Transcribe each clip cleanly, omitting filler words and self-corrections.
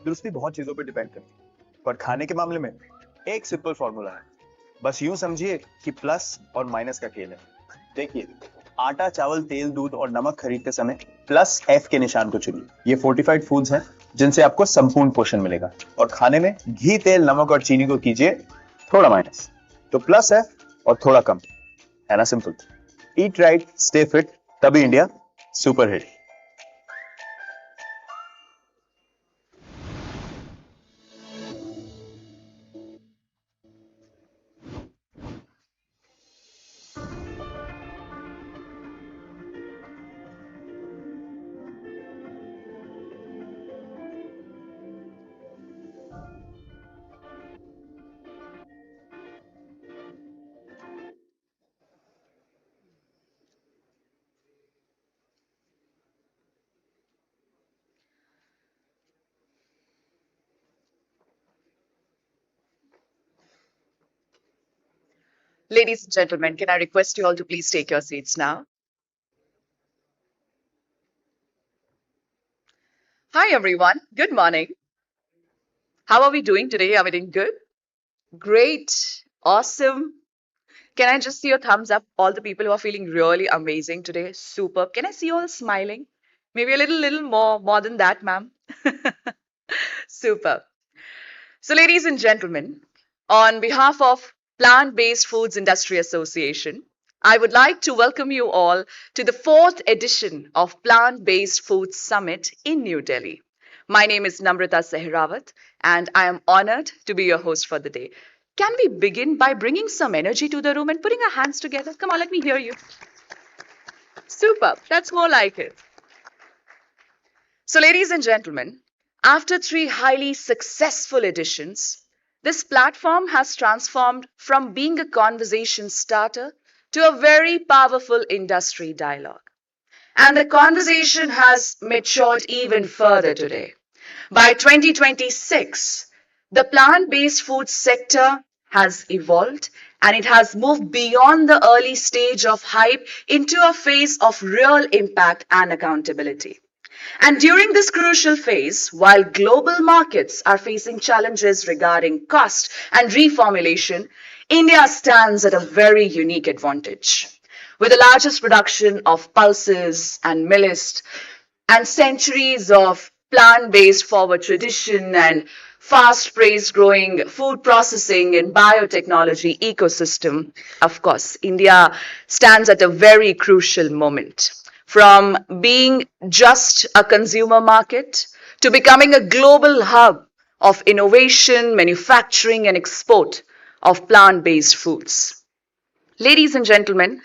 तंदुरुस्ती बहुत चीजों पर डिपेंड करती है, पर खाने के मामले में एक सिंपल फॉर्मूला है। बस यूं समझिए कि प्लस और माइनस का खेल है। देखिए, आटा, चावल, तेल, दूध और नमक खरीदते समय प्लस एफ के निशान को चुनिए। ये फोर्टिफाइड फूड्स हैं जिनसे आपको संपूर्ण पोषण मिलेगा। और खाने में घी, तेल, नमक और चीनी को कीजिए थोड़ा माइनस। तो प्लस है और थोड़ा कम, है ना simple. Eat right, stay fit, तभी India super hit. Ladies and gentlemen, can I request you all to please take your seats now? Hi, everyone. Good morning. How are we doing today? Are we doing good? Great. Awesome. Can I just see your thumbs up? All the people who are feeling really amazing today. Superb. Can I see you all smiling? Maybe a little more than that, ma'am. Superb. So, ladies and gentlemen, on behalf of Plant-Based Foods Industry Association, I would like to welcome you all to the fourth edition of Plant-Based Foods Summit in New Delhi. My name is Namrata Sehrawat, and I am honored to be your host for the day. Can we begin by bringing some energy to the room and putting our hands together? Come on, let me hear you. Superb. That's more like it. So, ladies and gentlemen, after three highly successful editions, this platform has transformed from being a conversation starter to a very powerful industry dialogue. And the conversation has matured even further today. By 2026, the plant based food sector has evolved and it has moved beyond the early stage of hype into a phase of real impact and accountability. And during this crucial phase, while global markets are facing challenges regarding cost and reformulation, India stands at a very unique advantage. With the largest production of pulses and millets and centuries of plant based forward tradition and fast paced growing food processing and biotechnology ecosystem, of course, India stands at a very crucial moment. From being just a consumer market to becoming a global hub of innovation, manufacturing, and export of plant based foods. Ladies and gentlemen,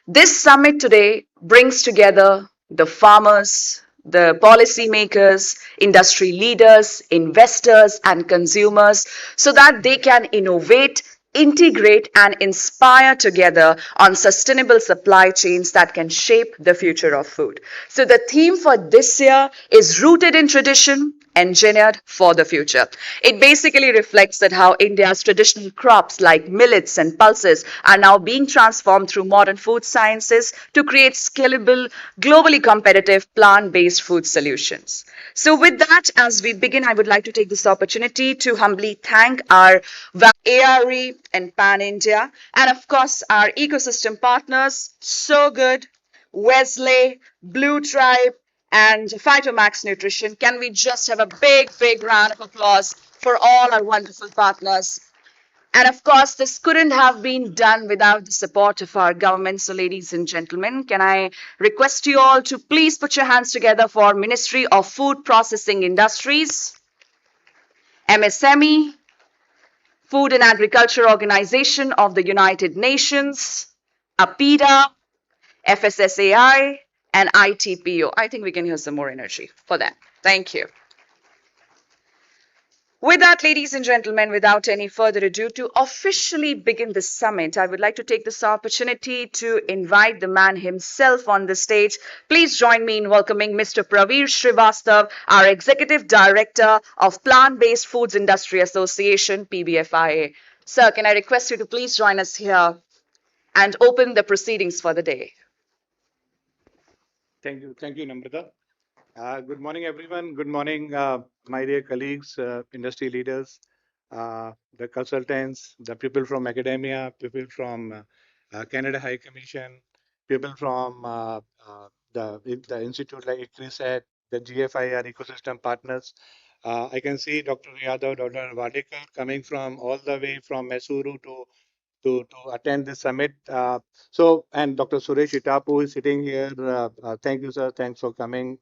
this summit today brings together the farmers, the policymakers, industry leaders, investors, and consumers so that they can innovate, integrate, and inspire together on sustainable supply chains that can shape the future of food. So, the theme for this year is rooted in tradition, engineered for the future. It basically reflects that how India's traditional crops like millets and pulses are now being transformed through modern food sciences to create scalable, globally competitive plant-based food solutions. So with that, as we begin, I would like to take this opportunity to humbly thank our ARE and Pan India, and of course our ecosystem partners, So Good, Wesley, Blue Tribe, and Phytomax Nutrition. Can we just have a big round of applause for all our wonderful partners? And of course, this couldn't have been done without the support of our government. So, ladies and gentlemen, can I request you all to please put your hands together for Ministry of Food Processing Industries, MSME, Food and Agriculture Organization of the United Nations, APIDA, FSSAI, and ITPO. I think we can use some more energy for that. Thank you. With that, ladies and gentlemen, without any further ado, to officially begin this summit, I would like to take this opportunity to invite the man himself on the stage. Please join me in welcoming Mr. Praveer Srivastav, our Executive Director of Plant-Based Foods Industry Association, PBFIA. Sir, can I request you to please join us here and open the proceedings for the day? Thank you, Namrata. Good morning, everyone. Good morning, my dear colleagues, industry leaders, the consultants, the people from academia, people from Canada High Commission, people from the institute like ICRI said, the GFIR ecosystem partners. I can see Dr. Yadav, Dr. Wadekar coming from all the way from Mesuru to attend this summit. And Dr. Suresh Itapu is sitting here. Thank you, sir. Thanks for coming.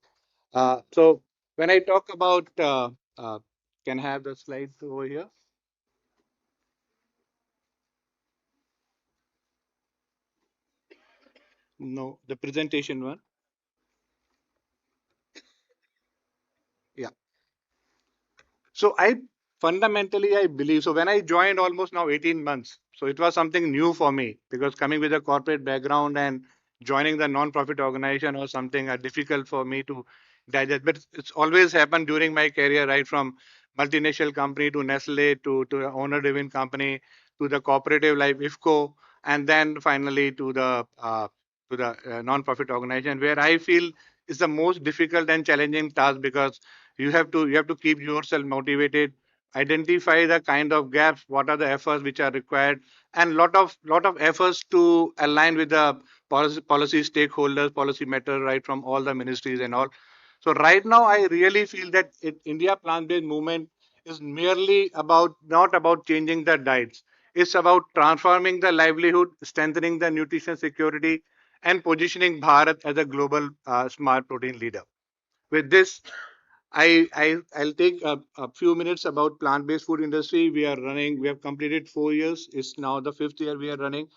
So when I talk about, can I have the slides over here? No, the presentation one. Yeah. So I believe, so when I joined almost now 18 months, so it was something new for me because coming with a corporate background and joining the non-profit organization was something difficult for me to digest. But it's always happened during my career, right from multinational company to Nestle to the owner-driven company to the cooperative like IFCO, and then finally to the non-profit organization where I feel is the most difficult and challenging task because you have to keep yourself motivated, identify the kind of gaps, what are the efforts which are required, and lot of efforts to align with the policy stakeholders, policy matter, right from all the ministries and all. So right now I really feel that India plant-based movement is merely about not about changing the diets. It's about transforming the livelihood, strengthening the nutrition security, and positioning Bharat as a global smart protein leader. With this, I'll take a few minutes about plant-based food industry. We have completed 4 years. It's now the fifth year we are running.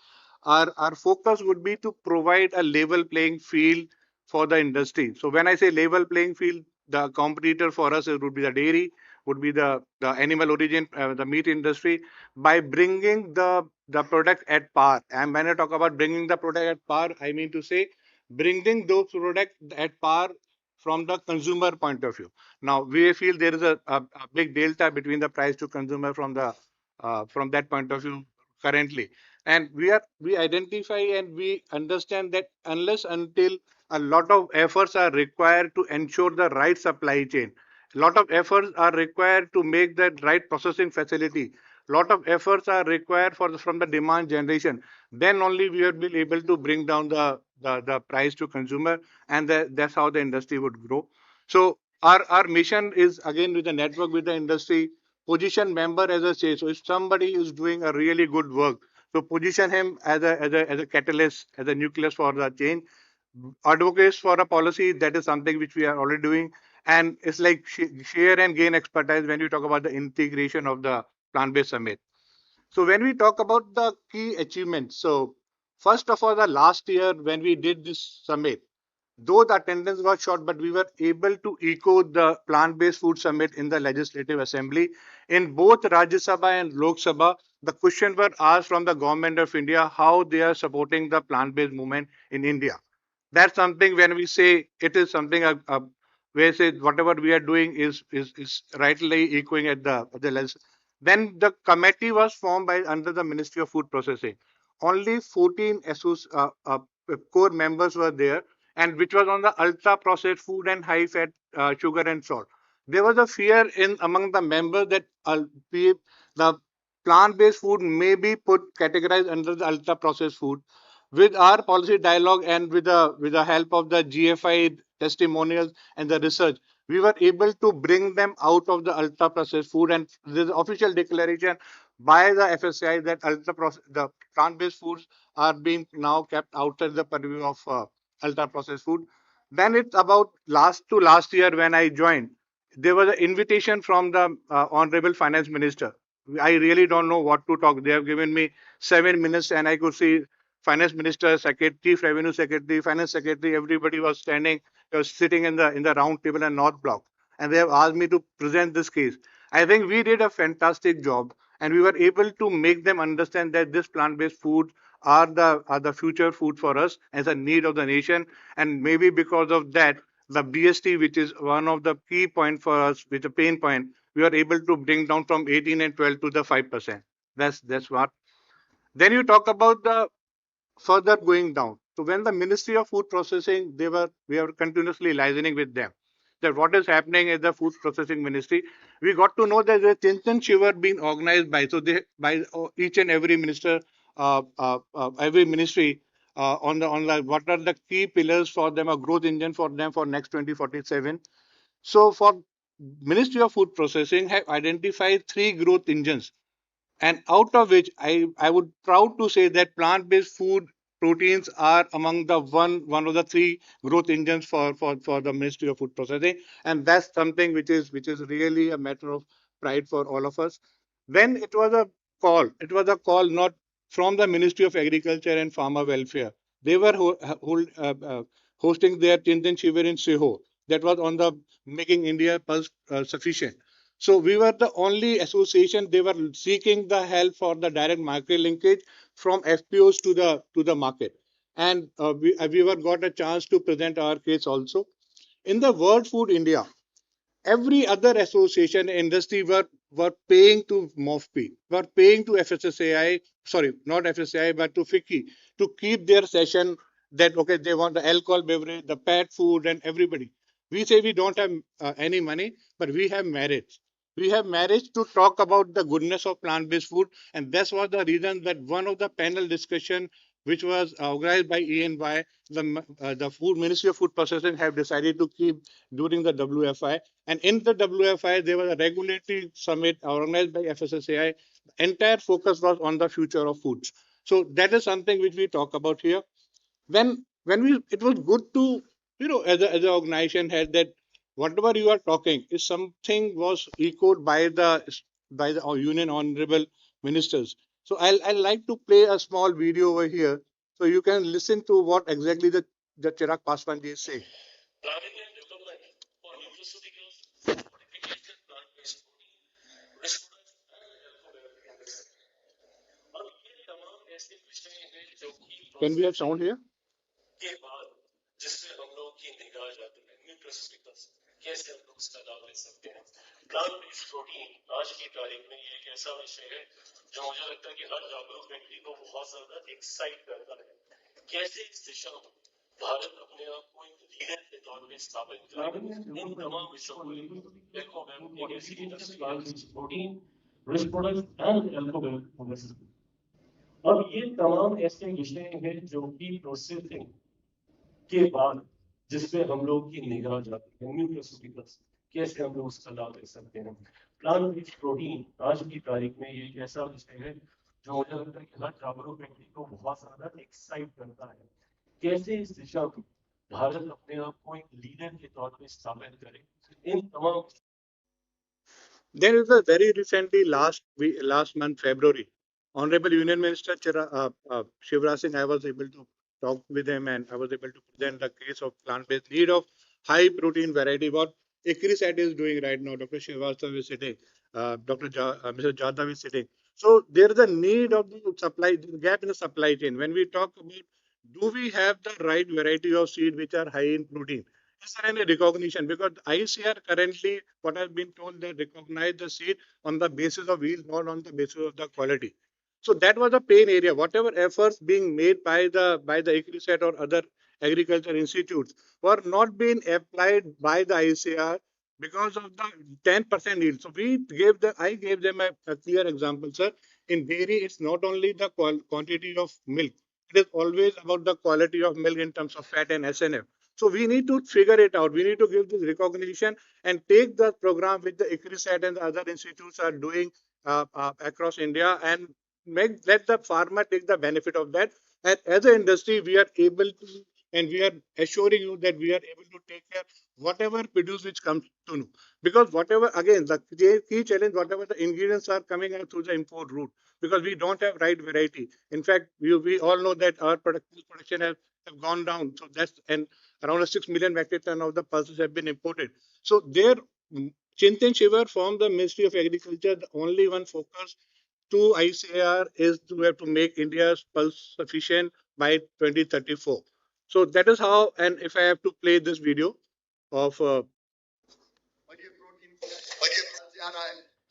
Our focus would be to provide a level playing field for the industry. So when I say level playing field, the competitor for us would be the dairy, would be the animal origin, the meat industry, by bringing the product at par. And when I talk about bringing the product at par, I mean to say bringing those products at par from the consumer point of view. Now, we feel there is a big delta between the price to consumer from that point of view currently. And we identify and we understand that unless until a lot of efforts are required to ensure the right supply chain, a lot of efforts are required to make the right processing facility, lot of efforts are required from the demand generation, then only we will be able to bring down the price to consumer, and that's how the industry would grow. So our mission is again with the network with the industry, position member as a say. So if somebody is doing a really good work, so position him as a catalyst, as a nucleus for the change. Advocates for a policy, that is something which we are already doing. And it's like share and gain expertise when you talk about the integration of the plant-based summit. So when we talk about the key achievements, so first of all, the last year when we did this summit, though the attendance was short, but we were able to echo the plant-based food summit in the Legislative Assembly. In both Rajya Sabha and Lok Sabha, the question were asked from the government of India how they are supporting the plant-based movement in India. That's something when we say it is something where say whatever we are doing is rightly echoing at the lens. Then the committee was formed by under the Ministry of Food Processing. Only 14 core members were there, and which was on the ultra processed food and high fat, sugar and salt. There was a fear in among the members that the plant based food may be put categorized under the ultra processed food. With our policy dialogue and with the help of the GFI testimonials and the research, we were able to bring them out of the ultra processed food, and there's official declaration by the FSCI that the plant based foods are being now kept outside the purview of ultra processed food. Then it's about last year when I joined, there was an invitation from the Honorable Finance Minister. I really don't know what to talk. They have given me 7 minutes, and I could see Finance Minister, Secretary, Chief Revenue Secretary, Finance Secretary. Everybody was standing, was sitting in the round table and North Block, and they have asked me to present this case. I think we did a fantastic job, and we were able to make them understand that this plant-based food are the future food for us as a need of the nation. And maybe because of that, the BST, which is one of the key point for us, with a pain point, we are able to bring down from 18 and 12 to the 5%. That's what. Then you talk about the further going down. So when the Ministry of Food Processing, we are continuously liaising with them. that what is happening in the food processing ministry. We got to know that the Chintan Shiver being organized by each and every minister, every ministry on the what are the key pillars for them, a growth engine for them for next 2047. So for Ministry of Food Processing have identified three growth engines, and out of which I would proud to say that plant-based food proteins are among the one of the three growth engines for the Ministry of Food Processing, and that's something which is really a matter of pride for all of us. Then it was a call not from the Ministry of Agriculture and Farmer Welfare. They were hosting their Chintan Shiver in Seho. That was on the making India pulse sufficient. So we were the only association. They were seeking the help for the direct market linkage from FPOs to the market, and we were got a chance to present our case also in the World Food India. Every other association industry were paying to MOFPI, were paying to FSSAI, sorry, not FSSAI, but to FICCI to keep their session that, okay, they want the alcohol beverage, the pet food and everybody. We say we don't have any money, but we have merits. We have managed to talk about the goodness of plant-based food, and this was the reason that one of the panel discussion which was organized by ENY, the Food Ministry of Food Processing have decided to keep during the WFI. And in the WFI, there was a regulatory summit organized by FSSAI. The entire focus was on the future of foods. So that is something which we talk about here. When we, it was good to, as an organization had that whatever you are talking is something was echoed by the union honorable ministers. So I'll like to play a small video over here so you can listen to what exactly the Chirag Paswan ji is saying. Can we have sound here? के बाद जिससे हम लोग की निगाह जाती है nutraceuticals कैसे हम लोग उसका लाभ ले सकते हैं प्लांट बेस्ड प्रोटीन आज की तारीख में ये एक ऐसा विषय है जो मुझे लगता है कि हर जागरूक व्यक्ति को बहुत ज्यादा एक्साइट करता है कैसे इस दिशा में भारत अपने आप को एक लीडर के तौर पे स्थापित करे इन तमाम विषयों को लेकर एल्कोबैम एक ऐसी industry plant based protein rich products and एल्कोबैम अब ये तमाम ऐसे विषय हैं जो कि प्रोसेसिंग के बाद जिसपे हम लोग की निगाह जाती है न्यूट्रास्यूटिकल्स कैसे हम लोग उसका लाभ ले सकते हैं प्लांट बेस्ड प्रोटीन आज की तारीख में ये एक ऐसा विषय है जो मुझे लगता है कि हर जागरूक व्यक्ति को बहुत ज्यादा एक्साइट करता है कैसे इस दिशा में भारत अपने आप को एक लीडर के तौर पे स्थापित करे इन तमाम There is a very recently last month February, Honorable Union Minister Shivraj Singh, I was able to talk with him and I was able to present the case of plant-based need of high protein variety. What ICRISAT is doing right now, Dr. Srivastava is sitting, Mr. Jadhav is sitting. So there is a need of the supply gap in the supply chain. When we talk about do we have the right variety of seed which are high in protein? Is there any recognition? Because ICR currently, what has been told, they recognize the seed on the basis of yield, not on the basis of the quality. So that was a pain area. Whatever efforts being made by the ICRISAT or other agriculture institutes were not being applied by the ICR because of the 10% yield. So I gave them a clear example, sir. In dairy, it's not only the quantity of milk. It is always about the quality of milk in terms of fat and SNF. So we need to figure it out. We need to give this recognition and take the program which the ICRISAT and the other institutes are doing across India and let the farmer take the benefit of that. And as an industry, we are able to, and we are assuring you that we are able to take care whatever produce which comes to know. Because whatever, again, the key challenge, whatever the ingredients are coming out through the import route, because we don't have right variety. In fact, we all know that our production have gone down. So that's, and around 6 million metric ton of the pulses have been imported. So there, Chintan Shiver from the Ministry of Agriculture, the only one focus to ICAR is to have to make India's pulse sufficient by 2034. So that is how, and if I have to play this video of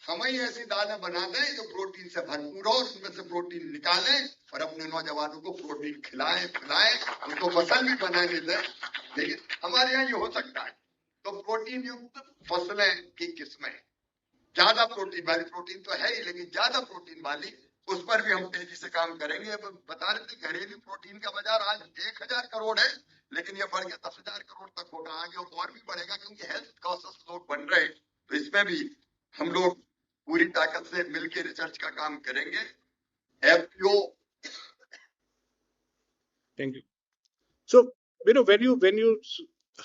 हम ही ऐसी दालें बना दें जो protein से भरपूर हो और उसमें से प्रोटीन निकालें और अपने नौजवानों को प्रोटीन खिलाएं, उनको मसल भी बनाने दें। लेकिन हमारे यहाँ ये हो सकता है तो प्रोटीन युक्त फसलें की किस्में, ज्यादा प्रोटीन वाली, प्रोटीन तो है ही लेकिन ज्यादा प्रोटीन वाली, उस पर भी हम तेजी से काम करेंगे। अब बता रहे थे घरेलू प्रोटीन का बाजार आज 1000 करोड़ है, लेकिन ये बढ़ के 10,000 करोड़ तक होगा, आगे और भी बढ़ेगा क्योंकि हेल्थ कॉन्शियस लोग बन रहे हैं। तो इसमें भी हम लोग पूरी ताकत से मिलकर रिसर्च का काम करेंगे। FPO Thank you. So, when you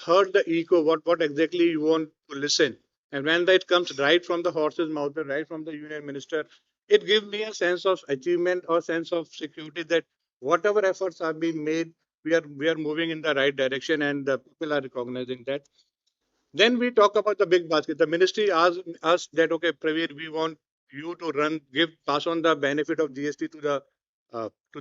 heard the echo, what exactly you want to listen, and when that comes right from the horse's mouth, right from the union minister, it gives me a sense of achievement or sense of security that whatever efforts are being made, we are moving in the right direction, and the people are recognizing that. Then we talk about the big basket. The ministry asked us that, okay, Praveer, we want you to pass on the benefit of GST to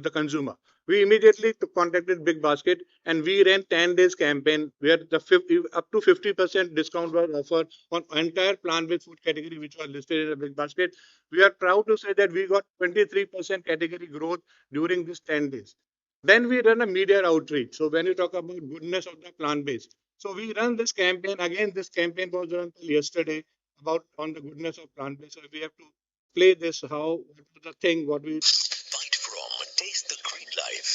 the consumer. We immediately contacted Big Basket and we ran 10 days campaign where up to 50% discount was offered on entire plant-based food category which was listed in the Big Basket. We are proud to say that we got 23% category growth during these 10 days. Then we run a media outreach. So when you talk about goodness of the plant-based, so we run this campaign. Again, this campaign was run till yesterday about on the goodness of plant-based. So we have to play this, what we Bite from Taste the Green Life.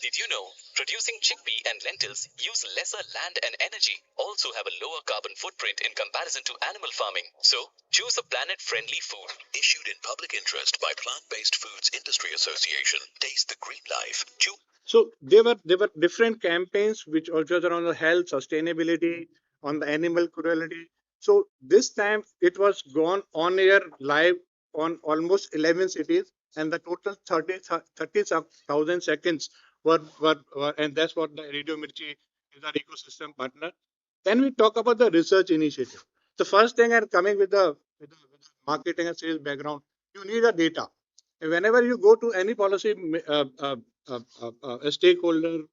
Did you know producing chickpea and lentils use lesser land and energy, also have a lower carbon footprint in comparison to animal farming? So choose a planet-friendly food. Issued in public interest by Plant-Based Foods Industry Association. Taste the Green Life. So there were different campaigns which also were on the health, sustainability, on the animal cruelty. So this time it was gone on air live on almost 11 cities, and the total 30,000 seconds were, and that's what the Radio Mirchi is our ecosystem partner. Then we talk about the research initiative. The first thing, and coming with the marketing and sales background, you need a data. And whenever you go to any policy a stakeholder.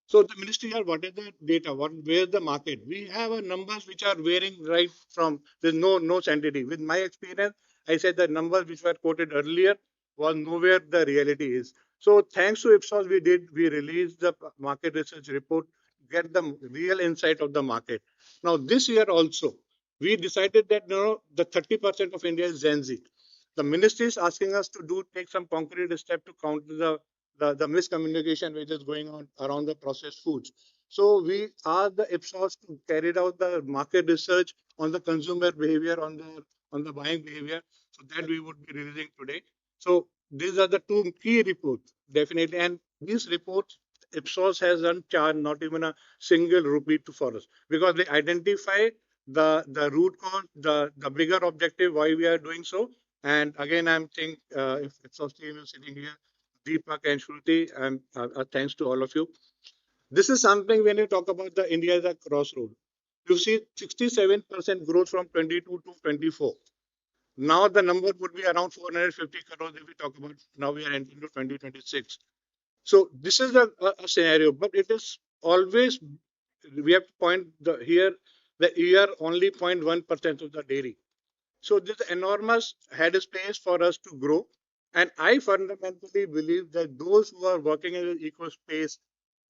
So the ministry here, what is the data? Where's the market? We have numbers which are varying right from, there's no sanctity. With my experience, I said the numbers which were quoted earlier was nowhere the reality is. So thanks to Ipsos, we released the market research report, get the real insight of the market. Now this year also, we decided that the 30% of India is Gen Z. The ministry is asking us to take some concrete step to counter the miscommunication which is going on around the processed foods. So we asked the Ipsos to carry out the market research on the consumer behavior, on the buying behavior. So that we would be releasing today. So these are the two key reports, definitely. And these reports, Ipsos has done charge not even a single rupee for us, because they identify the root cause, the bigger objective why we are doing so. And again, I'm saying if Ipsos team is sitting here, Deepak and Shruti, and thanks to all of you. This is something when you talk about the India as a crossroad. You see 67% growth from 22 to 24. Now the number would be around 450 crores if we talk about now we are entering to 2026. So this is a scenario, but it is always, we have to point here the year only 0.1% of the dairy. So this enormous headspace for us to grow. And I fundamentally believe that those who are working in the eco space,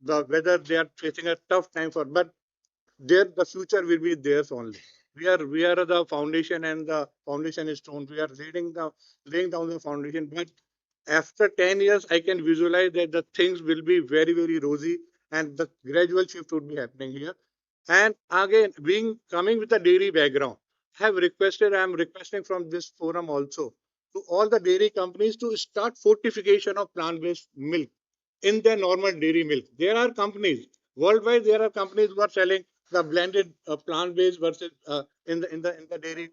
whether they are facing a tough time but the future will be theirs only. We are the foundation, and the foundation is stone. We are laying down the foundation. But after 10 years, I can visualize that the things will be very, very rosy, and the gradual shift would be happening here. And again, coming with a dairy background, I am requesting from this forum also to all the dairy companies to start fortification of plant-based milk in their normal dairy milk. There are companies worldwide. There are companies who are selling the blended plant-based versus in the dairy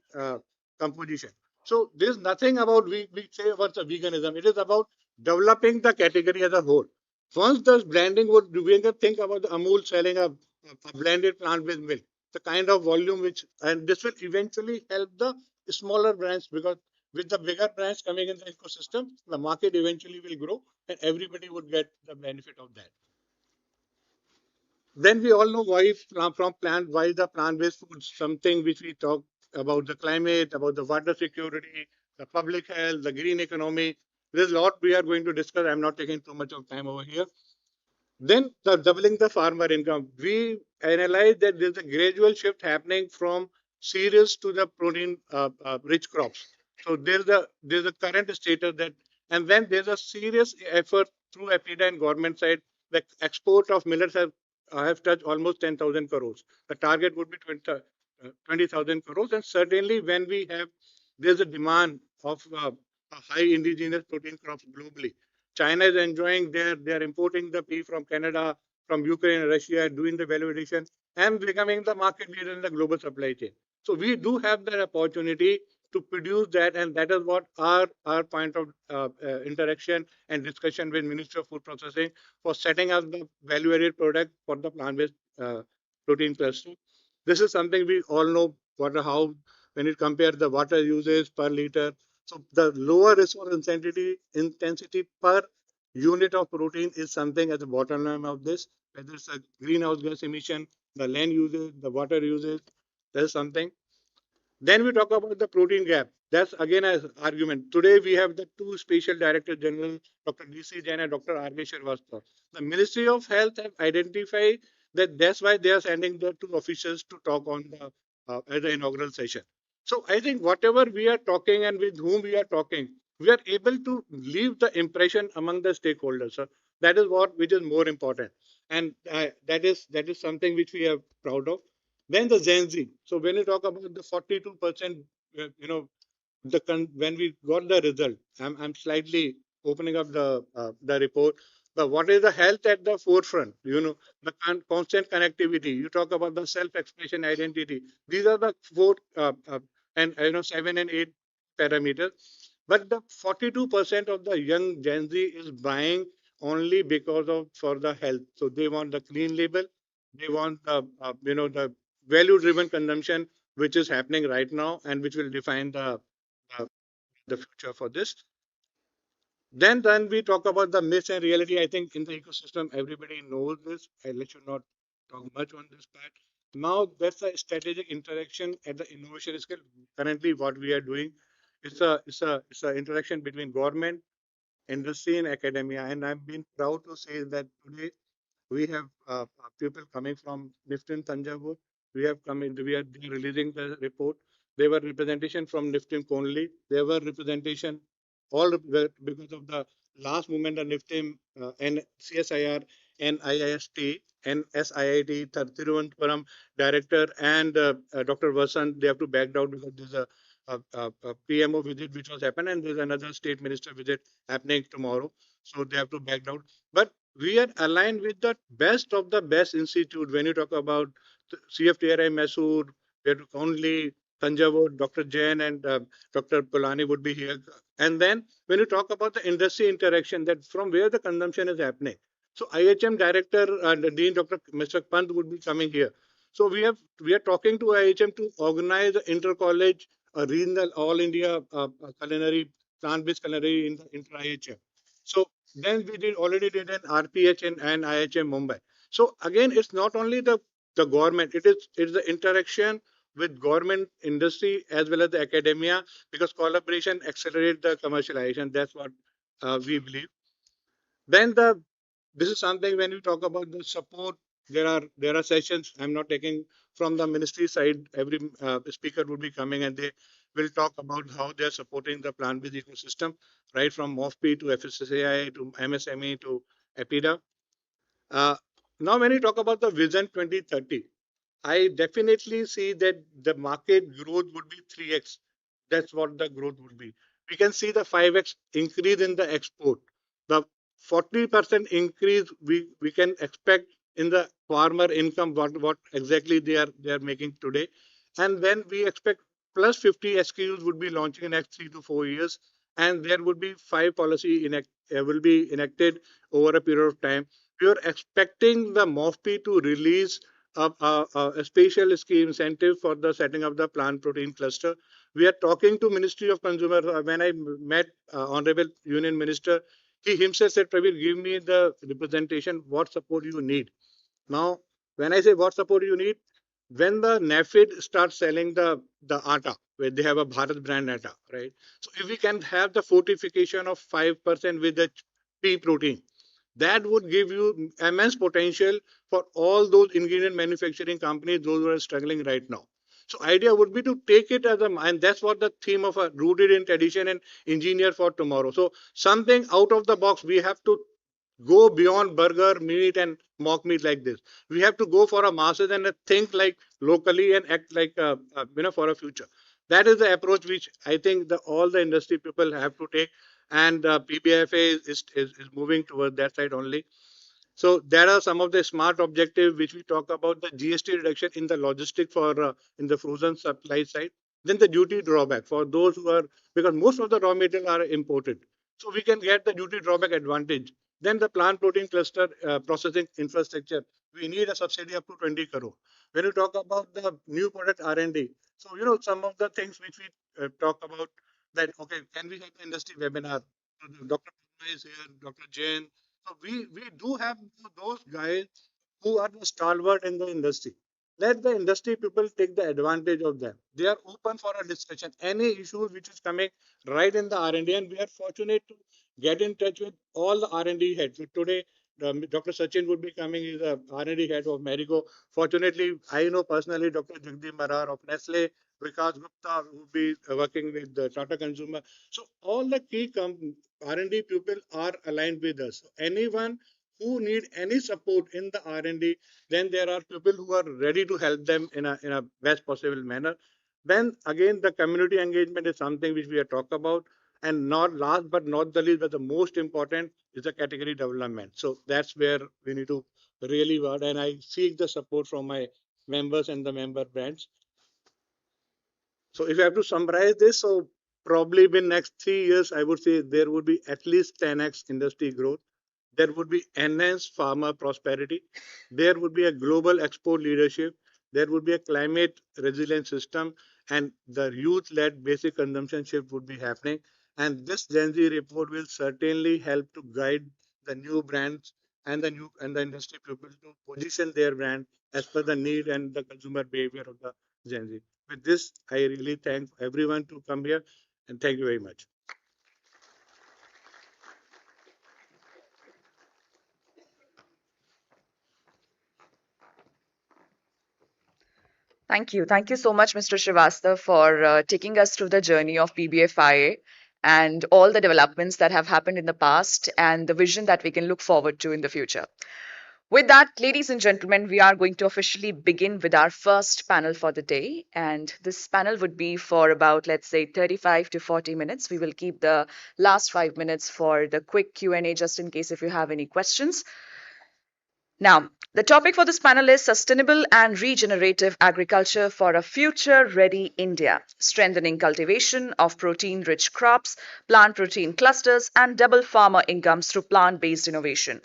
composition. So there is nothing about we say what's a veganism. It is about developing the category as a whole. Once the blending would, we can think about the Amul selling a blended plant-based milk, the kind of volume and this will eventually help the smaller brands, because with the bigger brands coming in the ecosystem, the market eventually will grow and everybody would get the benefit of that. Then we all know why the plant-based food, something which we talk about the climate, about the water security, the public health, the green economy. There's a lot we are going to discuss. I'm not taking too much of time over here. Then the doubling the farmer income. We analyze that there's a gradual shift happening from cereals to the protein rich crops. So there's a current status that, and then there's a serious effort through APIDA and government side. The export of millets have touched almost 10,000 crores. The target would be 20,000 crores, and certainly when we have there's a demand of a high indigenous protein crops globally. China is enjoying they're importing the pea from Canada, from Ukraine, Russia, doing the value addition and becoming the market leader in the global supply chain. So we do have that opportunity to produce that, and that is what our point of interaction and discussion with Ministry of Food Processing for setting up the value-added product for the plant-based protein cluster. This is something we all know what how when you compare the water usage per liter. So the lower resource intensity per unit of protein is something at the bottom line of this, whether it's a greenhouse gas emission, the land usage, the water usage, there's something. Then we talk about the protein gap. That's again an argument. Today we have the two special director general, Dr. DC Jain and Dr. R.K. Srivastava. The Ministry of Health have identified that that's why they are sending the two officials to talk on the at the inaugural session. So I think whatever we are talking and with whom we are talking, we are able to leave the impression among the stakeholders. So that is what which is more important, and that is something which we are proud of. Then the Gen Z. So when you talk about the 42%, you know, when we got the result, I'm slightly opening up the report. But what is the health at the forefront? You know, the constant connectivity. You talk about the self-expression identity. These are the four and 7 and 8 parameters. But the 42% of the young Gen Z is buying only because of for the health. So they want the clean label. They want the the value-driven consumption, which is happening right now and which will define uh, the future for this. Then we talk about the myths and reality. I think in the ecosystem, everybody knows this. I let you not talk much on this part. Now that's a strategic interaction at the innovation scale. Currently, what we are doing is a interaction between government, industry, and academia. And I've been proud to say that today we have people coming from Niftin Tanjavur. We have come in, we are releasing the report. There were representation from Niftin Conley. There were representation because of the last movement of Niftin and CSIR and IIST and SIIT, Thiruvananthapuram director and Dr. Vasant, they have to back out because there's a PMO visit which was happened and there's another state minister visit happening tomorrow. So they have to back out. But we are aligned with the best of the best institute. When you talk about CFTRI Mysore, we have only Tanjavur, Dr. Jain and Dr. Polani would be here. And then when you talk about the industry interaction, that from where the consumption is happening. So IHM director and Dean Dr. Mr. Pant would be coming here. So we are talking to IHM to organize the inter-college, regional, all India culinary, plant-based culinary in the inter-IHM. So then we already did an RPH and IHM Mumbai. So again, it's not only the government, it's the interaction with government, industry, as well as the academia, because collaboration accelerates the commercialization. That's what we believe. Then this is something when you talk about the support, there are sessions. I'm not taking from the ministry side. Every speaker would be coming and they will talk about how they're supporting the plant-based ecosystem, right from MOFP to FSSAI to MSME to APIDA. Now, when you talk about the Vision 2030, I definitely see that the market growth would be 3x. That's what the growth would be. We can see the 5x increase in the export. The 40% increase we can expect in the farmer income, what exactly they are making today. And then we expect plus 50 SKUs would be launching in next 3 to 4 years. And there would be 5 policy will be enacted over a period of time. We are expecting the MOFP to release a special scheme incentive for the setting of the plant protein cluster. We are talking to Ministry of Consumer. When I met Honorable Union Minister, he himself said, Praveen, give me the representation, what support you need. Now, when I say what support you need, when the NAFED starts selling the atta, where they have a Bharat brand atta, right? So if we can have the fortification of 5% with the pea protein, That would give you immense potential for all those ingredient manufacturing companies, those who are struggling right now. So idea would be to take it as a, and that's what the theme of a rooted in tradition and engineer for tomorrow. So something out of the box, we have to go beyond burger, meat, and mock meat like this. We have to go for a masses and think like locally and act like for a future. That is the approach which I think all the industry people have to take, and PBFA is moving towards that side only. So there are some of the smart objectives which we talk about, the GST reduction in the logistic for in the frozen supply side. Then the duty drawback for those who are, because most of the raw material are imported. So we can get the duty drawback advantage. Then the plant protein cluster processing infrastructure, we need a subsidy up to 20 crore. When you talk about the new product R&D, so some of the things which we talk about, that okay, can we have the industry webinar? Dr. Padma is here, Dr. Jain, so we do have those guys who are the stalwart in the industry. Let the industry people take the advantage of them. They are open for a discussion. Any issue which is coming right in the R&D, and we are fortunate to get in touch with all the R&D heads. So today, Dr. Sachin would be coming. He's the R&D head of Marico. Fortunately, I know personally Dr. Jagdeep Marar of Nestle, Vikas Gupta who will be working with the Tata Consumer. So all the key R&D people are aligned with us. Anyone who need any support in the R&D, then there are people who are ready to help them in a best possible manner. Then again, the community engagement is something which we have talked about. And not last but not the least, but the most important is the category development. So that's where we need to really work. And I seek the support from my members and the member brands. So if I have to summarize this, so probably in next 3 years, I would say there would be at least 10x industry growth. There would be enhanced farmer prosperity. There would be a global export leadership. There would be a climate resilient system, and the youth-led basic consumption shift would be happening. And this Gen Z report will certainly help to guide the new brands and the industry people to position their brand as per the need and the consumer behavior of the Gen Z. With this, I really thank everyone to come here, and thank you very much. Thank you. Thank you so much, Mr. Srivastav, for taking us through the journey of PBFIA and all the developments that have happened in the past and the vision that we can look forward to in the future. With that, ladies and gentlemen, we are going to officially begin with our first panel for the day. And this panel would be for about, let's say, 35 to 40 minutes. We will keep the last 5 minutes for the quick Q&A just in case if you have any questions. Now, the topic for this panel is Sustainable and Regenerative Agriculture for a Future-Ready India, strengthening cultivation of protein-rich crops, plant protein clusters, and double farmer incomes through plant-based innovation.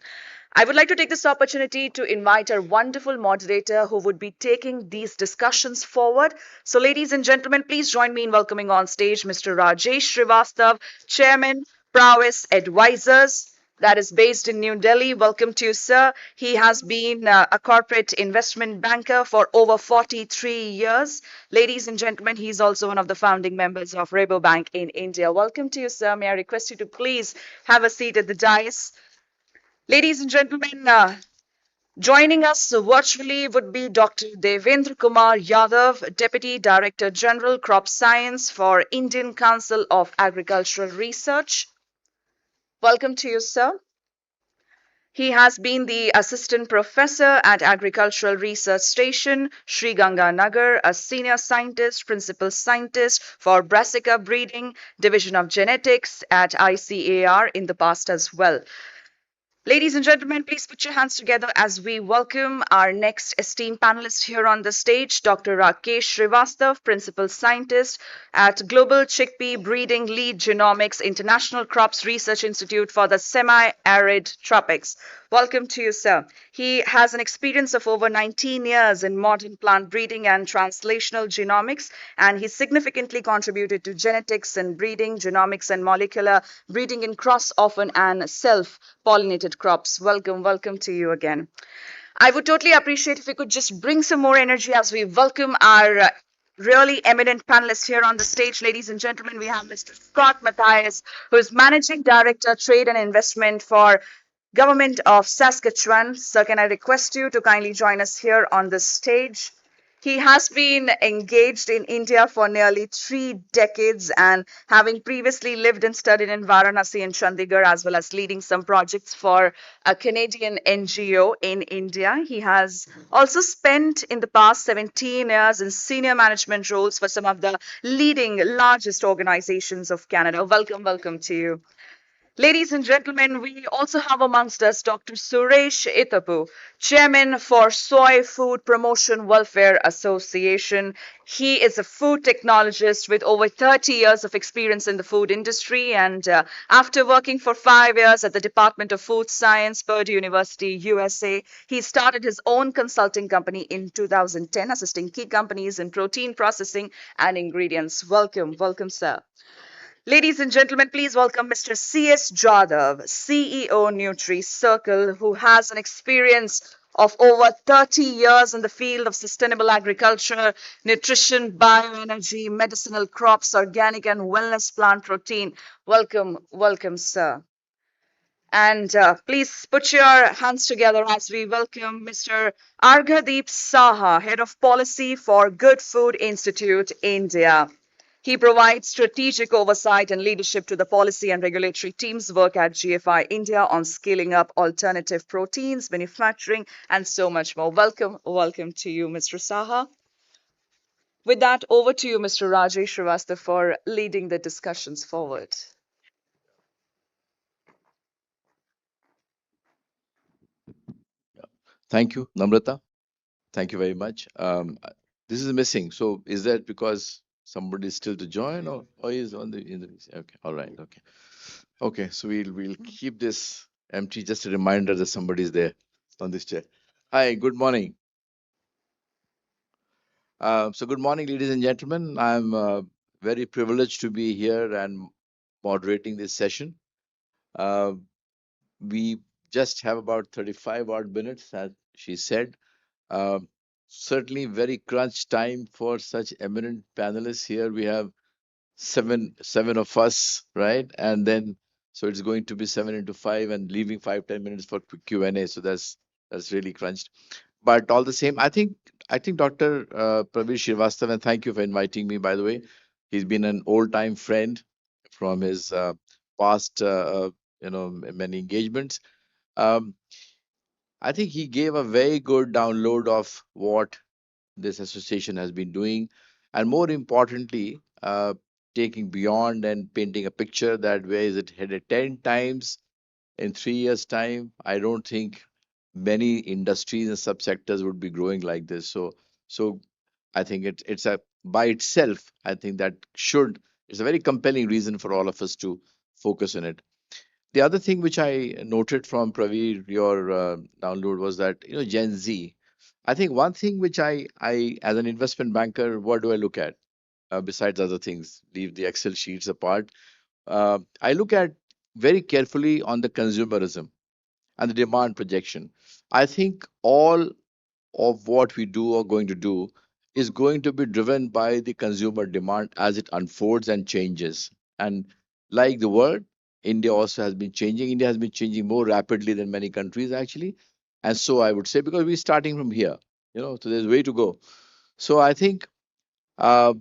I would like to take this opportunity to invite our wonderful moderator who would be taking these discussions forward. So, ladies and gentlemen, please join me in welcoming on stage Mr. Rajesh Srivastav, Chairman, Prowess Advisors, that is based in New Delhi. Welcome to you, sir. He has been a corporate investment banker for over 43 years. Ladies and gentlemen, he's also one of the founding members of Rabobank in India. Welcome to you, sir. May I request you to please have a seat at the dais. Ladies and gentlemen, joining us virtually would be Dr. Devendra Kumar Yadav, Deputy Director General Crop Science for Indian Council of Agricultural Research. Welcome to you, sir. He has been the Assistant Professor at Agricultural Research Station, Sri Ganganagar, a Senior Scientist, Principal Scientist for Brassica Breeding, Division of Genetics at ICAR in the past as well. Ladies and gentlemen, please put your hands together as we welcome our next esteemed panelist here on the stage, Dr. Rakesh Srivastav, Principal Scientist at Global Chickpea Breeding Lead Genomics International Crops Research Institute for the Semi-Arid Tropics. Welcome to you, sir. He has an experience of over 19 years in modern plant breeding and translational genomics, and he significantly contributed to genetics and breeding, genomics and molecular breeding in cross-orphan and self-pollinated crops. Welcome to you again. I would totally appreciate if we could just bring some more energy as we welcome our really eminent panelists here on the stage. Ladies and gentlemen, we have Mr. Scott Matthias, who is Managing Director, Trade and Investment for Government of Saskatchewan. Sir, can I request you to kindly join us here on the stage? He has been engaged in India for nearly 3 decades and having previously lived and studied in Varanasi and Chandigarh, as well as leading some projects for a Canadian NGO in India. He has also spent in the past 17 years in senior management roles for some of the leading largest organizations of Canada. Welcome, welcome to you. Ladies and gentlemen, we also have amongst us Dr. Suresh Itapu, Chairman for Soy Food Promotion Welfare Association. He is a food technologist with over 30 years of experience in the food industry. And after working for 5 years at the Department of Food Science, Purdue University, USA, he started his own consulting company in 2010, assisting key companies in protein processing and ingredients. Welcome, welcome, sir. Ladies and gentlemen, please welcome Mr. C.S. Jadhav, CEO Nutri Circle, who has an experience of over 30 years in the field of sustainable agriculture, nutrition, bioenergy, medicinal crops, organic and wellness plant protein. Welcome, welcome, sir. And please put your hands together as we welcome Mr. Arghadeep Saha, Head of Policy for Good Food Institute, India. He provides strategic oversight and leadership to the policy and regulatory teams work at GFI India on scaling up alternative proteins, manufacturing, and so much more. Welcome, welcome to you, Mr. Saha. With that, over to you, Mr. Rajesh Srivastava, for leading the discussions forward. Thank you, Namrata. Thank you very much. This is missing. So is that because somebody is still to join or is on the in the okay, all right, okay. Okay, so we'll keep this empty, just a reminder that somebody is there on this chair. Hi, good morning. So good morning, ladies and gentlemen. I'm very privileged to be here and moderating this session. Uh, we just have about 35 odd minutes, as she said. Um, Certainly very crunch time for such eminent panelists here. We have seven of us, right? And then so it's going to be 7 into 5 and leaving 5-10 minutes for quick Q&A. So that's really crunched. But all the same, I think Dr. Pravir Srivastava, and thank you for inviting me, by the way. He's been an old-time friend from his past, many engagements. Um, I think he gave a very good download of what this association has been doing, and more importantly, taking beyond and painting a picture that where is it headed 10 times in 3 years' time. I don't think many industries and subsectors would be growing like this. So I think it's a by itself. I think that should it's a very compelling reason for all of us to focus on it. The other thing which I noted from Praveer, your download was that Gen Z. I think one thing which I as an investment banker, what do I look at besides other things? Leave the Excel sheets apart. I look at very carefully on the consumerism and the demand projection. I think all of what we do or going to do is going to be driven by the consumer demand as it unfolds and changes. And like the world, India also has been changing. India has been changing more rapidly than many countries actually. And so I would say because we're starting from here, so there's way to go. So I think uh,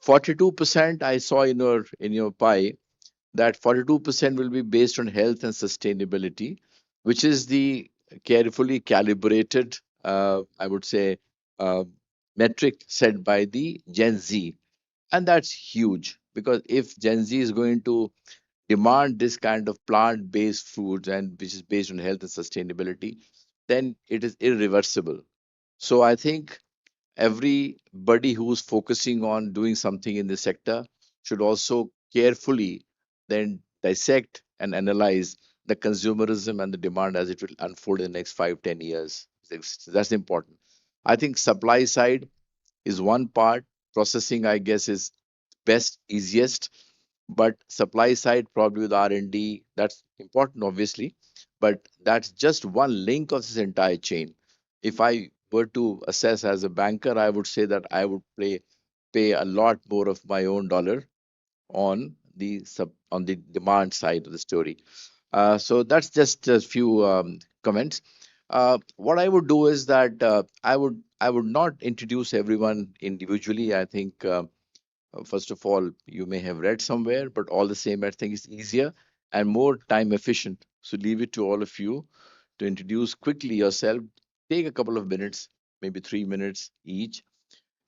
42% I saw in your pie that 42% will be based on health and sustainability, which is the carefully calibrated, I would say, uh, metric set by the Gen Z. And that's huge because if Gen Z is going to demand this kind of plant-based foods and which is based on health and sustainability, then it is irreversible. So I think everybody who's focusing on doing something in this sector should also carefully then dissect and analyze the consumerism and the demand as it will unfold in the next 5-10 years. That's important. I think supply side is one part. Processing, I guess, is best, easiest. But supply side, probably with R&D, that's important, obviously. But that's just one link of this entire chain. If I were to assess as a banker, I would say that I would pay a lot more of my own dollar on the demand side of the story. So that's just a few comments. What I would do is that I would not introduce everyone individually. I think first of all, you may have read somewhere, but all the same, I think it's easier and more time efficient. So leave it to all of you to introduce quickly yourself. Take a couple of minutes, maybe 3 minutes each,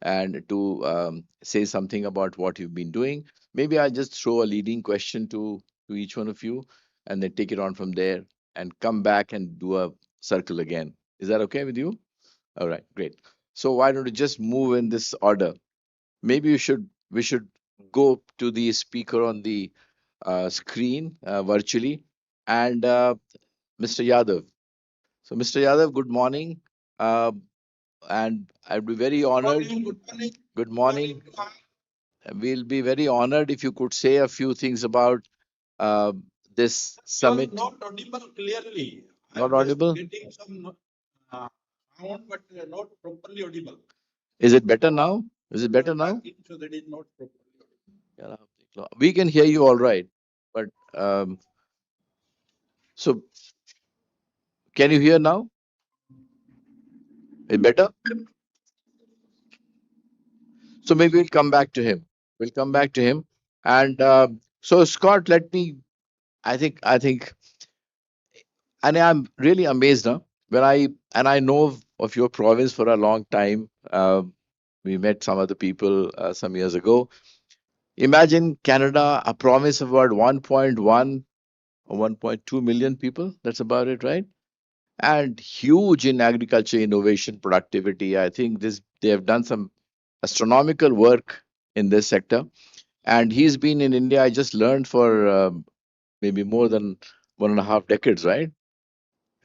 and to say something about what you've been doing. Maybe I just throw a leading question to each one of you, and then take it on from there, and come back and do a circle again. Is that okay with you? All right, great. So why don't we just move in this order? Maybe we should go to the speaker on the screen virtually, and Mr. Yadav. So, Mr. Yadav, good morning. Uh, and I'd be very honored. Good morning. Good morning. We'll be very honored if you could say a few things about uh, this You're summit. not audible clearly. Not I'm just audible? getting some sound, but not properly audible. Is it better now? Is it better I now? think so that is not properly audible. Yeah, we can hear you all right, but so can you hear now? Is it better? So maybe we'll come back to him. We'll come back to him. And so Scott, let me. I think, and I'm really amazed now when I know of your province for a long time. We met some other people some years ago. Imagine Canada, a province of about 1.1 or 1.2 million people. That's about it, right? And huge in agriculture, innovation, productivity. I think this they have done some astronomical work in this sector. And he's been in India, I just learned, for maybe more than 1.5 decades, right?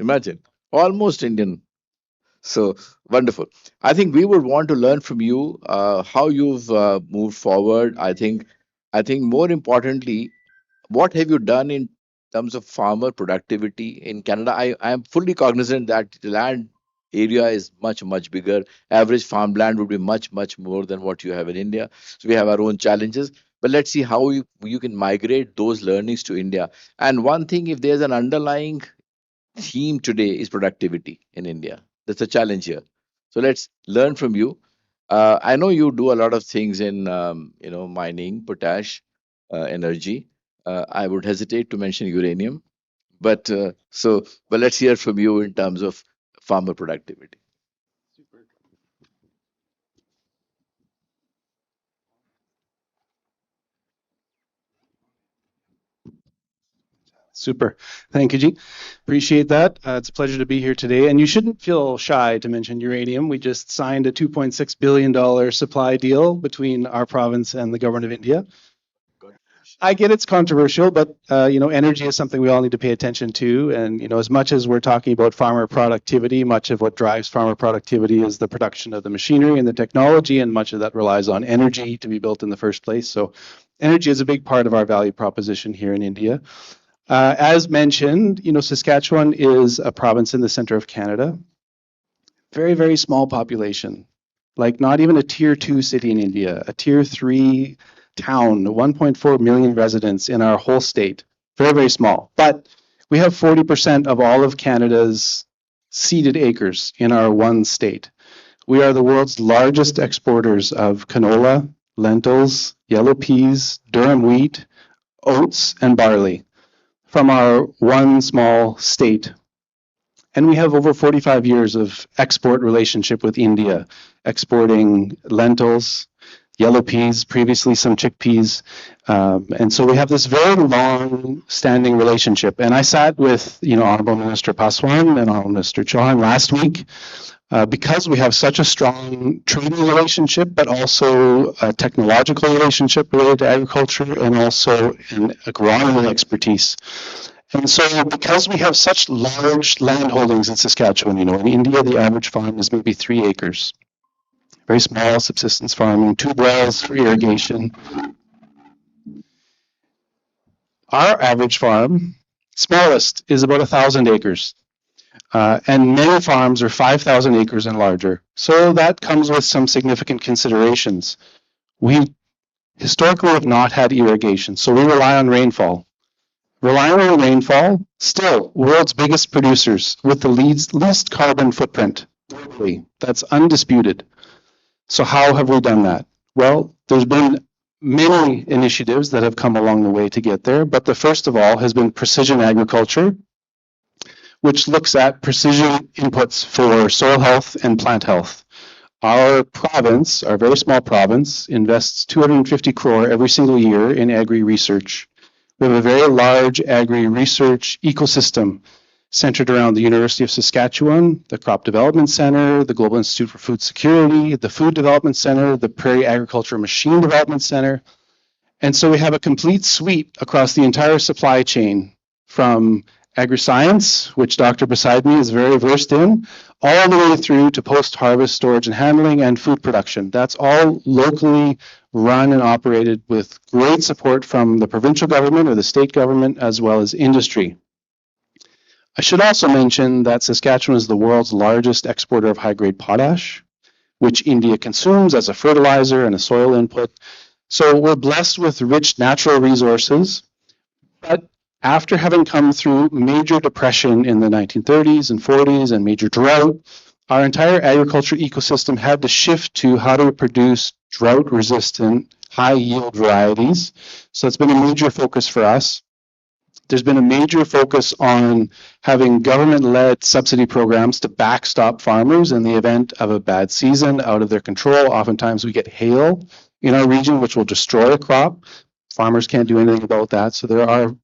Imagine, almost Indian. So wonderful. I think we would want to learn from you how you've moved forward. I think more importantly, what have you done in terms of farmer productivity in Canada? I am fully cognizant that the land area is much bigger. Average farmland would be much more than what you have in India. So we have our own challenges. But let's see how you can migrate those learnings to India. And one thing, if there's an underlying theme today, is productivity in India. That's a challenge here. So let's learn from you. I know you do a lot of things in mining, potash, energy. I would hesitate to mention uranium, but but let's hear from you in terms of farmer productivity. Super. Thank you, G. Appreciate that. It's a pleasure to be here today. And you shouldn't feel shy to mention uranium. We just signed a $2.6 billion supply deal between our province and the government of India. I get it's controversial, but energy is something we all need to pay attention to. And as much as we're talking about farmer productivity, much of what drives farmer productivity is the production of the machinery and the technology, and much of that relies on energy to be built in the first place. So energy is a big part of our value proposition here in India. As mentioned, Saskatchewan is a province in the center of Canada. Very small population, like not even a tier 2 city in India, a tier 3 town, 1.4 million residents in our whole state. Very small. But we have 40% of all of Canada's seeded acres in our one state. We are the world's largest exporters of canola, lentils, yellow peas, durum wheat, oats, and barley from our one small state. And we have over 45 years of export relationship with India, exporting lentils, yellow peas, previously some chickpeas. And so we have this very long-standing relationship. And I sat with, Honorable Minister Paswan and Honorable Minister Chauhan last week because we have such a strong trading relationship, but also a technological relationship related to agriculture and also an agronomy expertise. And so because we have such large land holdings in Saskatchewan, in India, the average farm is maybe 3 acres. Very small subsistence farming, 2 wells for irrigation. Our average farm, smallest, is about 1,000 acres. And many farms are 5,000 acres and larger. So that comes with some significant considerations. We historically have not had irrigation, so we rely on rainfall. Relying on rainfall, still world's biggest producers with the least carbon footprint globally. That's undisputed. So how have we done that? Well, there's been many initiatives that have come along the way to get there, but the first of all has been precision agriculture, which looks at precision inputs for soil health and plant health. Our province, our very small province, invests 250 crore every single year in agri-research. We have a very large agri-research ecosystem centered around the University of Saskatchewan, the Crop Development Center, the Global Institute for Food Security, the Food Development Center, the Prairie Agriculture Machine Development Center. And so we have a complete suite across the entire supply chain, from agri-science, which Dr. beside me is very versed in, all the way through to post-harvest storage and handling and food production. That's all locally run and operated with great support from the provincial government or the state government, as well as industry. I should also mention that Saskatchewan is the world's largest exporter of high-grade potash, which India consumes as a fertilizer and a soil input. So we're blessed with rich natural resources, but after having come through major depression in the 1930s and 40s and major drought, our entire agriculture ecosystem had to shift to how to produce drought-resistant, high-yield varieties. So it's been a major focus for us. There's been a major focus on having government-led subsidy programs to backstop farmers in the event of a bad season out of their control. Oftentimes we get hail in our region, which will destroy a crop. Farmers can't do anything about that. So there are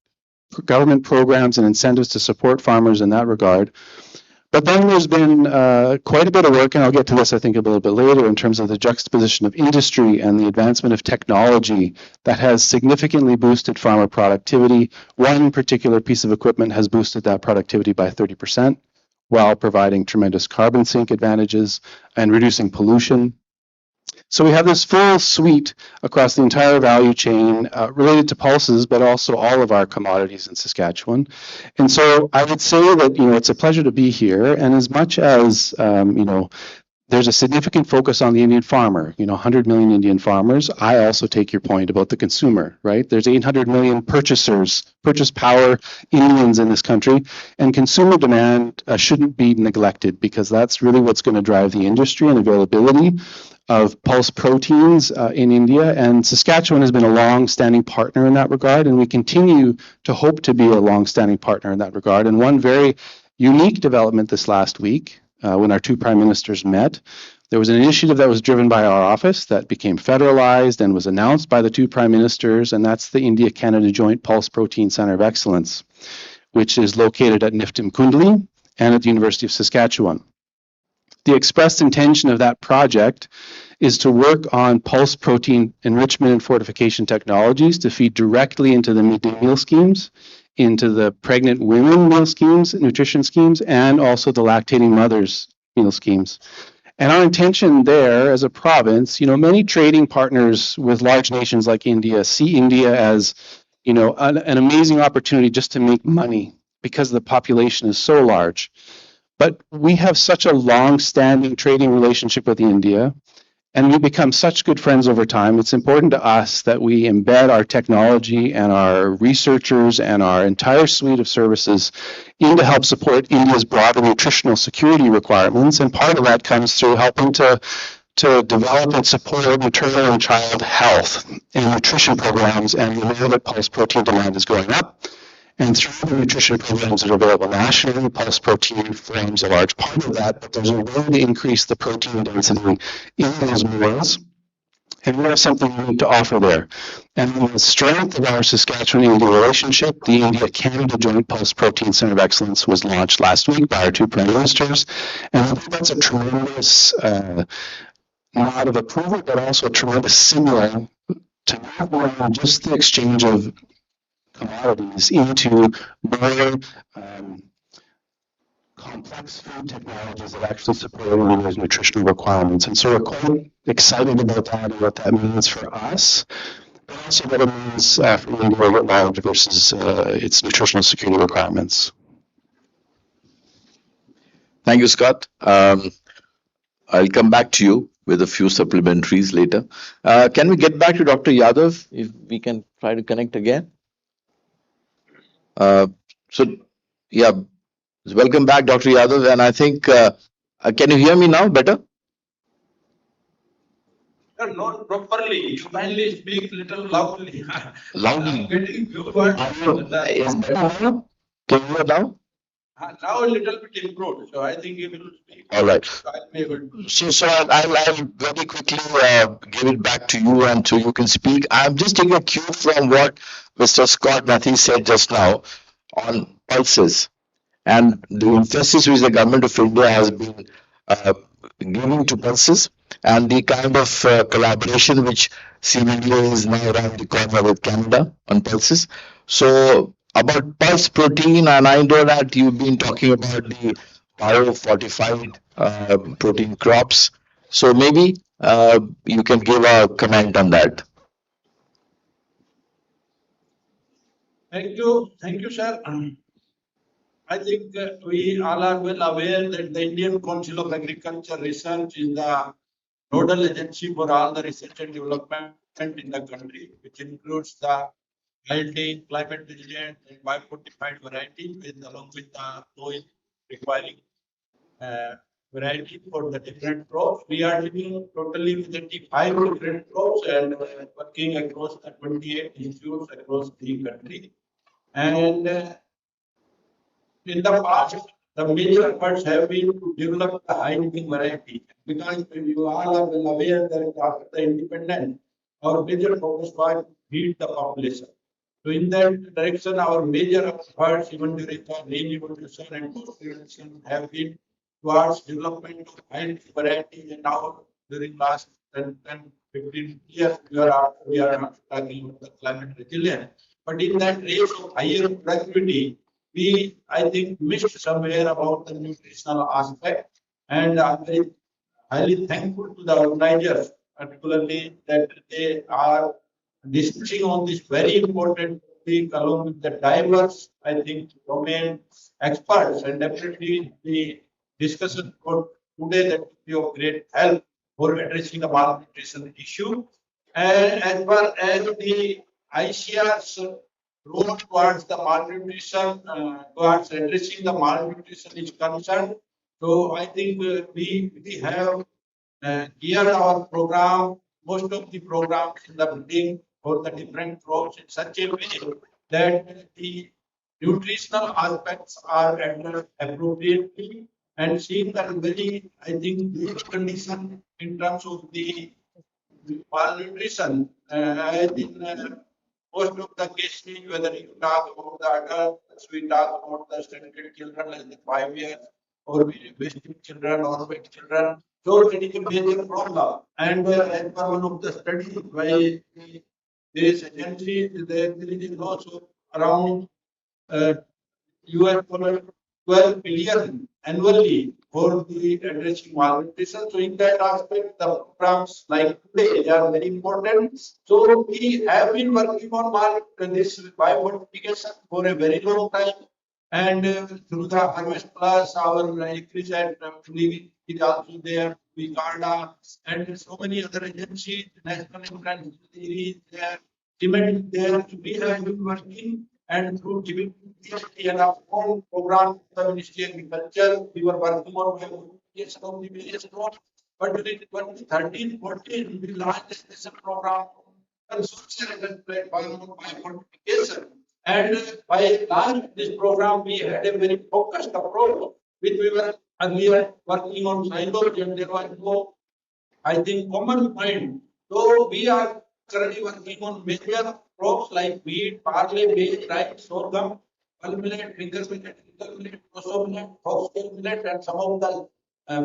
government programs and incentives to support farmers in that regard. But then there's been quite a bit of work, and I'll get to this, I think, a little bit later, in terms of the juxtaposition of industry and the advancement of technology that has significantly boosted farmer productivity. One particular piece of equipment has boosted that productivity by 30%, while providing tremendous carbon sink advantages and reducing pollution. So we have this full suite across the entire value chain related to pulses, but also all of our commodities in Saskatchewan. And so I would say that, it's a pleasure to be here. And as much as, there's a significant focus on the Indian farmer, 100 million Indian farmers. I also take your point about the consumer, right? There's 800 million purchase power Indians in this country, and consumer demand shouldn't be neglected, because that's really what's going to drive the industry and availability of pulse proteins in India. And Saskatchewan has been a long-standing partner in that regard, and we continue to hope to be a long-standing partner in that regard. And one very unique development this last week, when our two prime ministers met, there was an initiative that was driven by our office that became federalized and was announced by the two prime ministers, and that's the India-Canada Joint Pulse Protein Center of Excellence, which is located at Niftim Kundli and at the University of Saskatchewan. The expressed intention of that project is to work on pulse protein enrichment and fortification technologies to feed directly into the midday meal schemes, into the pregnant women meal schemes, nutrition schemes, and also the lactating mothers meal schemes. And our intention there as a province, many trading partners with large nations like India see India as, an amazing opportunity just to make money because the population is so large. But we have such a long-standing trading relationship with India, and we become such good friends over time. It's important to us that we embed our technology and our researchers and our entire suite of services in to help support India's broader nutritional security requirements. And part of that comes through helping to develop and support maternal and child health and nutrition programs. And we know that pulse protein demand is going up. And through the nutrition programs that are available nationally, pulse protein forms a large part of that, but there's a way to increase the protein density in those meals. And we have something we need to offer there. And the strength of our Saskatchewan-India relationship, the India-Canada Joint Pulse Protein Center of Excellence was launched last week by our two prime ministers. And I think that's a tremendous nod of approval, but also a tremendous signal to not only just the exchange of commodities into more complex food technologies that actually support those nutritional requirements. And so we're quite excited about that and what that means for us, but also what it means for India at large versus its nutritional security requirements. Thank you, Scott. I'll come back to you with a few supplementaries later. Can we get back to Dr. Yadav, if we can try to connect again? Uh, so, yeah, welcome back, Dr. Yadav. And I think, can you hear me now better? Not properly. You kindly speak little loudly. Loudly. I'm getting few words. Is better now? Can you hear now? Now a little bit improved. So I think you will speak. All right. I'll be able to. So I'll very quickly give it back to you and so you can speak. I'm just taking a cue from what Mr. Scott Matthew said just now on pulses and the emphasis which the government of India has been uh, giving to pulses and the kind of collaboration which seemingly is now around the corner with Canada on pulses. So about pulse protein, and I know that you've been talking about the biofortified protein crops. So maybe you can give a comment on that. Thank you, sir. I think we all are well aware that the Indian Council of Agriculture Research is the nodal agency for all the research and development in the country, which includes the yielding, climate resilient, and biofortified varieties, along with the soil requiring variety for the different crops. We are living totally with 85 different crops and working across the 28 institutes across the country. And in the past, the major efforts have been to develop the high-yielding variety because you all are well aware that after the independence, our major focus was to feed the population. So in that direction, our major efforts, even during the Green Revolution and post-revolution, have been towards development of high-yielding varieties. And now, during last 10, 15 years, we are talking about the climate resilience. But in that race of higher productivity, we, I think, missed somewhere about the nutritional aspect. And I'm very highly thankful to the organizers, particularly that they are discussing on this very important topic along with the diverse, I think, domain experts. And definitely the discussion for today that will be of great help for addressing the malnutrition issue. And as far as the ICR's role towards the malnutrition, towards addressing the malnutrition is concerned. So I think we have geared our program, most of the programs in the building for the different crops in such a way that the nutritional aspects are addressed appropriately and seeing that very, I think, good condition in terms of the malnutrition. I think most of the cases, whether you talk about the adults, we talk about the stunted children less than 5 years, or wasting children or wet children. So it is a major problem. And as per one of the studies by this agency, there is also around US dollar 12 billion annually for the addressing malnutrition. So in that aspect, the programs like today they are very important. So we have been working on this biofortification for a very long time. And through the Harvest Plus, our increase at Living is also there, Vigarda, and so many other agencies, National Influence is there, Cement is there. So we have been working and through giving and our own program, the Ministry of Agriculture, we were working on verification of the various crops. But during 2013-14, we launched a special program on social platform biofortification. And by launch this program, we had a very focused approach, which we were earlier working on silos, and there was no, I think, common point. So we are currently working on major crops like wheat, barley, maize, rice, sorghum, pulse millet, finger millet, proso millet, foxtail millet, and some of the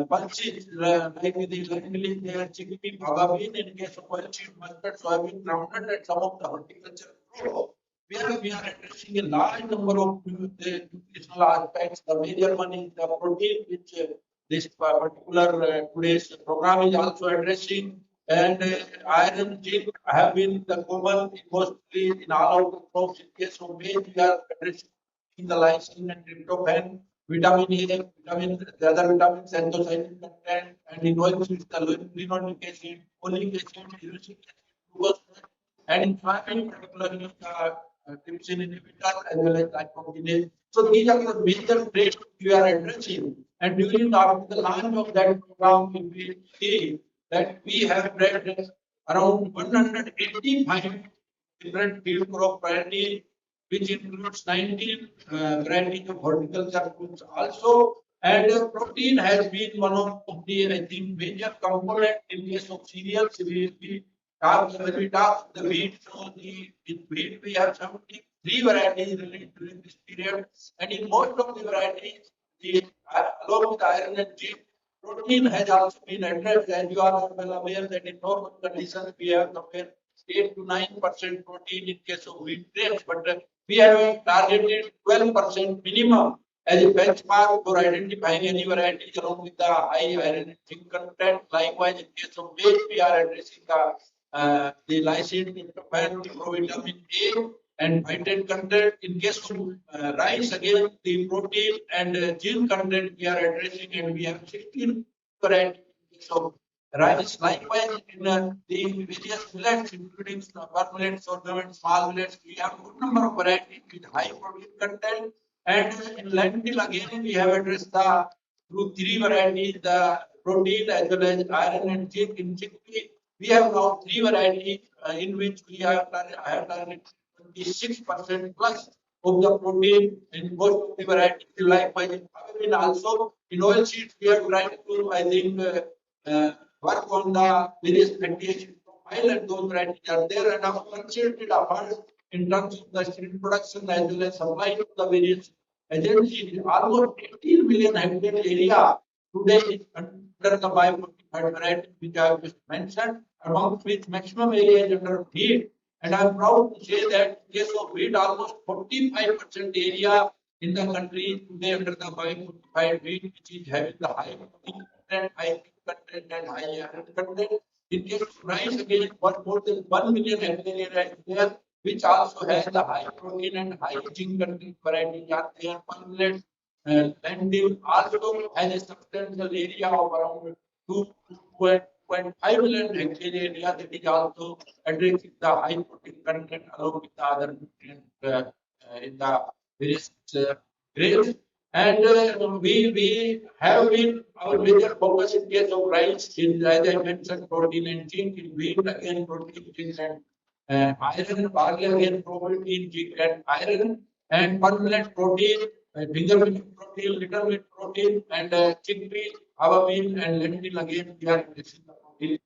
pulses like the lentils, they are chickpea, bhaga bean, in case of oilseed, mustard, soybean, groundnut, and some of the horticulture crops. We are addressing a large number of nutritional aspects. The major one is the protein, which this particular today's program is also addressing. And iron, zinc have been the common mostly in all of the crops. In case of maize, we are addressing the lysine and tryptophan, vitamin A, the other vitamins, anthocyanin content, and in oilseeds, the linoleic acid, folic acid, uric acid, glucose, and in farming, particularly trypsin inhibitor as well as lipokinase. So these are the major traits we are addressing. And during the launch of that program, we will see that we have bred around 185 different field crop varieties, which includes 19 varieties of horticulture fruits also. And protein has been one of the, I think, major component in case of cereals. When we talk the wheat, so in wheat we have 73 varieties released during this period, and in most of the varieties, along with iron and zinc, protein has also been addressed. As you are well aware that in normal conditions we have somewhere 8 to 9% protein in case of wheat grapes, but we have targeted 12% minimum as a benchmark for identifying any variety along with the high iron and zinc content. Likewise, in case of maize, we are addressing the lysine, tryptophan, provitamin A, and phytate content. In case of rice, again, the protein and zinc content we are addressing, and we have 16 varieties of rice. Likewise, in the various millets, including upper millets, sorghum, and small millets, we have a good number of varieties with high protein content. And in lentil, again, we have addressed through 3 varieties the protein as well as iron and zinc. In chickpea, we have now 3 varieties in which we have targeted 26% plus of the protein in most of the varieties. Likewise, in soybean also, in oilseeds, we are trying to, I think, work on the various fatty acid profile, and those varieties are there, and have concentrated efforts in terms of the seed production as well as supply to the various agencies. Almost 18 million hectare area today is under the biofortified variety which I have just mentioned, amongst which maximum area is under wheat. And I am proud to say that in case of wheat, almost 45% area in the country today under the biofortified wheat, which is having the high protein content, high content, and high iron content. In case of rice, again, more than 1 million hectare area is there, which also has the high protein and high zinc content varieties are there. Millet, lentil also has a substantial area of around 2.5 million hectare area that is also addressing the high protein content along with the other nutrients in the various grains. And we have been our major focus in case of rice, in, as I mentioned, protein and zinc. In wheat, again, protein, zinc, and iron. Barley, again, protein, zinc, and iron. And millet, protein, finger millet protein, little millet protein, and chickpea, our meal, and lentil, again, we are addressing the protein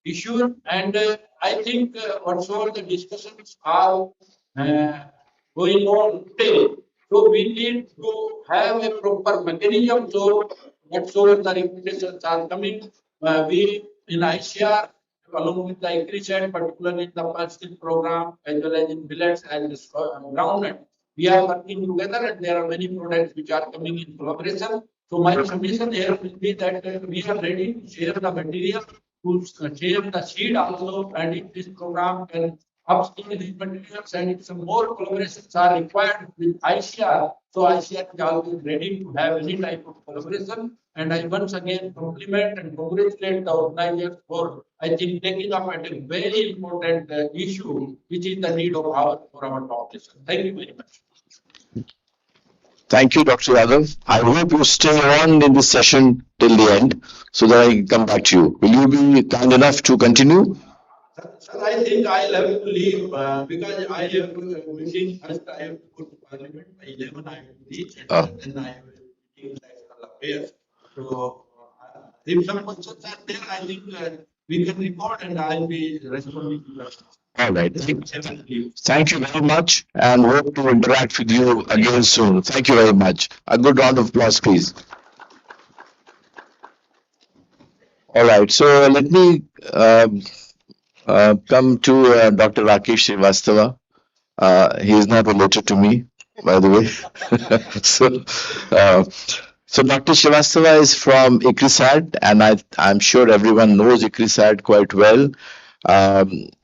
issue. And I think whatsoever the discussions are going on today, so we need to have a proper mechanism. So whatsoever the recommendations are coming, we in ICR, along with the ICRISAT, particularly in the pulse program, as well as in millets and groundnut, we are working together, and there are many products which are coming in collaboration. So my submission here will be that we are ready to share the material, to share the seed also, and if this program can upscale these materials, and if some more collaborations are required with ICR, so ICR is always ready to have any type of collaboration. And I once again compliment and congratulate the organizers for, I think, taking up at a very important issue, which is the need of for our population. Thank you very much. Thank you, Dr. Yadav. I hope you stay on in this session till the end so that I can come back to you. Will you be kind enough to continue? Sir, I think I'll have to leave because I have meeting first. I have to go to Parliament by 11. I have to reach, and then I have a meeting with external affairs. So if some questions are there, I think we can record, and I'll be responding to questions. All right. Thank you very much, and hope to interact with you again soon. Thank you very much. A good round of applause, please. All right. So let me come to Dr. Rakesh Srivastava. He is not related to me, by the way. So Dr. Srivastava is from ICRISAT, and I'm sure everyone knows ICRISAT quite well.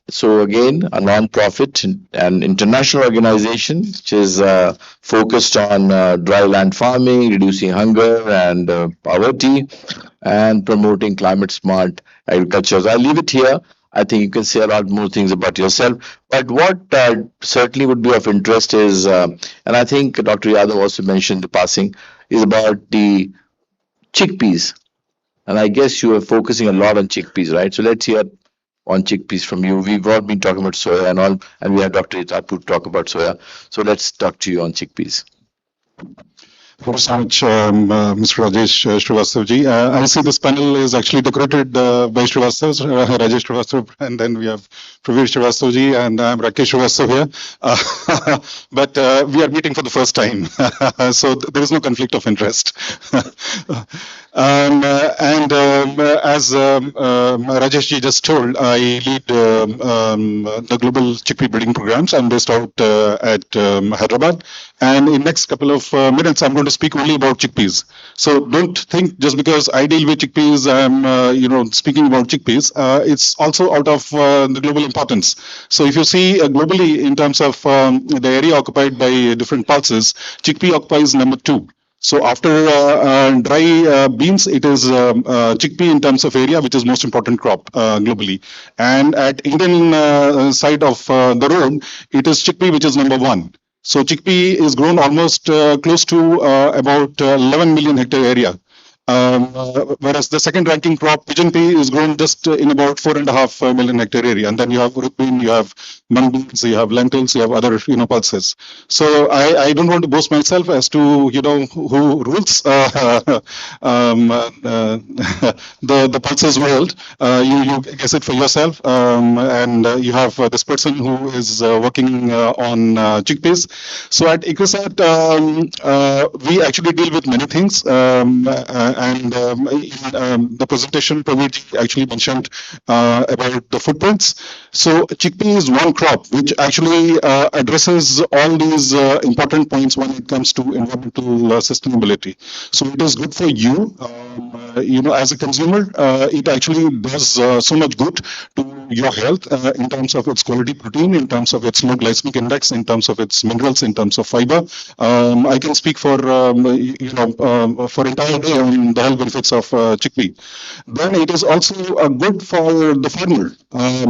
So again, a non-profit and international organization which is focused on dry land farming, reducing hunger and poverty, and promoting climate smart agriculture. So I'll leave it here. I think you can say a lot more things about yourself. But what certainly would be of interest is, and I think Dr. Yadav also mentioned the passing, is about the chickpeas. And I guess you are focusing a lot on chickpeas, right? So let's hear on chickpeas from you. We've all been talking about soya and all, and we had Dr. Itapu talk about soya. So let's talk to you on chickpeas. Thank you so much, Mr. Rajesh Srivastava-ji. I see this panel is actually decorated by Srivastav, Rajesh Srivastava, and then we have Pravir Srivastava-ji, and I'm Rakesh Srivastava here. But we are meeting for the first time, so there is no conflict of interest. As Rajesh-ji just told, I lead the global chickpea breeding programs. I'm based out at Hyderabad. And in next couple of minutes, I'm going to speak only about chickpeas. So don't think just because I deal with chickpeas, I'm speaking about chickpeas. It's also out of the global importance. So if you see globally in terms of the area occupied by different pulses, chickpea occupies number 2. So after dry beans, it is chickpea in terms of area, which is most important crop globally. And at Indian side of the road, it is chickpea, which is number 1. So chickpea is grown almost close to about 11 million hectare area. Whereas the second ranking crop, pigeon pea, is grown just in about 4.5 million hectare area. And then you have root bean, you have mung beans, you have lentils, you have other pulses. So I don't want to boast myself as to who rules the pulses world. You guess it for yourself, and you have this person who is working on chickpeas. So at ICRISAT, we actually deal with many things. In the presentation, Pravir actually mentioned about the footprints. So chickpea is one crop which actually addresses all these important points when it comes to environmental sustainability. So it is good for you, as a consumer. It actually does so much good to your health in terms of its quality protein, in terms of its low glycemic index, in terms of its minerals, in terms of fiber. I can speak for entire day on the health benefits of chickpea. Then it is also good for the farmer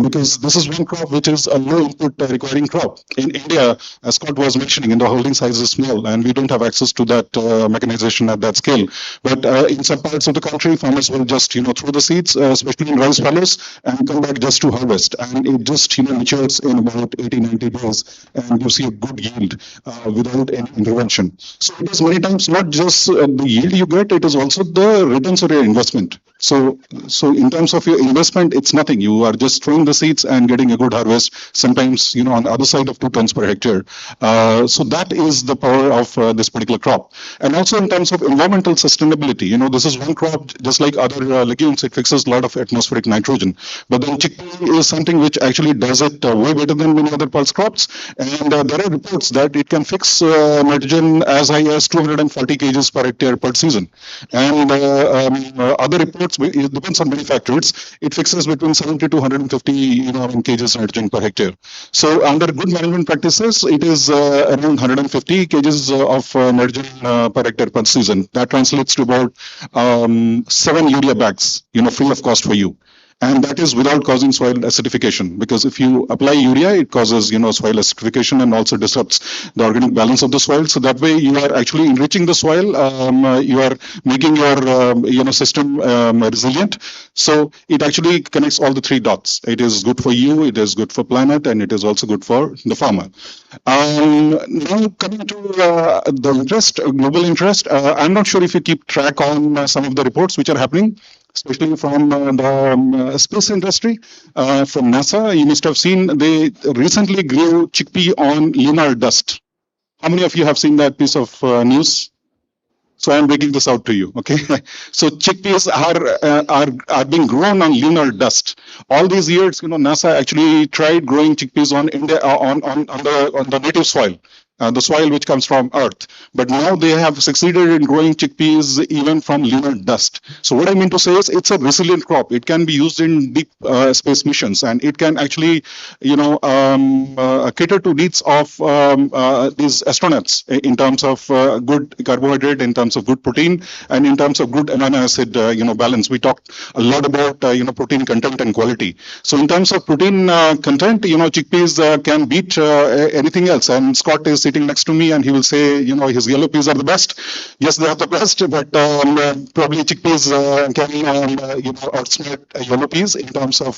because this is one crop which is a low input requiring crop. In India, as Scott was mentioning, the holding size is small and we don't have access to that mechanization at that scale. But in some parts of the country, farmers will just throw the seeds, especially in rice fallows, and come back just to harvest. And it just matures in about 80-90 days, and you see a good yield without any intervention. So it is many times not just the yield you get, it is also the returns of your investment. So in terms of your investment, it's nothing. You are just throwing the seeds and getting a good harvest. Sometimes, on the other side of 2 tons per hectare. So that is the power of this particular crop. And also in terms of environmental sustainability, this is one crop, just like other legumes, it fixes a lot of atmospheric nitrogen. But then chickpea is something which actually does it way better than many other pulse crops. And there are reports that it can fix nitrogen as high as 240 kgs per hectare per season. And other reports, it depends on many factors, it fixes between 70 to 150 kgs nitrogen per hectare. So under good management practices, it is around 150 kgs of nitrogen per hectare per season. That translates to about 7 urea bags, free of cost for you. And that is without causing soil acidification, because if you apply urea, it causes, soil acidification and also disrupts the organic balance of the soil. So that way you are actually enriching the soil. You are making your, system resilient. So it actually connects all the 3 dots. It is good for you, it is good for planet, and it is also good for the farmer. Now coming to the interest, global interest, I'm not sure if you keep track on some of the reports which are happening, especially from the space industry, from NASA. You must have seen they recently grew chickpea on lunar dust. How many of you have seen that piece of news? So I'm breaking this out to you, okay? So chickpeas are being grown on lunar dust. All these years, NASA actually tried growing chickpeas on India on the native soil. the soil which comes from earth. But now they have succeeded in growing chickpeas even from lunar dust. So what I mean to say is it's a resilient crop. It can be used in deep space missions, and it can actually, cater to needs of these astronauts in terms of good carbohydrate, in terms of good protein, and in terms of good amino acid, balance. We talked a lot about, protein content and quality. So in terms of protein content, chickpeas can beat anything else. And Scott is sitting next to me, and he will say, his yellow peas are the best. Yes, they are the best, but probably chickpeas can, outsmart yellow peas in terms of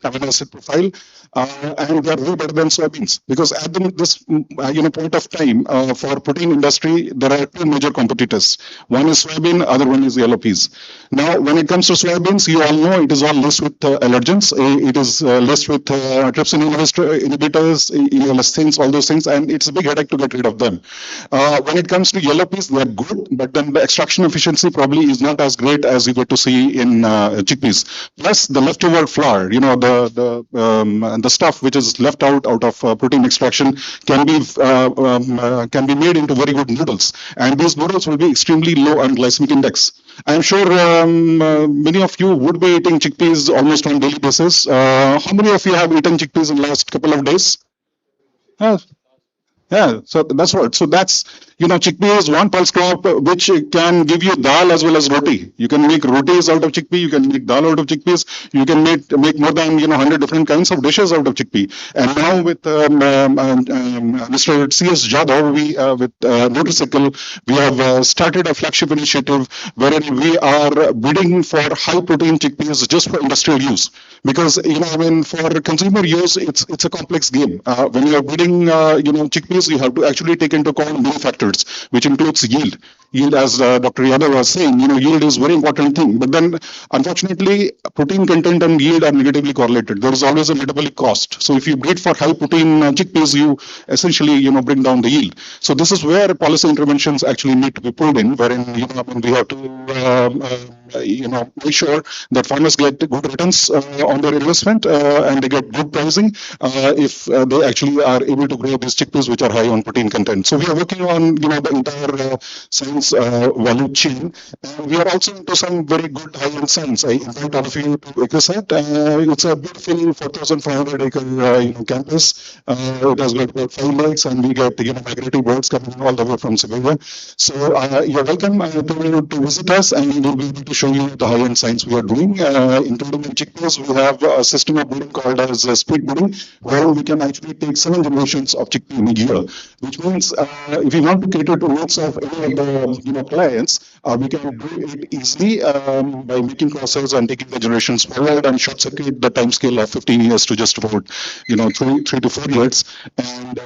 amino acid profile, and they are way better than soybeans, because at this point of time for protein industry, there are two major competitors. One is soybean, other one is yellow peas. Now, when it comes to soybeans, you all know it is all laced with allergens. It is laced with trypsin inhibitors, lecithins, all those things, and it's a big headache to get rid of them. When it comes to yellow peas, they're good, but then the extraction efficiency probably is not as great as you get to see in chickpeas. Plus, the leftover flour, the stuff which is left out of protein extraction can be made into very good noodles, and these noodles will be extremely low on glycemic index. I'm sure many of you would be eating chickpeas almost on a daily basis. How many of you have eaten chickpeas in the last couple of days? Yeah, so that's what. So that's, chickpea is one pulse crop which can give you dal as well as roti. You can make rotis out of chickpea. You can make dal out of chickpeas. You can make more than 100 different kinds of dishes out of chickpea. And now with Mr. C.S. Jadhav, with Nutricycle, we have started a flagship initiative wherein we are bidding for high protein chickpeas just for industrial use. Because for consumer use, it's a complex game. When you are bidding, chickpeas, you have to actually take into account many factors, which includes yield. Yield, as Dr. Yadav was saying, yield is a very important thing. But then, unfortunately, protein content and yield are negatively correlated. There is always a metabolic cost. So if you bid for high protein chickpeas, you essentially, bring down the yield. So this is where policy interventions actually need to be pulled in, wherein, we have to make sure that farmers get good returns on their investment and they get good pricing if they actually are able to grow these chickpeas which are high on protein content. So we are working on the entire science value chain, and we are also into some very good high-end science. I invite all of you to Ecosat. It's a beautiful 4,500 acre campus. It has got about 5 lakes, and we get migratory birds coming all the way from Siberia. So you're welcome to visit us, and we'll be able to show you the high-end science we are doing. Including in chickpeas, we have a system of breeding called as speed breeding, where we can actually take 7 generations of chickpea in a year. Which means if we want to cater to needs of any of the clients, we can do it easily by making crosses and taking the generations forward and short circuit the time scale of 15 years to just about 3 to 4 years, and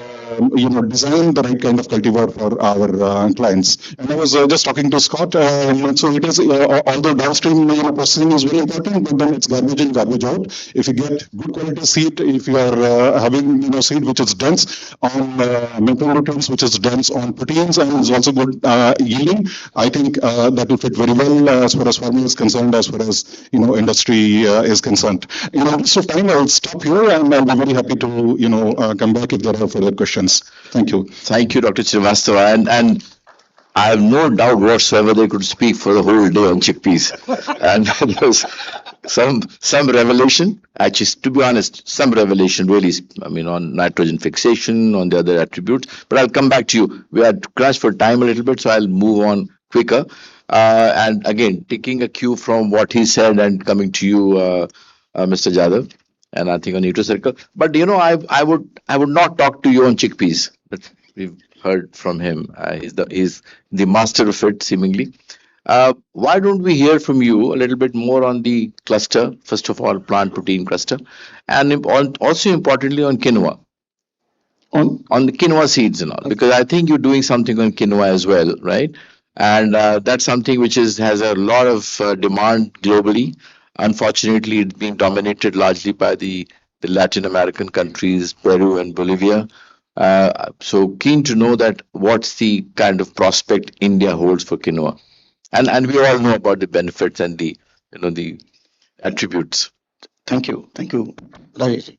design the right kind of cultivar for our clients. And I was just talking to Scott. So it is, although downstream processing is very important, but then it's garbage in, garbage out. If you get good quality seed, if you are having seed which is dense on macronutrients, which is dense on proteins, and is also good yielding, I think that will fit very well as far as farming is concerned, as far as industry is concerned. In the interest of time, I'll stop here, and I'll be very happy to come back if there are further questions. Thank you. Thank you, Dr. Srivastava. And I have no doubt whatsoever they could speak for the whole day on chickpeas. And there was some revelation, actually, to be honest, some revelation really, on nitrogen fixation, on the other attributes. But I'll come back to you. We are crushed for time a little bit, so I'll move on quicker. And again, taking a cue from what he said and coming to you, Mr. Jadhav, and I think on Nutricircle. But I would not talk to you on chickpeas. We've heard from him. He's the master of it, seemingly. Why don't we hear from you a little bit more on the cluster, first of all, plant protein cluster, and also importantly on quinoa, on the quinoa seeds and all, because I think you're doing something on quinoa as well, right? And that's something which has a lot of demand globally. Unfortunately, it's being dominated largely by the Latin American countries, Peru and Bolivia. So keen to know that what's the kind of prospect India holds for quinoa, and we all know about the benefits and the attributes. Thank you, Rajesh.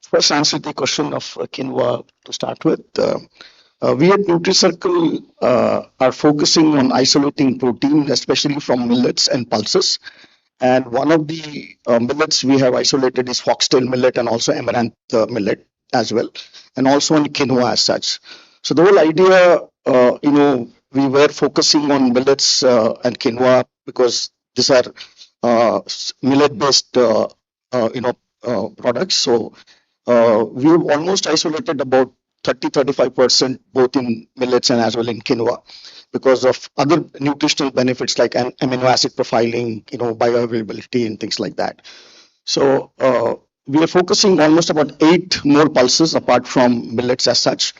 first answer the question of quinoa to start with. We at NutriCircle are focusing on isolating protein, especially from millets and pulses. And one of the millets we have isolated is foxtail millet and also amaranth millet as well, and also on quinoa as such. So the whole idea, we were focusing on millets and quinoa because these are millet-based, products. So we've almost isolated about 30-35% both in millets and as well in quinoa because of other nutritional benefits like amino acid profiling, bioavailability and things like that. So we are focusing almost about 8 more pulses apart from millets as such.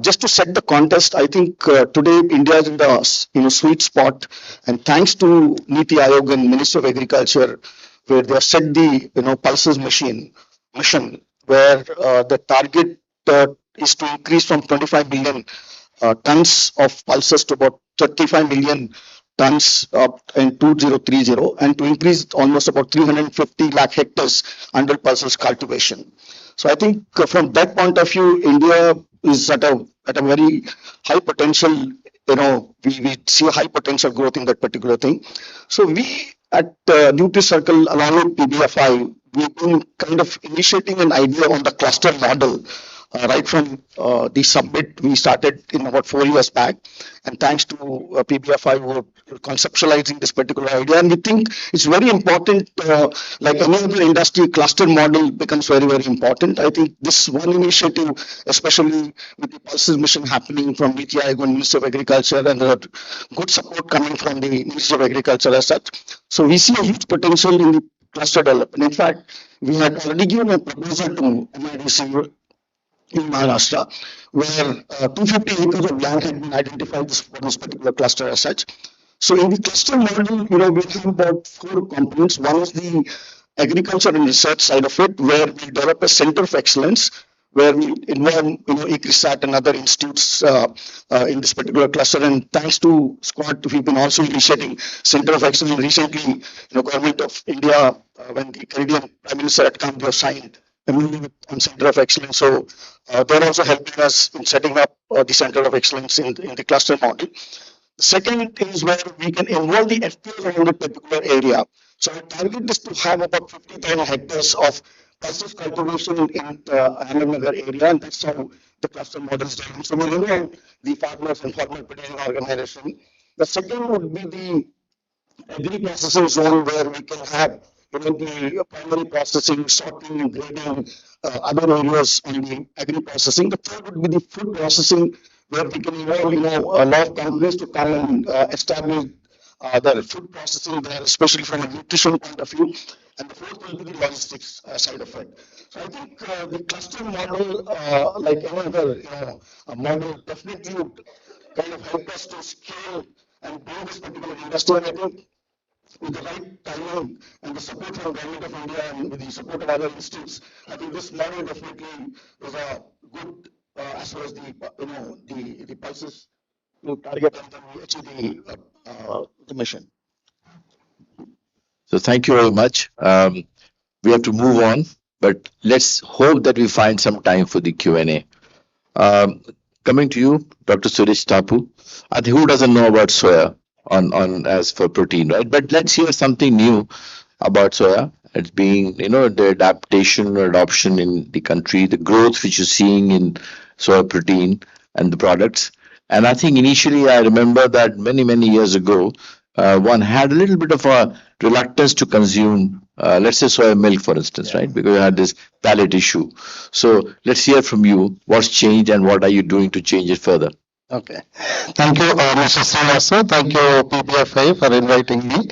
Just to set the context, I think today India is in the sweet spot, and thanks to Niti Aayog and Ministry of Agriculture, where they have set the pulses mission, where the target is to increase from 25 million tons of pulses to about 35 million tons in 2030, and to increase almost about 350 lakh hectares under pulses cultivation. So I think from that point of view, India is at a very high potential. We see a high potential growth in that particular thing. So we at NutriCircle, along with PBFI, we've been kind of initiating an idea on the cluster model. Right from the summit we started in about 4 years back, and thanks to PBFI who are conceptualizing this particular idea, and we think it's very important. Like any other industry, cluster model becomes very, very important. I think this one initiative, especially with the pulses mission happening from Niti Aayog and Ministry of Agriculture, and good support coming from the Ministry of Agriculture as such. So we see a huge potential in the cluster development. In fact, we had already given a proposal to MIDC in Maharashtra, where 250 acres of land had been identified for this particular cluster as such. So in the cluster model, we have about 4 components. One is the agriculture and research side of it, where we develop a center of excellence, where we involve ICRISAT and other institutes in this particular cluster. And thanks to Squad, we've been also initiating center of excellence. Recently, Government of India, when the Canadian Prime Minister had come, they have signed on Center of Excellence. So they're also helping us in setting up the Center of Excellence in the cluster model. The second is where we can involve the FPOs in the particular area. So our target is to have about 50,000 hectares of pulses cultivation in Ahmednagar area, and that's how the cluster model is done. So we involve the farmers and farmer producing organization. The second would be the agri-processing zone, where we can have the primary processing, sorting, grading, other areas in the agri-processing. The third would be the food processing, where we can involve a lot of companies to come and establish the food processing there, especially from a nutrition point of view. And the fourth will be the logistics side of it. So I think the cluster model, like any other model, definitely would kind of help us to scale and grow this particular industry. And I think with the right timing and the support from Government of India and with the support of other institutes, I think this model definitely is a good as far as the pulses to target and then we achieve the mission. So thank you very much. We have to move on, but let's hope that we find some time for the Q&A. Coming to you, Dr. Suresh Tapu. I think who doesn't know about soya on as for protein, right? But let's hear something new about soya. It's being, the adaptation or adoption in the country, the growth which you're seeing in soya protein and the products. And I think initially I remember that many, many years ago, one had a little bit of a reluctance to consume, let's say soya milk, for instance, right? Because you had this palate issue. So let's hear from you what's changed and what are you doing to change it further? Okay. Thank you, Mr. Srivastava. Thank you, PBFI, for inviting me.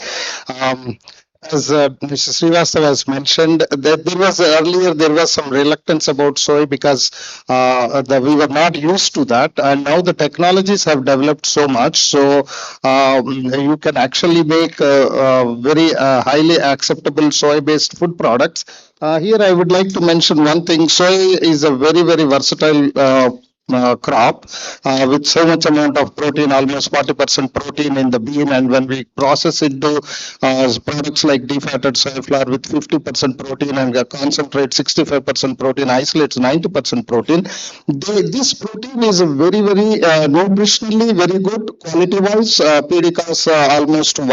As Mr. Srivastava has mentioned, that there was some reluctance about soy because we were not used to that, and now the technologies have developed so much, so you can actually make very highly acceptable soy-based food products. Here I would like to mention one thing. Soy is a very, very versatile crop with so much amount of protein, almost 40% protein in the bean, and when we process into products like defatted soy flour with 50% protein and concentrate 65% protein, isolates 90% protein, this protein is very nutritionally very good quality wise. PDCAS almost 1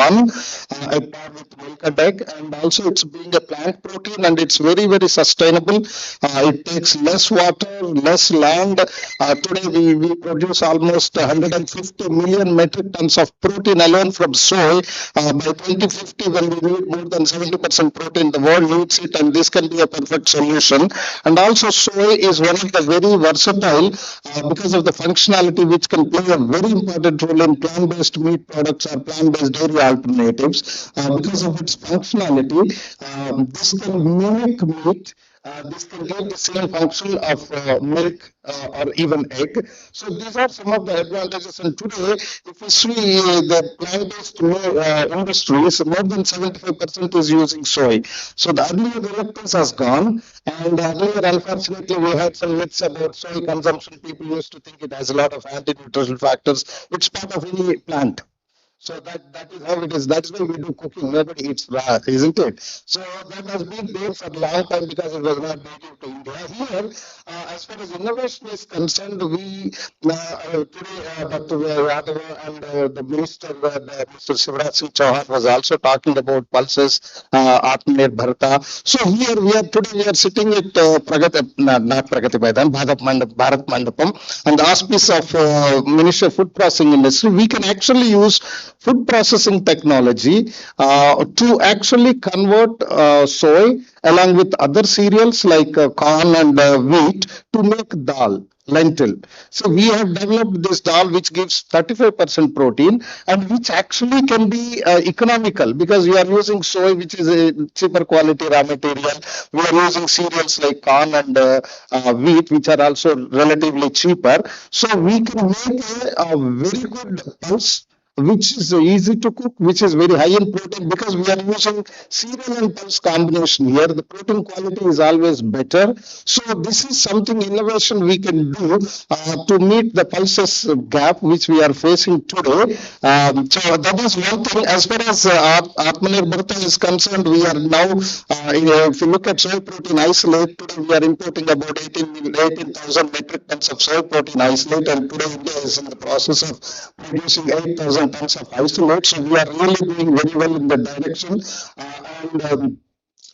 at par with milk and egg, and also it's being a plant protein and it's very sustainable. It takes less water, less land. Today we produce almost 150 million metric tons of protein alone from soy. By 2050, when we need more than 70% protein, the world needs it, and this can be a perfect solution. And also soy is one of the very versatile because of the functionality which can play a very important role in plant-based meat products or plant-based dairy alternatives. Because of its functionality, this can mimic meat. This can give the same function of milk or even egg. So these are some of the advantages. And today, if you see the plant-based industries, more than 75% is using soy. So the earlier reluctance has gone, and earlier, unfortunately, we had some myths about soy consumption. People used to think it has a lot of anti-nutritional factors. It's part of any plant. So that is how it is. That's why we do cooking. Nobody eats raw, isn't it? So that has been there for a long time because it was not native to India. Here, as far as innovation is concerned, we today Dr. Yadav and the minister, Mr. Shivraj Singh Chauhan, was also talking about pulses, Atmanirbhar Bharata. So here we are sitting at not Pragati Maidan, Bharat Mandapam, and the auspice of Ministry of Food Processing Industry. We can actually use food processing technology to actually convert soy along with other cereals like corn and wheat to make dal, lentil. So we have developed this dal which gives 35% protein and which actually can be economical because we are using soy which is a cheaper quality raw material. We are using cereals like corn and wheat which are also relatively cheaper. So we can make a very good pulse which is easy to cook, which is very high in protein because we are using cereal and pulse combination here. The protein quality is always better. So this is something innovation we can do to meet the pulses gap which we are facing today. So that is one thing. As far as Atmanirbhar Bharata is concerned, we are now, if you look at soy protein isolate, today we are importing about 18,000 metric tons of soy protein isolate, and today India is in the process of producing 8,000 tons of isolate. So we are really doing very well in that direction.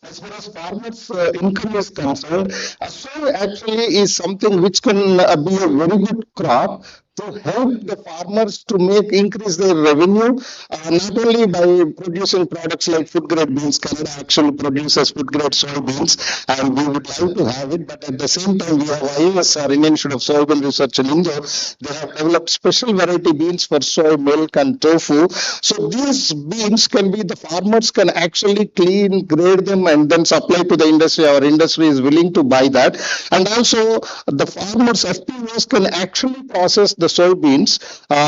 As far as farmers' income is concerned, soy actually is something which can be a very good crop to help the farmers to increase their revenue, not only by producing products like food grade beans. Canada actually produces food grade soybeans, and we would like to have it. But at the same time, we have IISR, Indian Institute of Soybean Research in India. They have developed special variety beans for soy milk and tofu. So these beans can be, the farmers can actually clean, grade them, and then supply to the industry. Our industry is willing to buy that. And also, the farmers, FPOs, can actually process the soybeans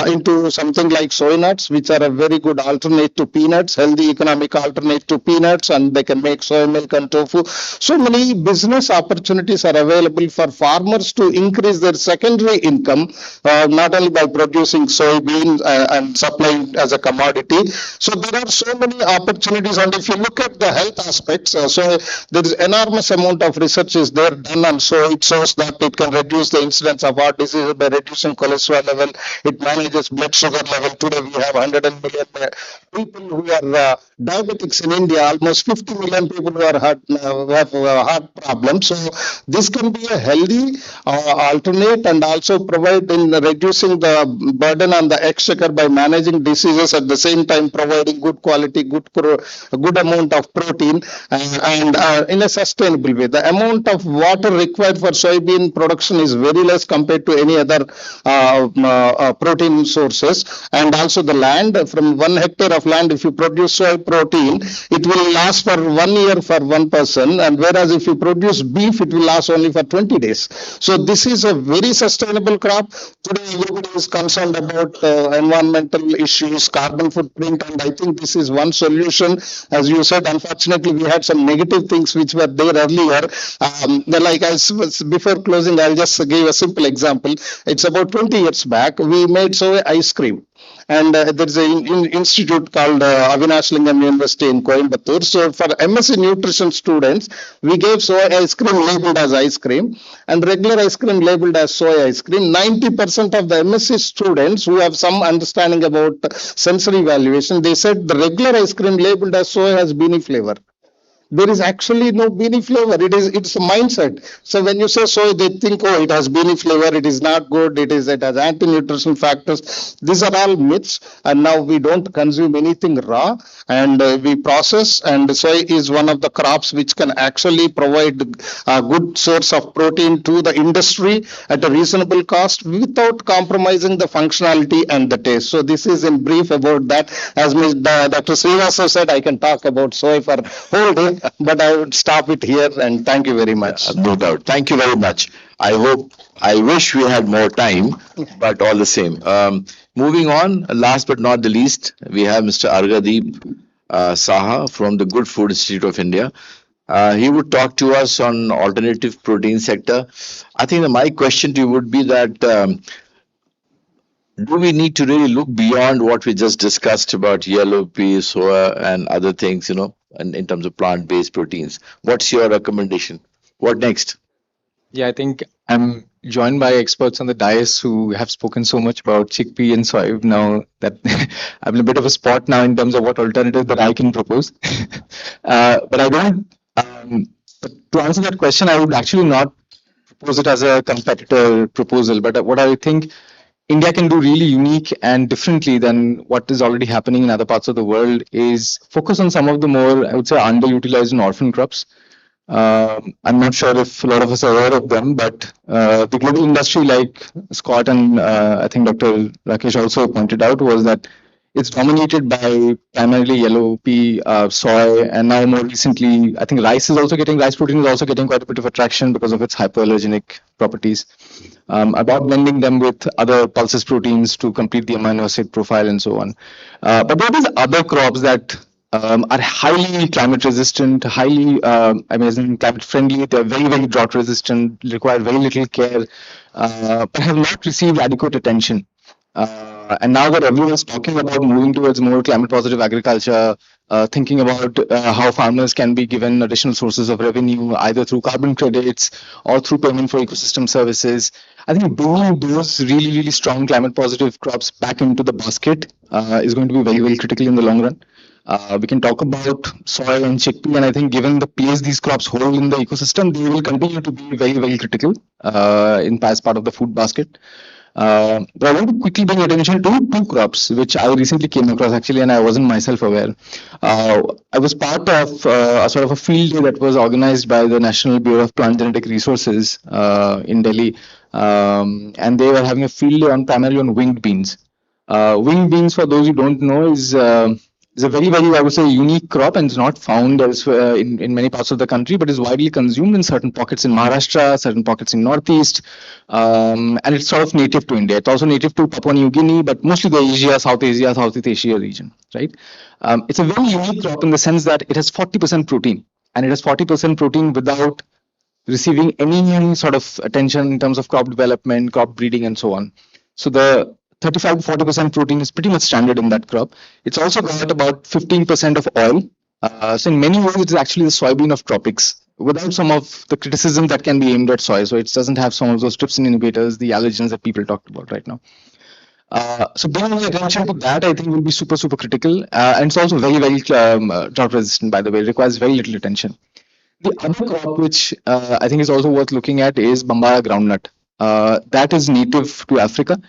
into something like soy nuts, which are a very good alternate to peanuts, healthy economic alternate to peanuts, and they can make soy milk and tofu. So many business opportunities are available for farmers to increase their secondary income, not only by producing soybeans and supplying as a commodity. So there are so many opportunities, and if you look at the health aspects, so there is enormous amount of research is there done on soy. It shows that it can reduce the incidence of heart disease by reducing cholesterol level. It manages blood sugar level. Today we have 100 million people who are diabetics in India. Almost 50 million people who are have heart problems. So this can be a healthy alternate and also provide in reducing the burden on the exchequer by managing diseases, at the same time providing good quality, good amount of protein and in a sustainable way. The amount of water required for soybean production is very less compared to any other protein sources, and also the land. From 1 hectare of land, if you produce soy protein, it will last for 1 year for one person, and whereas if you produce beef, it will last only for 20 days. So this is a very sustainable crop. Today everybody is concerned about environmental issues, carbon footprint, and I think this is one solution. As you said, unfortunately we had some negative things which were there earlier. Like before closing, I'll just give a simple example. It's about 20 years back, we made soy ice cream. And there's an institute called Avinash Lingam University in Coimbatore. So for MSc Nutrition students, we gave soy ice cream labeled as ice cream and regular ice cream labeled as soy ice cream. 90% of the MSc students who have some understanding about sensory evaluation, they said the regular ice cream labeled as soy has beanie flavor. There is actually no beanie flavor. It's a mindset. So when you say soy, they think, oh, it has beanie flavor. It is not good. It has anti-nutritional factors. These are all myths. And now we don't consume anything raw, and we process. And soy is one of the crops which can actually provide a good source of protein to the industry at a reasonable cost without compromising the functionality and the taste. So this is in brief about that. As Dr. Srivastava said, I can talk about soy for whole day, but I would stop it here, and thank you very much. No doubt. Thank you very much. I wish we had more time, but all the same. Moving on, last but not the least, we have Mr. Argadeep Saha from the Good Food Institute of India. He would talk to us on alternative protein sector. I think my question to you would be that do we need to really look beyond what we just discussed about yellow pea, soya, and other things, and in terms of plant-based proteins? What's your recommendation? What next? Yeah, I think I'm joined by experts on the dais who have spoken so much about chickpea and soy. Now that I'm in a bit of a spot now in terms of what alternative that I can propose. But I don't. But to answer that question, I would actually not propose it as a competitor proposal. But what I think India can do really unique and differently than what is already happening in other parts of the world is focus on some of the more, I would say, underutilized and orphan crops. I'm not sure if a lot of us are aware of them, but the global industry, like Scott and I think Dr. Rakesh also pointed out, was that it's dominated by primarily yellow pea, soy, and now more recently, I think rice protein is also getting quite a bit of attraction because of its hypoallergenic properties. About blending them with other pulses proteins to complete the amino acid profile and so on. But there is other crops that are highly climate resistant, highly climate friendly. They're very, very drought resistant, require very little care, but have not received adequate attention. And now that everyone's talking about moving towards more climate positive agriculture, thinking about how farmers can be given additional sources of revenue, either through carbon credits or through payment for ecosystem services, I think bringing those really, really strong climate positive crops back into the basket is going to be very, very critical in the long run. We can talk about soy and chickpea, and I think given the place these crops hold in the ecosystem, they will continue to be very, very critical as part of the food basket. But I want to quickly bring attention to two crops, which I recently came across actually, and I wasn't myself aware. I was part of a sort of a field day that was organized by the National Bureau of Plant Genetic Resources in Delhi, and they were having a field day primarily on winged beans. Winged beans, for those who don't know, is a very, very, I would say, unique crop, and it's not found elsewhere in many parts of the country, but is widely consumed in certain pockets in Maharashtra, certain pockets in Northeast, and it's sort of native to India. It's also native to Papua New Guinea, but mostly the Asia, Southeast Asia region, right? It's a very unique crop in the sense that it has 40% protein, and it has 40% protein without receiving any sort of attention in terms of crop development, crop breeding, and so on. So the 35 to 40% protein is pretty much standard in that crop. It's also got about 15% of oil. So in many ways, it is actually the soybean of tropics, without some of the criticism that can be aimed at soy. So it doesn't have some of those trypsin inhibitors, the allergens that people talked about right now. So bringing attention to that, I think, will be super, super critical. And it's also very, very drought resistant, by the way. It requires very little attention. The other crop, which I think is also worth looking at, is Bambara groundnut. That is native to Africa.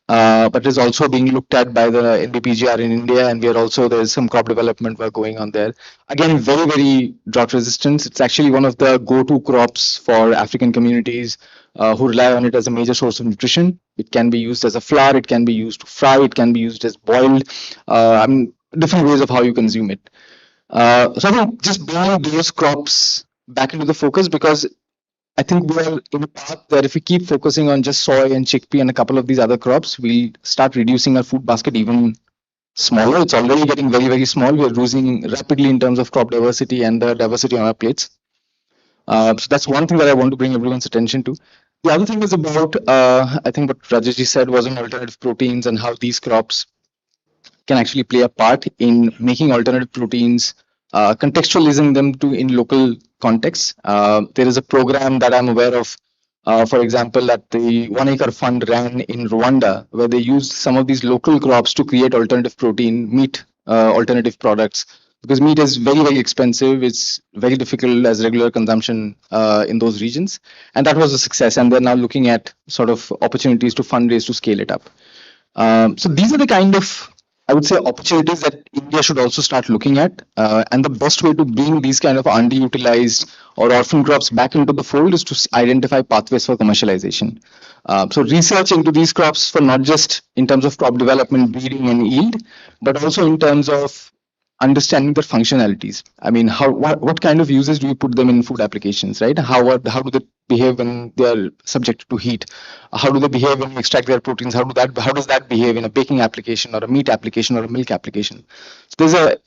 but it is also being looked at by the NBPGR in India, and we are also there's some crop development work going on there. Again, very very drought resistant. It's actually one of the go-to crops for African communities who rely on it as a major source of nutrition. It can be used as a flour, it can be used to fry, it can be used as boiled. I mean, different ways of how you consume it. So I think just bringing those crops back into the focus, because I think we are in a path where if we keep focusing on just soy and chickpea and a couple of these other crops, we'll start reducing our food basket even smaller. It's already getting very, very small. We are losing rapidly in terms of crop diversity and the diversity on our plates. So that's one thing that I want to bring everyone's attention to. The other thing is about, I think what Rajeshji said was on alternative proteins and how these crops can actually play a part in making alternative proteins, contextualizing them to in local contexts. There is a program that I'm aware of, for example, that the One Acre Fund ran in Rwanda, where they used some of these local crops to create alternative protein, meat, alternative products. Because meat is very, very expensive. It's very difficult as regular consumption in those regions. And that was a success. And they're now looking at sort of opportunities to fundraise to scale it up. So these are the kind of, I would say, opportunities that India should also start looking at. And the best way to bring these kind of underutilized or orphan crops back into the fold is to identify pathways for commercialization. So research into these crops for not just in terms of crop development, breeding and yield, but also in terms of understanding their functionalities. I mean, what kind of uses do you put them in food applications, right? How do they behave when they are subjected to heat? How do they behave when you extract their proteins? How does that behave in a baking application or a meat application or a milk application? So there's a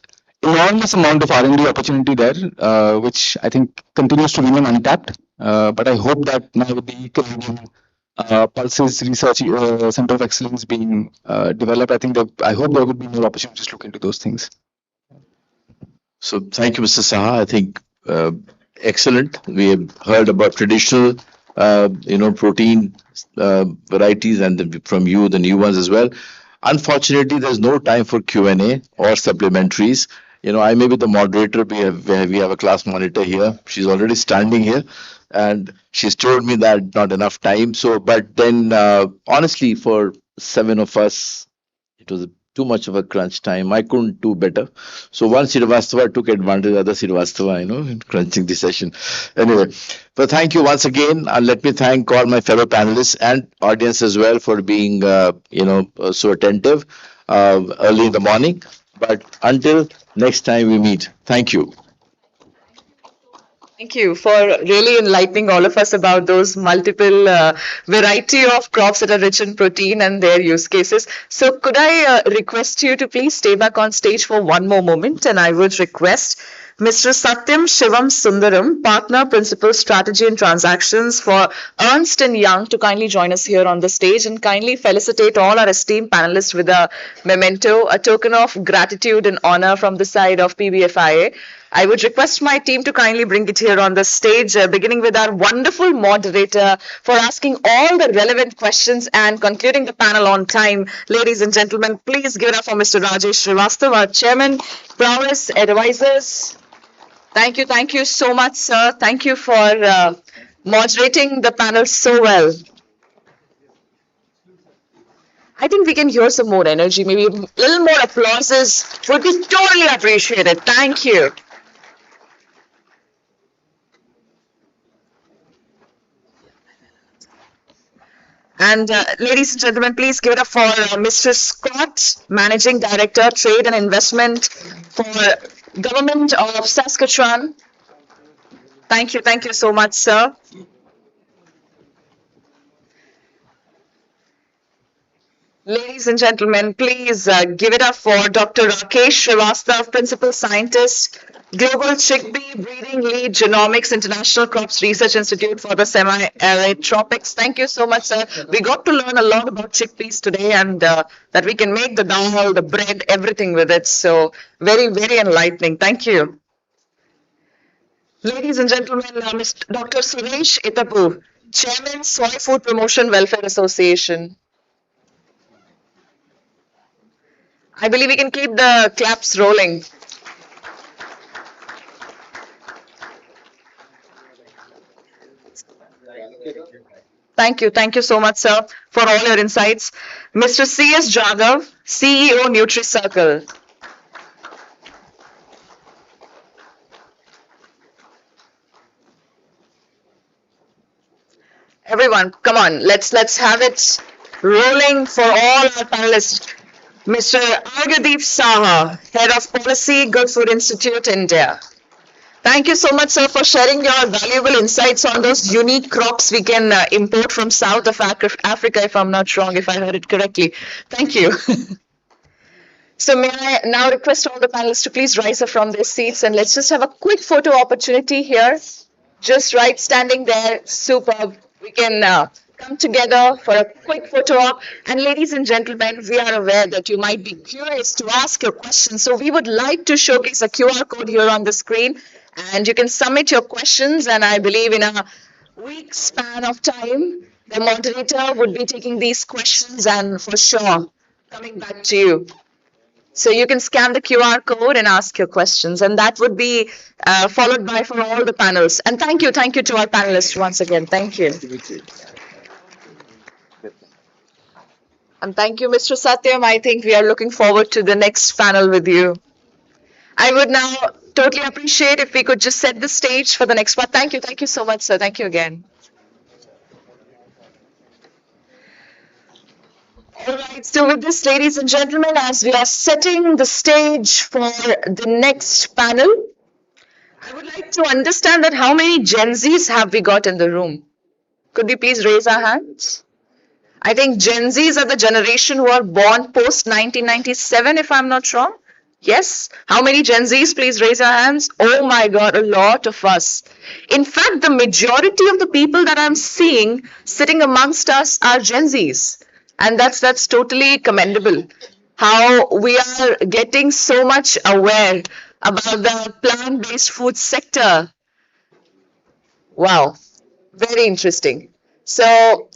enormous amount of R&D opportunity there, which I think continues to remain untapped. But I hope that now with the Canadian Pulses Research Center of Excellence being developed, I hope there would be more opportunities to look into those things. So thank you, Mr. Saha. I think excellent. We have heard about traditional, protein varieties, and then from you, the new ones as well. Unfortunately, there's no time for Q&A or supplementaries. I may be the moderator. We have a class monitor here. She's already standing here, and she's told me that not enough time. So, but then honestly, for 7 of us, it was too much of a crunch time. I couldn't do better. So one Srivastava took advantage of the other Srivastava, in crunching the session. Anyway, but thank you once again. And let me thank all my fellow panelists and audience as well for being, so attentive early in the morning. But until next time we meet, thank you. Thank you for really enlightening all of us about those multiple variety of crops that are rich in protein and their use cases. So could I request you to please stay back on stage for one more moment, and I would request Mr. Satyam Shivam Sundaram, Partner, Principal Strategy and Transactions for Ernst & Young, to kindly join us here on the stage and kindly felicitate all our esteemed panelists with a memento, a token of gratitude and honor from the side of PBFIA. I would request my team to kindly bring it here on the stage, beginning with our wonderful moderator for asking all the relevant questions and concluding the panel on time. Ladies and gentlemen, please give it up for Mr. Rajesh Srivastava, our Chairman, Prowess Advisors. Thank you so much, sir. Thank you for moderating the panel so well. I think we can hear some more energy, maybe a little more applauses would be totally appreciated. Thank you. And ladies and gentlemen, please give it up for Mr. Scott, Managing Director, Trade and Investment for Government of Saskatchewan. Thank you so much, sir. Ladies and gentlemen, please give it up for Dr. Rakesh Srivastava, Principal Scientist, Global Chickpea Breeding Lead, Genomics, International Crops Research Institute for the Semi-Arid Tropics. Thank you so much, sir. We got to learn a lot about chickpeas today, and that we can make the dal, the bread, everything with it. So very, very enlightening. Thank you. Ladies and gentlemen, Mr. Dr. Suresh Itapu, Chairman, Soy Food Promotion Welfare Association. I believe we can keep the claps rolling. Thank you. Thank you so much, sir, for all your insights. Mr. C.S. Jadhav, CEO, NutriCircle. Everyone, come on, let's have it rolling for all our panelists. Mr. Argadeep Saha, Head of Policy, Good Food Institute, India. Thank you so much, sir, for sharing your valuable insights on those unique crops we can import from south of Africa, if I'm not wrong, if I heard it correctly. Thank you. So may I now request all the panelists to please rise up from their seats and let's just have a quick photo opportunity here. Just right standing there, superb. We can come together for a quick photo op. And ladies and gentlemen, we are aware that you might be curious to ask your questions. So we would like to showcase a QR code here on the screen and you can submit your questions. And I believe in a week span of time, the moderator would be taking these questions and for sure coming back to you. So you can scan the QR code and ask your questions, and that would be followed by for all the panels. And thank you to our panelists once again. Thank you. And thank you, Mr. Satyam. I think we are looking forward to the next panel with you. I would now totally appreciate if we could just set the stage for the next one. Thank you so much, sir. Thank you again. All right, so with this, ladies and gentlemen, as we are setting the stage for the next panel, I would like to understand that how many Gen Zs have we got in the room? Could we please raise our hands? I think Gen Zs are the generation who are born post 1997, if I'm not wrong. Yes? How many Gen Zs? Please raise your hands. Oh my God, a lot of us. In fact, the majority of the people that I'm seeing sitting amongst us are Gen Zs. And that's totally commendable. How we are getting so much aware about the plant-based food sector. Wow, very interesting. So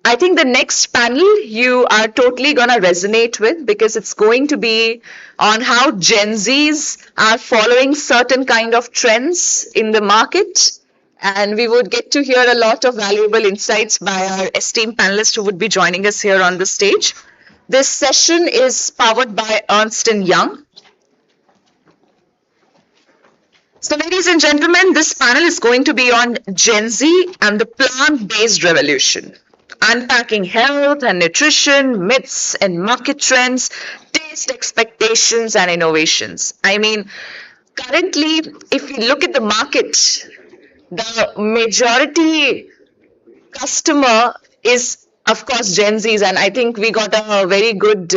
I think the next panel you are totally gonna resonate with because it's going to be on how Gen Zs are following certain kind of trends in the market. And we would get to hear a lot of valuable insights by our esteemed panelists who would be joining us here on the stage. This session is powered by Ernst & Young. So ladies and gentlemen, this panel is going to be on Gen Z and the plant-based revolution. Unpacking health and nutrition, myths and market trends, taste expectations and innovations. I mean, currently, if you look at the market, the majority customer is, of course, Gen Zs, and I think we got a very good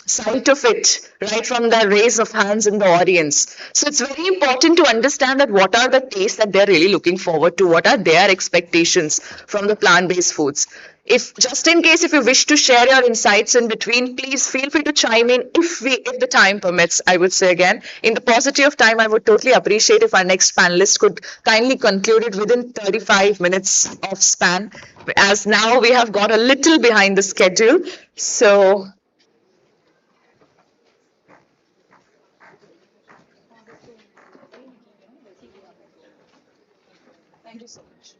sight of it right from the raise of hands in the audience. So it's very important to understand that what are the tastes that they're really looking forward to, what are their expectations from the plant-based foods. If just in case if you wish to share your insights in between, please feel free to chime in if the time permits. I would say again, in the paucity of time, I would totally appreciate if our next panelist could kindly conclude it within 35 minutes of span, as now we have got a little behind the schedule. So thank you so much.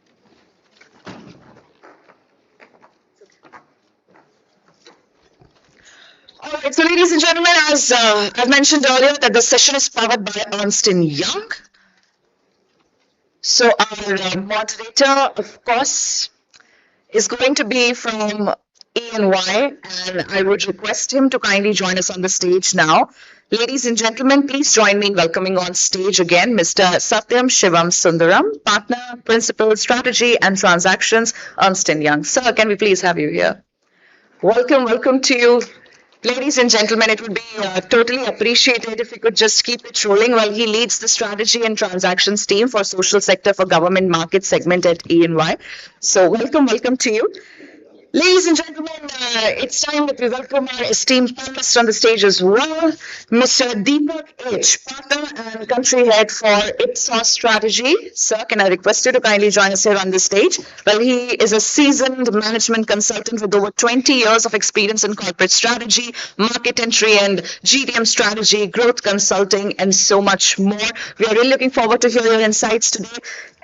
All right, so ladies and gentlemen, as I've mentioned earlier, that the session is powered by Ernst & Young. So our moderator, of course, is going to be from E&Y, and I would request him to kindly join us on the stage now. Ladies and gentlemen, please join me in welcoming on stage again Mr. Satyam Shivam Sundaram, Partner, Principal, Strategy and Transactions, Ernst & Young. Sir, can we please have you here? Welcome to you. Ladies and gentlemen, it would be totally appreciated if we could just keep it rolling while he leads the strategy and transactions team for social sector for government market segment at E&Y. So welcome to you. Ladies and gentlemen, it's time that we welcome our esteemed panelists on the stage as well. Mr. Deepak H., partner and country head for Ipsos Strategy. Sir, can I request you to kindly join us here on the stage? Well, he is a seasoned management consultant with over 20 years of experience in corporate strategy, market entry and GTM strategy, growth consulting, and so much more. We are really looking forward to hear your insights today.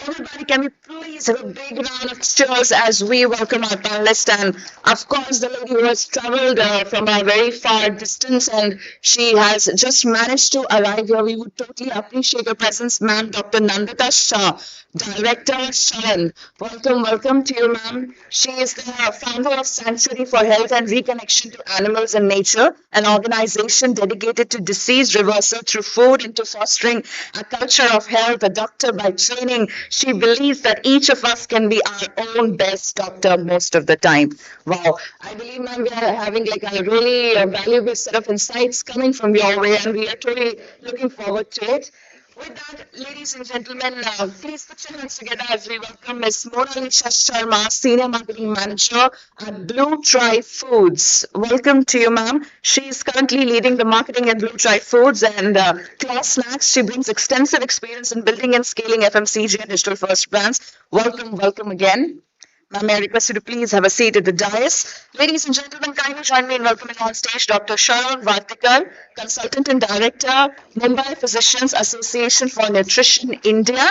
Everybody, can we please have a big round of cheers as we welcome our panelist, and of course the lady who has traveled from a very far distance and she has just managed to arrive here. We would totally appreciate your presence, ma'am. Dr. Nandita Shah, Director Sharan. Welcome to you, ma'am. She is the founder of Sanctuary for Health and Reconnection to Animals and Nature, an organization dedicated to disease reversal through food and to fostering a culture of health. A doctor by training, she believes that each of us can be our own best doctor most of the time. Wow. I believe, ma'am, we are having like a really valuable set of insights coming from your way, and we are totally looking forward to it. With that, ladies and gentlemen, please put your hands together as we welcome Ms. Monalisha Sharma, Senior Marketing Manager at Blue Tri Foods. Welcome to you, ma'am. She is currently leading the marketing at Blue Tri Foods and Class Snacks. She brings extensive experience in building and scaling FMCG and digital first brands. Welcome again. Ma'am, may I request you to please have a seat at the dais. Ladies and gentlemen, kindly join me in welcoming on stage Dr. Sharan Vartikar, Consultant and Director, Mumbai Physicians Association for Nutrition, India.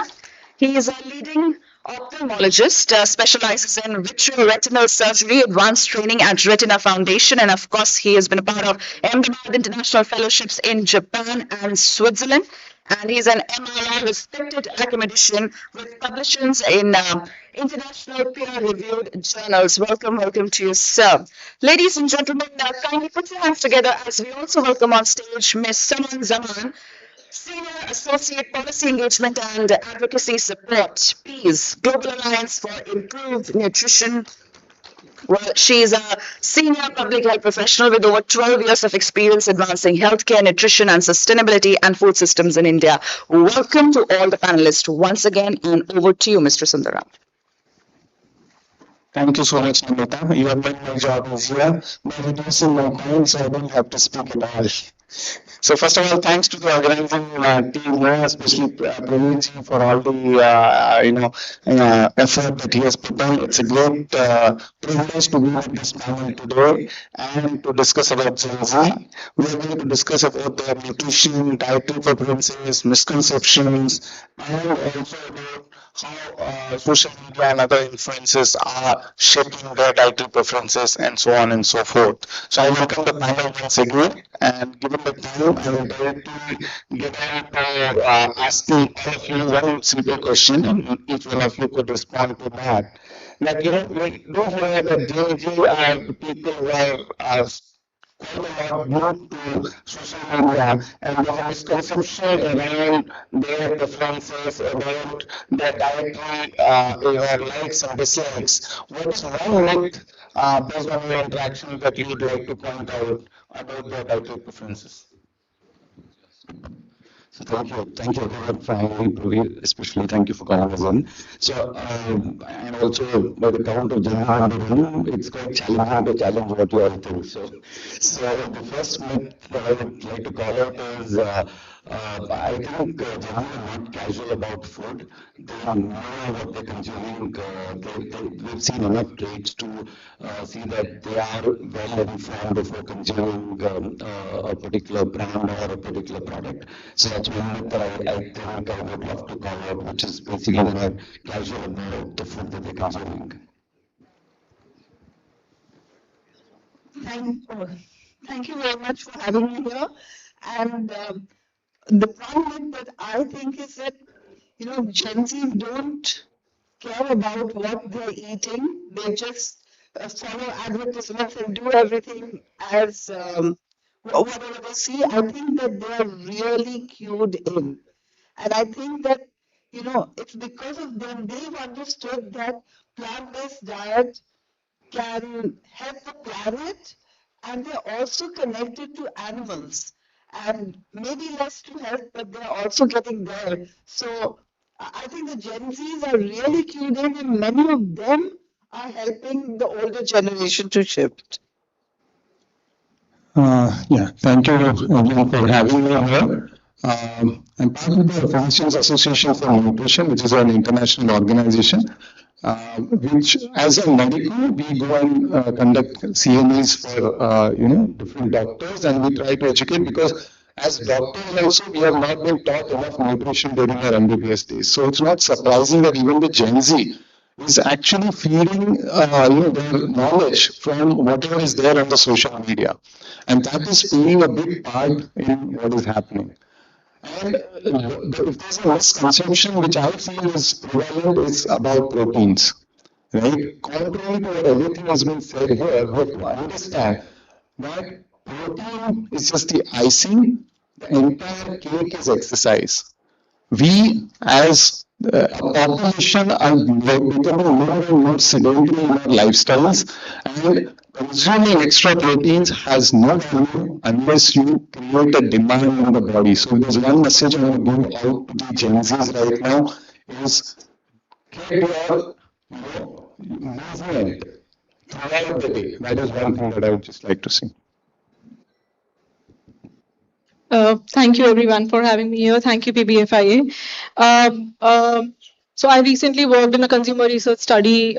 He is a leading ophthalmologist, specializes in vitreoretinal surgery, advanced training at Retina Foundation, and of course, he has been a part of Ahmedabad International Fellowships in Japan and Switzerland. And he's an MII respected academician with publications in international peer-reviewed journals. Welcome to you, sir. Ladies and gentlemen, kindly put your hands together as we also welcome on stage Ms. Saman Zaman, Senior Associate Policy Engagement and Advocacy Support, PEACE, Global Alliance for Improved Nutrition. Well, she is a senior public health professional with over 12 years of experience advancing healthcare, nutrition, and sustainability and food systems in India. Welcome to all the panelists once again, and over to you, Mr. Sundaram. Thank you so much, Namita. You have made my job easier by reducing my time so I don't have to speak at all. So first of all, thanks to the organizing team here, especially Praveen for all the effort that he has put on. It's a great privilege to be with this panel today and to discuss about Gen Z. We are going to discuss about the nutrition, dietary preferences, misconceptions, and also about how social media and other influences are shaping their dietary preferences and so on and so forth. So I welcome the panel once again, and given the time, I will directly get into asking all of you one simple question, and each one of you could respond to that. Like, we do hear that Gen Z are people who are quite a lot glued to social media, and there's a misconception around their preferences, about their dietary likes and dislikes. What is one myth based on your interaction that you would like to point out about their dietary preferences? So thank you again, finally, especially thank you for coming us in. So, and also by the count of Jahan, it's quite challenging to challenge what you all think. So the first myth that I would like to call out is, I think Jahan are not casual about food. They know what they're consuming. We've seen enough traits to see that they are well informed before consuming a particular brand or a particular product. So that's one myth that I think I would love to call out, which is basically they're not casual about the food that they're consuming. Thank you very much for having me here. And the one myth that I think is that, Gen Z don't care about what they're eating. They just follow advertisements and do everything as whatever they see. I think that they're really cued in. And I think that, it's because of them, they've understood that plant-based diet can help the planet, and they're also connected to animals, and maybe less to health, but they're also getting there. So I think the Gen Zs are really keyed in, and many of them are helping the older generation to shift? Yeah, thank you again for having me here. I'm part of the Physicians Association for Nutrition, which is an international organization, which as a medical, we go and conduct CMEs for, different doctors, and we try to educate because as doctors also, we have not been taught enough nutrition during our MBBS days. So it's not surprising that even the Gen Z is actually feeding their knowledge from whatever is there on the social media, and that is playing a big part in what is happening. And if there's a misconception which I feel is prevalent, is about proteins, right? Contrary to what everything has been said here, we have to understand that protein is just the icing. The entire cake is exercise. We as a population are becoming more and more sedentary in our lifestyles, and consuming extra proteins has no value unless you create a demand in the body. So there's one message I want to give out to the Gen Zs right now is get your movement throughout the day. That is one thing that I would just like to see. Thank you everyone for having me here. Thank you, PBFIA. So I recently worked in a consumer research study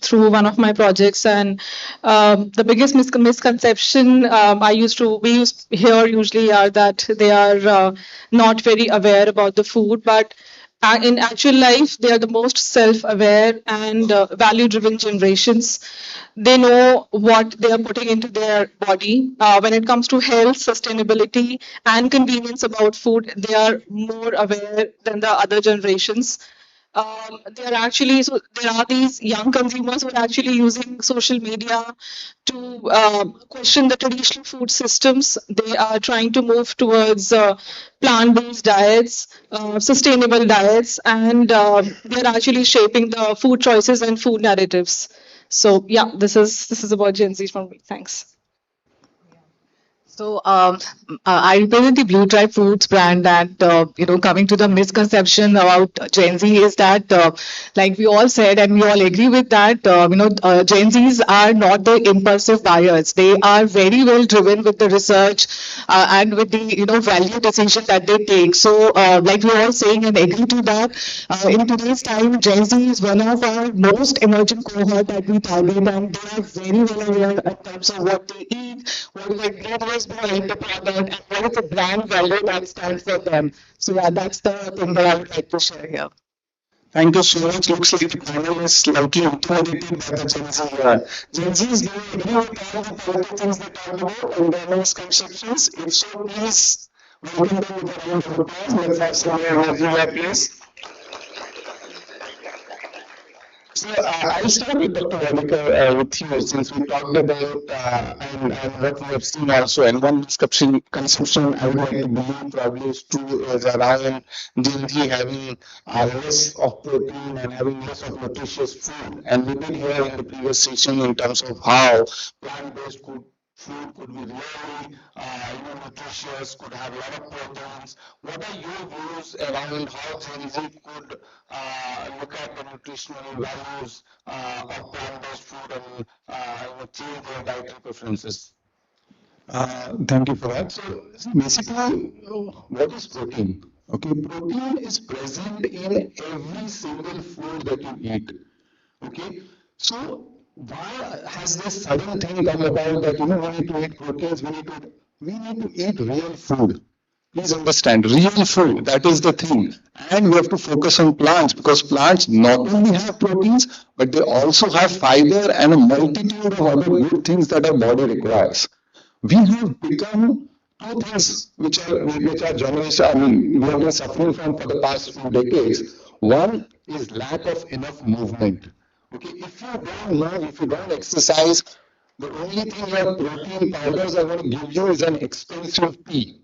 through one of my projects, and the biggest misconception we use here usually are that they are not very aware about the food, but in actual life, they are the most self-aware and value-driven generations. They know what they are putting into their body. When it comes to health, sustainability, and convenience about food, they are more aware than the other generations. There are these young consumers who are actually using social media to question the traditional food systems. They are trying to move towards plant-based diets, sustainable diets, and they're actually shaping the food choices and food narratives. So yeah, this is about Gen Z from me. Thanks. So I represent the Blue Tribe Foods brand, and coming to the misconception about Gen Z is that, like we all said, and we all agree with that, Gen Zs are not the impulsive buyers. They are very well driven with the research and with the value decision that they take. So like we're all saying and agree to that, in today's time, Gen Z is one of our most emerging cohort that we target, and they are very well aware in terms of what they eat, what is the ingredients behind the product, and what is the brand value that stands for them. So yeah, that's the thing that I would like to share here. Thank you so much. Looks like the panel is slightly intimidated by the Gen Z here. Gen Z is going to agree with all the positive things they talked about and their misconceptions. If so, please welcome them with a round of applause. Let's have some energy here, please. So I'll start with Dr. Radhika with you, since we talked about and what we have seen also. And one misconception I would like to believe probably is true is around Gen Z having less of protein and having less of nutritious food. And we did hear in the previous session in terms of how plant-based food could be really nutritious, could have a lot of proteins. What are your views around how Gen Z could look at the nutritional values of plant-based food and change their dietary preferences? Thank you for that. So basically, what is protein? Okay, protein is present in every single food that you eat. Okay, so why has this sudden thing come about that we need to eat proteins, we need to eat real food? Please understand, real food, that is the thing. And we have to focus on plants, because plants not only have proteins, but they also have fiber and a multitude of other good things that our body requires. We have become two things which are generation, we have been suffering from for the past few decades. One is lack of enough movement. Okay, if you don't move, if you don't exercise, the only thing your protein powders are going to give you is an expensive tea.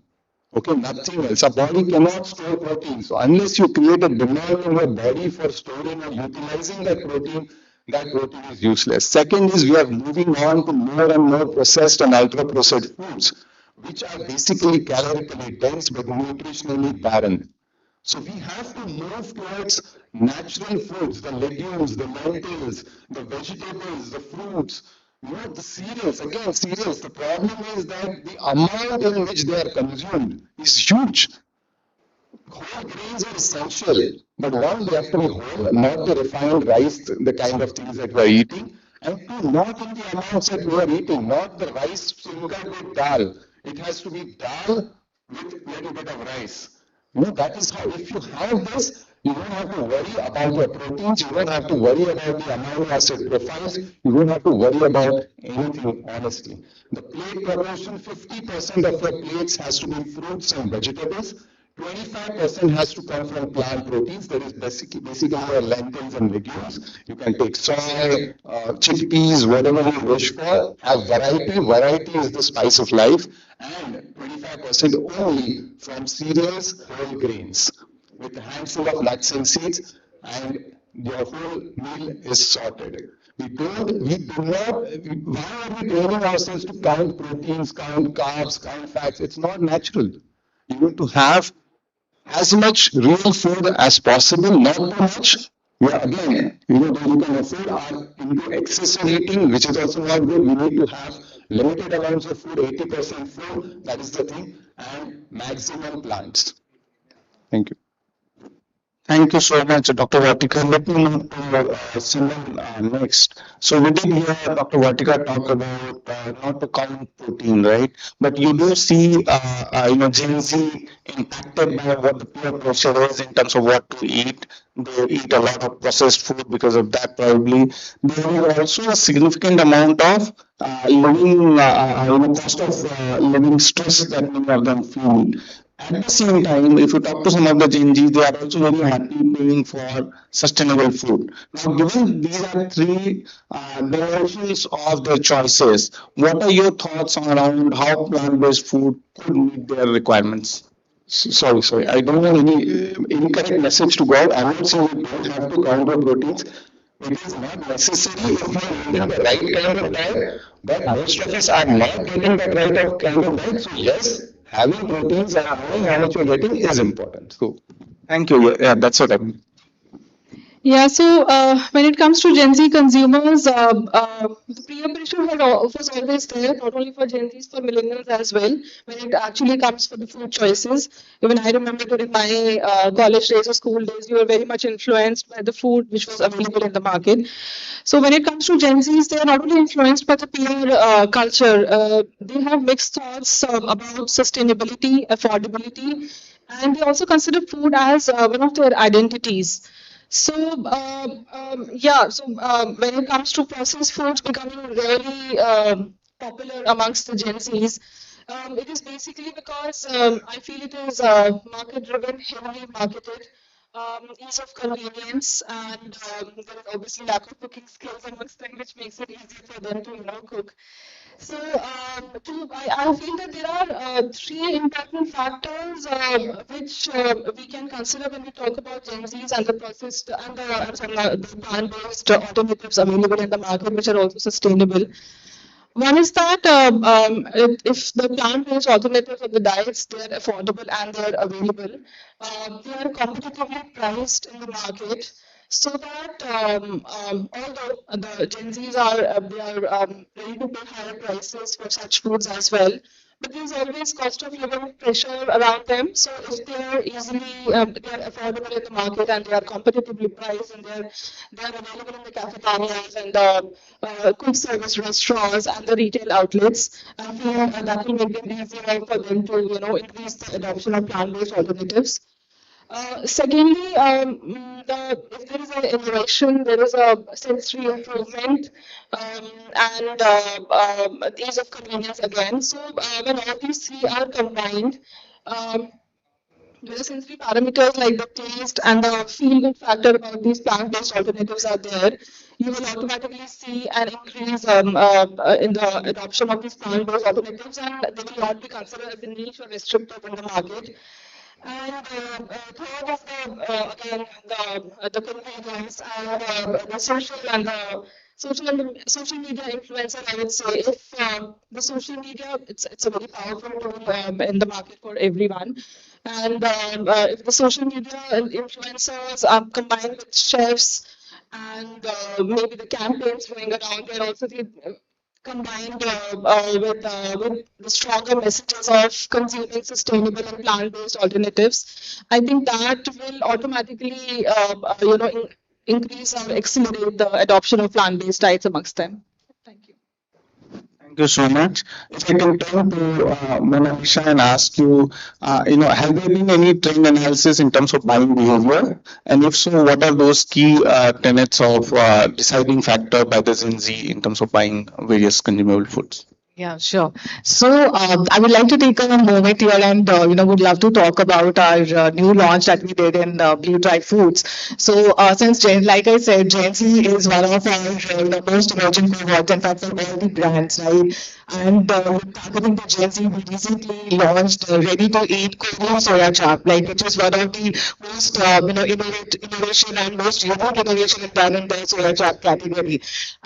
Okay, nothing else. A body cannot store protein. So unless you create a demand in your body for storing and utilizing that protein is useless. Second is we are moving on to more and more processed and ultra-processed foods, which are basically calorically dense but nutritionally barren. So we have to move towards natural foods, the legumes, the lentils, the vegetables, the fruits, the cereals. Again, cereals, the problem is that the amount in which they are consumed is huge. Whole grains are essential, but one, they have to be whole, not the refined rice, the kind of things that we are eating, and two, not in the amounts that we are eating, not the rice single with dal. It has to be dal with a little bit of rice. That is how, if you have this, you don't have to worry about your proteins, you don't have to worry about the amino acid profiles, you don't have to worry about anything, honestly. The plate proportion, 50% of your plates has to be fruits and vegetables. 25% has to come from plant proteins. That is basically your lentils and legumes. You can take soy, chickpeas, whatever you wish for. Have variety. Variety is the spice of life. And 25% only from cereals, whole grains, with a handful of nuts and seeds, and your whole meal is sorted. We do not, why are we training ourselves to count proteins, count carbs, count fats? It's not natural. You need to have as much real food as possible, not too much. Yeah, again, those who can afford are into excessive eating, which is also not good. We need to have limited amounts of food, 80% food, that is the thing, and maximum plants. Thank you. Thank you so much, Dr. Vatika. Let me move to Simon next. So we did hear Dr. Vatika talk about not to count protein, right? But you do see, Gen Z impacted by what the peer pressure is in terms of what to eat. They eat a lot of processed food because of that, probably. There is also a significant amount of cost of living stress that many of them feel. At the same time, if you talk to some of the Gen Z, they are also very happy paying for sustainable food. Now, given these are three dimensions of their choices, what are your thoughts around how plant-based food could meet their requirements? Sorry, I don't have any incorrect message to go out. I'm not saying you don't have to count the proteins. It is not necessary if you are eating the right kind of diet, but most of us are not getting that right kind of diet. So yes, having proteins and knowing how much you're getting is important. So thank you. Yeah, that's what I mean. Yeah, so when it comes to Gen Z consumers, the peer pressure was always there, not only for Gen Zs, for millennials as well, when it actually comes for the food choices. Even I remember during my college days or school days, we were very much influenced by the food which was available in the market. So when it comes to Gen Zs, they are not only influenced by the peer culture, they have mixed thoughts about sustainability, affordability, and they also consider food as one of their identities. So, when it comes to processed foods becoming really popular amongst the Gen Zs, it is basically because I feel it is market-driven, heavily marketed, ease of convenience, and there is obviously lack of cooking skills amongst them, which makes it easier for them to, cook. So, I feel that there are three important factors which we can consider when we talk about Gen Zs and the processed and the plant-based alternatives available in the market, which are also sustainable. One is that if the plant-based alternatives of the diets, they're affordable and they're available, they are competitively priced in the market, so that although the Gen Zs are ready to pay higher prices for such foods as well, but there's always cost of living pressure around them. So if they are they are affordable in the market and they are competitively priced and they're available in the cafeterias and the quick service restaurants and the retail outlets, I feel that will make it easier for them to increase the adoption of plant-based alternatives. Secondly, if there is an innovation, there is a sensory improvement and ease of convenience again. So when all these three are combined, the sensory parameters like the taste and the feel-good factor about these plant-based alternatives are there, you will automatically see an increase in the adoption of these plant-based alternatives, and they will not be considered as a niche or restrictive in the market. And third is again the convenience and the social and the social media influencer, I would say, if the social media, it's a very powerful tool in the market for everyone. And if the social media influencers are combined with chefs and maybe the campaigns going around, they're also combined with the stronger messages of consuming sustainable and plant-based alternatives, I think that will automatically, increase or accelerate the adoption of plant-based diets amongst them. Thank you so much. If I can turn to Mona Lisa and ask you, have there been any trend analysis in terms of buying behavior? And if so, what are those key tenets of deciding factor by the Gen Z in terms of buying various consumable foods? Yeah, sure. So I would like to take a moment here and would love to talk about our new launch that we did in Blue Dry Foods. So since like I said, Gen Z is one of our the most emerging cohorts, in fact, for all the brands, right? And targeting the Gen Z, we recently launched ready-to-eat Korean soya chap, which is one of the most innovation and most unique innovation done in the soya chap category.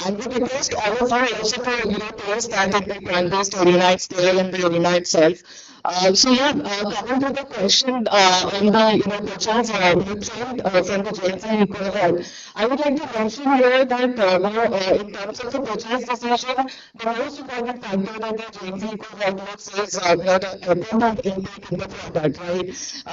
And we request all of our also to taste that in the plant-based arena, it's there in the arena itself. Coming to the question on the purchase trend from the Gen Z cohort, I would like to mention here that in terms of the purchase decision, the most important factor that the Gen Z cohort looks is the abundant intake in the product, right?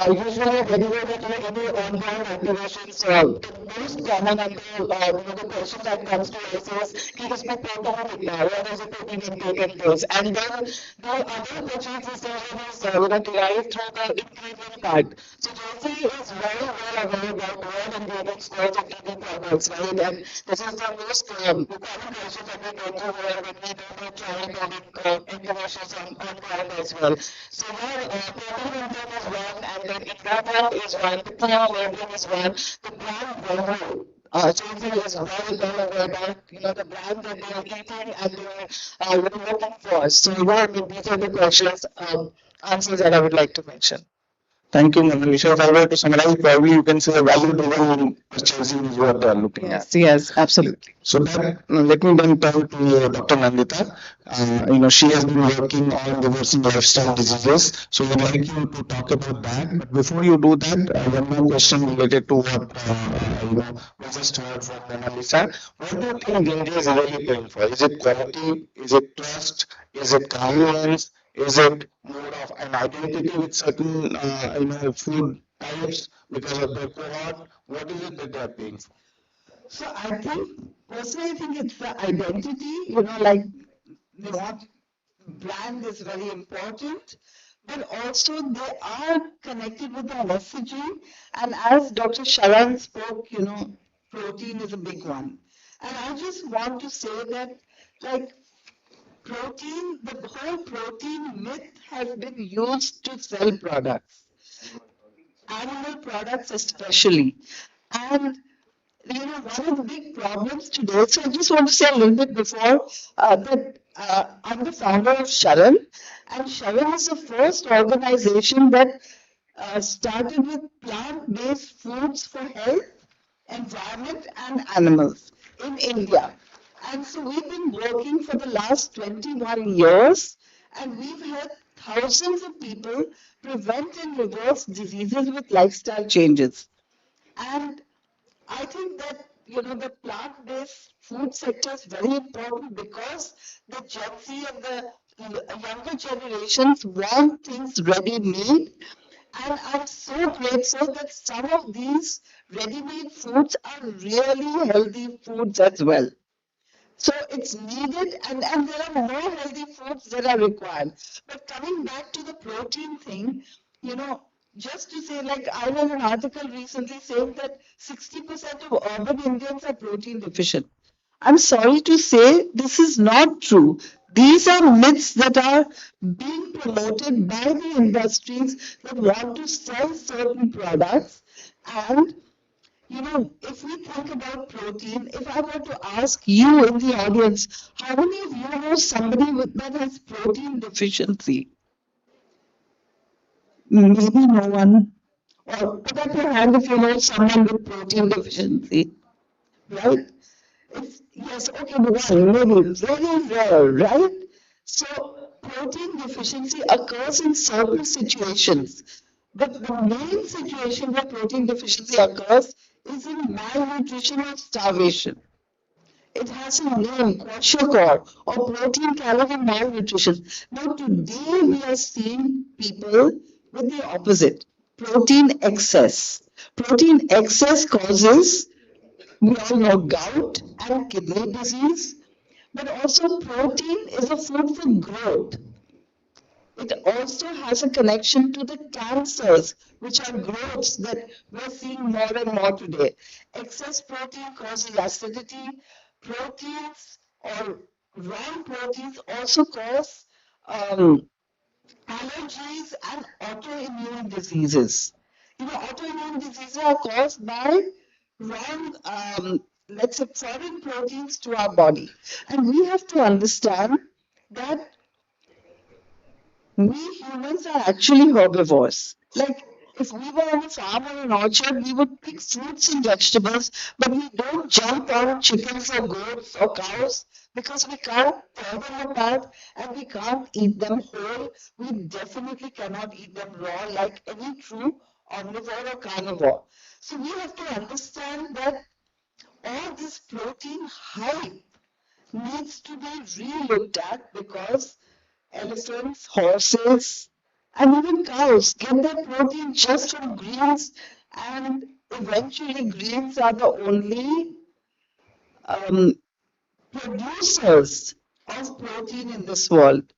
Usually, whenever we do any on-brand activations, the most common and the question that comes to us is, "Ki isme protein kitna? What is the protein intake in this?" And then the other purchase decision is derived through the ingredient part. So Gen Z is very well aware about what ingredients go into the products, right? And this is the most common question that we go through when we do the trial coding activations on brand as well. So protein intake is one, and then ingredient is one, the clear labeling is one, the brand value. Gen Z is very well aware about the brand that they are eating and they are looking for. So these are the questions, answers that I would like to mention. Thank you, Mona Lisa. If I were to summarize, probably you can say a value-driven purchasing is what they are looking at. Yes, absolutely. So let me then turn to Dr. Nandita. She has been working on reversing lifestyle diseases. So we'd like you to talk about that. But before you do that, one more question related to what we just heard from Mona Lisa. What do you think India is really paying for? Is it quality? Is it trust? Is it convenience? Is it more of an identity with certain food types because of their cohort? What is it that they are paying for? So personally, I think it's the identity, like what brand is very important, but also they are connected with the messaging. And as Dr. Sharan spoke, protein is a big one. And I just want to say that, protein, the whole protein myth has been used to sell products, animal products especially. And one of the big problems today, so I just want to say a little bit before that I'm the founder of Sharan, and Sharan is the first organization that started with plant-based foods for health, environment, and animals in India. And so we've been working for the last 21 years, and we've helped thousands of people prevent and reverse diseases with lifestyle changes. And I think that, the plant-based food sector is very important because the Gen Z and the younger generations want things ready-made. And I'm so grateful that some of these ready-made foods are really healthy foods as well. So it's needed, and there are more healthy foods that are required. But coming back to the protein thing, just to say, I read an article recently saying that 60% of urban Indians are protein deficient. I'm sorry to say this is not true. These are myths that are being promoted by the industries that want to sell certain products. And if we think about protein, if I were to ask you in the audience, how many of you know somebody that has protein deficiency? Maybe no one. Or put up your hand if you know someone with protein deficiency. Right? Yes, okay, maybe very rare, right? So protein deficiency occurs in certain situations. But the main situation where protein deficiency occurs is in malnutrition or starvation. It has a name, kwashiorkor, or protein calorie malnutrition. Now today we are seeing people with the opposite, protein excess. Protein excess causes, we all know, gout and kidney disease, but also protein is a food for growth. It also has a connection to the cancers, which are growths that we're seeing more and more today. Excess protein causes acidity. Proteins or wrong proteins also cause allergies and autoimmune diseases. Autoimmune diseases are caused by wrong, let's say, foreign proteins to our body. And we have to understand that we humans are actually herbivores. Like, if we were on a farm or an orchard, we would pick fruits and vegetables, but we don't jump on chickens or goats or cows because we can't tear them apart and we can't eat them whole. We definitely cannot eat them raw like any true omnivore or carnivore. So we have to understand that all this protein hype needs to be re-looked at because elephants, horses, and even cows get their protein just from greens, and eventually greens are the only um, producers of protein in this world.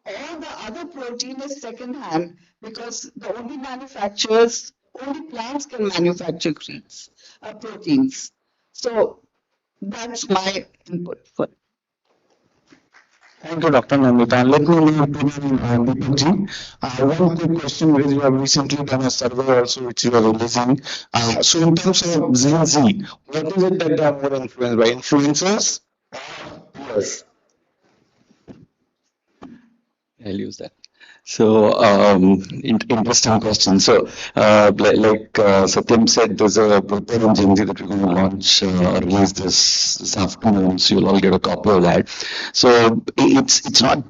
All the other protein is second hand because the only manufacturers, only plants can manufacture proteins. So that's my input for it. Thank you, Dr. Nandita. Let me move to Deepak ji. One quick question, because you have recently done a survey also which you are releasing. So in terms of Gen Z, what is it that they are more influenced by? Influencers or peers? I'll use that. So, interesting question. So, like Satyam said, there's a paper on Gen Z that we're going to launch or release this afternoon. So you'll all get a copy of that. So it's not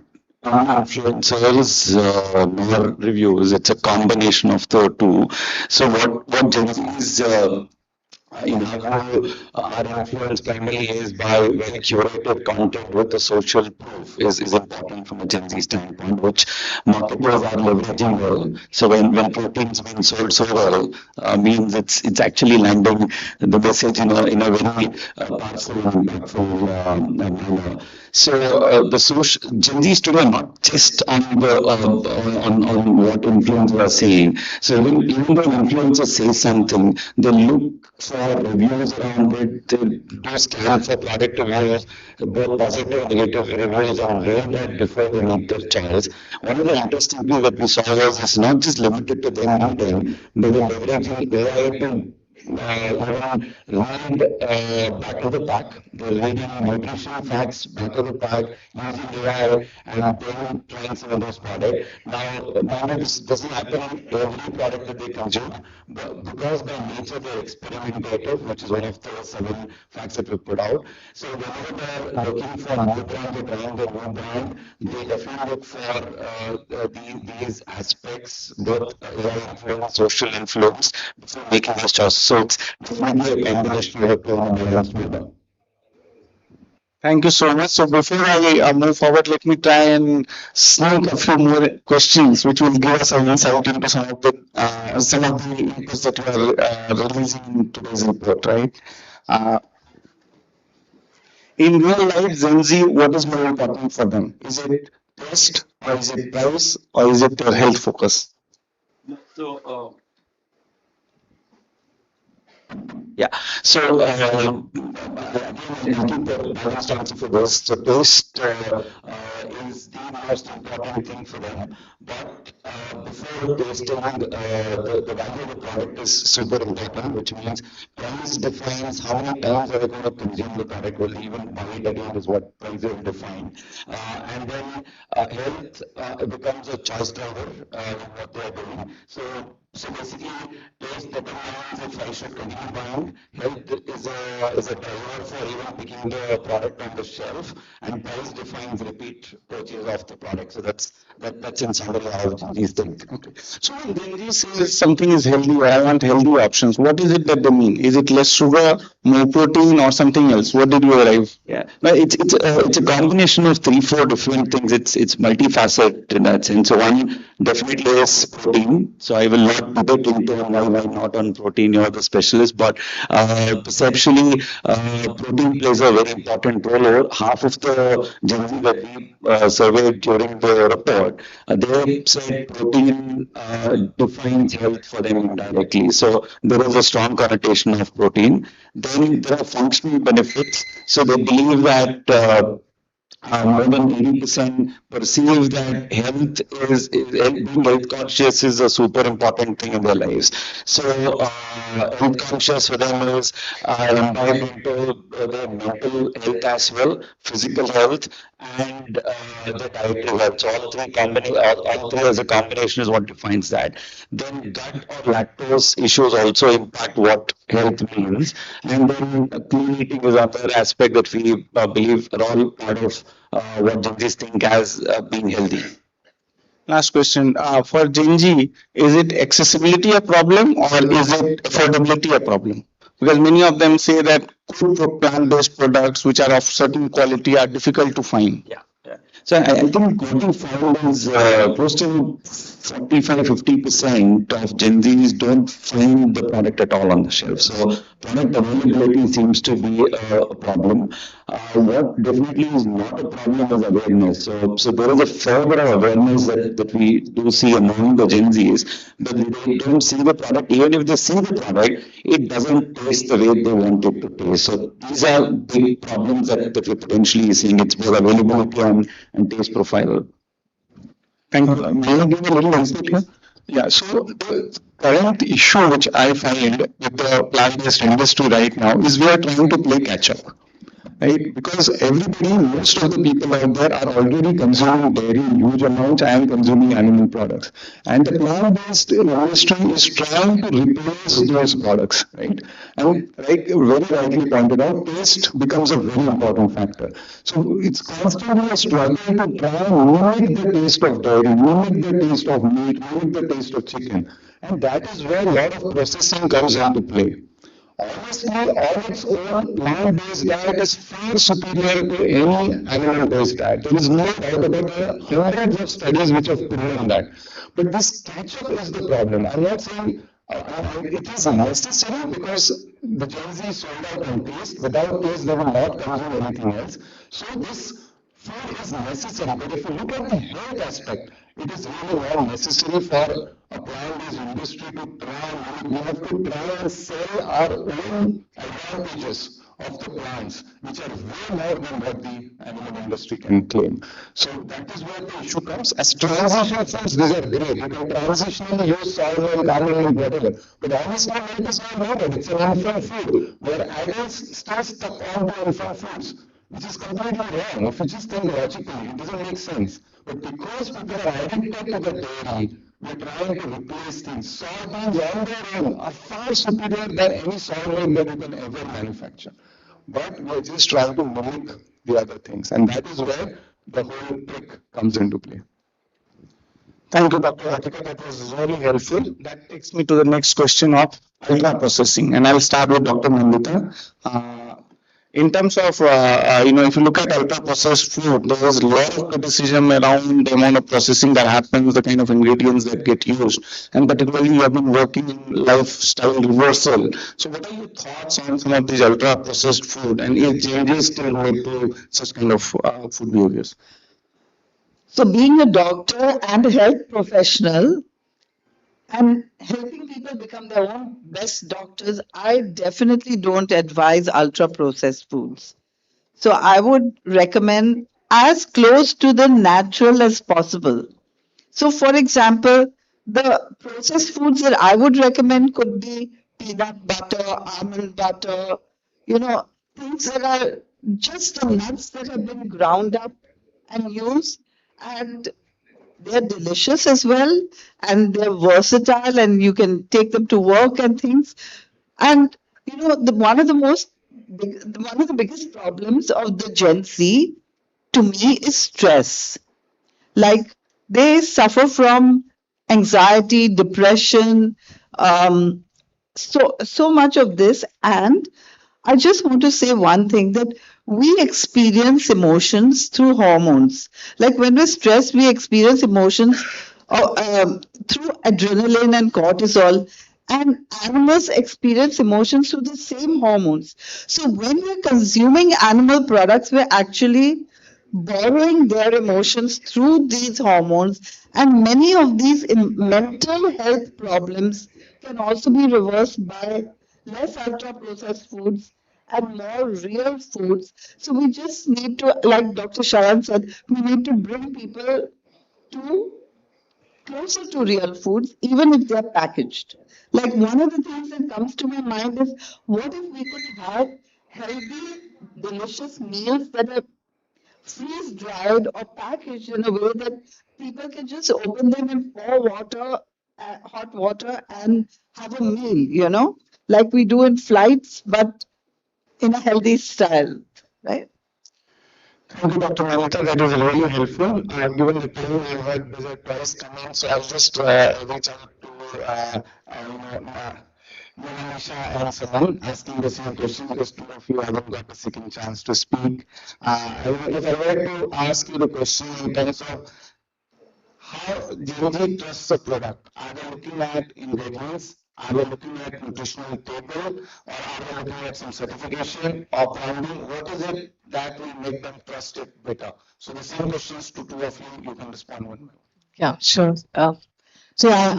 influencers nor reviews. It's a combination of the two. So what Gen Z is our influence primarily is by very curated content with a social proof is important from a Gen Z standpoint, which marketers are leveraging well. So when proteins being sold so well, means it's actually landing the message in a very powerful and impactful manner. So the social Gen Zs today are not just on on what influencers are saying. So even though an influencer says something, they look for reviews around it. They do scan for product reviews, both positive and negative reviews on where that differ in their channels. One of the interesting things that we saw was it's not just limited to them eating, but they're leveraging AI to read back of the pack. They're reading nutrition facts back of the pack using AI and then trying some of those products. Now this doesn't happen in every product that they consume, but because by nature they're experimentative, which is one of the 7 facts that we put out. So whenever they're looking for a new brand, they're trying a new brand, they definitely look for these aspects, both AI influence, social influence, before making these choices. So it's definitely a combination of the. Thank you so much. So before I move forward, let me try and sneak a few more questions, which will give us an insight into some of the inputs that you are releasing in today's report, right? In real life, Gen Z, what is more important for them? Is it taste, or is it price, or is it their health focus? So, yeah. So, looking for the balanced answer for this, so taste is the most important thing for them. But before tasting, the value of the product is super important, which means price defines how many times are they going to consume the product. Will even buy it again is what price will define. And then health becomes a choice driver in what they are doing. So So basically, taste determines if I should continue buying. Health is a driver for even picking the product on the shelf, and price defines repeat purchase of the product. So that's in summary how these things. Okay. So when Genji says something is healthy, or I want healthy options, what is it that they mean? Is it less sugar, more protein, or something else? What did you arrive? Yeah, no, it's a combination of 3-4 different things. It's multifaceted in that sense. So one definitely is protein. So I will not debate into why not on protein. You're the specialist, but perceptually, protein plays a very important role. Over half of the Gen Z that we surveyed during the report, they said protein defines health for them indirectly. So there is a strong connotation of protein. Then there are functional benefits. So they believe that more than 80% perceive that being health conscious is a super important thing in their lives. So health conscious for them is imbibed into their mental health as well, physical health, and the dietary health. So all three as a combination is what defines that. Then gut or lactose issues also impact what health means. And then clean eating is another aspect that we believe are all part of what Gen Zs think as being healthy. Last question. For Gen Z, is it accessibility a problem or is it affordability a problem? Because many of them say that good plant-based products which are of certain quality are difficult to find. Yeah. So I think what we found is close to 45-50% of Gen Zs don't find the product at all on the shelf. So product availability seems to be a problem. What definitely is not a problem is awareness. So there is a fair bit of awareness that we do see among the Gen Zs, but they don't see the product. Even if they see the product, it doesn't taste the way they want it to taste. So these are big problems that we're potentially seeing. It's both availability and taste profile. Thank you. May I give a little insight here? Yeah, so the current issue which I find with the plant-based industry right now is we are trying to play catch-up. Right? Because most of the people out there are already consuming dairy in huge amounts and consuming animal products. And the plant-based industry is trying to replace those products, right? And like very rightly pointed out, taste becomes a very important factor. So it's constantly a struggle to try and mimic the taste of dairy, mimic the taste of meat, mimic the taste of chicken. And that is where a lot of processing comes into play. Honestly, on its own, plant-based diet is far superior to any animal-based diet. There is no doubt about it. Hundreds of studies which have proven that. But this catch-up is the problem. I'm not saying it is necessary because the Gen Z sold out on taste. Without taste, they will not consume anything else. So this food is necessary. But if you look at the health aspect, it is really not necessary for a plant-based industry to try. We have to try and sell our own advantages of the plants, which are way more than what the animal industry can claim. So that is where the issue comes. As transition foods, these are great. You can transitionally use soy milk, almond milk, whatever. But honestly, milk is not needed. It's an infant food, where adults stay stuck on the infant foods, which is completely wrong. If you just think logically, it doesn't make sense. But because people are addicted to the dairy, we're trying to replace things. Soybeans on their own are far superior than any soy milk that you can ever manufacture. But we're just trying to mimic the other things. And that is where the whole trick comes into play. Thank you, Dr. Hatika. That was really helpful. That takes me to the next question of ultra processing. And I'll start with Dr. Nandita. In terms of, if you look at ultra processed food, there is a lot of criticism around the amount of processing that happens, the kind of ingredients that get used, and particularly you have been working in lifestyle reversal. So what are your thoughts on some of these ultra processed food, and is Gen Z still hold to such kind of food behaviors? So being a doctor and a health professional, and helping people become their own best doctors, I definitely don't advise ultra processed foods. So I would recommend as close to the natural as possible. So, for example, the processed foods that I would recommend could be peanut butter, almond butter, things that are just the nuts that have been ground up and used. And they're delicious as well, and they're versatile, and you can take them to work and things. And one of the one of the biggest problems of the Gen Z to me is stress. Like they suffer from anxiety, depression, um, so much of this. And I just want to say one thing, that we experience emotions through hormones. Like when we're stressed, we experience emotions through adrenaline and cortisol. And animals experience emotions through the same hormones. So when we're consuming animal products, we're actually borrowing their emotions through these hormones. And many of these mental health problems can also be reversed by less ultra processed foods and more real foods. So we just need to, like Dr. Sharan said, we need to bring people to closer to real foods, even if they're packaged. Like one of the things that comes to my mind is, what if we could have healthy, delicious meals that are freeze dried or packaged in a way that people can just open them and pour water, hot water, and have a meal, like we do in flights, but in a healthy style, right? Thank you, Dr. Mamita. That was really helpful. Given the time, I had busy twice coming, so I'll just reach out to Manisha and someone asking the same question, because two of you haven't got a second chance to speak. If I were to ask you the question in terms of how Gen Z trusts a product, are they looking at ingredients? Are they looking at nutritional table, or are they looking at some certification or branding? What is it that will make them trust it better? So the same questions to two of you, you can respond one by one. Yeah, sure. So I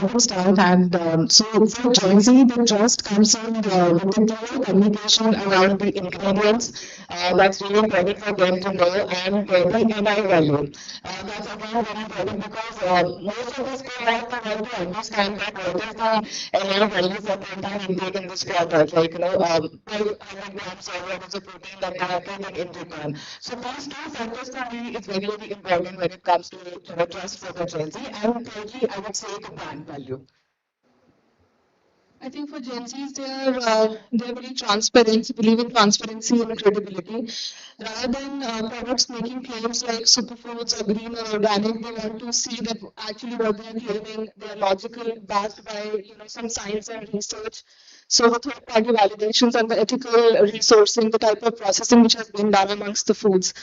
understand, and so for Gen Z, the trust comes in with the clear communication around the ingredients. That's really important for them to know, and the NI value. That's again very important, because most of us go out to understand that what is the NI value for protein intake in this product. Like, 500 grams or what is the protein that they are getting in return. So these two factors for me is very, very important when it comes to trust for the Gen Z. And thirdly, I would say the brand value. I think for Gen Zs, they're very transparent, believe in transparency and credibility. Rather than products making claims like superfoods or green or organic, they want to see that actually what they're claiming, they're logical, backed by some science and research. So the third-party validations and the ethical resourcing, the type of processing which has been done amongst the foods,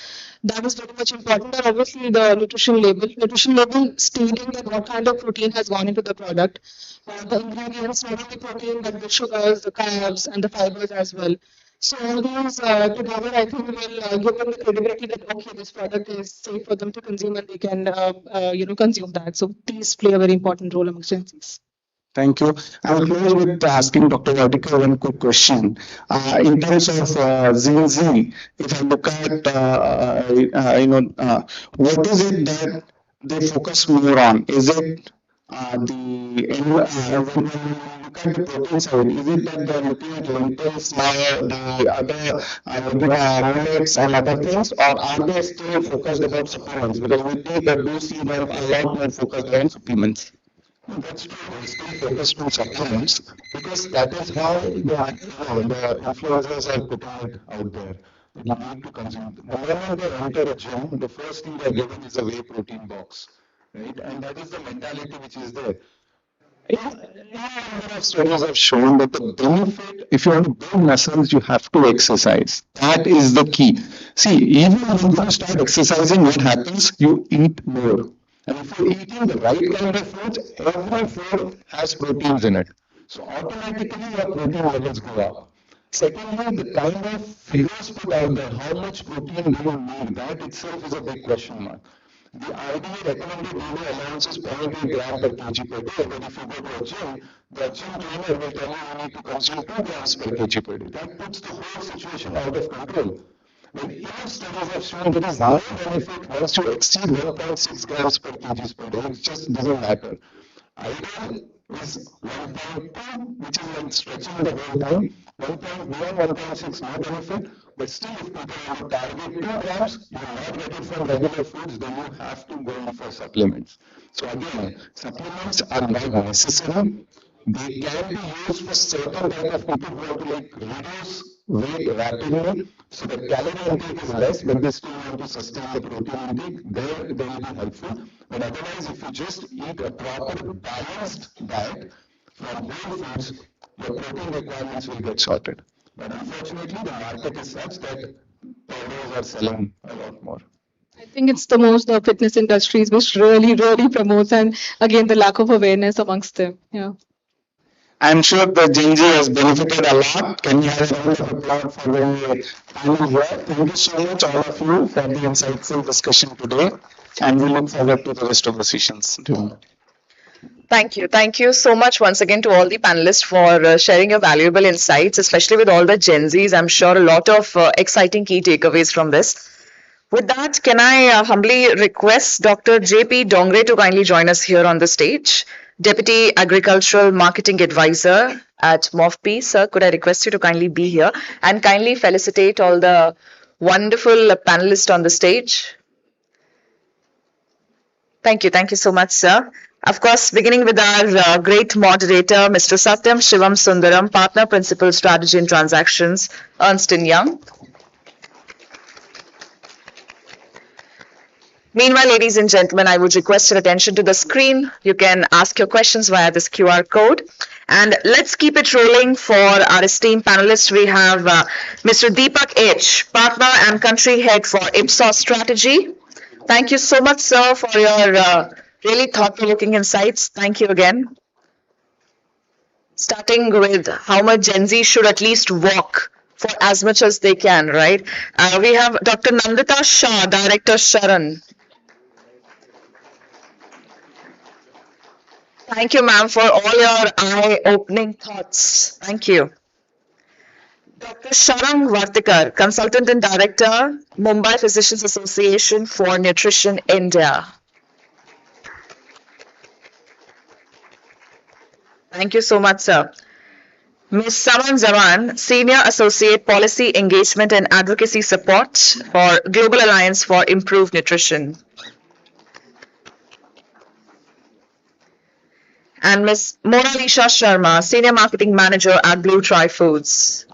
that is very much important. And obviously the nutrition label stating that what kind of protein has gone into the product, the ingredients, not only protein but the sugars, the carbs, and the fibers as well. So all these together, I think, will give them the credibility that okay, this product is safe for them to consume, and they can consume that. So these play a very important role amongst Gen Zs. Thank you. I'll close with asking Dr. Vadikar one quick question. In terms of Gen Z, if I look at, what is it that they focus more on? Is it when you look at the protein side, is it that they're looking at lentils, the other millets and other things, or are they still focused about supplements? Because we do see them a lot more focused on supplements. That's true. They still focus on supplements, because that is how the influencers are putting it out there. You need to consume them. The moment they enter a gym, the first thing they're given is a whey protein box, right? And that is the mentality which is there. A number of studies have shown that the benefit, if you want to build muscles, you have to exercise. That is the key. See, even when you start exercising, what happens? You eat more. And if you're eating the right kind of foods, every food has proteins in it. So automatically your protein levels go up. Secondly, the kind of figures put out there, how much protein do you need, that itself is a big question mark. The ideal recommended daily allowance is 0.8 gram per kg per day, but if you go to a gym, the gym trainer will tell you you need to consume 2 grams per kg per day. That puts the whole situation out of control. When enough studies have shown there is no benefit once you exceed 1.6 grams per kg per day, it just doesn't matter. Either is 1.2, which is like stretching the whole time. 1.6, no benefit. But still, if people want to target 2 grams, you will not get it from regular foods, then you have to go in for supplements. So again, supplements are not necessary. They can be used for certain type of people who want to like reduce weight rapidly. So the calorie intake is less, but they still want to sustain the protein intake. There they will be helpful. But otherwise, if you just eat a proper balanced diet from whole foods, your protein requirements will get sorted. But unfortunately, the market is such that powders are selling a lot more. I think it's the fitness industries which really promotes, and again the lack of awareness amongst them. Yeah. I'm sure the Gen Z has benefited a lot. Can you have a round of applause for the panel here? Thank you so much, all of you, for the insightful discussion today. And we look forward to the rest of the sessions too. Thank you. Thank you so much once again to all the panelists for sharing your valuable insights, especially with all the Gen Zs. I'm sure a lot of exciting key takeaways from this. With that, can I humbly request Dr. J.P. Dongre to kindly join us here on the stage, Deputy Agricultural Marketing Advisor at MOFP. Sir, could I request you to kindly be here and kindly felicitate all the wonderful panelists on the stage? Thank you. Thank you so much, sir. Of course, beginning with our great moderator, Mr. Satyam Shivam Sundaram, Partner Principal Strategy and Transactions, Ernst & Young. Meanwhile, ladies and gentlemen, I would request your attention to the screen. You can ask your questions via this QR code. And let's keep it rolling for our esteemed panelists. We have Mr. Deepak H., Partner and Country Head for Ipsos Strategy. Thank you so much, sir, for your really thought-provoking insights. Thank you again. Starting with how much Gen Z should at least walk for as much as they can, right? We have Dr. Nandita Shah, Director Sharan. Thank you, ma'am, for all your eye-opening thoughts. Thank you. Dr. Sharang Vartikar, Consultant and Director, Mumbai Physicians Association for Nutrition India. Thank you so much, sir. Ms. Saman Zaman, Senior Associate Policy Engagement and Advocacy Support for Global Alliance for Improved Nutrition. And Ms. Mona Lisa Sharma, Senior Marketing Manager at Blue Tri Foods.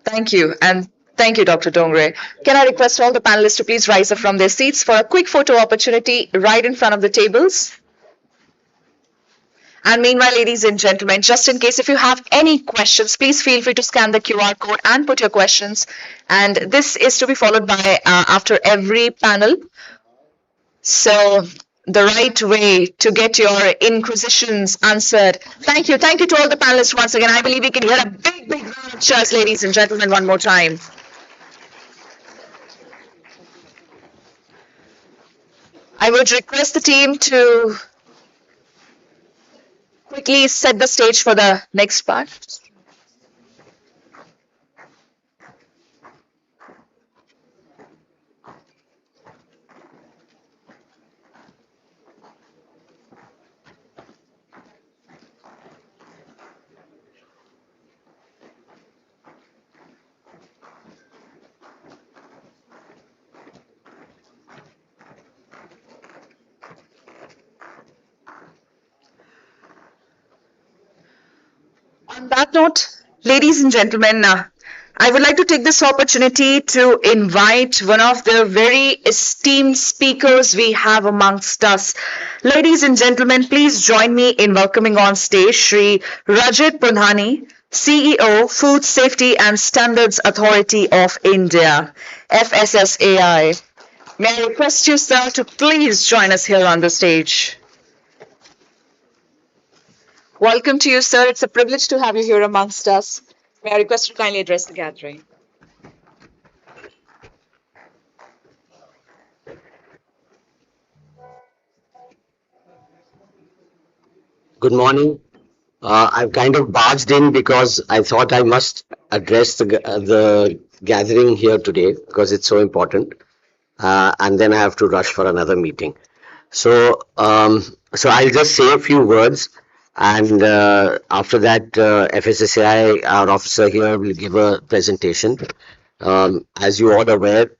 Thank you. And thank you, Dr. Dongre. Can I request all the panelists to please rise up from their seats for a quick photo opportunity right in front of the tables? And meanwhile, ladies and gentlemen, just in case if you have any questions, please feel free to scan the QR code and put your questions. And this is to be followed by after every panel. So the right way to get your inquisitions answered. Thank you. Thank you to all the panelists once again. I believe we can hear a big round of cheers, ladies and gentlemen, one more time. I would request the team to quickly set the stage for the next part. On that note, ladies and gentlemen, I would like to take this opportunity to invite one of the very esteemed speakers we have amongst us. Ladies and gentlemen, please join me in welcoming on stage Shri Rajat Punhani, CEO, Food Safety and Standards Authority of India, FSSAI. May I request you, sir, to please join us here on the stage. Welcome to you, sir. It's a privilege to have you here amongst us. May I request you to kindly address the gathering. Good morning. I've kind of barged in because I thought I must address the gathering here today because it's so important. and then I have to rush for another meeting. So I'll just say a few words, and after that, FSSAI, our officer here, will give a presentation. As you all are aware,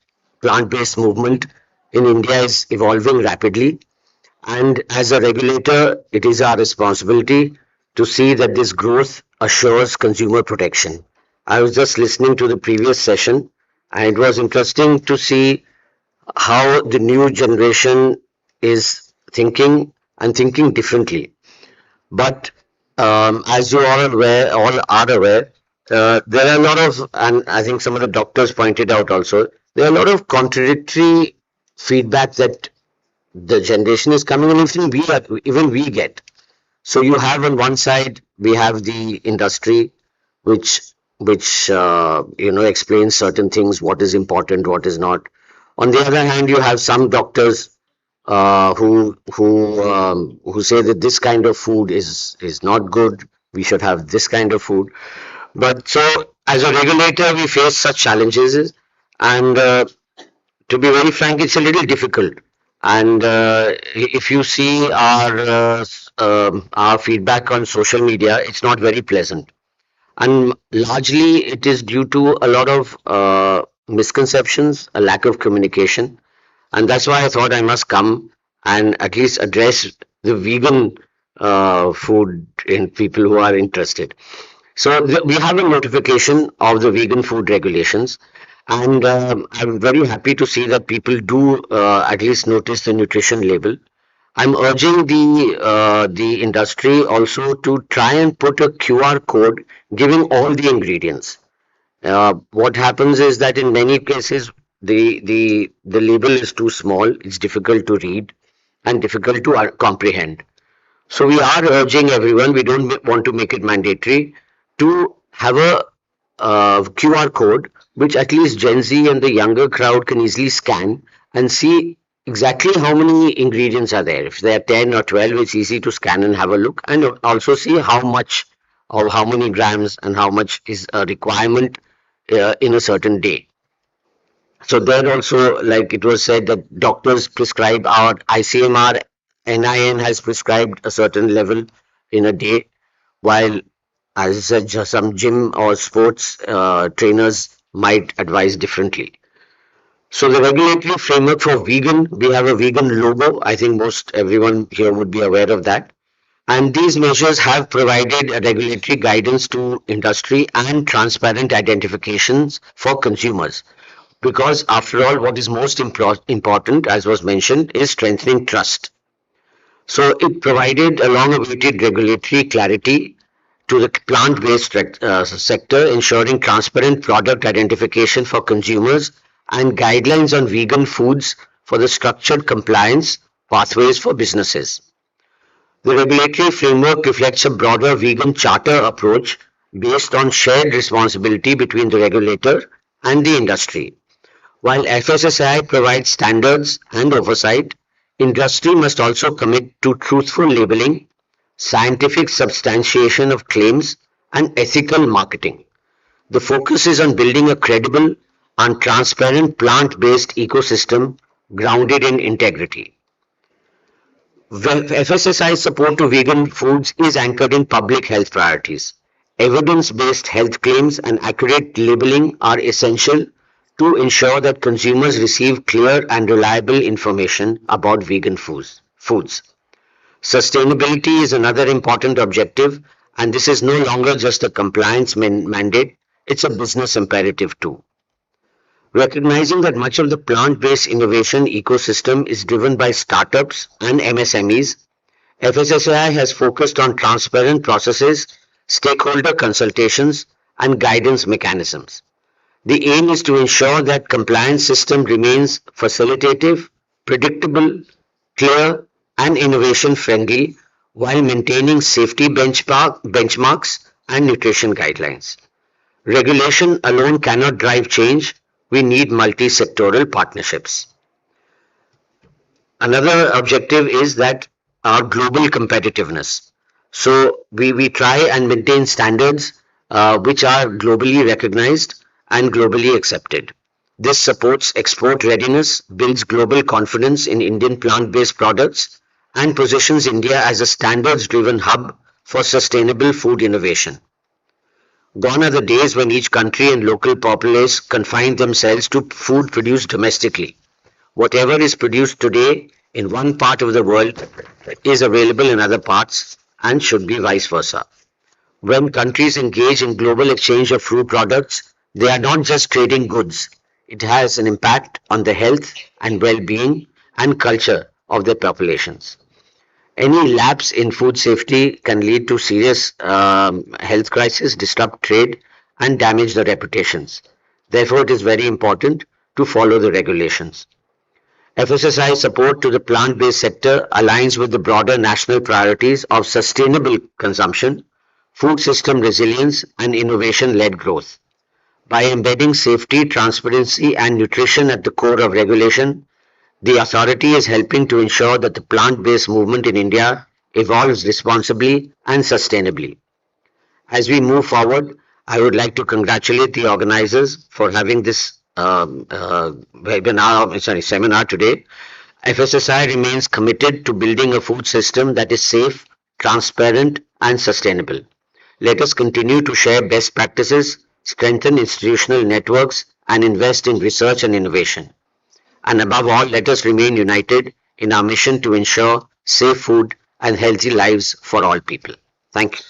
plant-based movement in India is evolving rapidly, and as a regulator, it is our responsibility to see that this growth assures consumer protection. I was just listening to the previous session, and it was interesting to see how the new generation is thinking and thinking differently. But as you all are aware, there are a lot of, and I think some of the doctors pointed out also, there are a lot of contradictory feedback that the generation is coming, and even we get. So you have on one side, we have the industry, which explains certain things, what is important, what is not. On the other hand, you have some doctors who say that this kind of food is not good. We should have this kind of food. But so as a regulator, we face such challenges, and to be very frank, it's a little difficult. And if you see our feedback on social media, it's not very pleasant. And largely, it is due to a lot of misconceptions, a lack of communication. And that's why I thought I must come and at least address the vegan food in people who are interested. So we have a notification of the vegan food regulations, and I'm very happy to see that people do at least notice the nutrition label. I'm urging the industry also to try and put a QR code giving all the ingredients. What happens is that in many cases the label is too small, it's difficult to read and difficult to comprehend. So we are urging everyone, we don't want to make it mandatory, to have a QR code which at least Gen Z and the younger crowd can easily scan and see exactly how many ingredients are there. If there are 10 or 12, it's easy to scan and have a look, and also see how much or how many grams and how much is a requirement in a certain day. So there also, like it was said, that doctors prescribe, our ICMR NIN has prescribed a certain level in a day, while as I said, just some gym or sports trainers might advise differently. So the regulatory framework for vegan, we have a vegan logo. I think most everyone here would be aware of that. And these measures have provided a regulatory guidance to industry and transparent identifications for consumers. Because after all, what is most important, as was mentioned, is strengthening trust. So it provided a long-awaited regulatory clarity to the plant-based sector, ensuring transparent product identification for consumers and guidelines on vegan foods for the structured compliance pathways for businesses. The regulatory framework reflects a broader vegan charter approach based on shared responsibility between the regulator and the industry. While FSSAI provides standards and oversight, industry must also commit to truthful labeling, scientific substantiation of claims, and ethical marketing. The focus is on building a credible and transparent plant-based ecosystem grounded in integrity. FSSAI's support to vegan foods is anchored in public health priorities. Evidence-based health claims and accurate labeling are essential to ensure that consumers receive clear and reliable information about vegan foods. Sustainability is another important objective, and this is no longer just a compliance mandate, it's a business imperative too. Recognizing that much of the plant-based innovation ecosystem is driven by startups and MSMEs, FSSAI has focused on transparent processes, stakeholder consultations, and guidance mechanisms. The aim is to ensure that compliance system remains facilitative, predictable, clear, and innovation friendly while maintaining safety benchmarks and nutrition guidelines. Regulation alone cannot drive change. We need multi-sectoral partnerships. Another objective is that our global competitiveness. So we try and maintain standards which are globally recognized and globally accepted. This supports export readiness, builds global confidence in Indian plant-based products, and positions India as a standards-driven hub for sustainable food innovation. Gone are the days when each country and local populace confined themselves to food produced domestically. Whatever is produced today in one part of the world is available in other parts and should be vice versa. When countries engage in global exchange of food products, they are not just trading goods. It has an impact on the health and well-being and culture of their populations. Any lapse in food safety can lead to serious health crisis, disrupt trade, and damage the reputations. Therefore, it is very important to follow the regulations. FSSAI's support to the plant-based sector aligns with the broader national priorities of sustainable consumption, food system resilience, and innovation-led growth. By embedding safety, transparency, and nutrition at the core of regulation, the authority is helping to ensure that the plant-based movement in India evolves responsibly and sustainably. As we move forward, I would like to congratulate the organizers for having this seminar today. FSSAI remains committed to building a food system that is safe, transparent, and sustainable. Let us continue to share best practices, strengthen institutional networks, and invest in research and innovation. And above all, let us remain united in our mission to ensure safe food and healthy lives for all people. Thank you.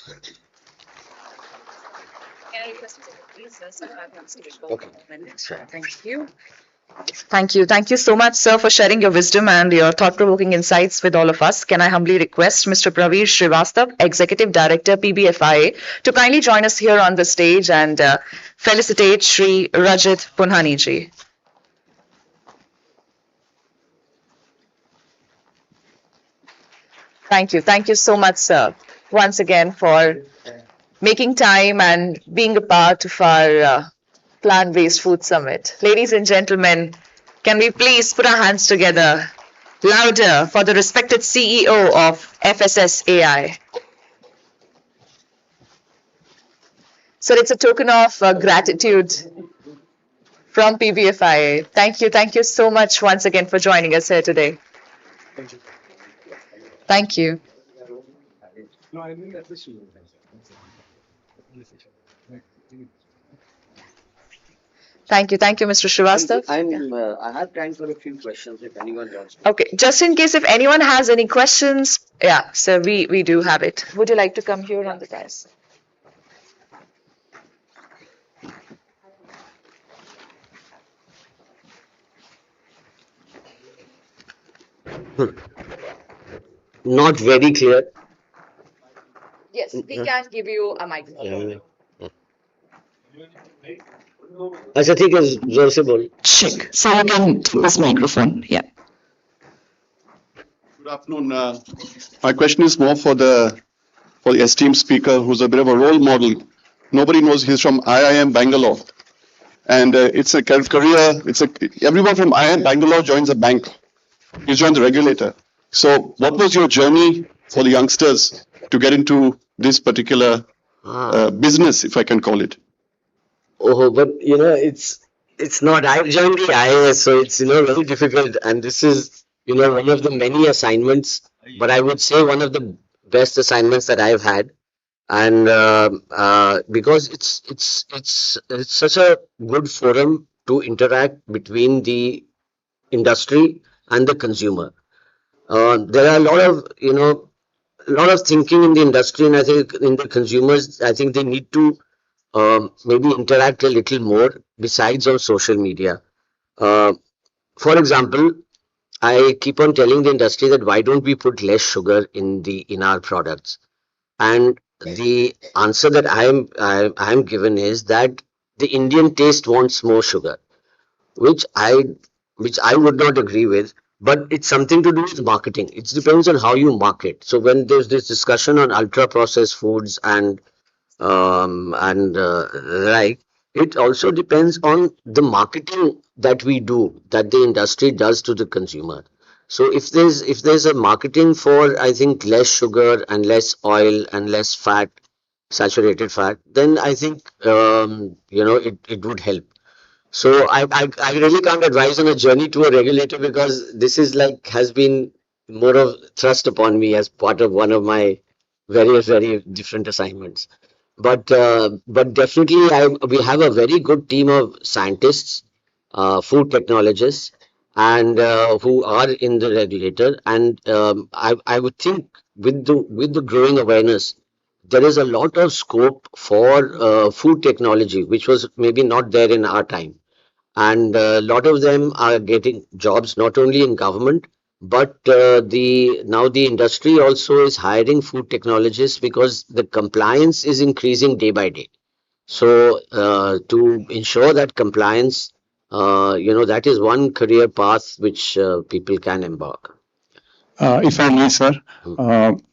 Okay. Thank you. Thank you. Thank you so much, sir, for sharing your wisdom and your thought-provoking insights with all of us. Can I humbly request Mr. Praveer Srivastav, Executive Director, PBFIA, to kindly join us here on the stage and felicitate Shri Rajat Punhani ji. Thank you. Thank you so much, sir, once again for making time and being a part of our Plant-Based Food Summit. Ladies and gentlemen, can we please put our hands together louder for the respected CEO of FSSAI. So it's a token of gratitude from PBFIA. Thank you so much once again for joining us here today. Thank you. Thank you, Mr. Srivastav. I have time for a few questions if anyone wants to. Okay, just in case if anyone has any questions, yeah, so we do have it. Would you like to come here on the dais? Not very clear. Yes, we can give you a microphone. अच्छा ठीक है जोर से बोल. Check. So I can take this microphone. Yeah. Good afternoon. My question is more for the esteemed speaker, who's a bit of a role model. Nobody knows he's from IIM Bangalore, and it's a career. Everyone from IIM Bangalore joins a bank. He's joined the regulator. So, what was your journey for the youngsters to get into this particular business, if I can call it? Oh, but it's not. I've joined the IIS, so it's very difficult, and this is one of the many assignments, but I would say one of the best assignments that I've had, and because it's such a good forum to interact between the industry and the consumer. There are a lot of thinking in the industry, and I think in the consumers, I think they need to maybe interact a little more besides on social media. For example, I keep on telling the industry that why don't we put less sugar in our products, and the answer that I am given is that the Indian taste wants more sugar, which I would not agree with. But it's something to do with marketing. It depends on how you market. So when there's this discussion on ultra processed foods and it also depends on the marketing that we do, that the industry does to the consumer. So if there's a marketing for, I think, less sugar and less oil and less fat, saturated fat, then I think it would help. So I really can't advise on a journey to a regulator because this is like has been more of thrust upon me as part of one of my very different assignments. But definitely we have a very good team of scientists, food technologists, and who are in the regulator. And I would think with the growing awareness, there is a lot of scope for food technology, which was maybe not there in our time. And a lot of them are getting jobs not only in government, but the now the industry also is hiring food technologists because the compliance is increasing day by day. So to ensure that compliance, that is one career path which people can embark. If I may, sir,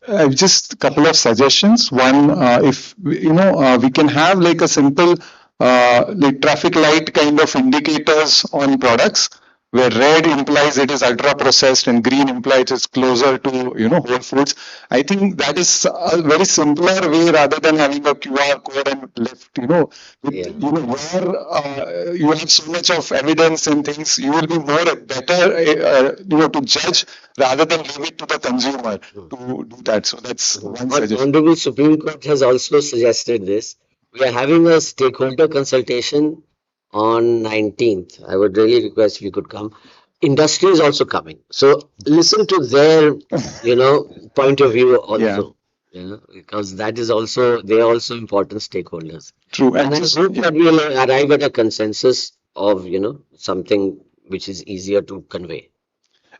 I've just a couple of suggestions. One, if we can have like a simple like traffic light kind of indicators on products, where red implies it is ultra processed and green implies it's closer to whole foods. I think that is a very simpler way rather than having a QR code and left. Where you have so much of evidence and things, you will be more better to judge rather than leave it to the consumer to do that. So that's one But suggestion. Honorable Supreme Court has also suggested this. We are having a stakeholder consultation on 19th. I would really request if you could come. Industry is also coming. So listen to their, point of view also. Because that is also, they are also important stakeholders. True. And I hope that we will arrive at a consensus of, something which is easier to convey.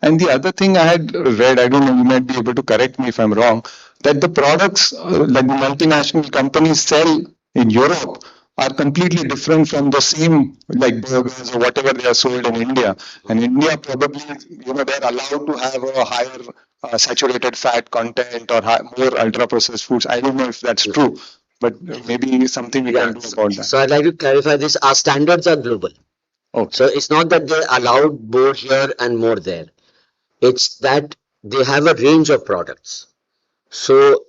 And the other thing I had read, I don't know, you might be able to correct me if I'm wrong, that the products like the multinational companies sell in Europe are completely different from the same like burgers or whatever they are sold in India. And India probably, they're allowed to have a higher saturated fat content or more ultra processed foods. I don't know if that's true, but maybe something we can do about that. So I'd like to clarify this. Our standards are global. So it's not that they're allowed more here and more there. It's that they have a range of products. So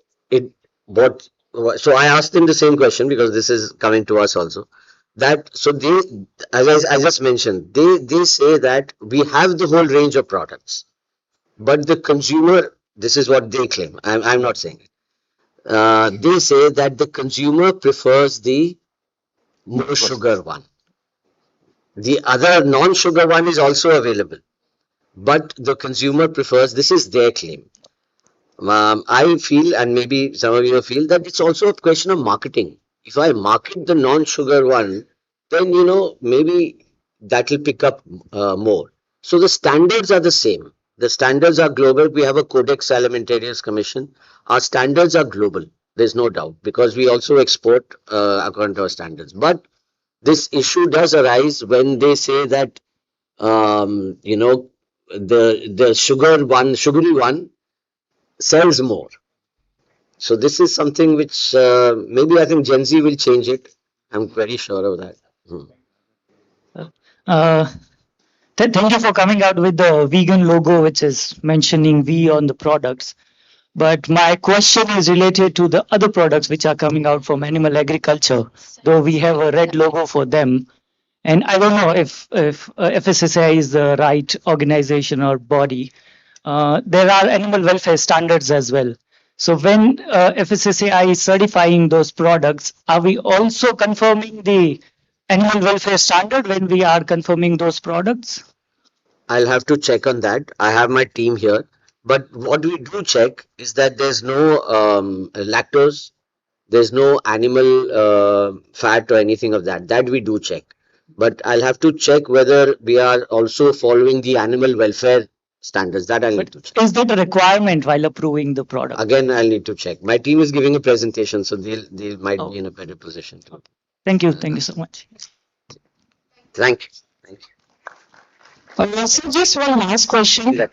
so I asked them the same question because this is coming to us also. So they, as I just mentioned, they say that we have the whole range of products, but the consumer, this is what they claim. I'm not saying it. They say that the consumer prefers the no sugar one. The other non-sugar one is also available, but the consumer prefers, this is their claim. I feel, and maybe some of you feel, that it's also a question of marketing. If I market the non-sugar one, then, maybe that will pick up more. So the standards are the same. The standards are global. We have a Codex Alimentarius Commission. Our standards are global. There's no doubt, because we also export according to our standards. But this issue does arise when they say that, the sugary one sells more. So this is something which maybe I think Gen Z will change it. I'm very sure of that. Thank you for coming out with the vegan logo, which is mentioning V on the products. But my question is related to the other products which are coming out from animal agriculture, though we have a red logo for them. And I don't know if FSSAI is the right organization or body. There are animal welfare standards as well. So when FSSAI is certifying those products, are we also confirming the animal welfare standard when we are confirming those products? I'll have to check on that. I have my team here. But what we do check is that there's no lactose, there's no animal fat or anything of that. That we do check. But I'll have to check whether we are also following the animal welfare standards. That I'll need to check. Is that a requirement while approving the product? Again, I'll need to check. My team is giving a presentation, so they might be in a better position. Thank you. Thank you so much. Thank you. So just one last question.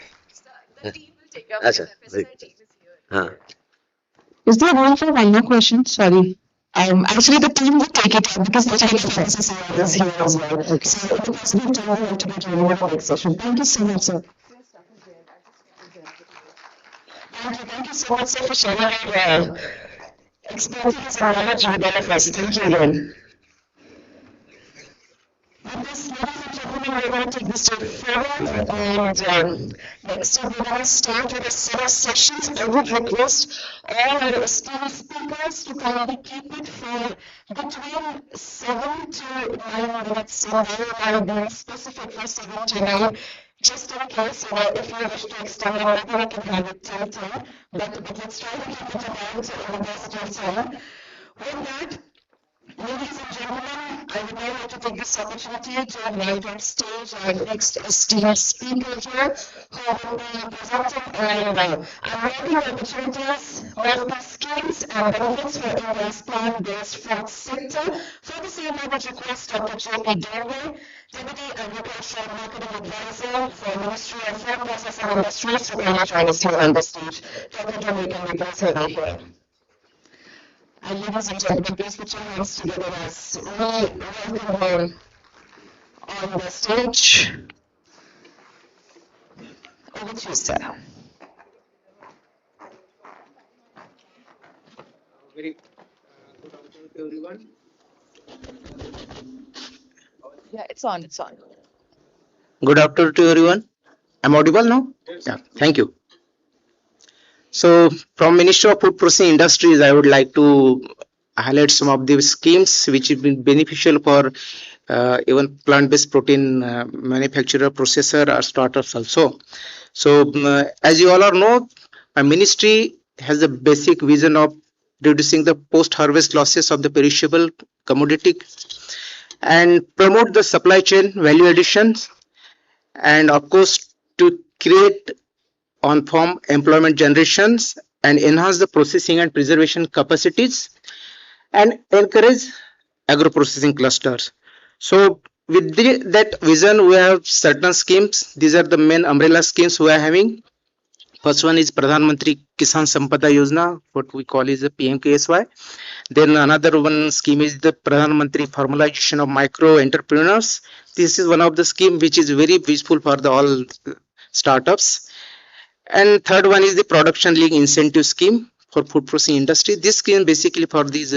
Is there room for one more question? Sorry. Actually, the team will take it up because the team is here as well. So it was good to have to be joining the next session. Thank you so much, sir. Thank you so much, sir, for sharing your experience and knowledge with NFS. Thank you again. With this, ladies and gentlemen, we're going to take this step forward, and next up we're going to start with a set of sessions. I would request all our esteemed speakers to kindly keep it for between 7 to 9 minutes, and they will be specific for 7 to 9. Just in case, if you wish to extend it, maybe we can have it till 10, but let's try to keep it about the best of time. With that, ladies and gentlemen, I would now like to take this opportunity to invite on stage our next esteemed speaker here, who will be presenting and unlocking opportunities, multiple schemes and benefits for India's plant-based food sector. For the same, I would request Dr. J.P. Dorway, Deputy Agricultural Marketing Advisor for Ministry of Food Processing Industries, to kindly join us here on the stage. Dr. Dorway, can you please have me here? And ladies and gentlemen, please put your hands together as we welcome him on the stage. Over to you, sir. Very good afternoon to everyone. Yeah, it's on, it's on. Good afternoon to everyone. I'm audible now? Yes. Yeah, thank you. So, from Ministry of Food Processing Industries, I would like to highlight some of the schemes which have been beneficial for even plant-based protein manufacturer, processor, or startups also. So, as you all know, my ministry has a basic vision of reducing the post-harvest losses of the perishable commodity and promote the supply chain value additions, and of course to create on-farm employment generations and enhance the processing and preservation capacities and encourage agro-processing clusters. So with that vision, we have certain schemes. These are the main umbrella schemes we are having. First one is Pradhan Mantri Kisan Sampada Yojana, what we call is the PMKSY. Then another one scheme is the Pradhan Mantri Formalization of Micro Entrepreneurs. This is one of the scheme which is very useful for the all startups. And third one is the Production Link Incentive Scheme for food processing industry. This scheme basically for these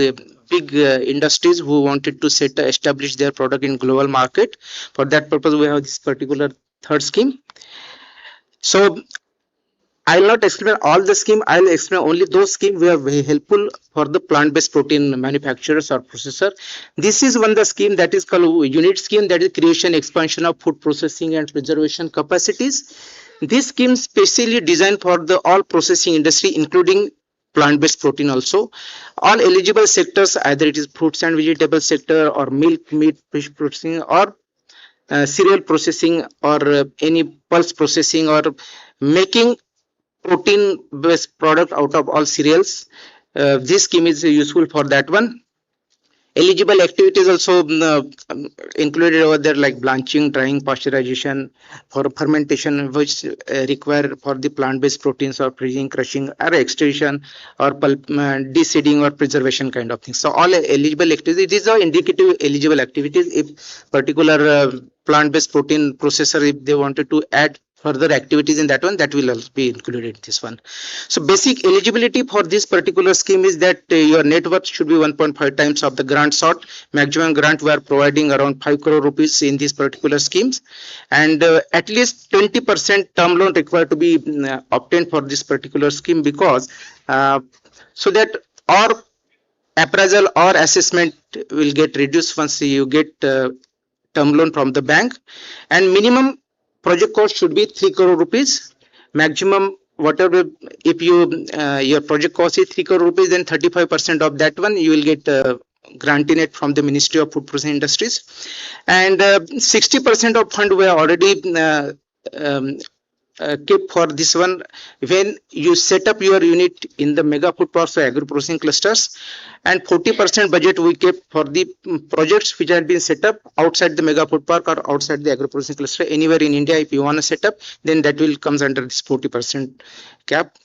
big industries who wanted to establish their product in global market. For that purpose, we have this particular third scheme. So I will not explain all the scheme. I will explain only those schemes which are very helpful for the plant-based protein manufacturers or processor. This is one the scheme that is called unit scheme, that is creation expansion of food processing and preservation capacities. This scheme specially designed for the all processing industry, including plant-based protein also. All eligible sectors, either it is fruits and vegetable sector or milk, meat, fish processing or cereal processing or any pulse processing or making protein-based product out of all cereals. This scheme is useful for that one. Eligible activities also included over there, like blanching, drying, pasteurization, for fermentation, which require for the plant-based proteins, or freezing, crushing, or extraction, or pulp, de-seeding or preservation kind of things. So all eligible activities, these are indicative eligible activities. If particular plant-based protein processor, if they wanted to add further activities in that one, that will also be included in this one. So basic eligibility for this particular scheme is that your net worth should be 1.5 times of the grant sought. Maximum grant we are providing around 5 crore rupees in these particular schemes, and at least 20% term loan required to be obtained for this particular scheme, because so that our appraisal or assessment will get reduced once you get term loan from the bank. And minimum project cost should be 3 crore rupees. Maximum, whatever, if you your project cost is 3 crore rupees, then 35% of that one you will get granting it from the Ministry of Food Processing Industries. And 60% of fund we are already kept for this one when you set up your unit in the mega food processor agro processing clusters, and 40% budget we kept for the projects which have been set up outside the mega food park or outside the agro processing cluster. Anywhere in India, if you want to set up, then that will comes under this 40% cap.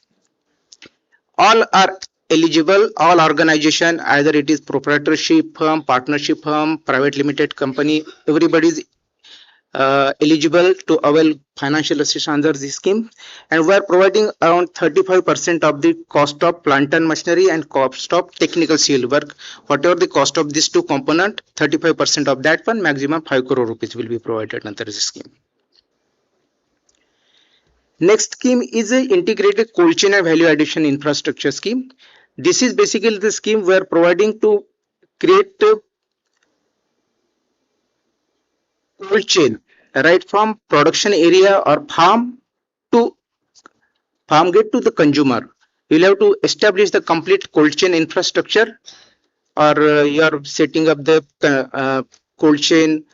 All are eligible, all organization, either it is proprietorship firm, partnership firm, private limited company, everybody is eligible to avail financial assistance under this scheme, and we are providing around 35% of the cost of plant and machinery and cost of technical civil work. Whatever the cost of these two components, 35% of that one, maximum 5 crore rupees will be provided under this scheme. Next scheme is a integrated cold chain and value addition infrastructure scheme. This is basically the scheme we are providing to create cold chain right from production area or farm gate to the consumer. You'll have to establish the complete cold chain infrastructure, or you are setting up the cold chain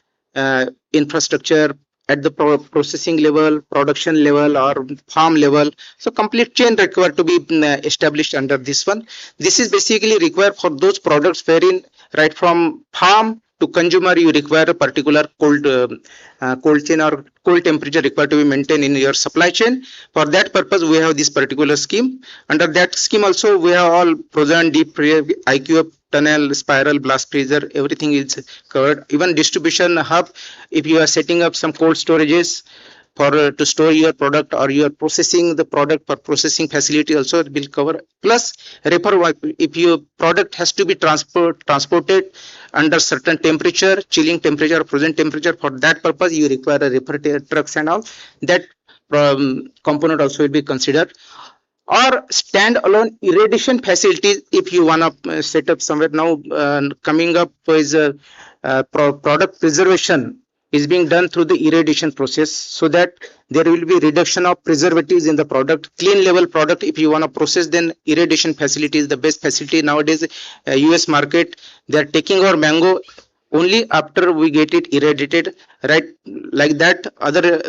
infrastructure at the processing level, production level, or farm level. So complete chain required to be established under this one. This is basically required for those products wherein right from farm to consumer you require a particular cold chain or cold temperature required to be maintained in your supply chain. For that purpose we have this particular scheme. Under that scheme also we have all frozen, deep freeze, IQ tunnel, spiral, blast freezer, everything is covered. Even distribution hub, if you are setting up some cold storages for to store your product, or you are processing the product for processing facility, also it will cover. Plus if your product has to be transported under certain temperature, chilling temperature, frozen temperature, for that purpose you require a reefer trucks and all. That component also will be considered. Or standalone irradiation facilities, if you want to set up somewhere. Now coming up is product preservation is being done through the irradiation process, so that there will be reduction of preservatives in the product. Clean level product if you want to process, then irradiation facility is the best facility. Nowadays US market, they are taking our mango only after we get it irradiated, right? Like that other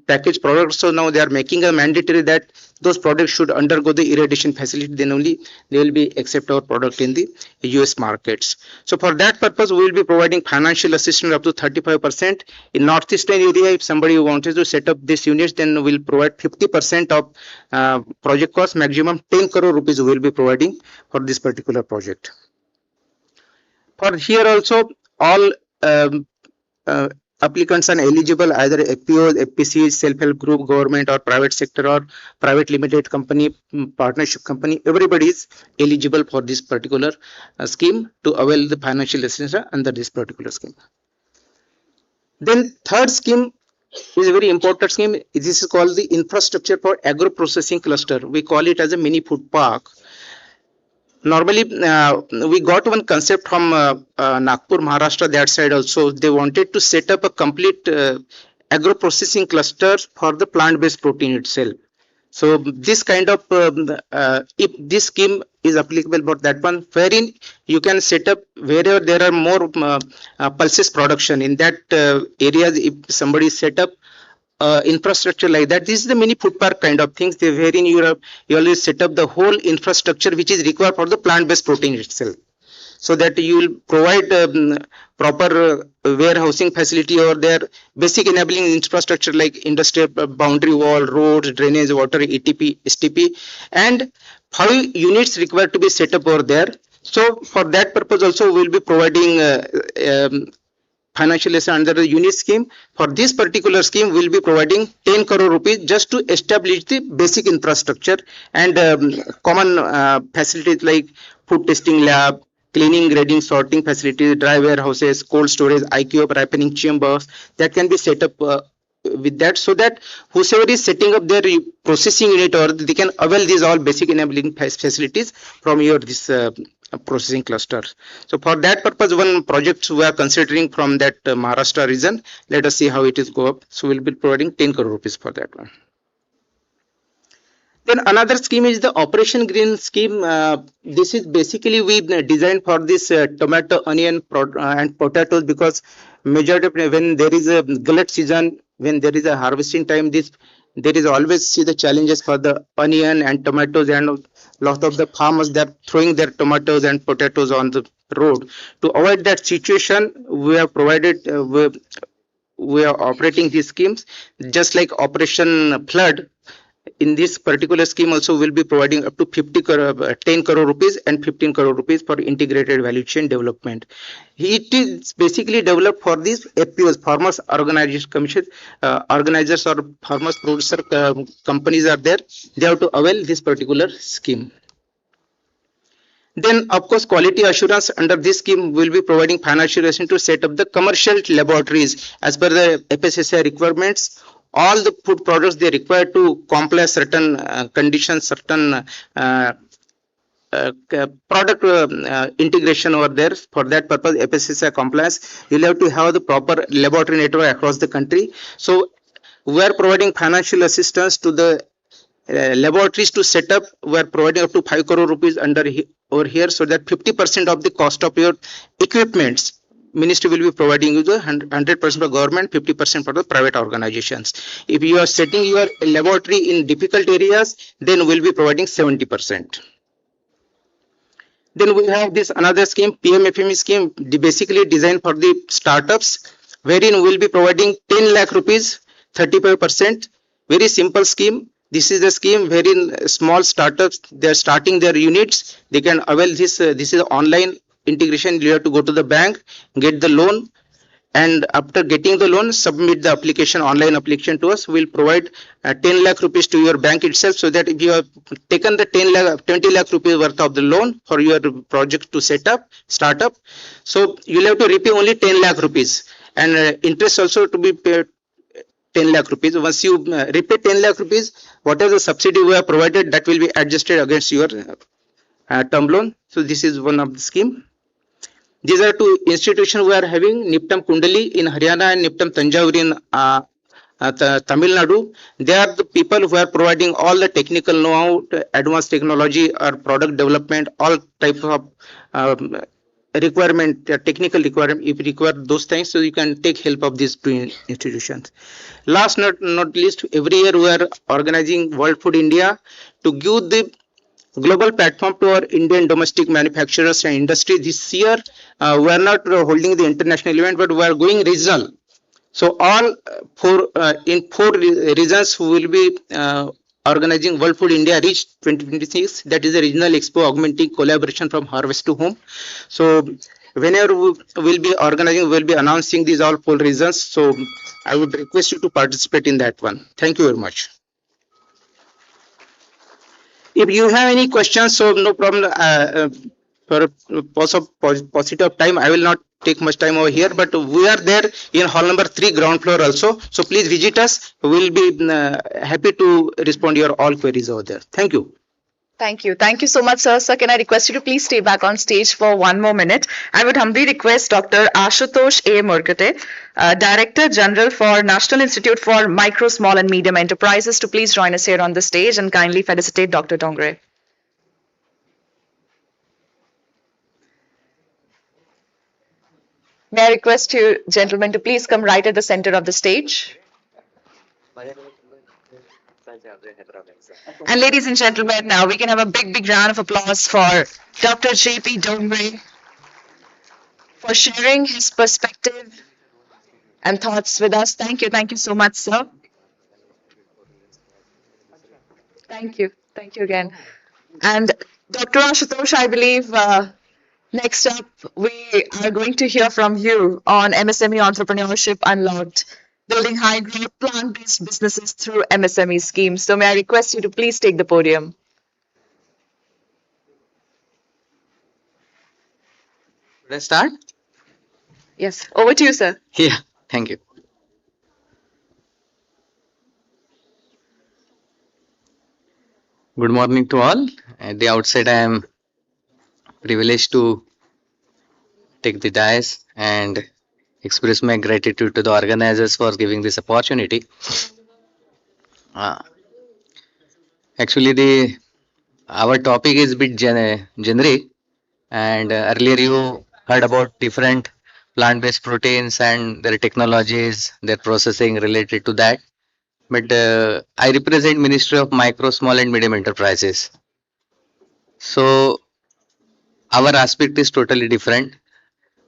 packaged products, so now they are making a mandatory that those products should undergo the irradiation facility, then only they will be accept our product in the US markets. So for that purpose we will be providing financial assistance up to 35%. In northeastern area, if somebody wanted to set up this units, then we will provide 50% of project cost, maximum 10 crore rupees we will be providing for this particular project. For here also all applicants are eligible, either FPOs, FPCs, self-help group, government or private sector or private limited company, partnership company. Everybody is eligible for this particular scheme to avail the financial assistance under this particular scheme. Then third scheme is a very important scheme. This is called the infrastructure for agro processing cluster. We call it as a mini food park. Normally we got one concept from Nagpur, Maharashtra, that side also. They wanted to set up a complete agro processing cluster for the plant-based protein itself. So this kind of if this scheme is applicable for that one, wherein you can set up wherever there are more pulses production in that areas, if somebody set up infrastructure like that. This is the mini food park kind of things, wherein you always set up the whole infrastructure which is required for the plant-based protein itself, so that you will provide proper warehousing facility or their basic enabling infrastructure like industrial boundary wall, roads, drainage, water, ETP, STP, and 5 units required to be set up over there. So for that purpose also we will be providing financial assistance under the unit scheme. For this particular scheme we will be providing 10 crore rupees just to establish the basic infrastructure and common facilities like food testing lab, cleaning, grading, sorting facilities, dry warehouses, cold storage, IQ ripening chambers that can be set up with that, so that whosoever is setting up their processing unit, or they can avail these all basic enabling facilities from your this processing cluster. So for that purpose, one project we are considering from that Maharashtra region. Let us see how it is go up. So we will be providing 10 crore rupees for that one. Then another scheme is the Operation Green scheme. This is basically we designed for this tomato, onion and potatoes, because majority when there is a glut season, when there is a harvesting time, there is always see the challenges for the onion and tomatoes, and lot of the farmers, they are throwing their tomatoes and potatoes on the road. To avoid that situation, we have provided we are operating these schemes just like Operation Flood. in this particular scheme also will be providing up to 10 crore rupees and 15 crore rupees for integrated value chain development. It is basically developed for these FPOs, farmers organization commission, organizers or farmers producer companies are there. They have to avail this particular scheme. Then, of course, quality assurance under this scheme will be providing financial assistance to set up the commercial laboratories as per the FSSAI requirements. All the food products they require to comply certain conditions, certain product integration over there. For that purpose, FSSAI compliance, you'll have to have the proper laboratory network across the country. So, we are providing financial assistance to the laboratories to set up. We are providing up to 5 crore rupees over here, so that 50% of the cost of your equipments ministry will be providing you the 100% for government, 50% for the private organizations. If you are setting your laboratory in difficult areas, then we'll be providing 70%. Then we have this another scheme, PMFME scheme, basically designed for the startups, wherein we'll be providing 10 lakh rupees, 35%. Very simple scheme. This is the scheme wherein small startups, they are starting their units. They can avail this. This is online integration. You have to go to the bank, get the loan, and after getting the loan, submit the application, online application to us. We'll provide 10 lakh rupees to your bank itself, so that if you have taken the 20 lakh rupees worth of the loan for your project to start up, so you'll have to repay only 10 lakh rupees, and interest also to be paid 10 lakh rupees. Once you repay 10 lakh rupees, whatever the subsidy we have provided, that will be adjusted against your term loan. So this is one of the scheme. These are two institutions we are having, Niptam Kundali in Haryana and Niptam Tanjavur in Tamil Nadu. They are the people who are providing all the technical know-how, advanced technology or product development, all types of requirement, technical requirement, if you require those things, so you can take help of these two institutions. Last not least, every year we are organizing World Food India to give the global platform to our Indian domestic manufacturers and industry. This year we are not holding the international event, but we are going regional. So all in four regions we will be organizing World Food India Reach 2026. That is a regional expo augmenting collaboration from harvest to home. So whenever we will be organizing, we will be announcing these all four regions. So I would request you to participate in that one. Thank you very much. If you have any questions, so no problem. For paucity of time, I will not take much time over here, but we are there in hall number 3, ground floor also. So please visit us. We will be happy to respond to your all queries over there. Thank you. Thank you. Thank you so much, sir. Sir, can I request you to please stay back on stage for 1 more minute? I would humbly request Dr. Ashutosh A. Murkate, Director General for National Institute for Micro, Small and Medium Enterprises, to please join us here on the stage and kindly felicitate Dr. Dongre. May I request you, gentlemen, to please come right at the center of the stage. And ladies and gentlemen, now we can have a big round of applause for Dr. J.P. Dongre for sharing his perspective and thoughts with us. Thank you so much, sir. Thank you again. And Dr. Ashutosh, I believe next up we are going to hear from you on MSME Entrepreneurship Unlocked, building high growth plant-based businesses through MSME schemes. So may I request you to please take the podium. Let's start. Yes, over to you, sir. Yeah, thank you. Good morning to all. At the outset, I am privileged to take the dais and express my gratitude to the organizers for giving this opportunity. Actually, our topic is a bit generic, and earlier you heard about different plant-based proteins and their technologies, their processing related to that. But I represent Ministry of Micro, Small and Medium Enterprises. So our aspect is totally different.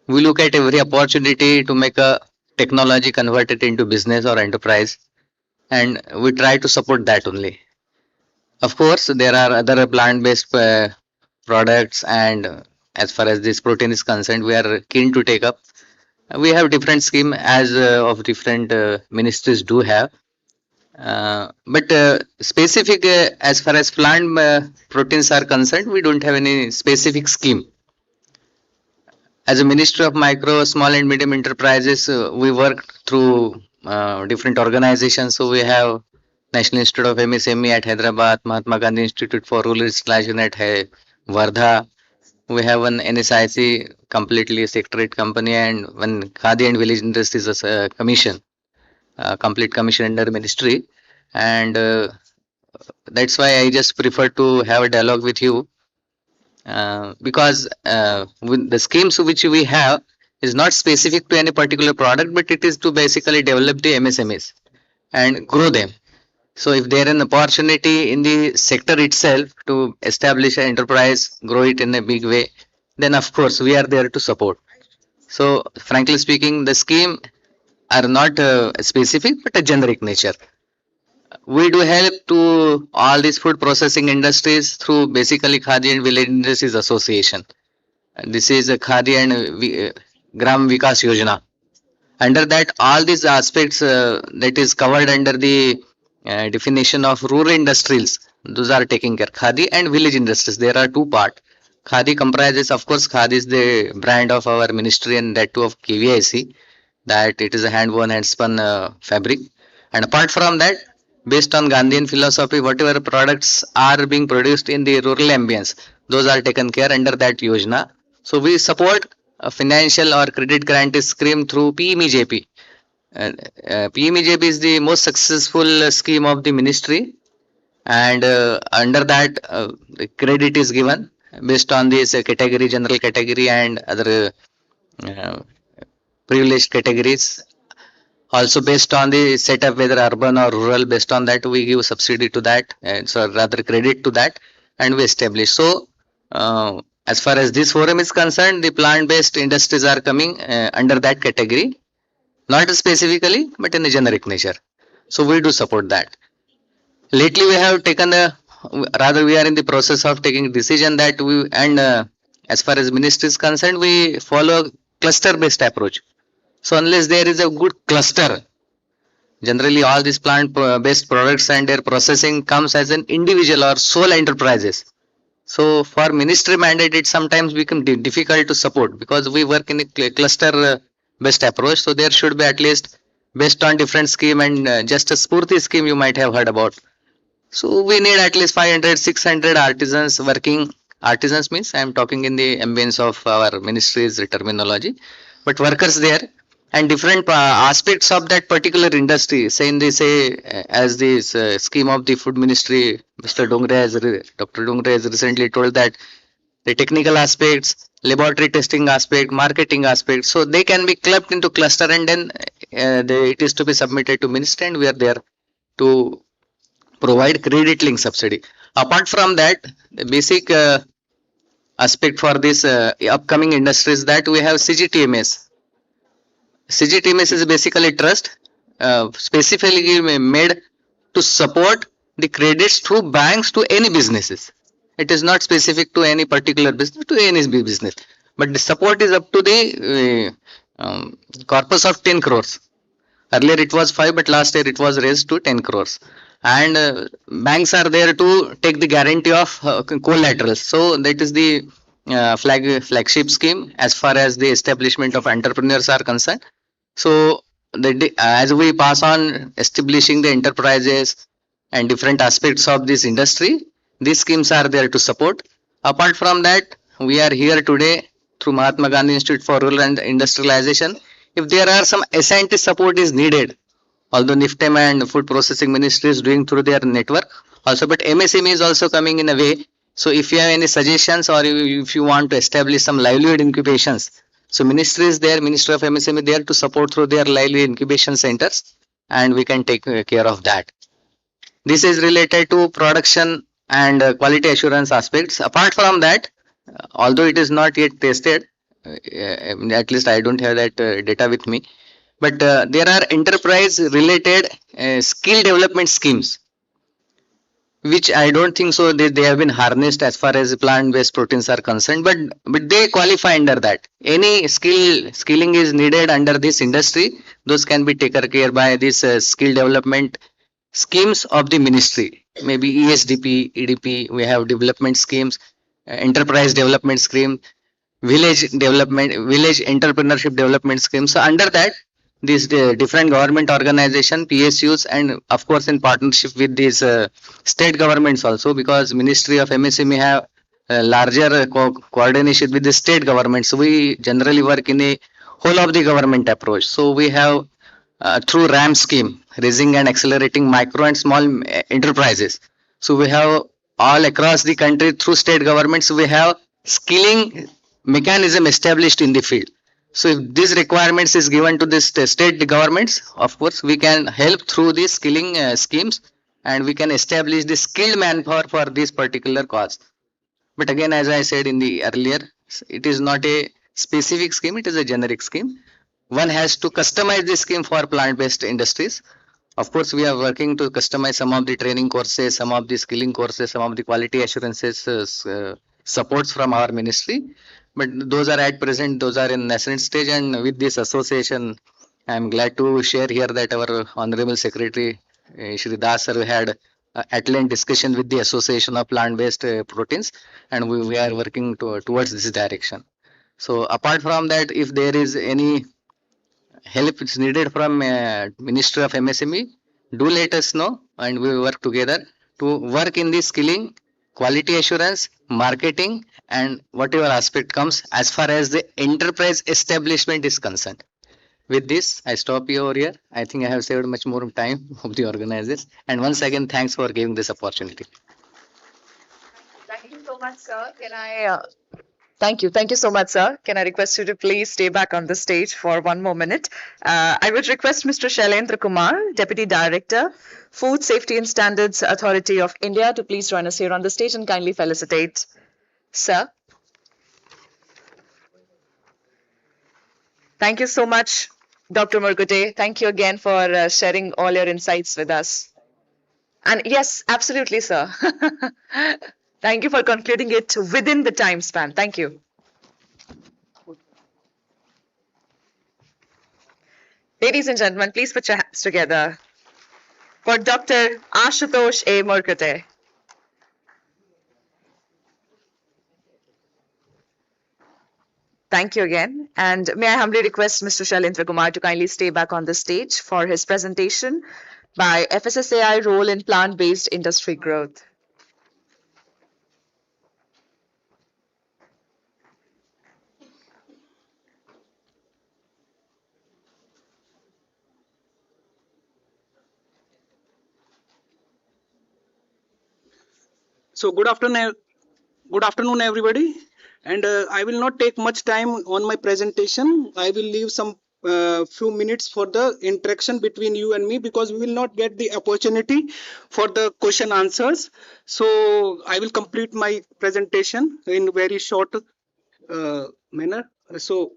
We look at every opportunity to make a technology converted into business or enterprise, and we try to support that only. Of course, there are other plant-based products, and as far as this protein is concerned, we are keen to take up. We have different scheme as of different ministries do have. But specific as far as plant proteins are concerned, we don't have any specific scheme. As a Ministry of Micro, Small and Medium Enterprises, we work through different organizations. So we have National Institute of MSME at Hyderabad, Mahatma Gandhi Institute for Rural Installation at Wardha. We have one NSIC, completely sectorate company, and one Khadi and Village Industries Commission, complete commission under ministry. And that's why I just prefer to have a dialogue with you, because with the schemes which we have is not specific to any particular product, but it is to basically develop the MSMEs and grow them. So if there is an opportunity in the sector itself to establish an enterprise, grow it in a big way, then of course we are there to support. So frankly speaking, the scheme are not specific but a generic nature. We do help to all these food processing industries through basically Khadi and Village Industries Association. This is a Khadi and Gram Vikas Yojana. Under that, all these aspects that is covered under the definition of rural industries, those are taking care. Khadi and village industries, there are two parts. Khadi comprises, of course, Khadi is the brand of our ministry and that too of KVIC, that it is a hand woven, hand spun fabric. And apart from that, based on Gandhian philosophy, whatever products are being produced in the rural ambience, those are taken care under that Yojana. So we support a financial or credit guarantee scheme through PMEJP. PMEJP is the most successful scheme of the ministry, and under that the credit is given based on this category, general category and other privileged categories. Also based on the setup, whether urban or rural, based on that we give subsidy to that, and so rather credit to that, and we establish. So as far as this forum is concerned, the plant-based industries are coming under that category, not specifically but in a generic nature. So we do support that. Lately we have taken rather we are in the process of taking decision that we, and as far as ministry is concerned, we follow cluster-based approach. So unless there is a good cluster, generally all these plant-based products and their processing comes as an individual or sole enterprises. So for ministry mandate, it sometimes become difficult to support because we work in a cluster-based approach. So there should be at least based on different scheme, and just a Spurti scheme you might have heard about. So we need at least 500, 600 artisans working. Artisans means I am talking in the ambience of our ministry's terminology, but workers there. And different aspects of that particular industry, as this scheme of the food ministry, Dr. Dongre has recently told that the technical aspects, laboratory testing aspect, marketing aspect, so they can be clubbed into cluster, and then it is to be submitted to ministry, and we are there to provide credit link subsidy. Apart from that, the basic aspect for this upcoming industries that we have CGTMS. CGTMS is basically a trust specifically made to support the credits through banks to any businesses. It is not specific to any particular business, to any business. But the support is up to the corpus of 10 crores. Earlier it was 5, but last year it was raised to 10 crores. And banks are there to take the guarantee of collaterals. So that is the flagship scheme as far as the establishment of entrepreneurs are concerned. So as we pass on establishing the enterprises and different aspects of this industry, these schemes are there to support. Apart from that, we are here today through Mahatma Gandhi Institute for Rural and Industrialization. If there are some S&T support is needed, although NIFTEM and Food Processing Ministry is doing through their network also, but MSME is also coming in a way. So if you have any suggestions, or if you want to establish some livelihood incubations, so ministry is there, Ministry of MSME there to support through their livelihood incubation centers, and we can take care of that. This is related to production and quality assurance aspects. Apart from that, although it is not yet tested, at least I don't have that data with me, but there are enterprise related skill development schemes. which I don't think so they have been harnessed as far as plant-based proteins are concerned, but they qualify under that. Any skilling is needed under this industry, those can be taken care by this skill development schemes of the ministry. Maybe ESDP, EDP, we have development schemes, enterprise development scheme, village entrepreneurship development scheme. So under that, these different government organization, PSUs, and of course in partnership with these state governments also, because Ministry of MSME have larger coordination with the state governments. So we generally work in a whole of the government approach. So we have through RAM scheme, raising and accelerating micro and small enterprises. So we have all across the country through state governments, we have skilling mechanism established in the field. So if these requirements is given to the state governments, of course, we can help through these skilling schemes, and we can establish the skilled manpower for this particular cause. But again, as I said in the earlier, it is not a specific scheme, it is a generic scheme. One has to customize the scheme for plant-based industries. Of course, we are working to customize some of the training courses, some of the skilling courses, some of the quality assurances supports from our ministry. But those are at present, those are in nascent stage, and with this association, I am glad to share here that our Honorable Secretary, Shri Das sir, had at length discussion with the Association of Plant-Based Proteins, and we are working towards this direction. So apart from that, if there is any help is needed from Ministry of MSME, do let us know, and we will work together to work in the skilling, quality assurance, marketing, and whatever aspect comes as far as the enterprise establishment is concerned. With this, I stop you over here. I think I have saved much more time of the organizers. And once again, thanks for giving this opportunity. Thank you so much, sir. Thank you so much, sir. Can I request you to please stay back on the stage for one more minute? I would request Mr. Shailendra Kumar, Deputy Director, Food Safety and Standards Authority of India, to please join us here on the stage and kindly felicitate, sir. Thank you so much, Dr. Murkute. Thank you again for sharing all your insights with us. And yes, absolutely, sir. Thank you for concluding it within the time span. Thank you. Ladies and gentlemen, please put your hands together for Dr. Ashutosh A. Murkute. Thank you again. And may I humbly request Mr. Shailendra Kumar to kindly stay back on the stage for his presentation by FSSAI role in plant-based industry growth. So good afternoon, everybody. And I will not take much time on my presentation. I will leave some few minutes for the interaction between you and me, because we will not get the opportunity for the question answers. So I will complete my presentation in very short manner. So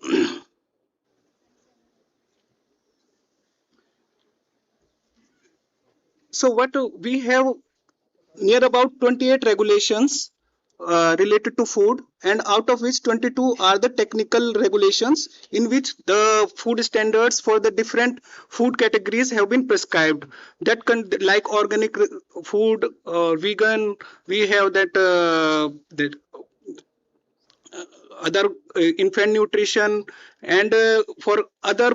what we have, near about 28 regulations related to food, and out of which 22 are the technical regulations, in which the food standards for the different food categories have been prescribed. That like organic food, vegan, we have that other infant nutrition, and for other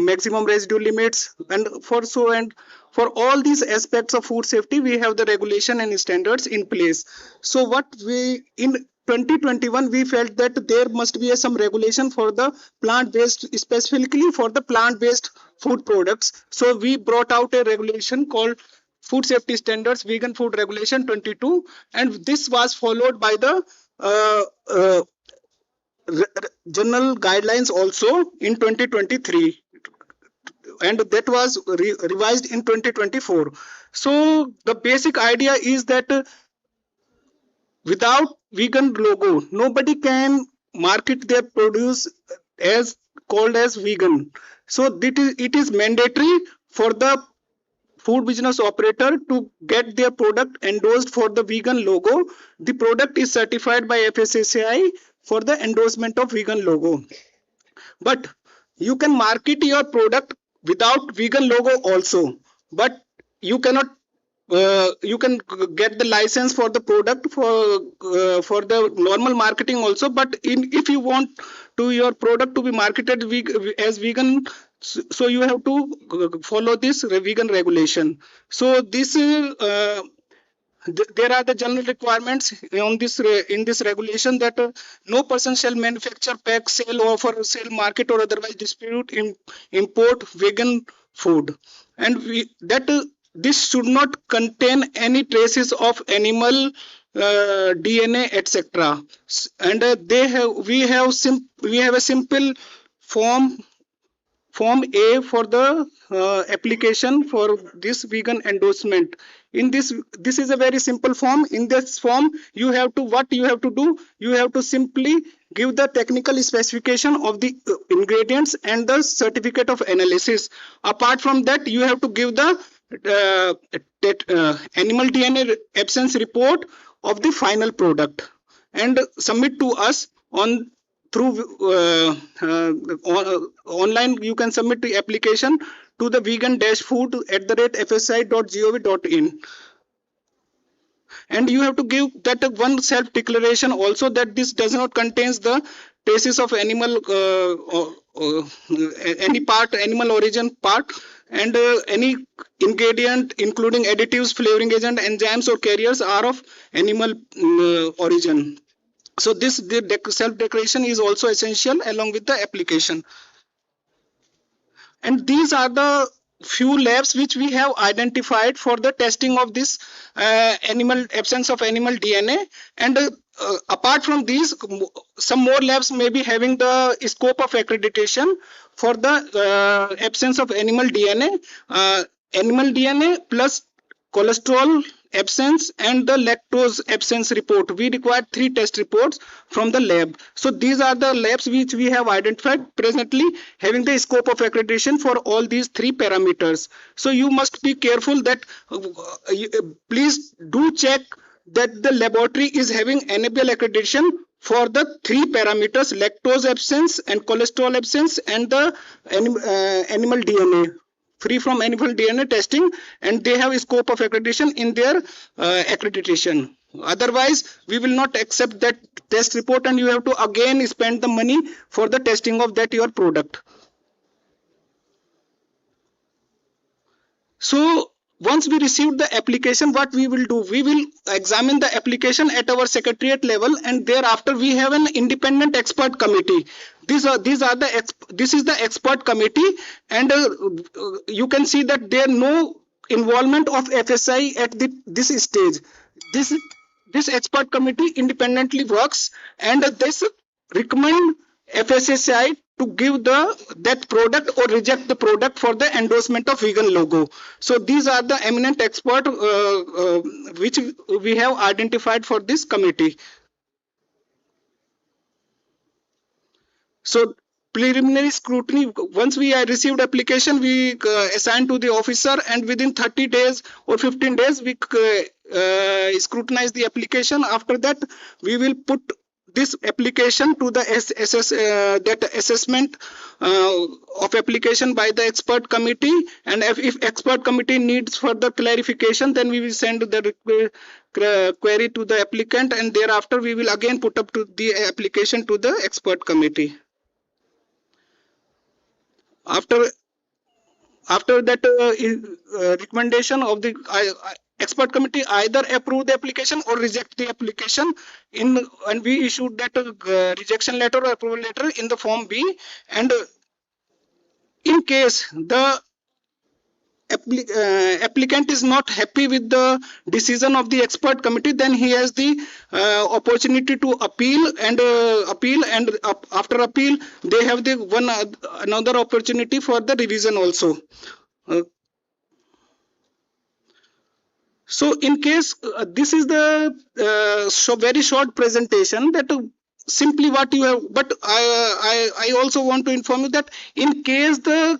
maximum residue limits, and for all these aspects of food safety, we have the regulation and standards in place. So what we in 2021 we felt that there must be some regulation for the plant-based, specifically for the plant-based food products. So we brought out a regulation called Food Safety Standards Vegan Food Regulation 22, and this was followed by the general guidelines also in 2023, and that was revised in 2024. So the basic idea is that without vegan logo, nobody can market their produce as called as vegan. So it is mandatory for the food business operator to get their product endorsed for the vegan logo. The product is certified by FSSAI for the endorsement of vegan logo. But you can market your product without vegan logo also, but you cannot you can get the license for the product for the normal marketing also, but if you want to your product to be marketed as vegan, so you have to follow this vegan regulation. So this there are the general requirements on this in this regulation that no person shall manufacture, pack, sell, offer, sell, market, or otherwise distribute, import vegan food, and this should not contain any traces of animal DNA, etc. And we have a simple form A for the application for this vegan endorsement. In this is a very simple form. In this form, you have to simply give the technical specification of the ingredients and the certificate of analysis. Apart from that, you have to give the animal DNA absence report of the final product and submit to us on through online. You can submit the application to the vegan-food@fsi.gov.in, and you have to give that one self declaration also that this does not contains the traces of animal any part, animal origin part, and any ingredient including additives, flavoring agent, enzymes or carriers are of animal origin. So this self declaration is also essential along with the application. And these are the few labs which we have identified for the testing of this absence of animal DNA. And apart from these, some more labs may be having the scope of accreditation for the absence of animal DNA plus cholesterol absence and the lactose absence report. We require 3 test reports from the lab. So these are the labs which we have identified presently having the scope of accreditation for all these 3 parameters. So you must be careful that please do check that the laboratory is having NABL accreditation for the 3 parameters: lactose absence and cholesterol absence and the animal DNA, free from animal DNA testing, and they have a scope of accreditation in their accreditation. Otherwise, we will not accept that test report and you have to again spend the money for the testing of that your product. So once we receive the application, what we will do, we will examine the application at our secretariat level, and thereafter we have an independent expert committee. This is the expert committee, and you can see that there no involvement of FSI at this stage. This expert committee independently works, and this recommend FSSAI to give that product or reject the product for the endorsement of vegan logo. So these are the eminent expert which we have identified for this committee. So preliminary scrutiny, once we received application, we assign to the officer, and within 30 days or 15 days we scrutinize the application. After that, we will put this application to the that assessment of application by the expert committee, and if expert committee needs further clarification, then we will send the query to the applicant, and thereafter we will again put up to the application to the expert committee. After that recommendation of the expert committee, either approve the application or reject the application, and we issued that rejection letter or approval letter in the form B. And in case the applicant is not happy with the decision of the expert committee, then he has the opportunity to appeal, and after appeal they have the another opportunity for the revision also. So in case this is the very short presentation that simply what you have, but I also want to inform you that in case the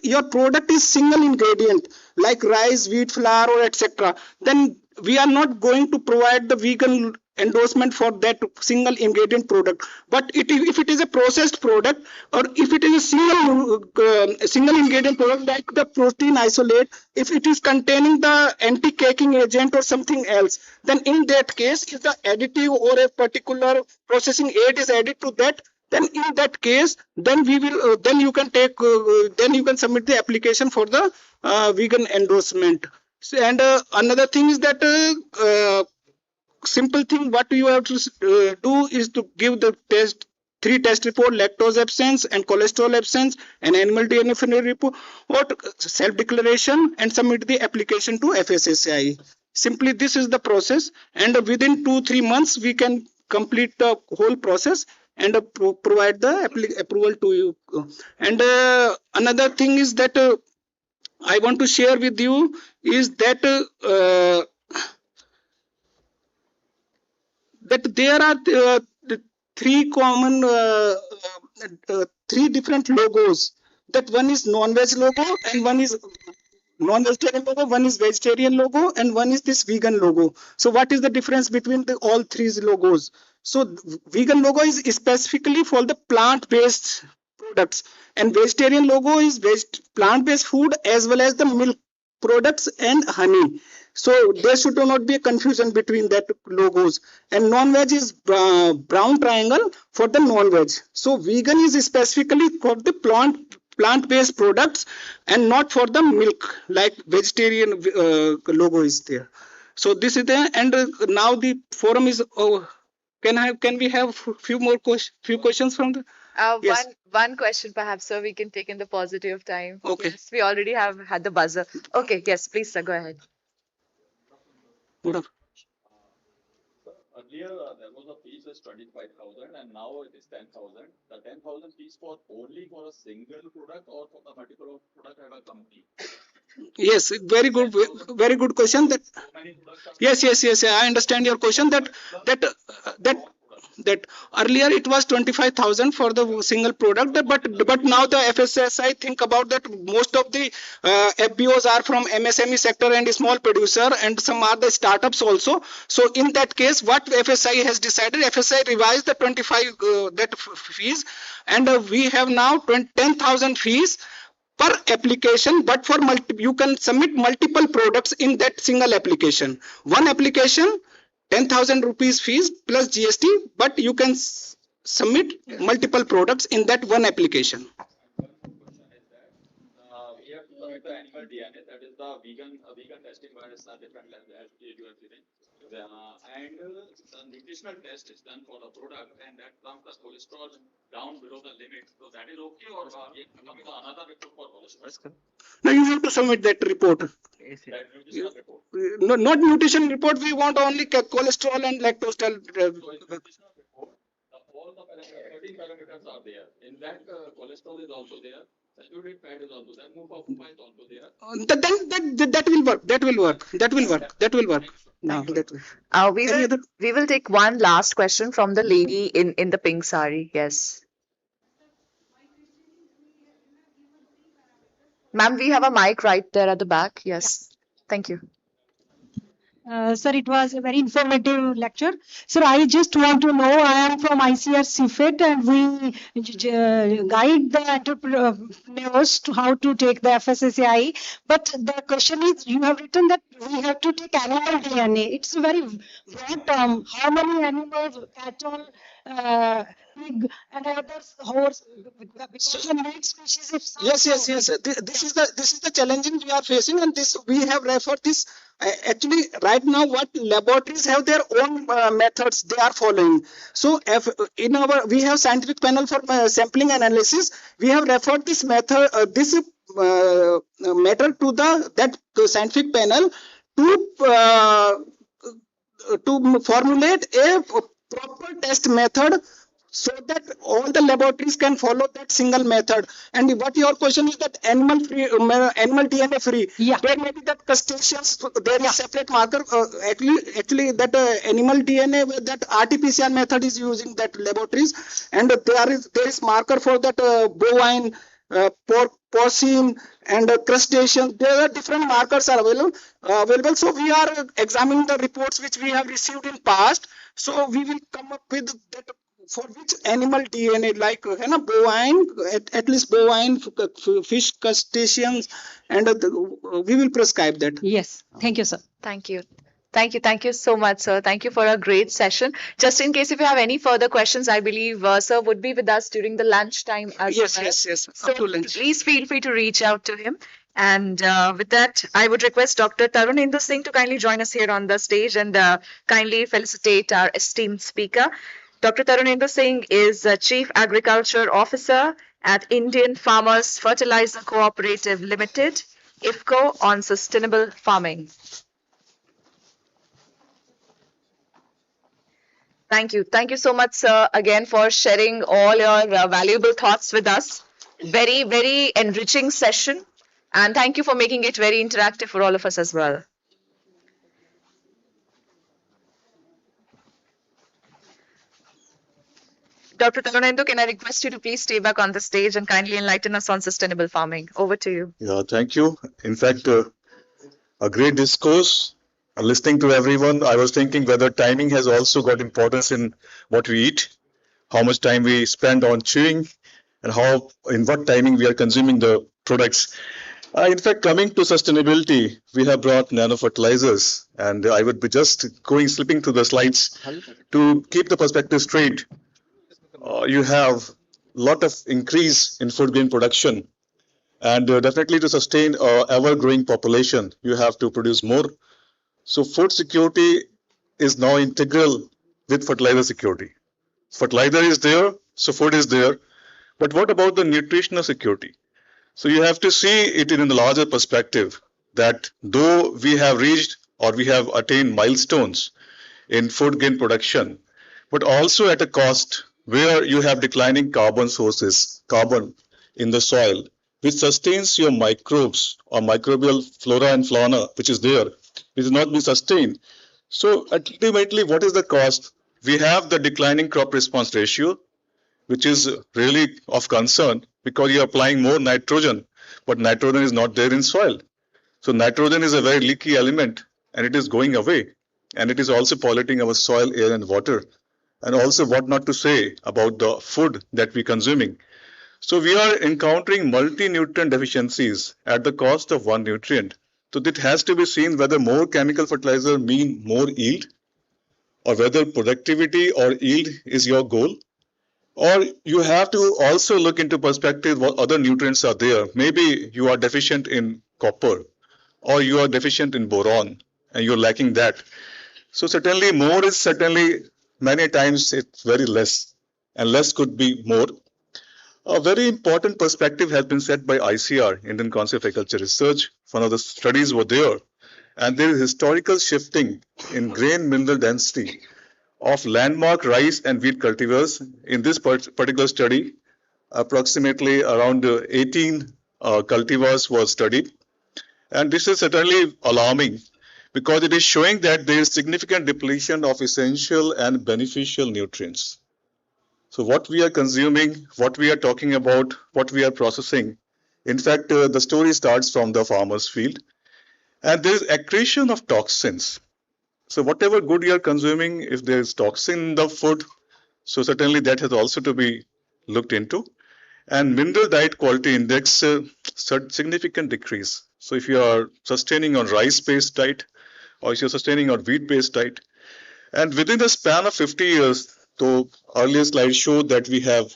your product is single ingredient like rice, wheat, flour, or etc., then we are not going to provide the vegan endorsement for that single ingredient product. But if it is a processed product, or if it is a single ingredient product like the protein isolate, if it is containing the anti-caking agent or something else, then in that case, if the additive or a particular processing aid is added to that, then in that case, then we will then you can take then you can submit the application for the vegan endorsement. So, and another thing is that simple thing what you have to do is to give the three test report: lactose absence and cholesterol absence, and animal DNA free report, or self declaration, and submit the application to FSSAI. Simply this is the process, and within 2-3 months we can complete the whole process and provide the approval to you. And another thing is that I want to share with you is that that there are three common three different logos. That one is non-veg logo, and one is non-vegetarian logo, one is vegetarian logo, and one is this vegan logo. So what is the difference between all three logos? So vegan logo is specifically for the plant-based products, and vegetarian logo is plant-based food as well as the milk products and honey. So there should not be a confusion between that logos. And non-veg is brown triangle for the non-veg. So vegan is specifically for the plant-based products and not for the milk, like vegetarian logo is there. So this is there, and now the forum is over. Can we have few questions from the? Yes. One question perhaps, sir, we can take in the positive of time. Okay. Yes, we already have had the buzzer. Okay, yes, please, sir, go ahead. Earlier, there was a fees is 25,000 and now it is 10,000. The 10,000 fees only for a single product or for the particular product at a company? Yes, very good question. That yes, I understand your question. That earlier it was 25,000 for the single product, but now the FSSAI think about that most of the FBOs are from MSME sector and small producer, and some are the startups also. So in that case, what FSI has decided, FSI revised the 25 fees, and we have now 10,000 fees per application, but for you can submit multiple products in that single application. One application, 10,000 rupees fees plus GST, but you can submit multiple products in that one application. We have to submit the animal DNA, that is the vegan testing where it's a different level as you have given. And the nutritional test is done for the product, and that comes the cholesterol down below the limit. So that is okay, or we have to come with another report for cholesterol? Now you have to submit that report. That nutritional report. No, not nutrition report. We want only cholesterol and lactose. All the 13 parameters are there. In that, cholesterol is also there. Saturated fat is also there. MUPA is also there. That will work. No, that will. We will take one last question from the lady in the pink sari. Yes. Ma'am, we have a mic right there at the back. Yes. Thank you. Sir, it was a very informative lecture. Sir, I just want to know, I am from ICR CFIT, and we guide the entrepreneurs to how to take the FSSAI. But the question is, you have written that we have to take animal DNA. It's a very broad term. How many animals, cattle, pig, and others, horse, because the meat species is Yes. This is the challenging we are facing, and this we have referred this. Actually, right now, what laboratories have their own methods they are following. So, we have scientific panel for sampling analysis. We have referred this method, matter to that scientific panel to formulate a proper test method, so that all the laboratories can follow that single method. And what your question is that animal DNA free. Yeah. There may be that crustaceans, there is separate marker. Actually that animal DNA, that RT-PCR method is using that laboratories, and there is marker for that bovine porcine, and crustaceans. There are different markers are available. So we are examining the reports which we have received in past. So we will come up with that for which animal DNA, like bovine, at least bovine, fish, crustaceans, and we will prescribe that. Yes. Thank you, sir. Thank you. Thank you so much, sir. Thank you for a great session. Just in case if you have any further questions, I believe sir would be with us during the lunch time as Yes, well. yes. So Up to lunch. please feel free to reach out to him. And with that, I would request Dr. Tarunendu Singh to kindly join us here on the stage and kindly felicitate our esteemed speaker. Dr. Tarunendu Singh is Chief Agriculture Officer at Indian Farmers Fertilizer Cooperative Limited, IFCO, on sustainable farming. Thank you. Thank you so much, sir, again for sharing all your valuable thoughts with us. Very, very enriching session. And thank you for making it very interactive for all of us as well. Dr. Tarunendu, can I request you to please stay back on the stage and kindly enlighten us on sustainable farming? Over to you. Yeah, thank you. In fact, a great discourse. Listening to everyone, I was thinking whether timing has also got importance in what we eat, how much time we spend on chewing, and in what timing we are consuming the products. In fact, coming to sustainability, we have brought nano fertilizers, and I would be just slipping through the slides to keep the perspective straight. You have a lot of increase in food grain production, and definitely to sustain ever-growing population, you have to produce more. So food security is now integral with fertilizer security. Fertilizer is there, so food is there. But what about the nutritional security? So you have to see it in a larger perspective that though we have reached or we have attained milestones in food grain production, but also at a cost where you have declining carbon sources, carbon in the soil, which sustains your microbes or microbial flora and fauna, which is there, which is not being sustained. So ultimately, what is the cost? We have the declining crop response ratio, which is really of concern because you are applying more nitrogen, but nitrogen is not there in soil. So nitrogen is a very leaky element and it is going away. And it is also polluting our soil, air and water. And also what not to say about the food that we're consuming. So we are encountering multi-nutrient deficiencies at the cost of one nutrient. So it has to be seen whether more chemical fertilizer mean more yield, or whether productivity or yield is your goal. Or you have to also look into perspective what other nutrients are there. Maybe you are deficient in copper, or you are deficient in boron, and you're lacking that. So certainly more is certainly many times it's very less, and less could be more. A very important perspective has been set by ICR, Indian Council of Agriculture Research. One of the studies were there, and there is historical shifting in grain mineral density of landmark rice and wheat cultivars. In this particular study, approximately around 18 cultivars were studied. And this is certainly alarming because it is showing that there is significant depletion of essential and beneficial nutrients. So what we are consuming, what we are talking about, what we are processing, in fact, the story starts from the farmer's field. And there is accretion of toxins. So whatever good you are consuming, if there is toxin in the food, so certainly that has also to be looked into. And mineral diet quality index, significant decrease. So if you are sustaining on rice-based diet, or if you're sustaining on wheat-based diet, and within the span of 50 years, so earlier slides showed that we have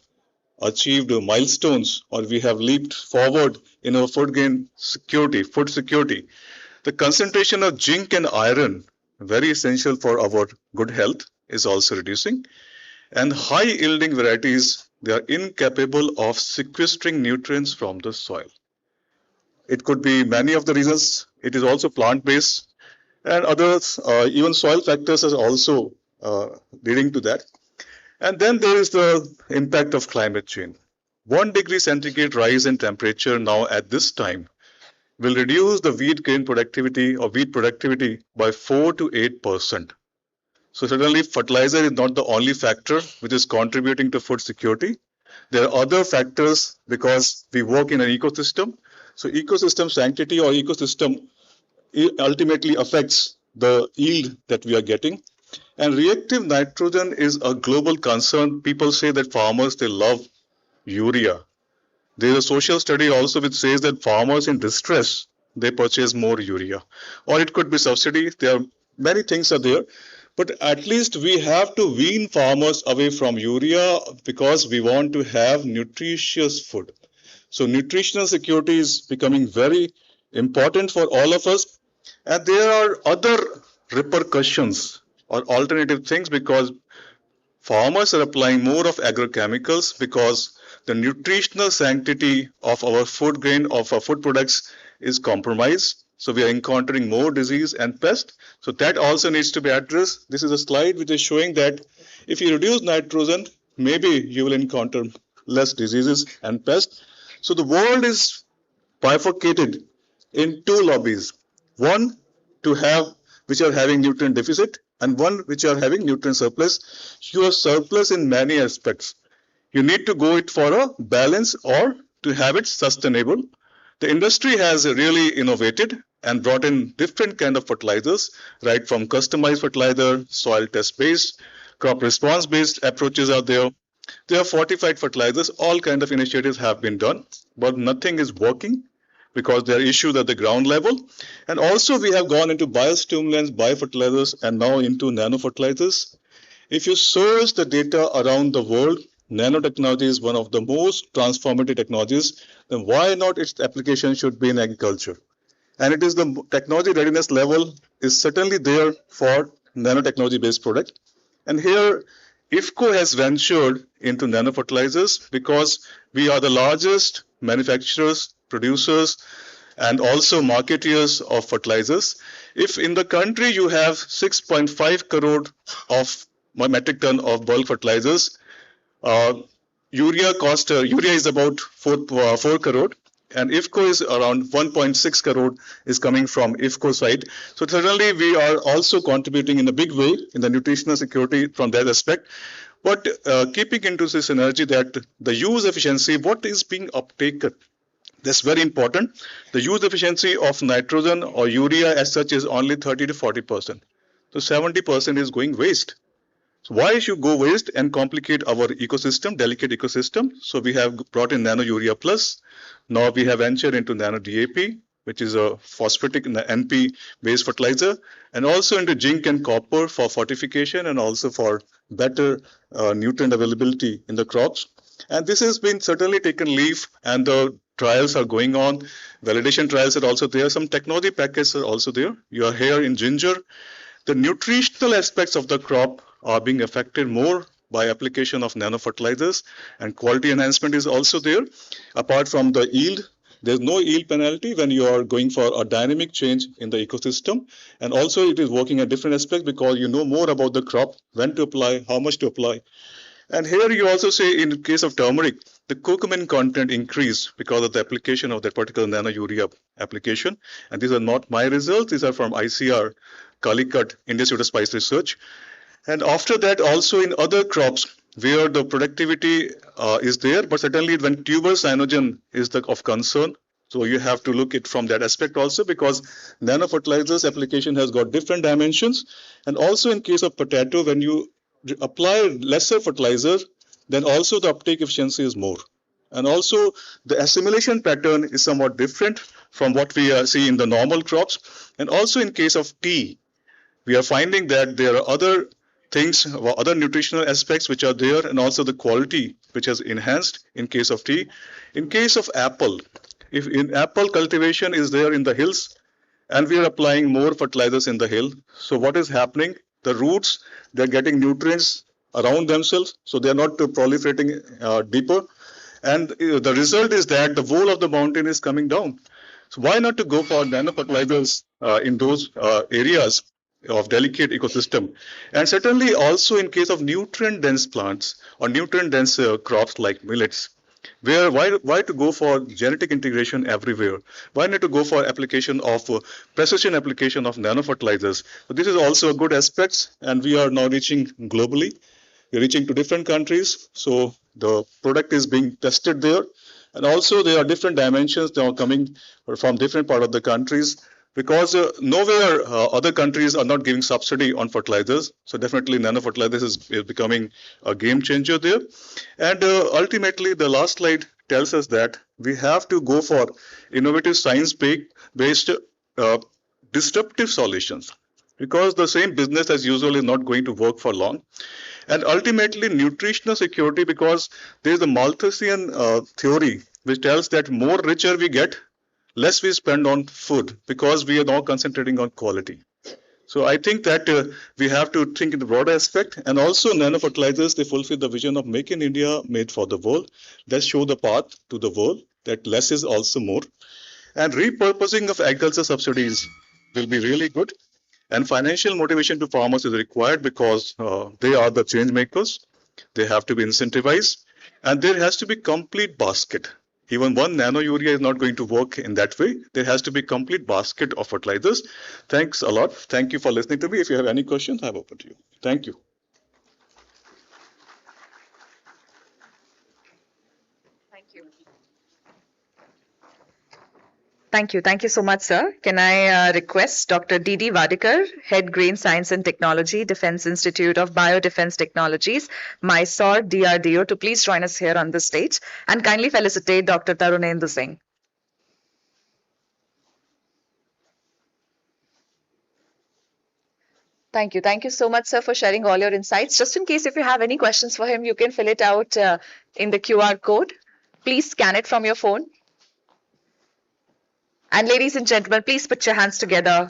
achieved milestones or we have leaped forward in our food grain security, food security. The concentration of zinc and iron, very essential for our good health, is also reducing. And high yielding varieties, they are incapable of sequestering nutrients from the soil. It could be many of the reasons. It is also plant-based and others, even soil factors are also leading to that. And then there is the impact of climate change. 1 degree centigrade rise in temperature now at this time will reduce the wheat grain productivity or wheat productivity by 4 to 8%. So certainly fertilizer is not the only factor which is contributing to food security. There are other factors because we work in an ecosystem. So ecosystem sanctity or ecosystem ultimately affects the yield that we are getting. And reactive nitrogen is a global concern. People say that farmers, they love urea. There is a social study also which says that farmers in distress, they purchase more urea. Or it could be subsidy. There are many things are there. But at least we have to wean farmers away from urea because we want to have nutritious food. So nutritional security is becoming very important for all of us. And there are other repercussions or alternative things because farmers are applying more of agrochemicals because the nutritional sanctity of our food grain, of our food products is compromised. So we are encountering more disease and pest. So that also needs to be addressed. This is a slide which is showing that if you reduce nitrogen, maybe you will encounter less diseases and pests. So the world is bifurcated in two lobbies. One to have which are having nutrient deficit and one which are having nutrient surplus. You are surplus in many aspects. You need to go it for a balance or to have it sustainable. The industry has really innovated and brought in different kind of fertilizers, right from customized fertilizer, soil test based, crop response based approaches are there. There are fortified fertilizers, all kind of initiatives have been done, but nothing is working because there are issues at the ground level. And also we have gone into biostimulants, biofertilizers, and now into nanofertilizers. If you search the data around the world, nanotechnology is one of the most transformative technologies, then why not its application should be in agriculture? And it is the technology readiness level is certainly there for nanotechnology based product. And here IFFCO has ventured into nanofertilizers because we are the largest manufacturers, producers, and also marketeers of fertilizers. If in the country you have 6.5 crore of metric ton of bulk fertilizers, urea is about 4 crore, and IFFCO is around 1.6 crore is coming from IFFCO side. So certainly we are also contributing in a big way in the nutritional security from that aspect. But keeping into this energy that the use efficiency, what is being uptaken, that's very important. The use efficiency of nitrogen or urea as such is only 30 to 40%. So 70% is going waste. So why should go waste and complicate our ecosystem, delicate ecosystem? So we have brought in Nano Urea Plus. Now we have ventured into Nano DAP, which is a phosphatic NP based fertilizer, and also into zinc and copper for fortification and also for better nutrient availability in the crops. And this has been certainly taken leave, and the trials are going on. Validation trials are also there. Some technology packages are also there. You are here in ginger. The nutritional aspects of the crop are being affected more by application of nanofertilizers, and quality enhancement is also there. Apart from the yield, there's no yield penalty when you are going for a dynamic change in the ecosystem. And also it is working at different aspects because you know more about the crop, when to apply, how much to apply. And here you also say in the case of turmeric, the curcumin content increased because of the application of that particular nano urea application. And these are not my results, these are from ICR, Calicut, India Institute of Spice Research. And after that, also in other crops where the productivity is there, but certainly when tuber cyanogen is of concern, so you have to look it from that aspect also because nanofertilizers application has got different dimensions. And also in case of potato, when you apply lesser fertilizer, then also the uptake efficiency is more. And also the assimilation pattern is somewhat different from what we see in the normal crops. And also in case of tea, we are finding that there are other things, other nutritional aspects which are there, and also the quality which has enhanced in case of tea. In case of apple, if in apple cultivation is there in the hills, and we are applying more fertilizers in the hill, so what is happening? The roots, they're getting nutrients around themselves, so they're not proliferating deeper. And the result is that the wall of the mountain is coming down. So why not to go for nanofertilizers in those areas of delicate ecosystem? And certainly also in case of nutrient dense plants or nutrient dense crops like millets, where why to go for genetic integration everywhere? Why not to go for application of precision application of nanofertilizers? So this is also a good aspect, and we are now reaching globally. We're reaching to different countries. So The product is being tested there. And also there are different dimensions now coming from different part of the countries, because nowhere other countries are not giving subsidy on fertilizers. So definitely nano fertilizers is becoming a game changer there. And ultimately the last slide tells us that we have to go for innovative science-based disruptive solutions, because the same business as usual is not going to work for long. And ultimately nutritional security, because there is a Malthusian theory which tells that more richer we get, less we spend on food, because we are now concentrating on quality. So I think that we have to think in the broader aspect. And also nano fertilizers, they fulfill the vision of Make in India, made for the world. That show the path to the world, that less is also more. And repurposing of agriculture subsidies will be really good. And financial motivation to farmers is required, because they are the change makers. They have to be incentivized. And there has to be complete basket. Even one nano urea is not going to work in that way. There has to be complete basket of fertilizers. Thanks a lot. Thank you for listening to me. If you have any questions, I'm open to you. Thank you. Thank you. Thank you so much, sir. Can I request Dr. D.D. Wadekar, Head Grain Science and Technology, Defense Institute of Biodefense Technologies, Mysore, DRDO, to please join us here on the stage, and kindly felicitate Dr. Tarunendu Singh. Thank you. Thank you so much, sir, for sharing all your insights. Just in case if you have any questions for him, you can fill it out in the QR code. Please scan it from your phone. And ladies and gentlemen, please put your hands together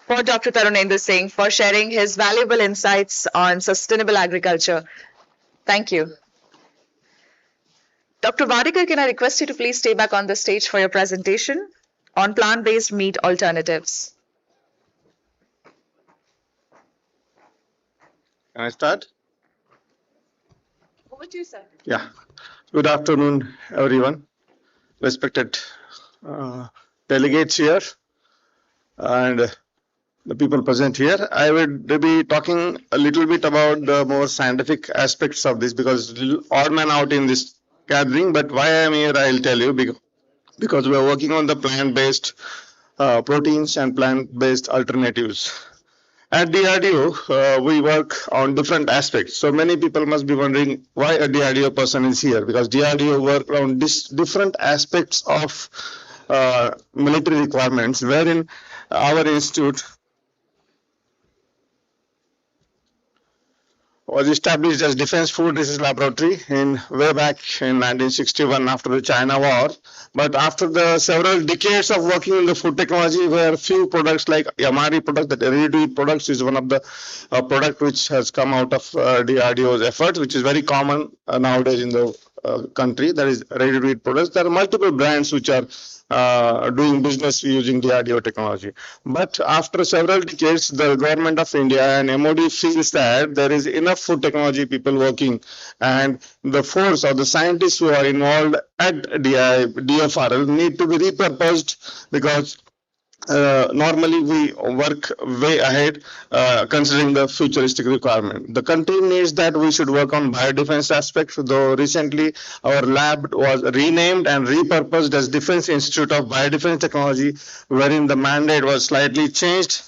for Dr. Tarunendu Singh for sharing his valuable insights on sustainable agriculture. Thank you. Dr. Wadekar, can I request you to please stay back on the stage for your presentation on plant-based meat alternatives? Can I start? Over to you, sir. Yeah. Good afternoon, everyone. Respected delegates here and the people present here. I would be talking a little bit about the more scientific aspects of this, because it's a little odd man out in this gathering, but why I'm here I'll tell you, because we're working on the plant-based proteins and plant-based alternatives. At DRDO, we work on different aspects. So many people must be wondering why a DRDO person is here, because DRDO work on different aspects of military requirements, wherein our institute was established as Defense Food Research Laboratory way back in 1961 after the China War. But after the several decades of working in the food technology, where few products like Yamari product, that ready-to-eat products, is one of the product which has come out of DRDO's efforts, which is very common nowadays in the country. That is ready-to-eat products. There are multiple brands which are doing business using DRDO technology. But after several decades, the government of India and MOD feels that there is enough food technology people working, and the force or the scientists who are involved at DFRL need to be repurposed, because normally we work way ahead considering the futuristic requirement. The country needs that we should work on biodefense aspects, though recently our lab was renamed and repurposed as Defense Institute of Biodefense Technology, wherein the mandate was slightly changed,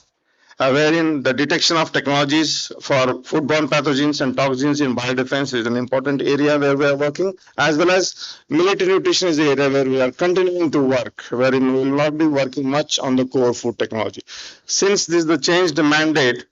wherein the detection of technologies for foodborne pathogens and toxins in biodefense is an important area where we are working, as well as military nutrition is the area where we are continuing to work, wherein we will not be working much on the core food technology. Since this the changed mandate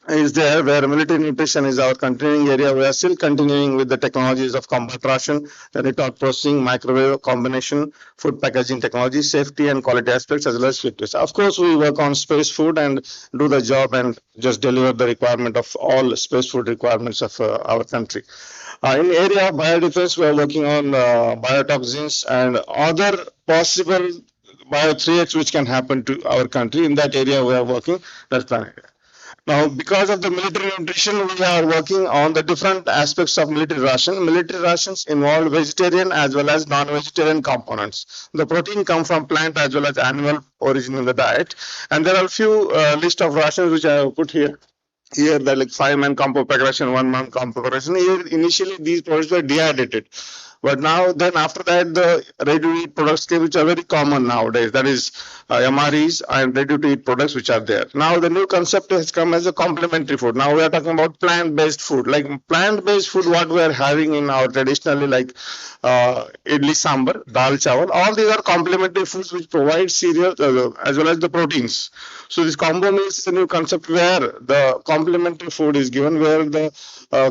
is there, where military nutrition is our continuing area, we are still continuing with the technologies of combat ration, network processing, microwave combination, food packaging technology, safety and quality aspects, as well as fitness. Of course, we work on space food and do the job and just deliver the requirement of all space food requirements of our country. In the area of biodefense, we are working on biotoxins and other possible bio-threats which can happen to our country. In that area, we are working. That's the Now, because of the military nutrition, we are working on the different aspects of military ration. Military rations involve vegetarian as well as non-vegetarian components. The protein comes from plant as well as animal origin in the diet. And there are a few list of rations which I have put here. Here, they're like 5-man compo preparation, 1-man compo preparation. Here, initially, these products were dehydrated. But now, then after that, the ready-to-eat products came, which are very common nowadays. That is MREs and ready-to-eat products which are there. Now, the new concept has come as a complementary food. Now, we are talking about plant-based food. Like plant-based food, what we are having in our traditionally like idli sambar, dal chawal. All these are complementary foods which provide cereal as well as the proteins. So this combo meals is a new concept where the complementary food is given, where the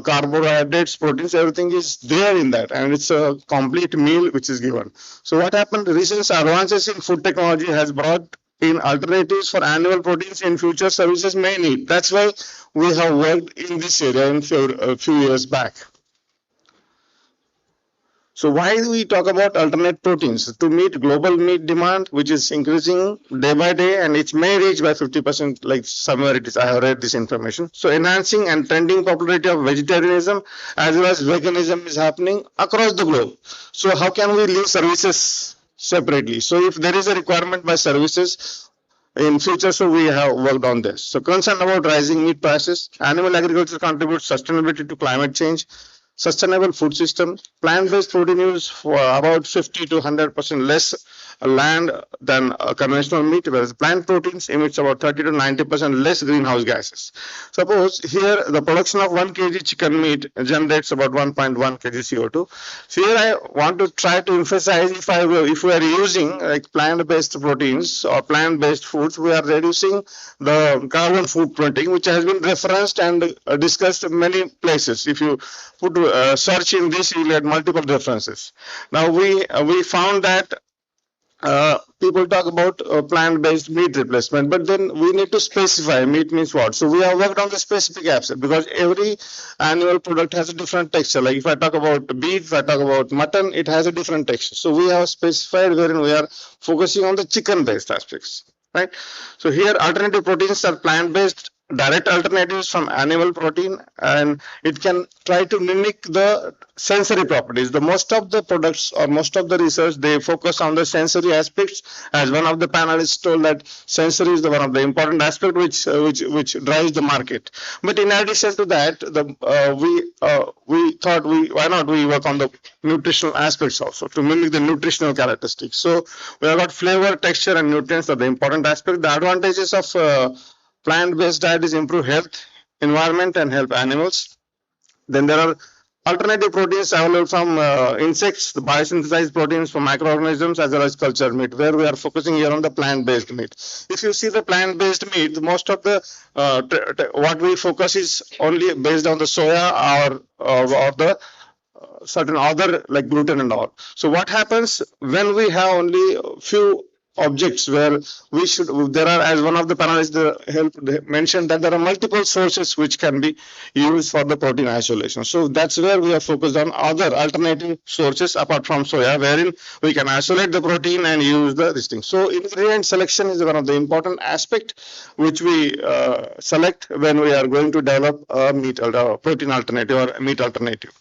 carbohydrates, proteins, everything is there in that, and it's a complete meal which is given. So what happened? Recent advances in food technology has brought in alternatives for animal proteins in future services may need. That's why we have worked in this area in a few years back. So why do we talk about alternate proteins? To meet global meat demand, which is increasing day by day, and it may reach by 50%, like somewhere it is, I have read this information. So enhancing and trending popularity of vegetarianism as well as veganism is happening across the globe. So how can we leave services separately? So if there is a requirement by services, in future, so we have worked on this. So concern about rising meat prices, animal agriculture contributes sustainability to climate change, sustainable food system, plant-based protein use for about 50 to 100% less land than conventional meat, whereas plant proteins emits about 30 to 90% less greenhouse gases. Suppose here the production of 1 kg chicken meat generates about 1.1 kg CO2. So here I want to try to emphasize if we are using like plant-based proteins or plant-based foods, we are reducing the carbon footprinting, which has been referenced and discussed in many places. If you put search in this, you will get multiple references. Now we found that people talk about plant-based meat replacement, but then we need to specify meat means what. So we have worked on the specific aspect because every animal product has a different texture. Like if I talk about beef, if I talk about mutton, it has a different texture. So we have specified wherein we are focusing on the chicken-based aspects, right? So here alternative proteins are plant-based direct alternatives from animal protein, and it can try to mimic the sensory properties. The most of the products or most of the research, they focus on the sensory aspects. As one of the panelists told that sensory is the one of the important aspect which drives the market. But in addition to that, we thought why not we work on the nutritional aspects also to mimic the nutritional characteristics. So we have got flavor, texture, and nutrients are the important aspect. The advantages of plant-based diet is improve health, environment, and help animals. Then there are alternative proteins available from insects, the biosynthesized proteins from microorganisms, as well as cultured meat, where we are focusing here on the plant-based meat. If you see the plant-based meat, most of the what we focus is only based on the soya or the certain other like gluten and all. So what happens when we have only a few objects where we should, there are, as one of the panelists mentioned, that there are multiple sources which can be used for the protein isolation. So that's where we are focused on other alternative sources apart from soya, wherein we can isolate the protein and use this thing. So ingredient selection is one of the important aspect which we select when we are going to develop a protein alternative or a meat alternative.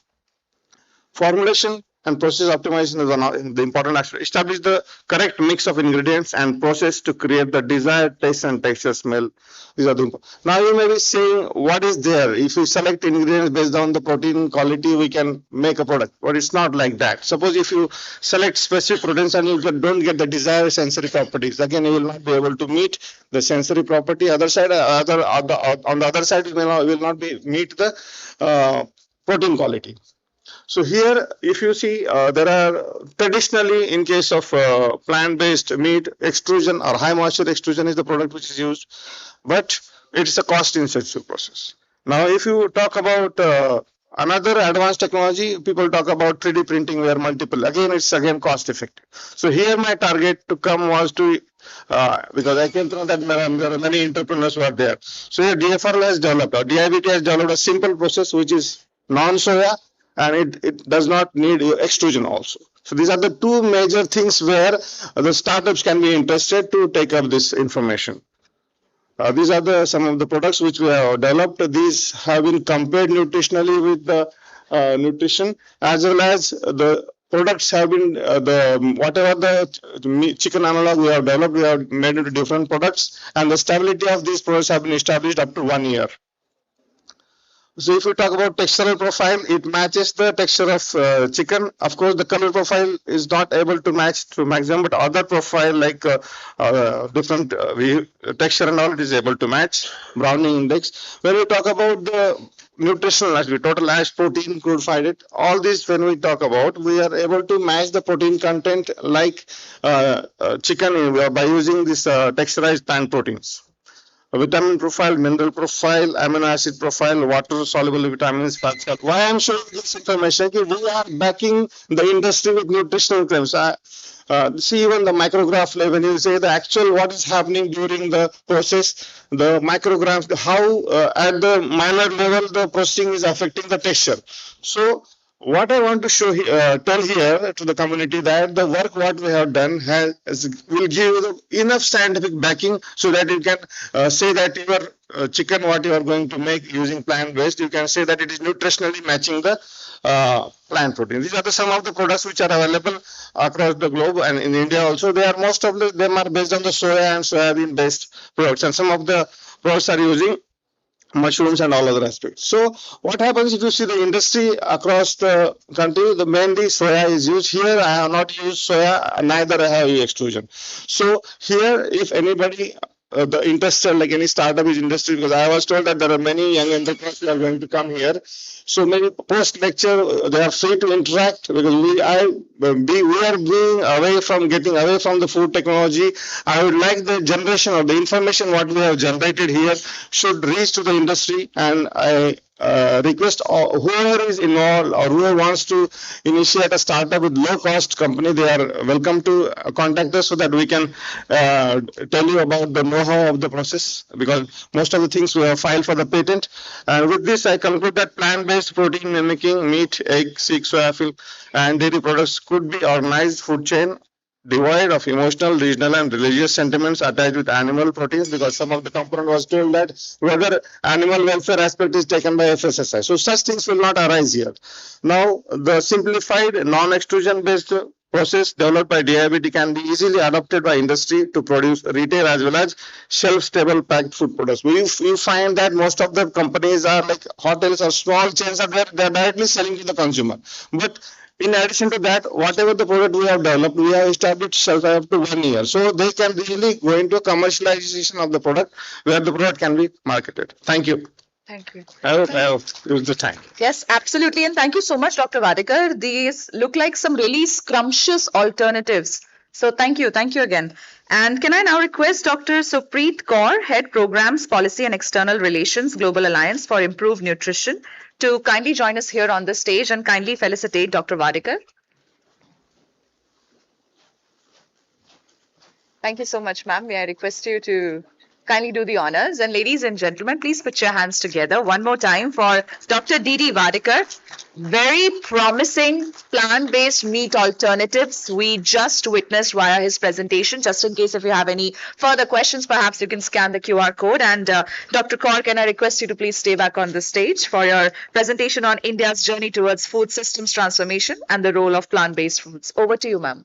Formulation and process optimization is one of the important aspect. Establish the correct mix of ingredients and process to create the desired taste and texture, smell. These are the. Now you may be saying, what is there? If we select ingredients based on the protein quality, we can make a product. But it's not like that. Suppose if you select specific proteins and you don't get the desired sensory properties, again you will not be able to meet the sensory property. On the other side, it will not meet the protein quality. So here, if you see, there are traditionally, in case of plant-based meat, extrusion or high moisture extrusion is the product which is used, but it's a cost-intensive process. Now, if you talk about another advanced technology, people talk about 3D printing where multiple, again, it's again cost-effective. So here my target to come was to, because I came to know that there are many entrepreneurs who are there. So here DFRL has developed, or DIBT has developed a simple process which is non-soya, and it does not need extrusion also. So these are the two major things where the startups can be interested to take up this information. These are some of the products which we have developed. These have been compared nutritionally with the nutrition, as well as the products have been whatever the chicken analog we have developed, we have made into different products, and the stability of these products have been established up to 1 year. So if we talk about textural profile, it matches the texture of chicken. Of course, the color profile is not able to match to maximum, but other profile like different texture and all, it is able to match. Browning index. When we talk about the nutritional attribute, total ash, protein, crude it, all these when we talk about, we are able to match the protein content like chicken by using this texturized plant proteins. Vitamin profile, mineral profile, amino acid profile, water soluble vitamins, fat salt. Why I'm showing this information? We are backing the industry with nutritional claims. See even the micrograph level, when you say the actual what is happening during the process, the micrograph, how at the minor level the processing is affecting the texture. So what I want to tell here to the community that the work what we have done will give you enough scientific backing so that you can say that your chicken what you are going to make using plant-based, you can say that it is nutritionally matching the plant protein. These are some of the products which are available across the globe, and in India also. They are most of them are based on the soya and soybean based products, and some of the products are using mushrooms and all other aspects. So what happens if you see the industry across the country, the mainly soya is used. Here I have not used soya, neither I have extrusion. So here if anybody the interested, like any startup is interested, because I was told that there are many young entrepreneurs who are going to come here. So maybe post lecture they are free to interact, because we are being away from getting away from the food technology. I would like the generation or the information what we have generated here should reach to the industry, and I request whoever is involved or whoever wants to initiate a startup with low cost company, they are welcome to contact us so that we can tell you about the know-how of the process, because most of the things we have filed for the patent. And with this I conclude that plant-based protein mimicking meat, egg, seed, soya milk and dairy products could be organized food chain devoid of emotional, regional and religious sentiments attached with animal proteins, because some of the component was told that whether animal welfare aspect is taken by FSSAI. So such things will not arise here. Now the simplified non-extrusion based process developed by DIBT can be easily adopted by industry to produce retail as well as shelf-stable packed food products. You find that most of the companies are like hotels or small chains are where they are directly selling to the consumer. But in addition to that, whatever the product we have developed, we have established shelf life up to 1 year. So they can really go into commercialization of the product where the product can be marketed. Thank you. Thank you. I hope I have used the time. Yes, absolutely. And thank you so much, Dr. Vadekar. These look like some really scrumptious alternatives. So thank you. Thank you again. And can I now request Dr. Supreet Kaur, Head Programs, Policy and External Relations, Global Alliance for Improved Nutrition, to kindly join us here on the stage and kindly felicitate Dr. Vadekar. Thank you so much, ma'am. May I request you to kindly do the honors. And ladies and gentlemen, please put your hands together one more time for Dr. D.D. Vadekar. Very promising plant-based meat alternatives we just witnessed via his presentation. Just in case if you have any further questions, perhaps you can scan the QR code. And Dr. Kaur, can I request you to please stay back on the stage for your presentation on India's journey towards food systems transformation and the role of plant-based foods. Over to you, ma'am.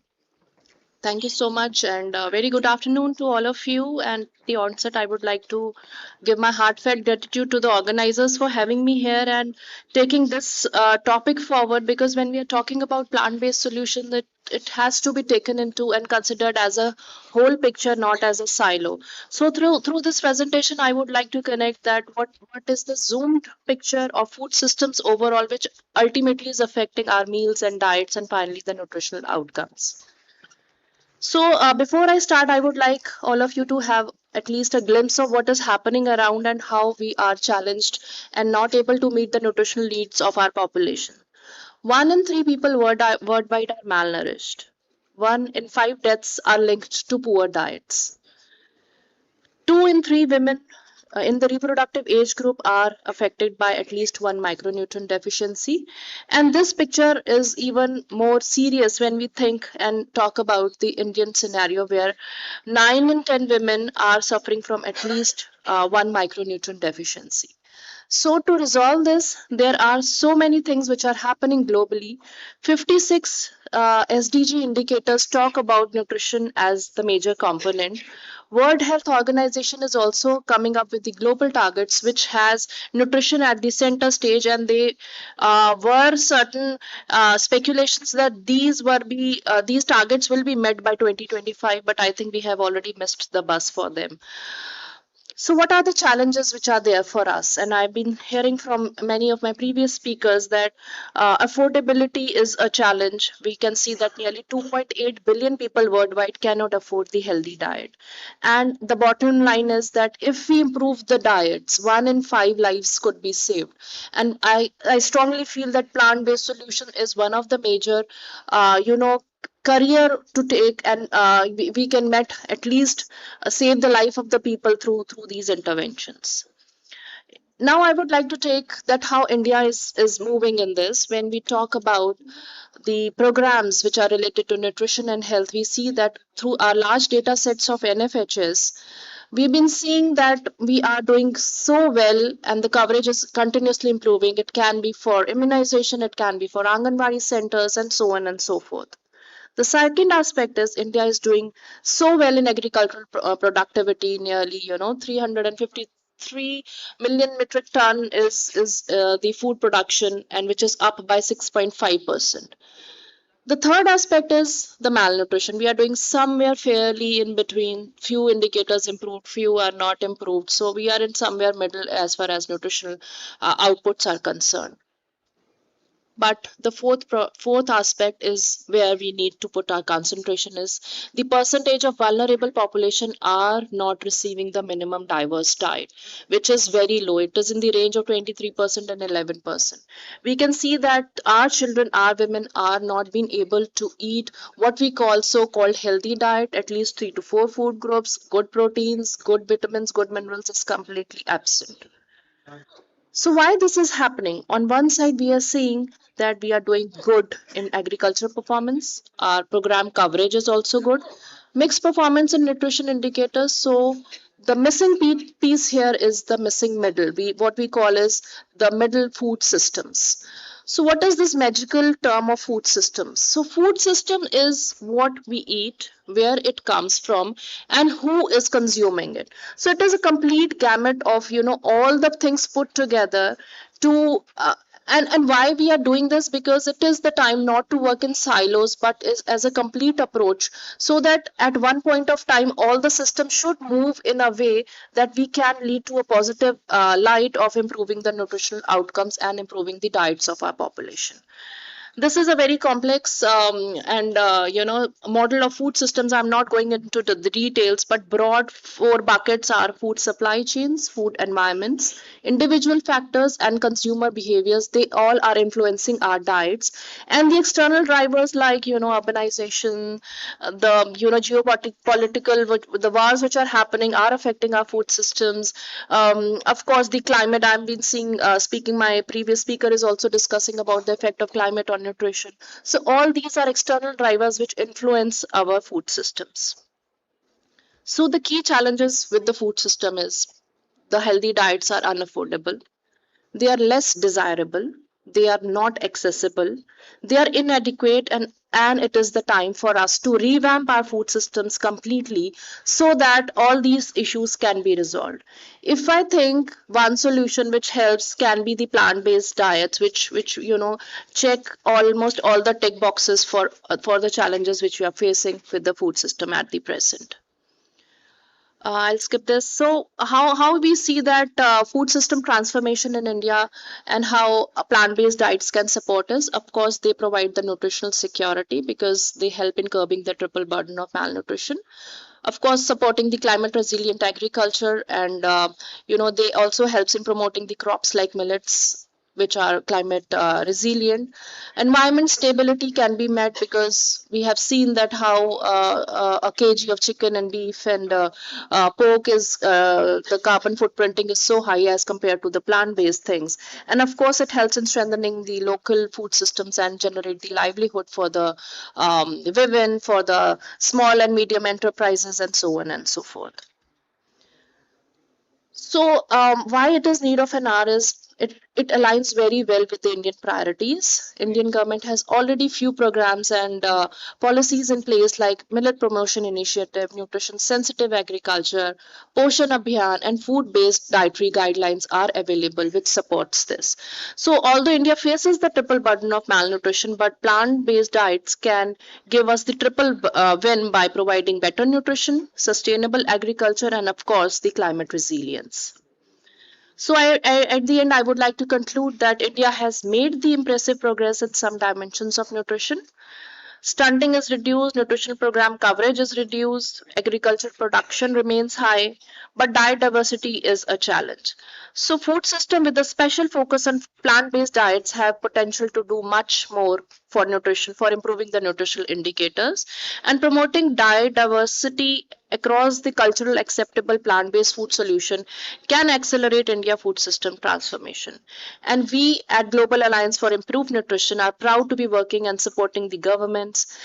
Thank you so much, and very good afternoon to all of you. And at the onset, I would like to give my heartfelt gratitude to the organizers for having me here and taking this topic forward, because when we are talking about plant-based solution, that it has to be taken into and considered as a whole picture, not as a silo. So through this presentation, I would like to connect that what is the zoomed picture of food systems overall, which ultimately is affecting our meals and diets, and finally the nutritional outcomes. So before I start, I would like all of you to have at least a glimpse of what is happening around and how we are challenged and not able to meet the nutritional needs of our population. 1 in 3 people worldwide are malnourished. 1 in 5 deaths are linked to poor diets. 2 in 3 women in the reproductive age group are affected by at least 1 micronutrient deficiency. And this picture is even more serious when we think and talk about the Indian scenario, where 9 in 10 women are suffering from at least 1 micronutrient deficiency. So to resolve this, there are so many things which are happening globally. 56 SDG indicators talk about nutrition as the major component, World Health Organization is also coming up with the global targets, which has nutrition at the center stage, and they were certain speculations that these targets will be met by 2025, but I think we have already missed the bus for them. So, what are the challenges which are there for us? And I've been hearing from many of my previous speakers that affordability is a challenge. We can see that nearly 2.8 billion people worldwide cannot afford the healthy diet. And the bottom line is that if we improve the diets, 1 in 5 lives could be saved. And I strongly feel that plant-based solution is one of the major, career to take, and we can at least save the life of the people through these interventions. Now I would like to take that how India is moving in this. When we talk about the programs which are related to nutrition and health, we see that through our large data sets of NFHS, we've been seeing that we are doing so well and the coverage is continuously improving. It can be for immunization, it can be for Anganwadi centers, and so on and so forth. The second aspect is India is doing so well in agricultural productivity. Nearly 353 million metric ton is the food production, and which is up by 6.5%. The third aspect is the malnutrition. We are doing somewhere fairly in between. Few indicators improved, few are not improved. So we are in somewhere middle as far as nutritional outputs are concerned. But the fourth aspect is where we need to put our concentration is the percentage of vulnerable population are not receiving the minimum diverse diet, which is very low. It is in the range of 23% and 11%. We can see that our children, our women are not being able to eat what we call so-called healthy diet. At least 3 to 4 food groups, good proteins, good vitamins, good minerals is completely absent. So why this is happening? On one side, we are seeing that we are doing good in agricultural performance. Our program coverage is also good. Mixed performance in nutrition indicators. So the missing piece here is the missing middle. What we call is the middle food systems. So what is this magical term of food systems? So food system is what we eat, where it comes from, and who is consuming it. So it is a complete gamut of all the things put together to and why we are doing this, because it is the time not to work in silos but is as a complete approach, so that at one point of time all the systems should move in a way that we can lead to a positive light of improving the nutritional outcomes and improving the diets of our population. This is a very complex model of food systems. I'm not going into the details, but broad 4 buckets are food supply chains, food environments, individual factors, and consumer behaviors. They all are influencing our diets, and the external drivers like urbanization, the geopolitical, the wars which are happening are affecting our food systems. Of course, the climate. I've been seeing speaking. My previous speaker is also discussing about the effect of climate on nutrition. So all these are external drivers which influence our food systems. So the key challenges with the food system is the healthy diets are unaffordable, they are less desirable, they are not accessible, they are inadequate, and it is the time for us to revamp our food systems completely so that all these issues can be resolved. If I think one solution which helps can be the plant-based diets, which check almost all the tick boxes for the challenges which we are facing with the food system at the present. I'll skip this. So how we see that food system transformation in India and how plant-based diets can support us. Of course, they provide the nutritional security because they help in curbing the triple burden of malnutrition. Of course, supporting the climate resilient agriculture, and they also helps in promoting the crops like millets, which are climate resilient. Environment stability can be met because we have seen that how a kg of chicken and beef and pork is the carbon footprinting is so high as compared to the plant-based things. And of course, it helps in strengthening the local food systems and generate the livelihood for the women, for the small and medium enterprises, and so on and so forth. So why it is need of an hour is it aligns very well with the Indian priorities. Indian government has already few programs and policies in place like Millet Promotion Initiative, Nutrition Sensitive Agriculture, Poshan Abhiyan, and food-based dietary guidelines are available, which supports this. So, although India faces the triple burden of malnutrition, but plant-based diets can give us the triple win by providing better nutrition, sustainable agriculture, and of course, the climate resilience. So at the end, I would like to conclude that India has made the impressive progress in some dimensions of nutrition. Stunting is reduced, nutrition program coverage is reduced, agriculture production remains high, but diet diversity is a challenge. So food system with a special focus on plant-based diets have potential to do much more for nutrition, for improving the nutritional indicators and promoting diet diversity across the cultural acceptable plant-based food solution can accelerate India food system transformation. And we at Global Alliance for Improved Nutrition are proud to be working and supporting the governments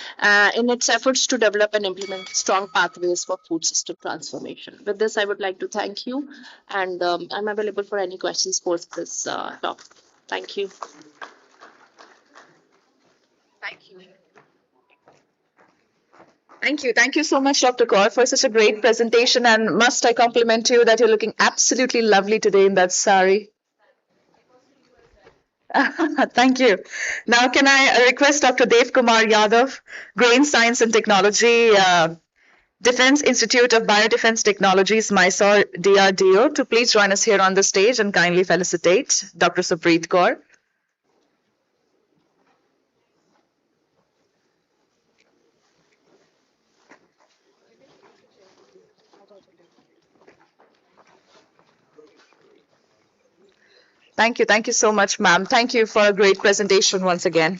in its efforts to develop and implement strong pathways for food system transformation. With this, I would like to thank you, and I'm available for any questions post this talk. Thank you. Thank you. Thank you. Thank you so much, Dr. Kaur, for such a great presentation. And must I compliment you that you're looking absolutely lovely today in that sari. Thank you. Now, can I request Dr. Dev Kumar Yadav, Grain Science and Technology, Defense Institute of Biodefense Technologies, Mysore, DRDO, to please join us here on the stage and kindly felicitate Dr. Supreet Kaur. Thank you. Thank you so much, ma'am. Thank you for a great presentation once again.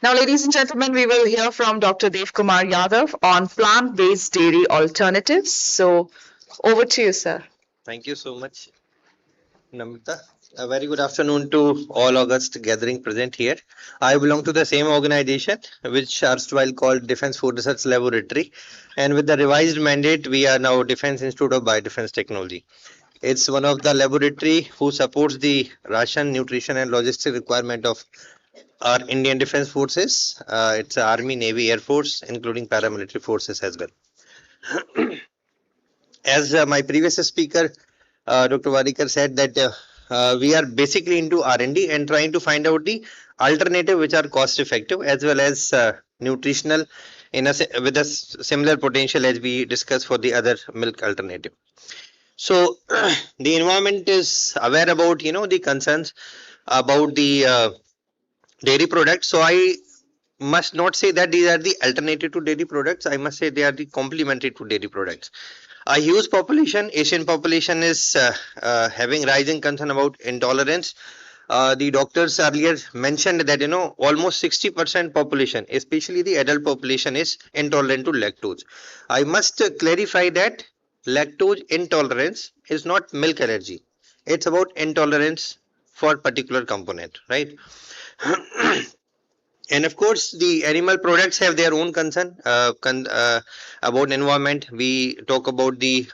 Now, ladies and gentlemen, we will hear from Dr. Dev Kumar Yadav on plant-based dairy alternatives. So, over to you, sir. Thank you so much, Namita. A very good afternoon to all August gathering present here. I belong to the same organization, which erstwhile called Defense Food Research Laboratory. And with the revised mandate, we are now Defense Institute of Biodefense Technology. It's one of the laboratory who supports the ration, nutrition, and logistic requirement of our Indian Defense Forces. It's Army, Navy, Air Force, including paramilitary forces as well. As my previous speaker, Dr. Wadekar said that we are basically into R&D and trying to find out the alternative which are cost effective as well as nutritional with a similar potential as we discussed for the other milk alternative. So the environment is aware about the concerns about the dairy products. So I must not say that these are the alternative to dairy products. I must say they are the complementary to dairy products. A huge population, Asian population, is having rising concern about intolerance. The doctors earlier mentioned that almost 60% population, especially the adult population, is intolerant to lactose. I must clarify that lactose intolerance is not milk allergy. It's about intolerance for particular component, right? And of course, the animal products have their own concern about environment. We talk about the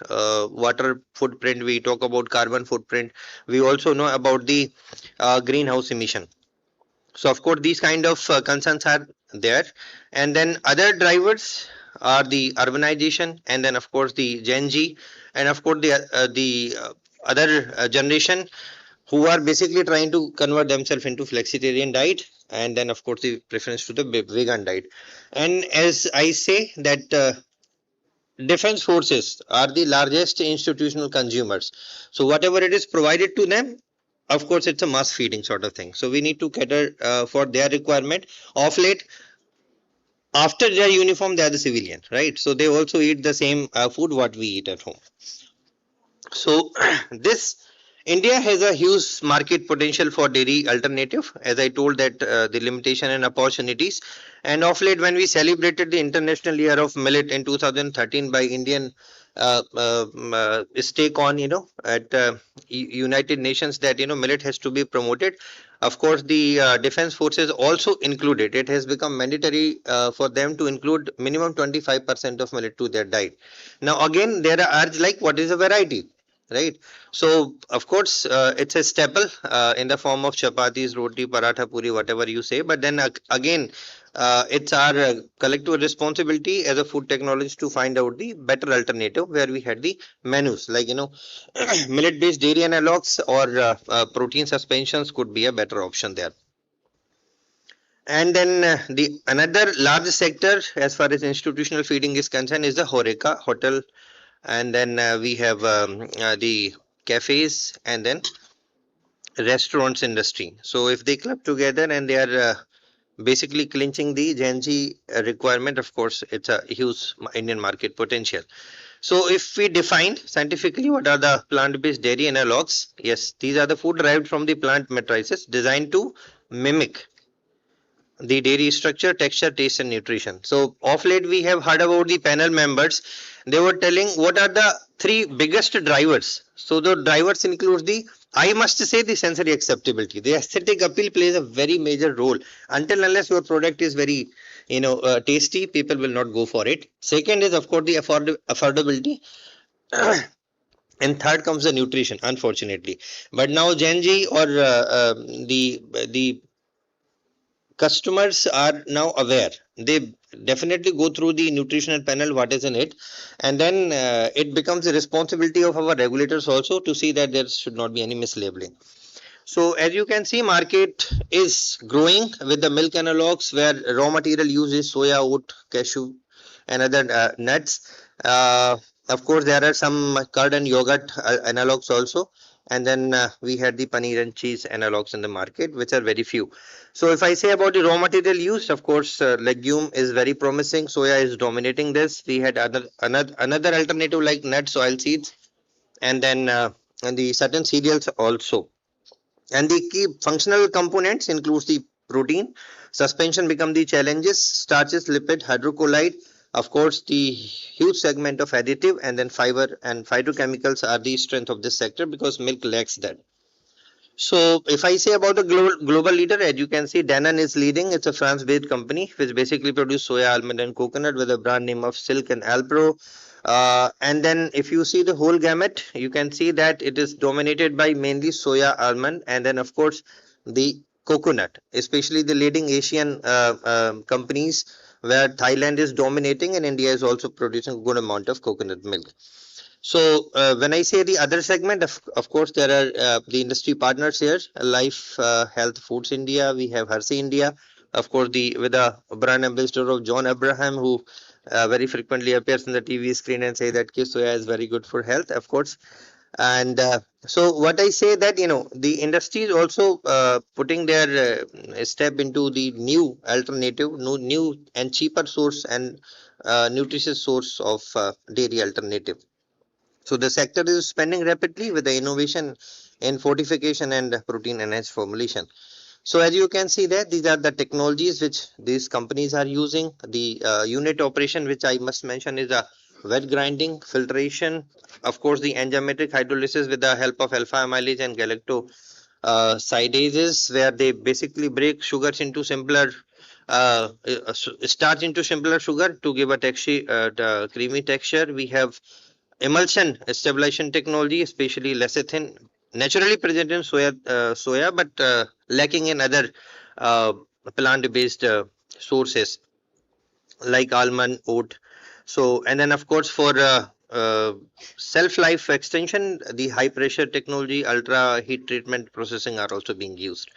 water footprint. We talk about carbon footprint. We also know about the greenhouse emission. So of course, these kind of concerns are there. And then other drivers are the urbanization, and then of course the Gen Z, and of course the other generation who are basically trying to convert themselves into flexitarian diet, and then of course the preference to the vegan diet. And as I say that defense forces are the largest institutional consumers. So whatever it is provided to them, of course it's a mass feeding sort of thing. So we need to cater for their requirement. Of late, after their uniform, they are the civilian, right? So they also eat the same food what we eat at home. So India has a huge market potential for dairy alternative, as I told that the limitation and opportunities. And of late, when we celebrated the International Year of Millet in 2013 by Indian stake on, at United Nations that, millet has to be promoted. of course, the defense forces also included. It has become mandatory for them to include minimum 25% of millet to their diet. Now, again, there are urge like what is a variety, right? So, of course, it's a staple in the form of chapatis, roti, paratha, puri, whatever you say. But then again, it's our collective responsibility as a food technologist to find out the better alternative where we had the menus like millet based dairy analogs or protein suspensions could be a better option there. And then the another large sector as far as institutional feeding is concerned is the horeca hotel, and then we have the cafes and then restaurants industry. So if they club together and they are basically clinching the Gen Z requirement, of course, it's a huge Indian market potential. So if we define scientifically what are the plant-based dairy analogs, yes, these are the food derived from the plant matrices designed to mimic the dairy structure, texture, taste, and nutrition. So of late we have heard about the panel members. They were telling what are the three biggest drivers. So the drivers include the, I must say, the sensory acceptability. The aesthetic appeal plays a very major role. Until unless your product is very tasty, people will not go for it. Second is of course the affordability. And third comes the nutrition, unfortunately. But now Gen Z or the customers are now aware. They definitely go through the nutritional panel, what is in it, and then it becomes the responsibility of our regulators also to see that there should not be any mislabeling. So as you can see, market is growing with the milk analogs where raw material use is soya, oat, cashew, and other nuts. Of course, there are some curd and yogurt analogs also. And then we had the paneer and cheese analogs in the market, which are very few. So if I say about the raw material use, of course, legume is very promising. Soya is dominating this. We had another alternative like nuts, oil seeds, and then and the certain cereals also. And the key functional components includes the protein. Suspension become the challenges, starches, lipid, hydrocolloid. Of course, the huge segment of additive and then fiber and phytochemicals are the strength of this sector because milk lacks that. So if I say about the global leader, as you can see, Danone is leading. It's a France-based company which basically produces soya, almond and coconut with a brand name of Silk and Alpro. And then if you see the whole gamut, you can see that it is dominated by mainly soya, almond, and then of course the coconut, especially the leading Asian companies where Thailand is dominating and India is also producing a good amount of coconut milk. So when I say the other segment, of course, there are the industry partners here, Life Health Foods India, we have Hershey India, of course, with the brand ambassador of John Abraham, who very frequently appears on the TV screen and say that soya is very good for health, of course. And so what I say that, the industry is also putting their step into the new alternative, new and cheaper source and nutritious source of dairy alternative. So the sector is spending rapidly with the innovation in fortification and protein enhanced formulation. So as you can see that these are the technologies which these companies are using. The unit operation, which I must mention, is a wet grinding, filtration, of course the enzymatic hydrolysis with the help of alpha amylase and galactosidases, where they basically break sugars into simpler starch into simpler sugar to give a texture, creamy texture. We have emulsion stabilization technology, especially lecithin, naturally present in soya, but lacking in other plant-based sources like almond, oat. So, and then of course for self-life extension, the high pressure technology, ultra heat treatment processing are also being used.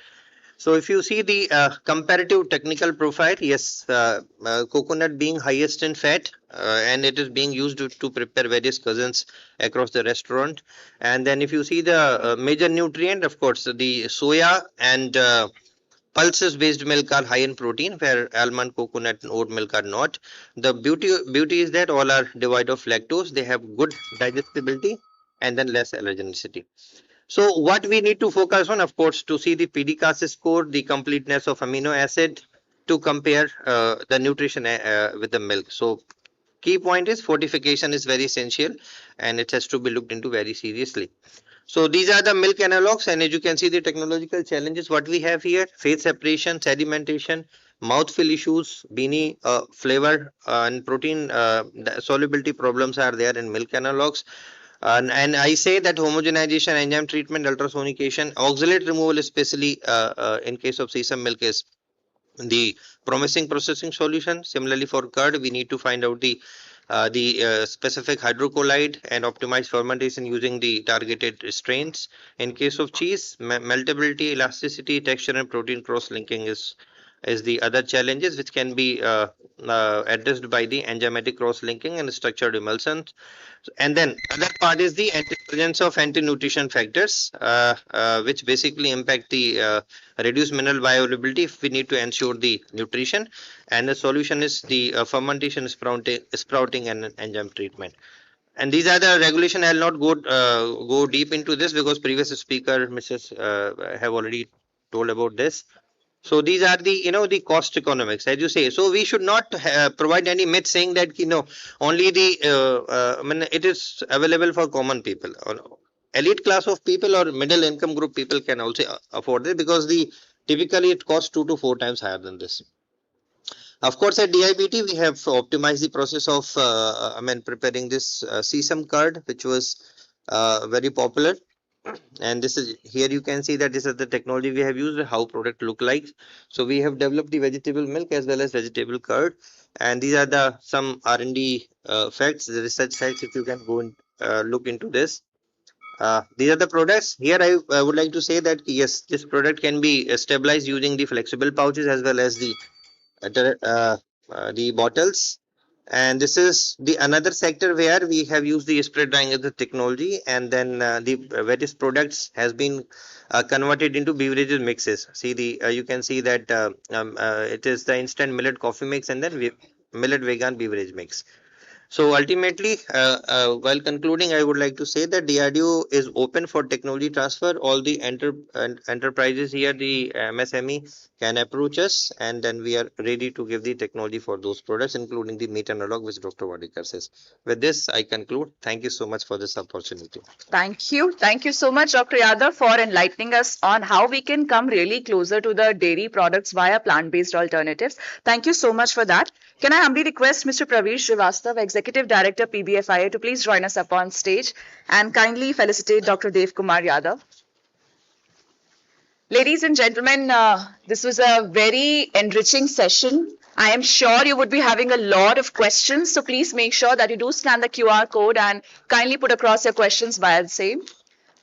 So if you see the comparative technical profile, yes, coconut being highest in fat and it is being used to prepare various cuisines across the restaurant. And then if you see the major nutrient, of course, the soya and pulses based milk are high in protein, where almond, coconut and oat milk are not. The beauty is that all are devoid of lactose. They have good digestibility and then less allergenicity. So what we need to focus on, of course, to see the PDCAS score, the completeness of amino acid, to compare the nutrition with the milk. So key point is fortification is very essential and it has to be looked into very seriously. So these are the milk analogs, and as you can see, the technological challenges what we have here: phase separation, sedimentation, mouthfeel issues, beanie, flavor, and protein solubility problems are there in milk analogs. And I say that homogenization, enzyme treatment, ultrasonication, oxalate removal, especially in case of sesame milk, is the promising processing solution. Similarly, for curd, we need to find out the specific hydrocolloid and optimize fermentation using the targeted strains. In case of cheese, meltability, elasticity, texture, and protein cross-linking is the other challenges which can be addressed by the enzymatic cross-linking and structured emulsions. And then other part is the presence of anti-nutrition factors, which basically impact the reduced mineral bioavailability if we need to ensure the nutrition. And the solution is the fermentation, sprouting, and enzyme treatment. And these are the regulation. I'll not go deep into this because previous speaker, Mrs. Have already told about this. So these are the the cost economics, as you say. So we should not provide any myth saying that only the I mean it is available for common people. Elite class of people or middle income group people can also afford it, because the typically it costs 2 to 4 times higher than this. Of course, at DIBT we have optimized the process of I mean preparing this sesame curd, which was very popular. And this is, here you can see that this is the technology we have used, how product look like. So we have developed the vegetable milk as well as vegetable curd, and these are the some R&D facts, the research facts, if you can go and look into this. These are the products. Here I would like to say that yes, this product can be stabilized using the flexible pouches as well as the bottles. And this is the another sector where we have used the spray drying as the technology, and then the various products has been converted into beverages mixes. See the you can see that it is the instant millet coffee mix and then millet vegan beverage mix. So ultimately, while concluding, I would like to say that DRDO is open for technology transfer. All the enterprises here, the MSME, can approach us, and then we are ready to give the technology for those products, including the meat analog, which Dr. Wadekar says. With this, I conclude. Thank you so much for this opportunity. Thank you. Thank you so much, Dr. Yadav, for enlightening us on how we can come really closer to the dairy products via plant-based alternatives. Thank you so much for that. Can I humbly request Mr. Praveer Srivastav, Executive Director, PBFIA, to please join us up on stage and kindly felicitate Dr. Dev Kumar Yadav. Ladies and gentlemen, this was a very enriching session. I am sure you would be having a lot of questions, so please make sure that you do scan the QR code and kindly put across your questions via the same.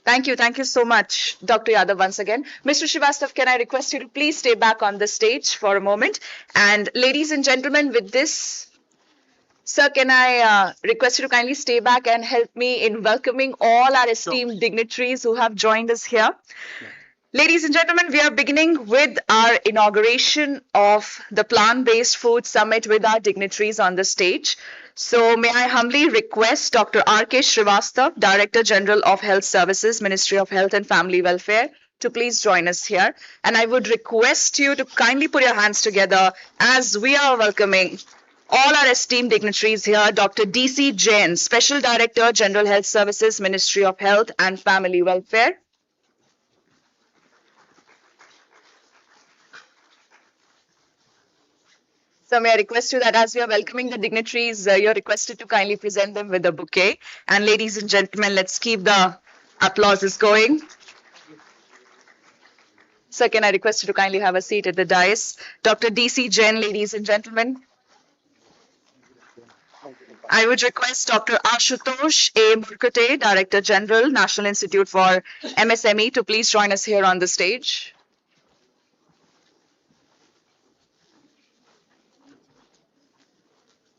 Thank you. Thank you so much, Dr. Yadav, once again. Mr. Srivastav, can I request you to please stay back on the stage for a moment? And ladies and gentlemen, with this, sir, can I request you to kindly stay back and help me in welcoming all our esteemed dignitaries who have joined us here. Ladies and gentlemen, we are beginning with our inauguration of the Plant-Based Food Summit with our dignitaries on the stage. So may I humbly request Dr. R.K. Srivastav, Director General of Health Services, Ministry of Health and Family Welfare, to please join us here. And I would request you to kindly put your hands together as we are welcoming all our esteemed dignitaries here. Dr. D.C. Jain, Special Director, General Health Services, Ministry of Health and Family Welfare. So may I request you that as we are welcoming the dignitaries, you're requested to kindly present them with a bouquet. And ladies and gentlemen, let's keep the applauses going. Sir, can I request you to kindly have a seat at the dais? Dr. D.C. Jain, ladies and gentlemen. I would request Dr. Ashutosh A. Murkute, Director General, National Institute for MSME, to please join us here on the stage.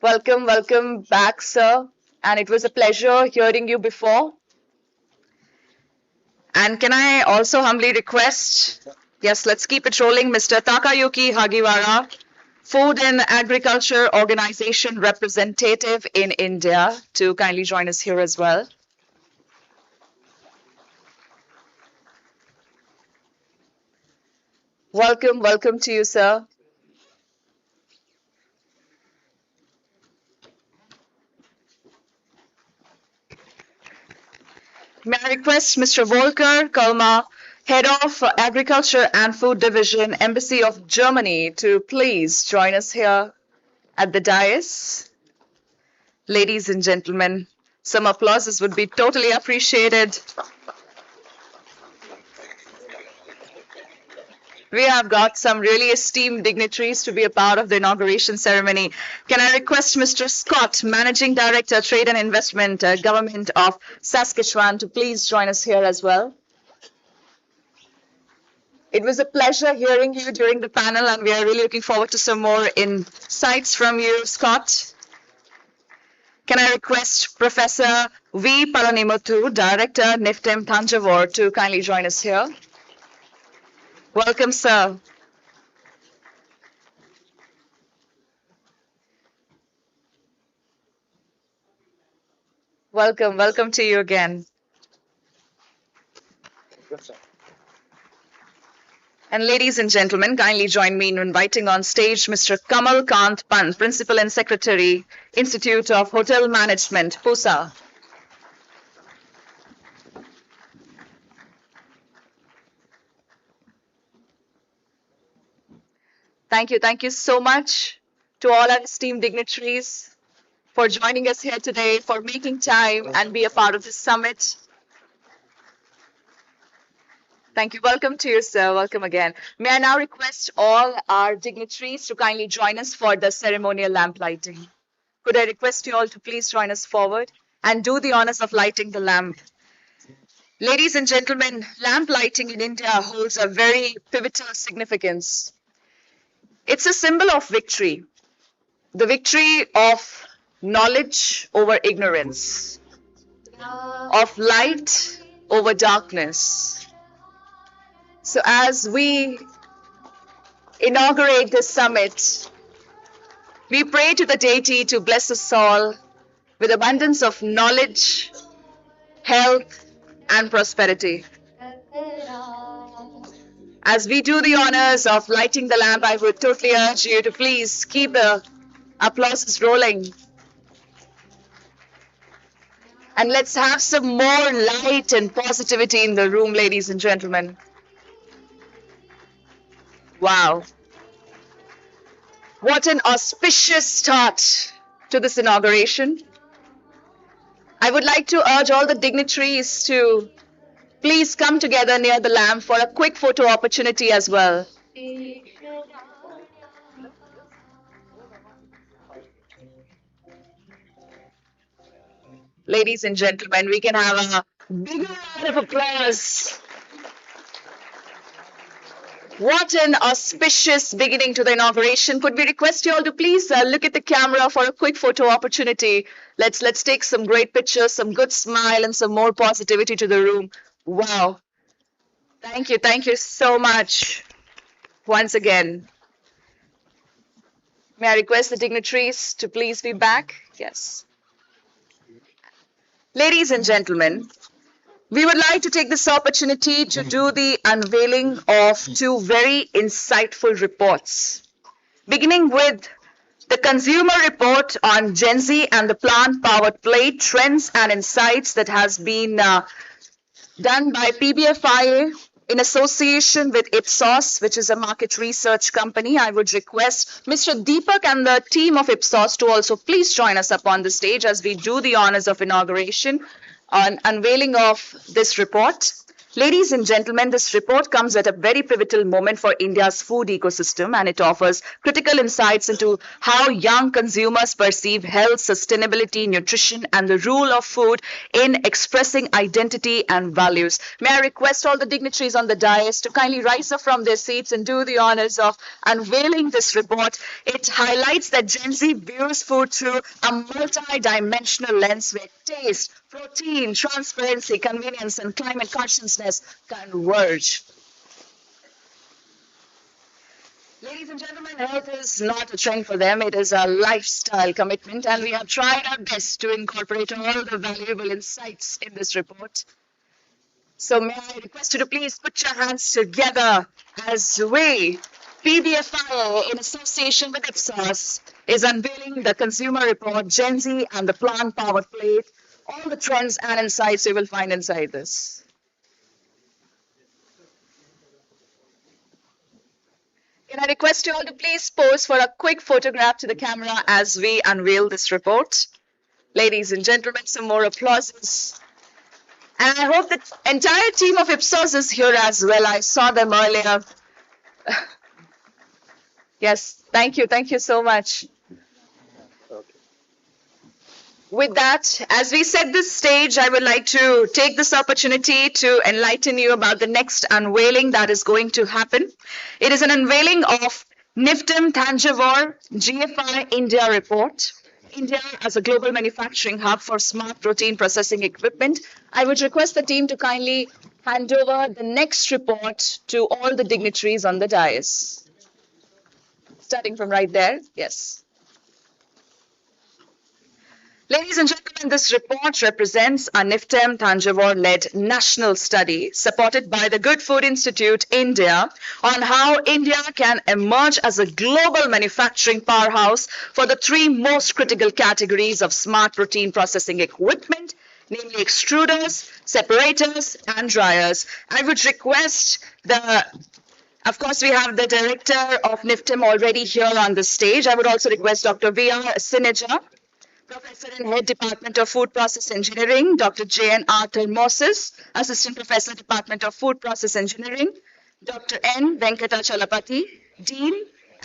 Welcome, welcome back, sir. And it was a pleasure hearing you before. And can I also humbly request, yes, let's keep it rolling, Mr. Takayuki Hagiwara, Food and Agriculture Organization representative in India, to kindly join us here as well. Welcome, welcome to you, sir. May I request Mr. Volker Kalma, Head of Agriculture and Food Division, Embassy of Germany, to please join us here at the dais. Ladies and gentlemen, some applauses would be totally appreciated. We have got some really esteemed dignitaries to be a part of the inauguration ceremony. Can I request Mr. Scott, Managing Director, Trade and Investment, Government of Saskatchewan, to please join us here as well? It was a pleasure hearing you during the panel, and we are really looking forward to some more insights from you, Scott. Can I request Professor V. Palanimuthu, Director, NIFTEM Thanjavur, to kindly join us here? Welcome, sir. Welcome to you again. And ladies and gentlemen, kindly join me in inviting on stage Mr. Kamal Kant Pant, Principal and Secretary, Institute of Hotel Management, PUSA. Thank you so much to all our esteemed dignitaries for joining us here today, for making time and be a part of this summit. Thank you. Welcome to you, sir. Welcome again. May I now request all our dignitaries to kindly join us for the ceremonial lamp lighting. Could I request you all to please join us forward and do the honors of lighting the lamp. Ladies and gentlemen, lamp lighting in India holds a very pivotal significance. It's a symbol of victory, the victory of knowledge over ignorance, of light over darkness. So as we inaugurate this summit, we pray to the deity to bless us all with abundance of knowledge, health, and prosperity. As we do the honors of lighting the lamp, I would totally urge you to please keep the applauses rolling. And let's have some more light and positivity in the room, ladies and gentlemen. Wow. What an auspicious start to this inauguration. I would like to urge all the dignitaries to please come together near the lamp for a quick photo opportunity as well. Ladies and gentlemen, we can have a big round of applause. What an auspicious beginning to the inauguration. Could we request you all to please look at the camera for a quick photo opportunity? Let's take some great pictures, some good smile, and some more positivity to the room. Wow. Thank you so much once again. May I request the dignitaries to please be back? Yes. Ladies and gentlemen, we would like to take this opportunity to do the unveiling of two very insightful reports, beginning with the consumer report on Gen Z and the plant-powered plate trends and insights that has been done by PBFIA in association with Ipsos, which is a market research company. I would request Mr. Deepak and the team of Ipsos to also please join us up on the stage as we do the honors of inauguration on unveiling of this report. Ladies and gentlemen, this report comes at a very pivotal moment for India's food ecosystem, and it offers critical insights into how young consumers perceive health, sustainability, nutrition, and the role of food in expressing identity and values. May I request all the dignitaries on the dais to kindly rise up from their seats and do the honors of unveiling this report. It highlights that Gen Z views food through a multi-dimensional lens where taste, protein, transparency, convenience, and climate consciousness converge. Ladies and gentlemen, health is not a trend for them, it is a lifestyle commitment, and we have tried our best to incorporate all the valuable insights in this report. So may I request you to please put your hands together as we, PBFIA in association with Ipsos, is unveiling the consumer report Gen Z and the plant-powered plate all the trends and insights you will find inside this. Can I request you all to please pose for a quick photograph to the camera as we unveil this report? Ladies and gentlemen, some more applauses. And I hope the entire team of Ipsos is here as well. I saw them earlier. Yes, thank you. Thank you so much. With that, as we set this stage, I would like to take this opportunity to enlighten you about the next unveiling that is going to happen. It is an unveiling of NIFTIM Thanjavur GFI India report. India as a global manufacturing hub for smart protein processing equipment. I would request the team to kindly hand over the next report to all the dignitaries on the dais. Starting from right there, yes. Ladies and gentlemen, this report represents a NIFTIM Thanjavur-led national study supported by the Good Food Institute India on how India can emerge as a global manufacturing powerhouse for the three most critical categories of smart protein processing equipment, namely extruders, separators, and dryers. I would request of course, we have the director of NIFTIM already here on the stage. I would also request Dr. V.R. Sineja, Professor in Head Department of Food Process Engineering, Dr. J.N. Arthur Moses, Assistant Professor, Department of Food Process Engineering, Dr. N. Venkatachalapati, Dean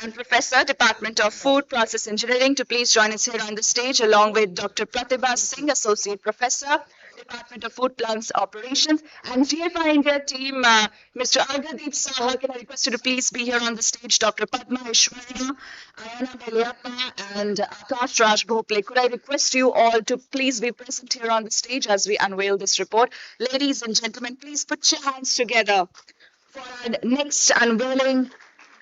and Professor, Department of Food Process Engineering, to please join us here on the stage, along with Dr. Pratibha Singh, Associate Professor, Department of Food Plants Operations, and GFI India team, Mr. Argadeep Saha. Can I request you to please be here on the stage, Dr. Padma Ishwarya, Ayana Beliappa, and Akash Raj Bhople. Could I request you all to please be present here on the stage as we unveil this report? Ladies and gentlemen, please put your hands together for our next unveiling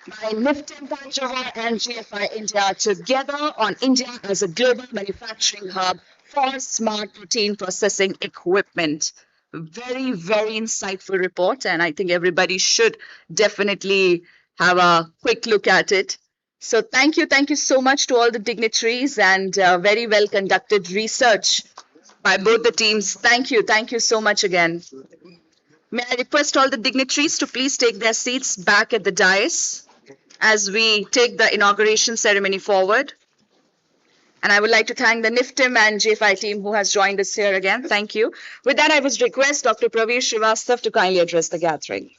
by NIFTIM Thanjavur and GFI India together on India as a global manufacturing hub for smart protein processing equipment. Very, very insightful report, and I think everybody should definitely have a quick look at it. So thank you so much to all the dignitaries and very well conducted research by both the teams. Thank you so much again. May I request all the dignitaries to please take their seats back at the dais as we take the inauguration ceremony forward. And I would like to thank the NIFTIM and GFI team who has joined us here again. Thank you. With that, I would request Dr. Praveer Srivastav to kindly address the gathering.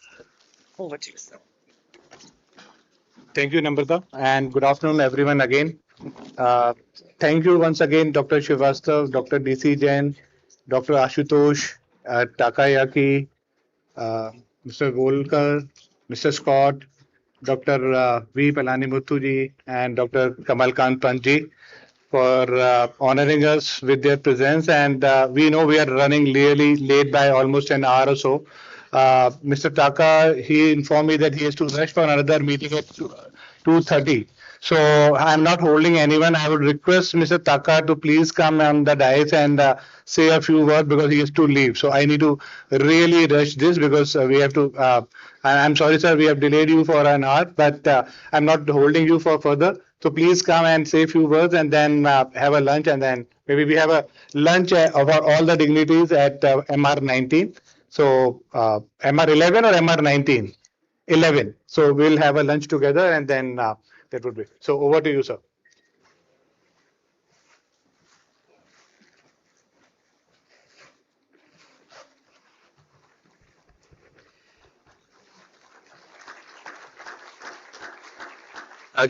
Over to you, sir. Thank you, Namrata, and good afternoon, everyone again. Thank you once again, Dr. Srivastav, Dr. DC Jain, Dr. Ashutosh, Takayaki, Mr. Golkar, Mr. Scott, Dr. V. Palanimuthuji, and Dr. Kamalkant Panji for honoring us with their presence. And we know we are running really late by almost an hour or so. Mr. Taka, he informed me that he has to rush for another meeting at 2:30. So I'm not holding anyone. I would request Mr. Taka to please come on the dais and say a few words because he has to leave. So I need to really rush this because we have to. I'm sorry, sir, we have delayed you for an hour, but I'm not holding you for further. So please come and say a few words and then have a lunch, and then maybe we have a lunch of all the dignitaries at MR19. So MR11 or MR19? 11. So we'll have a lunch together, and then that would be. So over to you, sir.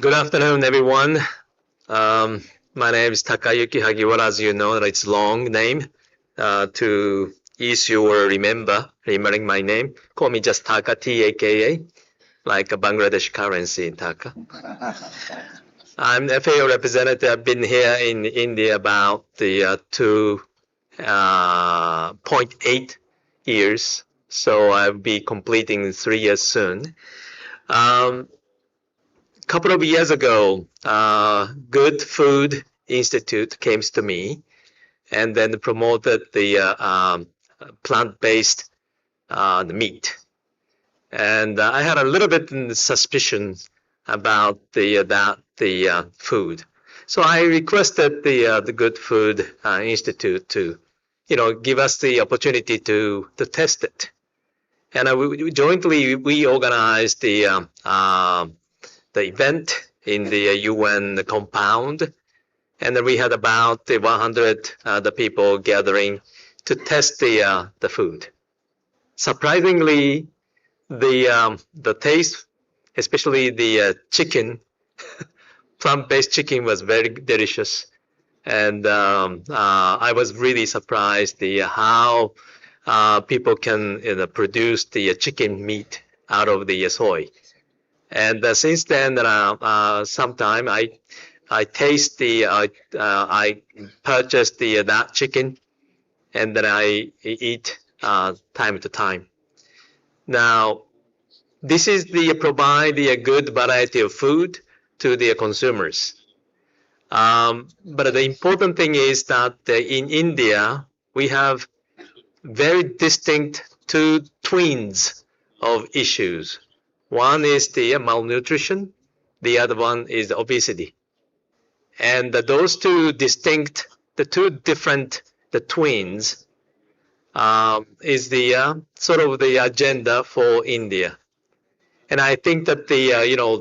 Good afternoon, everyone. My name is Takayuki Hagiwara. As you know, it's a long name. To ease you will remembering my name, call me just Taka, T-A-K-A, like a Bangladesh currency in Taka. I'm a FAO representative. I've been here in India about the 2.8 years, so I'll be completing 3 years soon. Couple of years ago, Good Food Institute came to me and then promoted the plant-based meat. And I had a little bit of suspicion about the food. So I requested the Good Food Institute to give us the opportunity to test it. And we organized the event in the UN compound, and then we had about 100 the people gathering to test the food. Surprisingly, the taste, especially the chicken, plant-based chicken, was very delicious, and I was really surprised how people can produce the chicken meat out of the soy. And since then, sometime I taste I purchased that chicken, and then I eat time to time. Now, this is provide a good variety of food to the consumers. But the important thing is that in India, we have very distinct two twins of issues. One is the malnutrition, the other one is obesity. And those two distinct, the two different, the twins, is the sort of the agenda for India. And I think that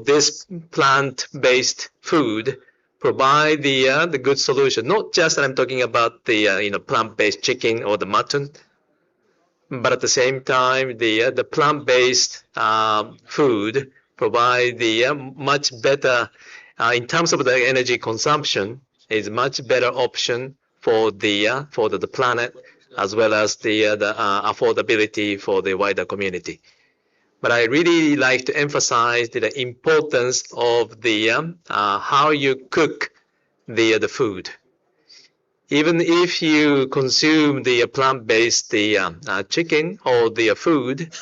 this plant-based food provide the good solution. Not just that I'm talking about the plant-based chicken or the mutton, but at the same time the plant-based food provide the much better in terms of the energy consumption, is much better option for the planet, as well as the affordability for the wider community. But I really like to emphasize the importance of the how you cook the food. Even if you consume the plant-based chicken or the food,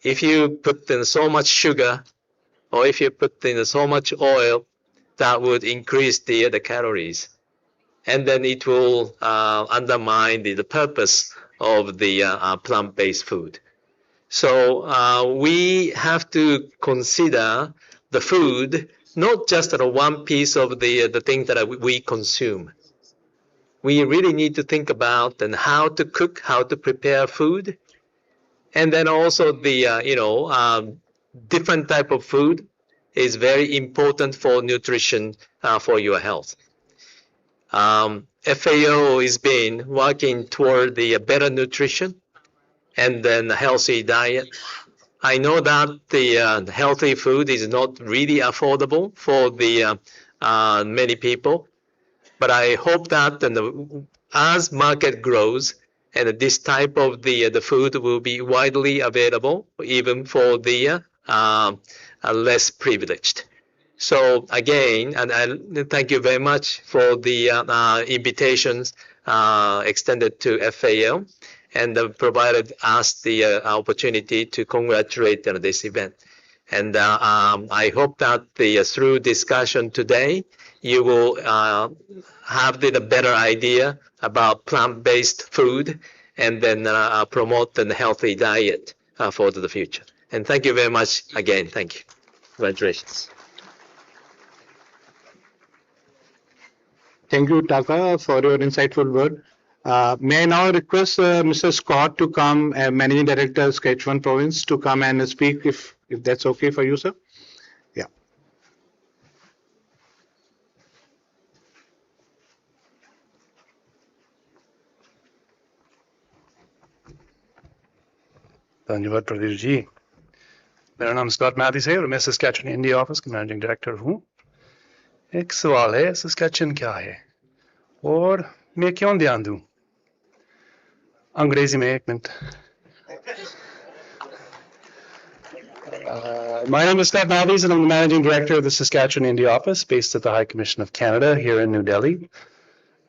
if you put in so much sugar or if you put in so much oil, that would increase the calories, and then it will undermine the purpose of the plant-based food. So we have to consider the food not just one piece of the thing that we consume. We really need to think about and how to cook, how to prepare food, and then also the different type of food is very important for nutrition for your health. FAO has been working toward the better nutrition and then a healthy diet. I know that the healthy food is not really affordable for the many people, but I hope that as market grows and this type of the food will be widely available even for the less privileged. So again, and I thank you very much for the invitations extended to FAO, and provided us the opportunity to congratulate this event. And I hope that through discussion today, you will have the better idea about plant-based food, and then promote a healthy diet for the future. And thank you very much again. Thank you. Congratulations. Thank you, Taka, for your insightful word. May I now request Mr. Scott to come, Managing Director, Saskatchewan Province, to come and speak, if that's okay for you, sir? Yeah. धन्यवाद प्रदीप जी। मेरा नाम Scott Mathis है और मैं Saskatchewan India office का managing director हूँ। एक सवाल है, सस्कैचुअन क्या है और मैं क्यों ध्यान दूँ? अंग्रेजी में एक minute. My name is Scott Matthews and I'm the Managing Director of the Saskatchewan India Office based at the High Commission of Canada here in New Delhi.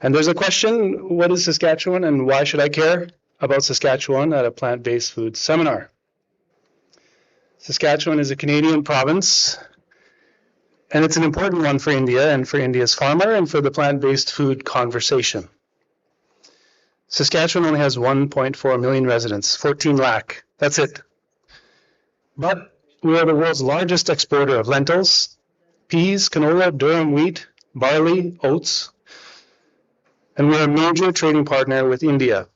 And there's a question, what is Saskatchewan and why should I care about Saskatchewan at a plant-based food seminar? Saskatchewan is a Canadian province and it's an important one for India and for India's farmer and for the plant-based food conversation. Saskatchewan only has 1.4 million residents, 14 lakh, that's it. But we are the world's largest exporter of lentils, peas, canola, durum wheat, barley, oats, and we're a major trading partner with India.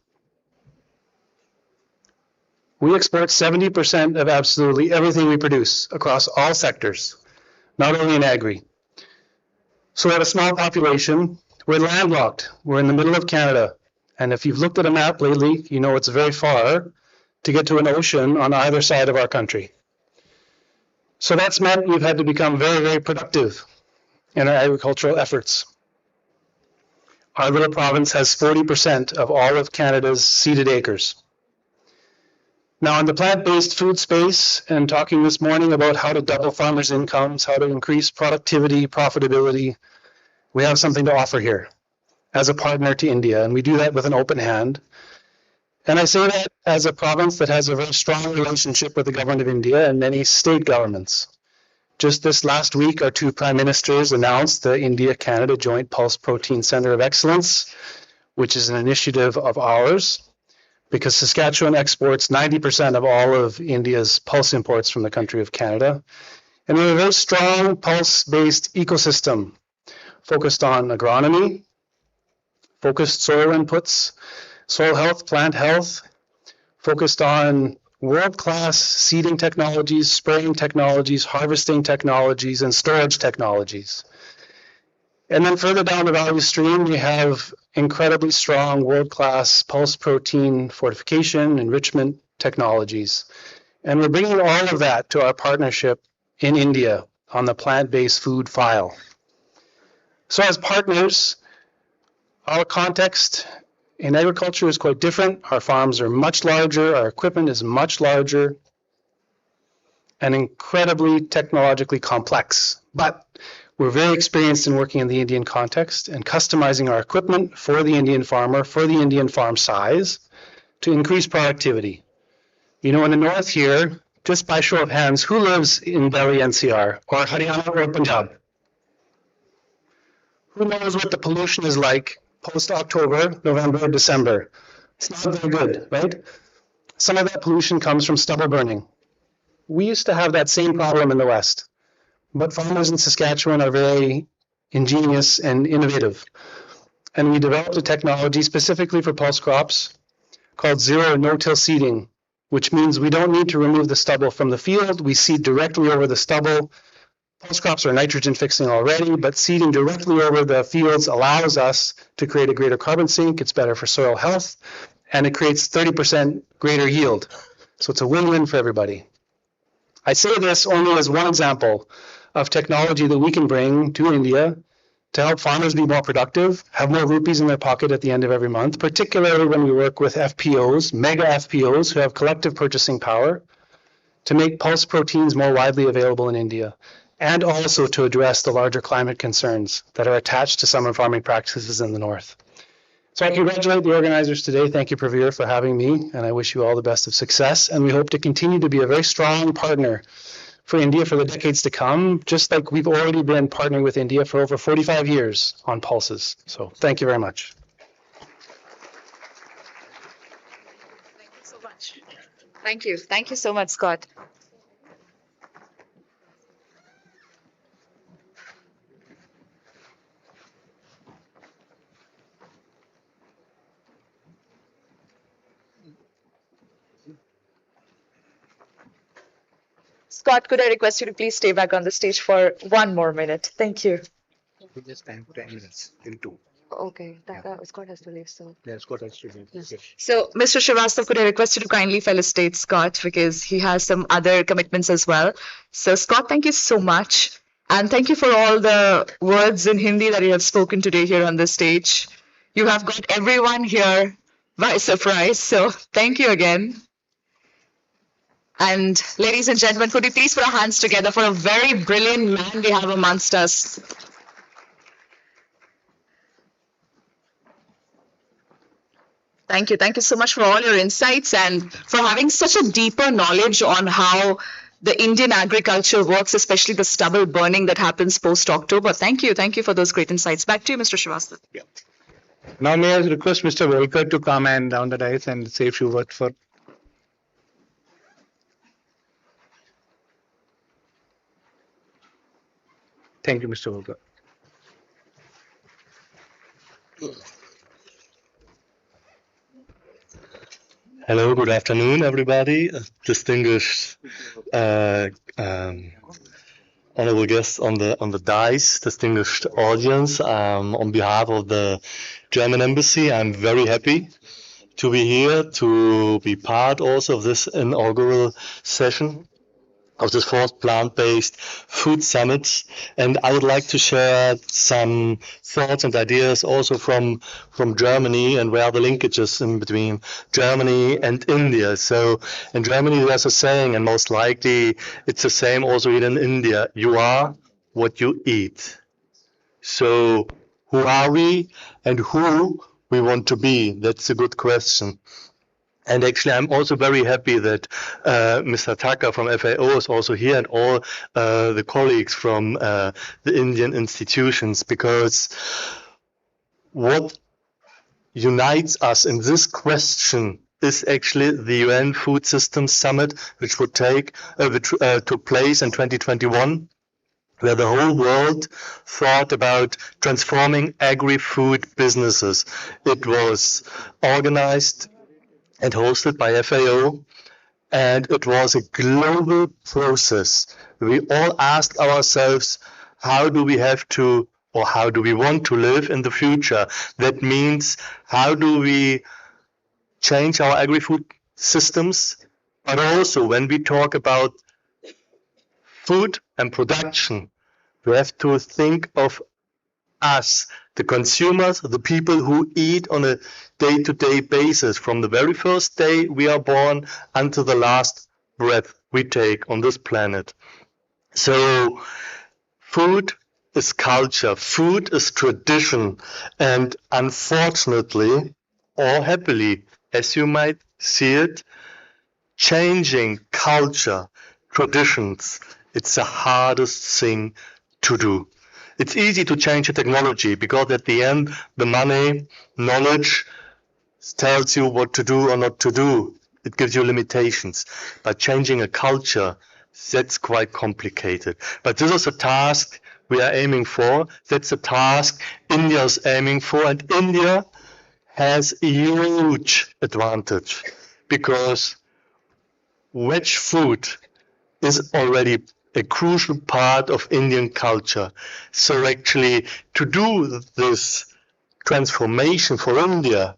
We export 70% of absolutely everything we produce across all sectors, not only in agri. So we have a small population. We're landlocked. We're in the middle of Canada. And if you've looked at a map lately, you know it's very far to get to an ocean on either side of our country. So that's meant we've had to become very, very productive in our agricultural efforts. Our little province has 40% of all of Canada's seeded acres. Now, in the plant-based food space, and talking this morning about how to double farmers' incomes, how to increase productivity, profitability, we have something to offer here as a partner to India, and we do that with an open hand. And I say that as a province that has a very strong relationship with the government of India and many state governments. Just this last week, our two prime ministers announced the India-Canada Joint Pulse Protein Center of Excellence, which is an initiative of ours, because Saskatchewan exports 90% of all of India's pulse imports from the country of Canada. And we have a very strong pulse-based ecosystem focused on agronomy, focused soil inputs, soil health, plant health, focused on world-class seeding technologies, spraying technologies, harvesting technologies, and storage technologies. And then further down the value stream, we have incredibly strong world-class pulse protein fortification, enrichment technologies. And we're bringing all of that to our partnership in India on the plant-based food file. So as partners, our context in agriculture is quite different. Our farms are much larger, our equipment is much larger, and incredibly technologically complex. But we're very experienced in working in the Indian context and customizing our equipment for the Indian farmer, for the Indian farm size, to increase productivity. You know, in the north here, just by show of hands, who lives in Delhi NCR or Haryana or Punjab? Who knows what the pollution is like post-October, November, December? It's not very good, right? Some of that pollution comes from stubble burning. We used to have that same problem in the West, but farmers in Saskatchewan are very ingenious and innovative. And we developed a technology specifically for pulse crops called zero no-till seeding, which means we don't need to remove the stubble from the field. We seed directly over the stubble. Pulse crops are nitrogen fixing already, but seeding directly over the fields allows us to create a greater carbon sink. It's better for soil health, and it creates 30% greater yield. So it's a win-win for everybody. I say this only as one example of technology that we can bring to India to help farmers be more productive, have more rupees in their pocket at the end of every month, particularly when we work with FPOs, mega FPOs who have collective purchasing power, to make pulse proteins more widely available in India, and also to address the larger climate concerns that are attached to summer farming practices in the north. So I congratulate the organizers today. Thank you, Pravir, for having me, and I wish you all the best of success. And we hope to continue to be a very strong partner for India for the decades to come, just like we've already been partnering with India for over 45 years on pulses. So thank you very much. Thank you so much. Thank you. Thank you so much, Scott. Scott, could I request you to please stay back on the stage for one more minute? Thank you. We just time 10 minutes till 2. Okay, Scott has to leave, so. Yeah, Scott has to leave. Yes. Okay. So, Mr. Srivastav, could I request you to kindly felicitate Scott because he has some other commitments as well. So, Scott, thank you so much. And thank you for all the words in Hindi that you have spoken today here on the stage. You have got everyone here by surprise. So, thank you again. And ladies and gentlemen, could we please put our hands together for a very brilliant man we have amongst us. Thank you. Thank you so much for all your insights and for having such a deeper knowledge on how the Indian agriculture works, especially the stubble burning that happens post-October. Thank you. Thank you for those great insights. Back to you, Mr. Srivastav. Yeah. Now may I request Mr. Volkar to come and down the dais and say a few words for. Thank you, Mr. Volkar. Hello, good afternoon, everybody. Distinguished honorable guests on the dais, distinguished audience. On behalf of the German Embassy, I'm very happy to be here, to be part also of this inaugural session of this fourth plant-based food summit. And I would like to share some thoughts and ideas also from Germany and where are the linkages in between Germany and India. So in Germany, there's a saying, and most likely it's the same also in India: you are what you eat. So who are we and who we want to be? That's a good question. And actually, I'm also very happy that Mr. Thacker from FAO is also here, and all the colleagues from the Indian institutions, because what unites us in this question is actually the UN Food Systems Summit, which took place in 2021, where the whole world thought about transforming agri-food businesses. It was organized and hosted by FAO, and it was a global process. We all asked ourselves, how do we have to, or how do we want to live in the future? That means, how do we change our agri-food systems? But also, when we talk about food and production, we have to think of us, the consumers, the people who eat on a day-to-day basis, from the very first day we are born until the last breath we take on this planet. So food is culture, food is tradition, and unfortunately, or happily, as you might see it, changing culture, traditions, it's the hardest thing to do. It's easy to change the technology because at the end, the money, knowledge tells you what to do or not to do. It gives you limitations. But changing a culture, that's quite complicated. But this is a task we are aiming for. That's a task India is aiming for. And India has a huge advantage because veg food is already a crucial part of Indian culture. So actually, to do this transformation for India,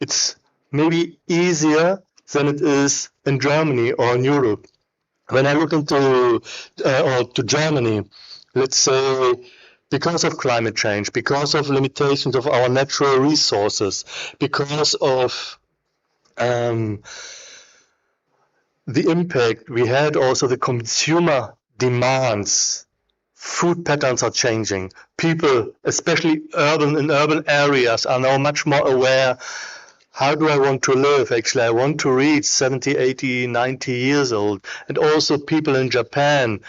it's maybe easier than it is in Germany or in Europe. When I look into to Germany, let's say, because of climate change, because of limitations of our natural resources, because of the impact we had, also the consumer demands, food patterns are changing. People, especially in urban areas, are now much more aware, how do I want to live? Actually, I want to reach 70, 80, 90 years old. And also people in Japan,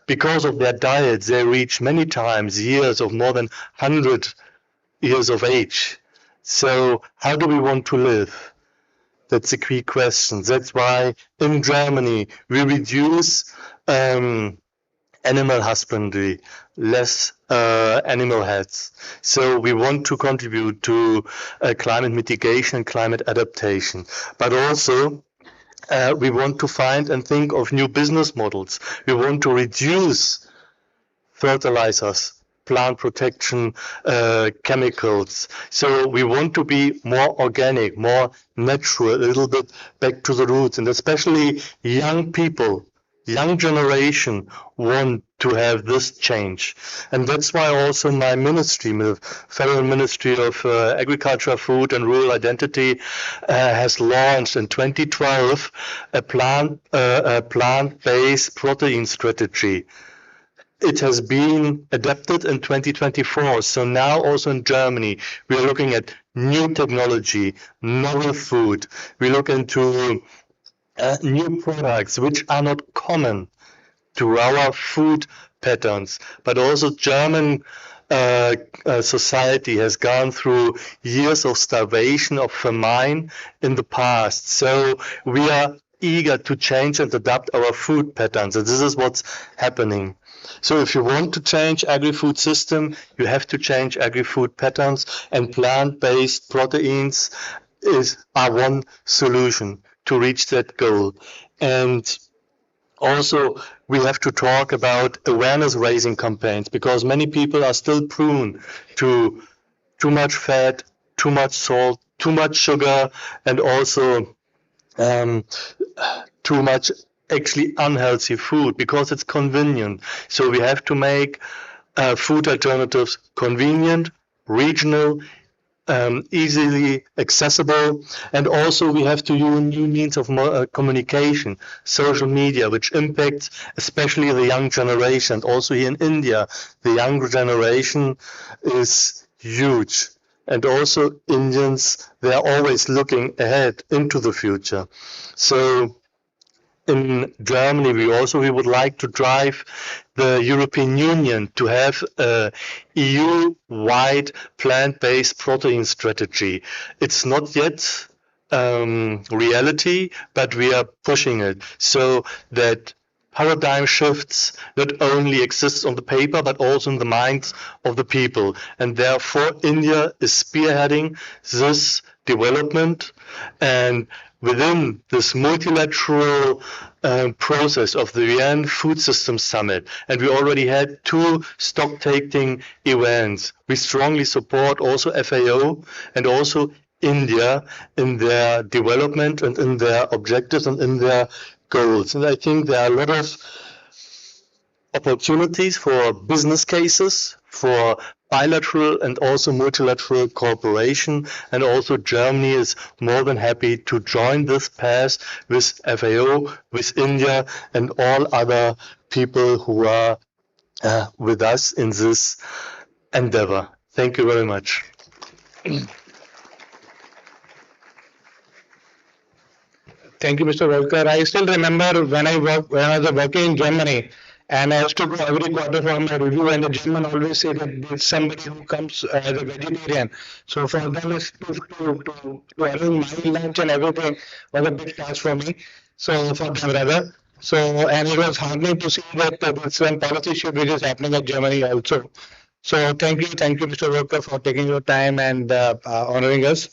because of their diets, they reach many times years of more than 100 years of age. So how do we want to live? That's a key question. That's why in Germany we reduce animal husbandry, less animal heads. So we want to contribute to climate mitigation and climate adaptation. But also we want to find and think of new business models. We want to reduce fertilizers, plant protection, chemicals. So we want to be more organic, more natural, a little bit back to the roots. And especially young people, young generation want to have this change. And that's why also my ministry, the Federal Ministry of Agriculture, Food and Rural Identity, has launched in 2012 a plant-based protein strategy. It has been adapted in 2024. So now also in Germany, we are looking at new technology, novel food. We look into new products which are not common to our food patterns, but also German society has gone through years of starvation, of famine in the past. So we are eager to change and adapt our food patterns, and this is what's happening. So if you want to change agri-food system, you have to change agri-food patterns, and plant-based proteins are one solution. to reach that goal. And also, we have to talk about awareness raising campaigns because many people are still prone to too much fat, too much salt, too much sugar, and also too much actually unhealthy food because it's convenient. So we have to make food alternatives convenient, regional, easily accessible, and also we have to use new means of communication, social media, which impacts especially the young generation. Also here in India, the younger generation is huge. And also Indians, they are always looking ahead into the future. So in Germany, we would like to drive the European Union to have a EU-wide plant-based protein strategy. It's not yet reality, but we are pushing it so that paradigm shifts not only exist on the paper, but also in the minds of the people. And therefore, India is spearheading this development. And within this multilateral process of the UN Food Systems Summit, and we already had 2 stock-taking events, we strongly support also FAO and also India in their development and in their objectives and in their goals. And I think there are a lot of opportunities for business cases, for bilateral and also multilateral cooperation. And also Germany is more than happy to join this path with FAO, with India, and all other people who are with us in this endeavor. Thank you very much. Thank you, Mr. Volker. I still remember when I was working in Germany, and I used to go every quarter for my review, and the German always say that there's somebody who comes as a vegetarian. So for them, to arrange my lunch and everything was a big task for me. So for them rather. So, and it was heartening to see that this one policy shift which is happening in Germany also. So thank you, Mr. Volker, for taking your time and honoring us.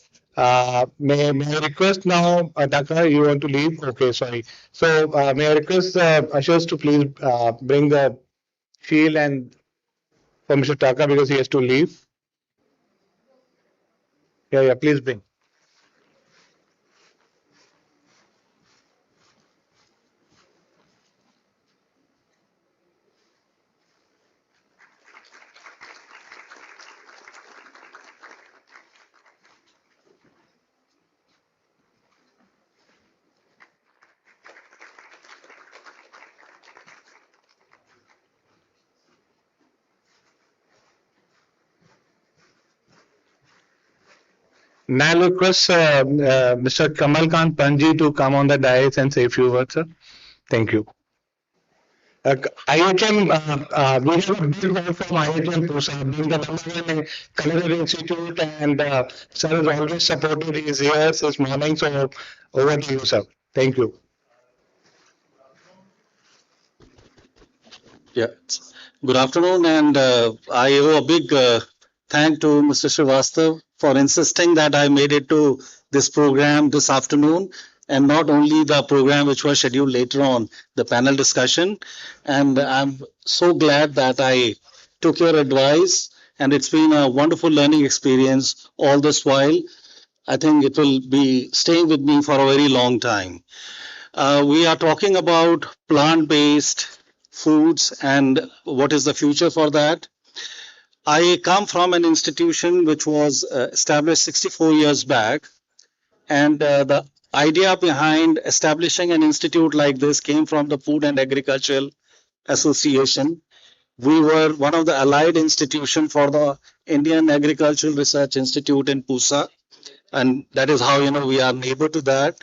May I request now, Taka, you want to leave? Okay, sorry. So may I request ushers to please bring the shield and for Mr. Taka because he has to leave. Yeah, please bring. Now I request Mr. Kamal Kant Panji to come on the dais and say a few words, sir. Thank you. IHM, we have a big help from IHM Pusa, being the number 1 culinary institute, and sir has always supported his years, his morning. So over to you, sir. Thank you. Yeah. Good afternoon, and I owe a big thank to Mr. Srivastav for insisting that I made it to this program this afternoon, and not only the program which was scheduled later on, the panel discussion. And I'm so glad that I took your advice, and it's been a wonderful learning experience all this while. I think it will be staying with me for a very long time. We are talking about plant-based foods and what is the future for that. I come from an institution which was established 64 years back, and the idea behind establishing an institute like this came from the Food and Agricultural Association. We were one of the allied institutions for the Indian Agricultural Research Institute in Pusa, and that is how we are neighbor to that.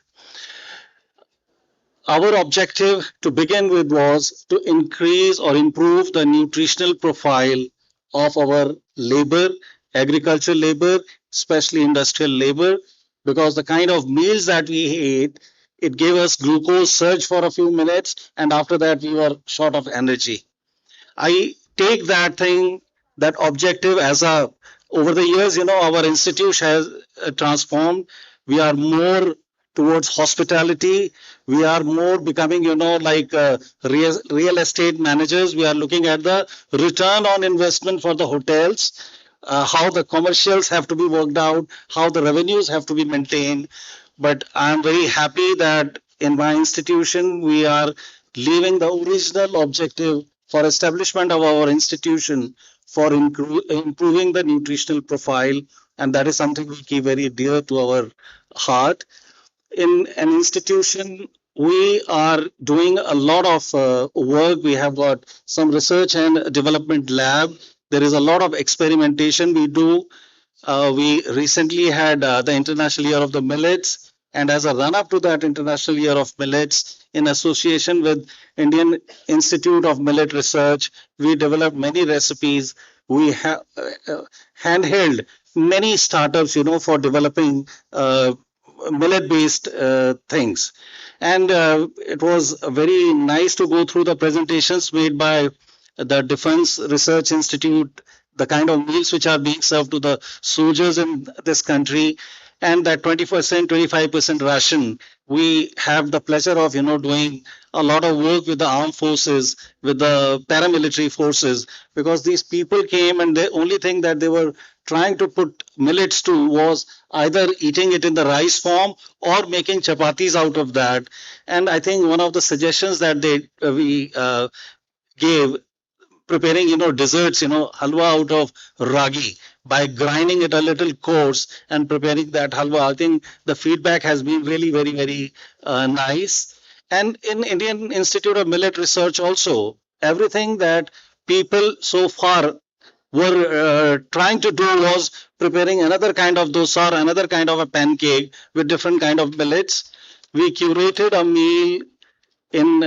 Our objective to begin with was to increase or improve the nutritional profile of our labor, agricultural labor, especially industrial labor, because the kind of meals that we ate, it gave us glucose surge for a few minutes, and after that we were short of energy. I take that objective as over the years, our institute has transformed. We are more towards hospitality. We are more becoming, like real estate managers. We are looking at the return on investment for the hotels, how the commercials have to be worked out, how the revenues have to be maintained. But I'm very happy that in my institution, we are leaving the original objective for establishment of our institution for improving the nutritional profile. And that is something we keep very dear to our heart. In an institution, we are doing a lot of work. We have got some research and development lab. There is a lot of experimentation we do. We recently had the International Year of the Millets. And as a run-up to that International Year of Millets, in association with Indian Institute of Millet Research, we developed many recipes. We have handheld many startups, for developing millet-based things. And it was very nice to go through the presentations made by the Defense Research Institute, the kind of meals which are being served to the soldiers in this country, and that 20%, 25% ration. We have the pleasure of, doing a lot of work with the armed forces, with the paramilitary forces, because these people came and the only thing that they were trying to put millets to was either eating it in the rice form or making chapatis out of that. And I think one of the suggestions that we gave, preparing, desserts, halwa out of ragi, by grinding it a little coarse and preparing that halwa. I think the feedback has been really very, very nice. And in Indian Institute of Millet Research also, everything that people so far were trying to do was preparing another kind of dosa or another kind of a pancake with different kind of millets. We curated a meal in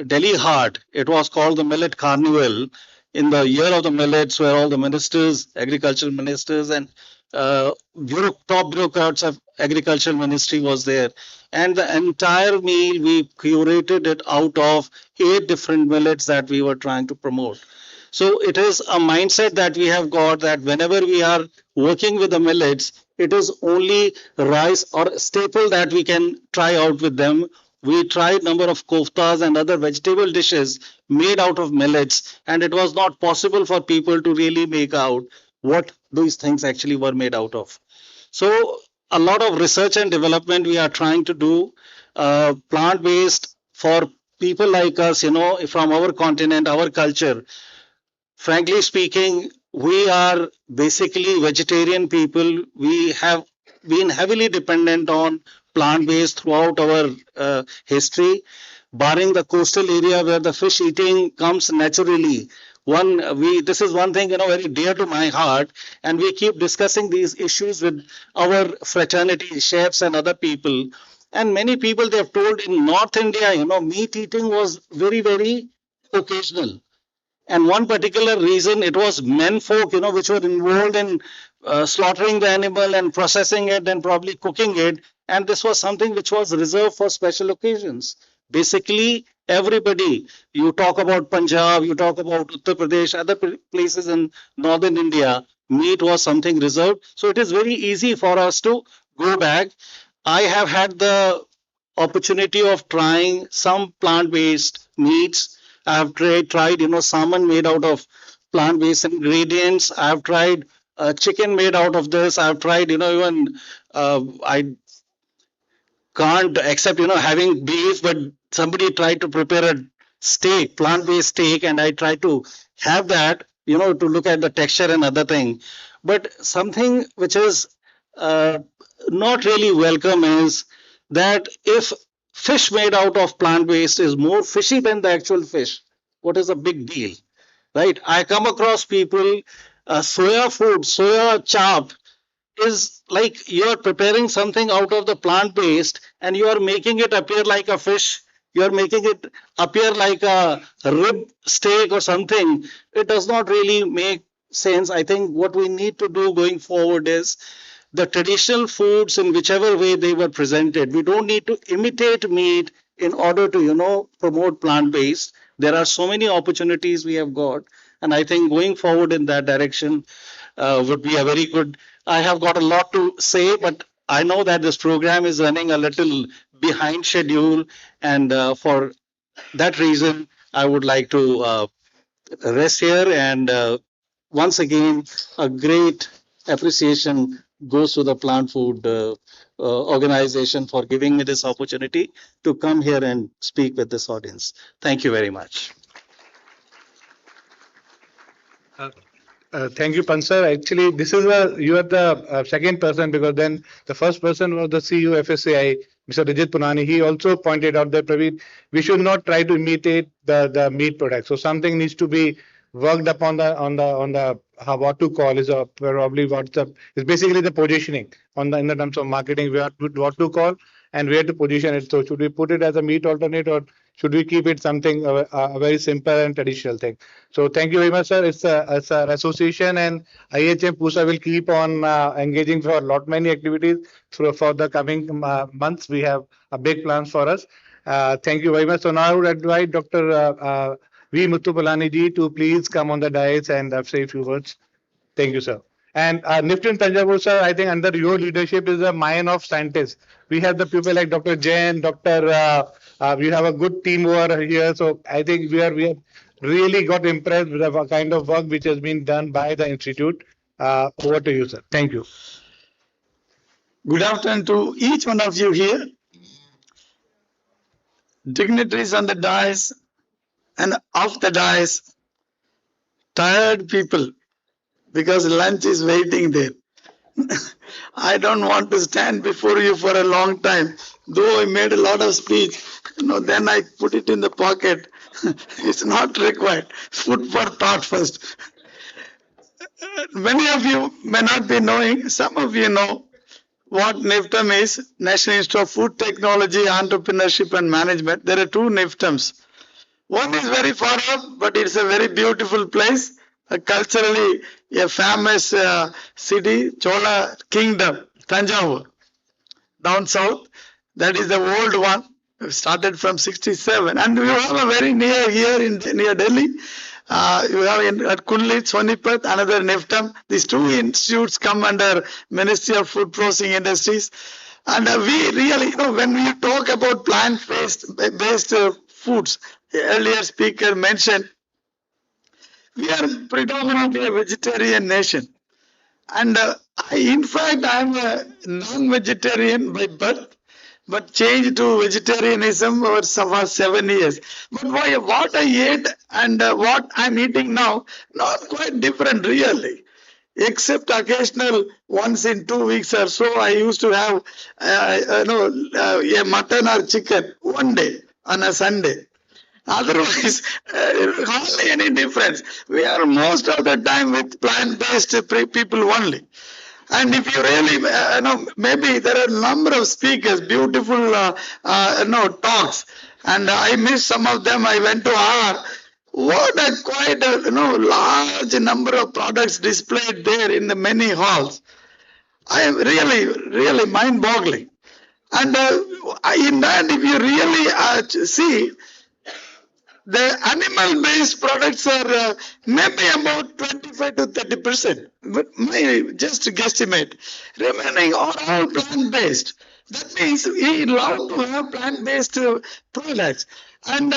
Delhi Heart. It was called the Millet Carnival, in the year of the millets, where all the ministers, agricultural ministers, and top bureaucrats of agricultural ministry was there. And the entire meal, we curated it out of 8 different millets that we were trying to promote. So it is a mindset that we have got, that whenever we are working with the millets, it is only rice or staple that we can try out with them. We tried number of koftas and other vegetable dishes made out of millets, and it was not possible for people to really make out what these things actually were made out of. So a lot of research and development we are trying to do, plant-based for people like us, from our continent, our culture. Frankly speaking, we are basically vegetarian people. We have been heavily dependent on plant-based throughout our history, barring the coastal area where the fish eating comes naturally. This is one thing, very dear to my heart, and we keep discussing these issues with our fraternity, chefs and other people. And many people, they have told in North India, meat eating was very, very occasional. And one particular reason, it was men folk, which were involved in slaughtering the animal and processing it and probably cooking it. And this was something which was reserved for special occasions. Basically, everybody, you talk about Punjab, you talk about Uttar Pradesh, other places in northern India, meat was something reserved. So it is very easy for us to go back. I have had the opportunity of trying some plant-based meats. I have tried, salmon made out of plant-based ingredients. I have tried chicken made out of this. I have tried, even I can't accept, having beef, but somebody tried to prepare a steak, plant-based steak, and I tried to have that, to look at the texture and other thing. But something which is not really welcome is that if fish made out of plant-based is more fishy than the actual fish, what is a big deal, right? I come across people, soya food, soya chop is like you're preparing something out of the plant-based and you are making it appear like a fish. You're making it appear like a rib steak or something. It does not really make sense. I think what we need to do going forward is the traditional foods in whichever way they were presented. We don't need to imitate meat in order to, promote plant-based. There are so many opportunities we have got. And I think going forward in that direction would be a very good. I have got a lot to say, but I know that this program is running a little behind schedule, and for that reason, I would like to rest here. And once again, a great appreciation goes to the Plant Food organization for giving me this opportunity to come here and speak with this audience. Thank you very much. Thank you, Pansar. Actually, you are the second person, because then the first person was the CEO FSCI, Mr. Rajat Punani. He also pointed out that we should not try to imitate the meat product. So something needs to be worked upon what to call is probably is basically the positioning in the terms of marketing. We have what to call and where to position it. So should we put it as a meat alternate, or should we keep it something a very simple and traditional thing? So thank you very much, sir. It's an association, and IHM Pusa will keep on engaging for many activities for the coming months. We have a big plans for us. Thank you very much. So now I would invite Dr. V. Muthupalani ji to please come on the dais and say a few words. Thank you, sir. And Nifty Tanjavur, sir, I think under your leadership is a mine of scientists. We have the people like Dr. Jain, we have a good team over here. So I think we have really got impressed with the kind of work which has been done by the institute. Over to you, sir. Thank you. Good afternoon to each one of you here. Dignitaries on the dais and off the dais. Tired people, because lunch is waiting there. I don't want to stand before you for a long time. Though I made a lot of speech, then I put it in the pocket. It's not required. Food for thought first. Many of you may not be knowing, some of you know what NIFTM is, National Institute of Food Technology, Entrepreneurship and Management. There are two NIFTMs. One is very far off, but it's a very beautiful place. Culturally a famous city, Chola Kingdom, Tanjavur, down south. That is the old one. It started from 67, and we have a very near here near Delhi. You have at Kunli, Sonipat, another NIFTM. These two institutes come under Ministry of Food Processing Industries. And we really, when we talk about plant-based foods, the earlier speaker mentioned, we are predominantly a vegetarian nation. And in fact, I'm a non-vegetarian by birth, but changed to vegetarianism over 7 years. But what I ate and what I'm eating now, not quite different really. Except occasional once in 2 weeks or so, I used to have a mutton or chicken one day on a Sunday. Otherwise, hardly any difference. We are most of the time with plant-based people only. And if you really, maybe there are a number of speakers, beautiful, talks, and I missed some of them. I went to R. What a quite a large number of products displayed there in the many halls. I am really mind-boggling. And in that, if you really see, the animal-based products are maybe about 25 to 30%, but just to guesstimate. Remaining are all plant-based. That means we love to have plant-based products. And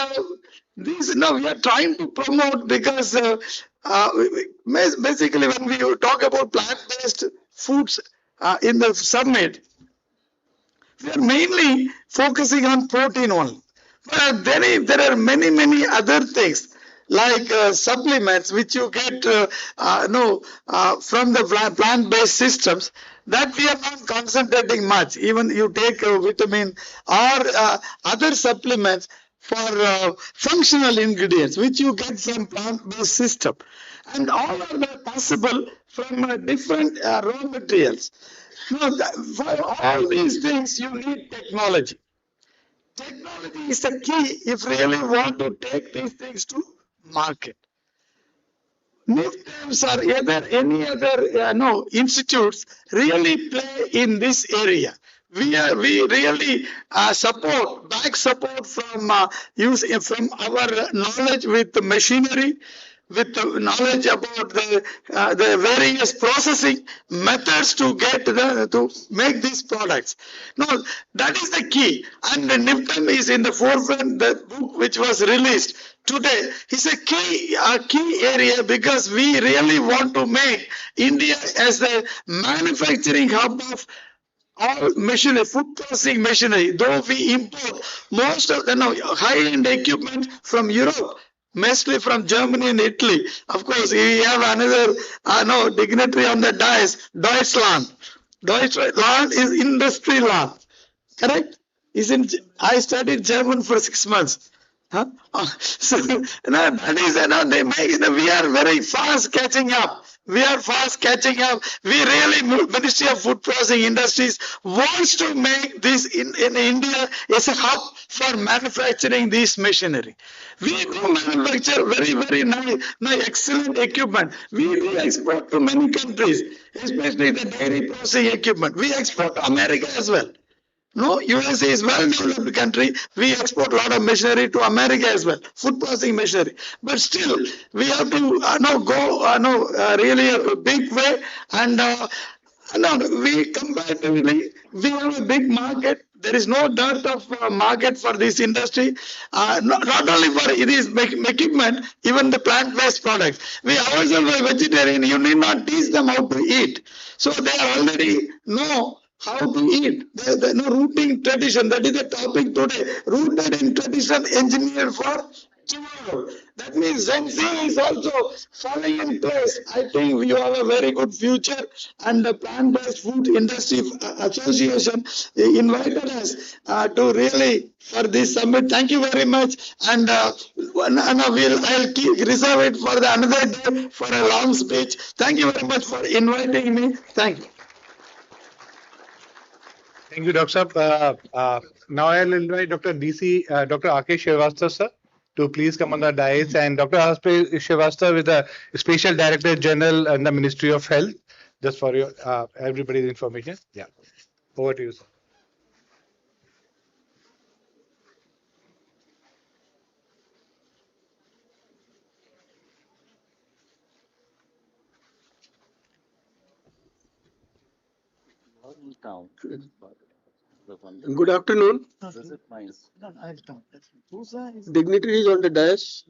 these we are trying to promote, because basically when we talk about plant-based foods in the summit, we are mainly focusing on protein only. But then there are many other things like supplements which you get from the plant-based systems, that we are not concentrating much. Even you take vitamin or other supplements for functional ingredients which you get from plant-based system, and all of that possible from different raw materials. Now, for all these things you need technology. Technology is the key if you really want to take these things to market. NIFTMs or any other institutes really play in this area. We really back support from our knowledge with the machinery, with the knowledge about the various processing methods to get to make these products. No, that is the key. And the NIFTM is in the forefront. The book which was released today is a key area, because we really want to make India as the manufacturing hub of all machinery, food processing machinery. Though we import most of the high-end equipment from Europe, mostly from Germany and Italy. Of course, we have another dignitary on the dais, Deutschland. Deutschland is industry land, correct? I studied German for 6 months. Huh? So that is, we are very fast catching up. We are fast catching up. We really, Ministry of Food Processing Industries wants to make this in India as a hub for manufacturing this machinery. We do manufacture very nice, excellent equipment. We export to many countries, especially the dairy processing equipment. We export to America as well. No, USA is well-developed country. We export a lot of machinery to America as well, food processing machinery. But still, we have to go really a big way. And we comparatively, we have a big market. There is no dearth of market for this industry. Not only for this equipment, even the plant-based products. We ourselves are vegetarian. You need not teach them how to eat. So they already know how to eat. The rooting tradition, that is the topic today. Rooted in tradition, engineered for tomorrow. That means Gen Z is also falling in place. I think you have a very good future, and the Plant-Based Food Industry Association invited us to really for this summit. Thank you very much, and I'll reserve it for another day for a long speech. Thank you very much for inviting me. Thank you. Thank you, Dr. Saab. Now I'll invite Dr. R.K. Srivastava, sir, to please come on the dais. And Dr. R.K. Srivastava is the Special Director General in the Ministry of Health, just for your everybody's information. Yeah. Over to you, sir. Good afternoon. Dignitaries on the dais,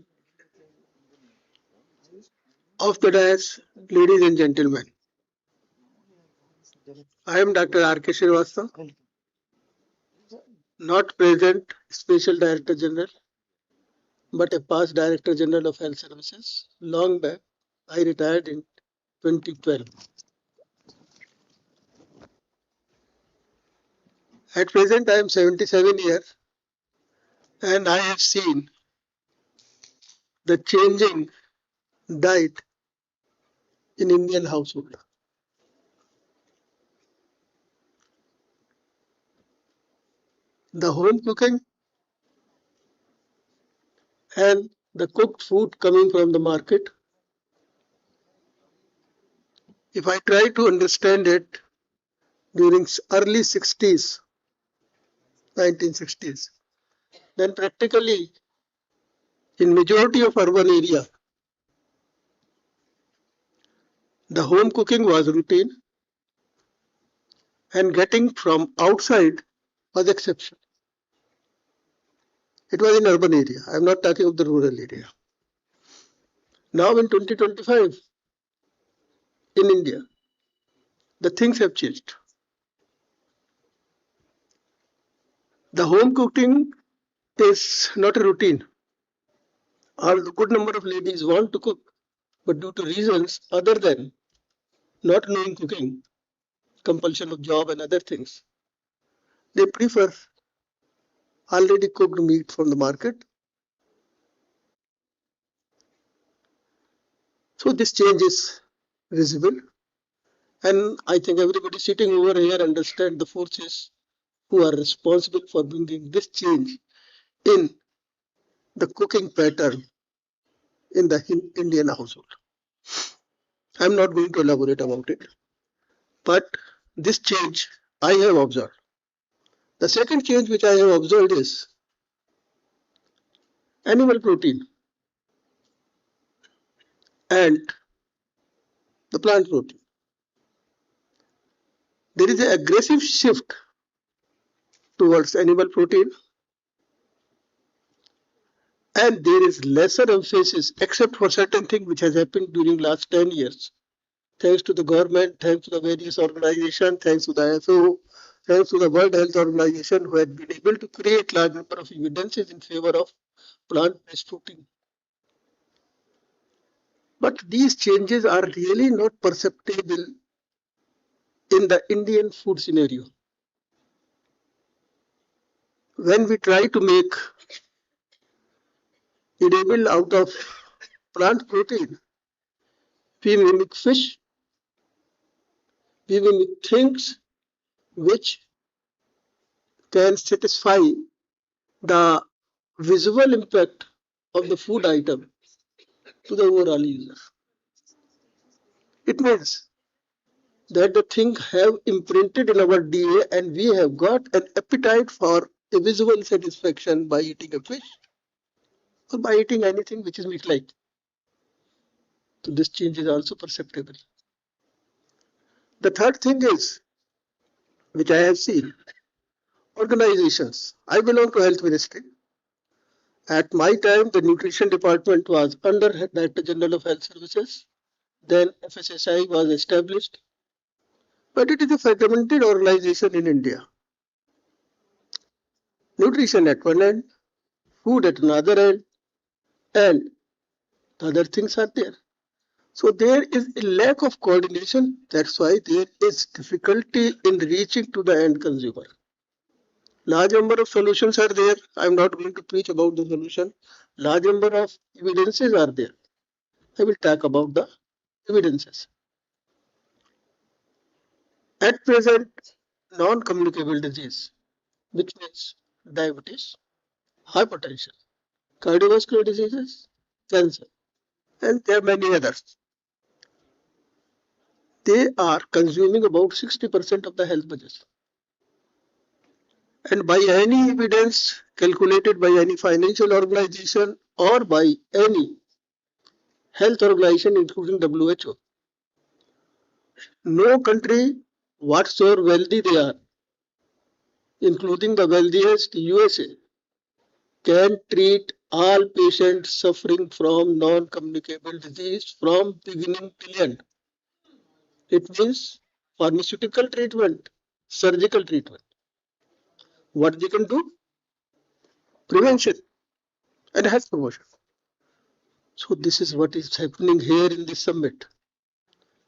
off the dais, ladies and gentlemen. I am Dr. R.K. Srivastava, not present Special Director General, but a past Director General of Health Services. Long back, I retired in 2012. At present, I am 77 years, and I have seen the changing diet in Indian household. The home cooking and the cooked food coming from the market. If I try to understand it, during early 60s, 1960s, then practically in majority of urban area, the home cooking was routine, and getting from outside was exception. It was in urban area. I am not talking of the rural area. Now in 2025, in India, the things have changed. The home cooking is not a routine. A good number of ladies want to cook, but due to reasons other than not knowing cooking, compulsion of job and other things, they prefer already cooked meat from the market. So this change is visible, and I think everybody sitting over here understand the forces who are responsible for bringing this change in the cooking pattern in the Indian household. I'm not going to elaborate about it, but this change I have observed. The second change which I have observed is animal protein. and the plant protein. There is an aggressive shift towards animal protein, and there is lesser emphasis, except for certain things which has happened during last 10 years. Thanks to the government, thanks to the various organizations, thanks to the ISO, thanks to the World Health Organization, who had been able to create large number of evidences in favor of plant-based protein. But these changes are really not perceptible in the Indian food scenario. When we try to make edible out of plant protein, we mimic fish, we mimic things which can satisfy the visual impact of the food item to the overall user. It means that the thing have imprinted in our DNA, and we have got an appetite for a visual satisfaction by eating a fish or by eating anything which is meat-like. So this change is also perceptible. The third thing is, which I have seen, organizations. I belong to Health Ministry. At my time, the nutrition department was under Director General of Health Services. Then FSSI was established. But it is a fragmented organization in India. Nutrition at one end, food at another end, and the other things are there. So there is a lack of coordination. That's why there is difficulty in reaching to the end consumer. Large number of solutions are there. I'm not going to preach about the solution. Large number of evidences are there. I will talk about the evidences. At present, non-communicable disease, which means diabetes, hypertension, cardiovascular diseases, cancer, and there are many others. They are consuming about 60% of the health budget. And by any evidence calculated by any financial organization or by any health organization, including WHO, no country whatsoever wealthy they are, including the wealthiest USA, can treat all patients suffering from non-communicable disease from beginning till end. It means pharmaceutical treatment, surgical treatment. What they can do? Prevention and health promotion. So this is what is happening here in this summit.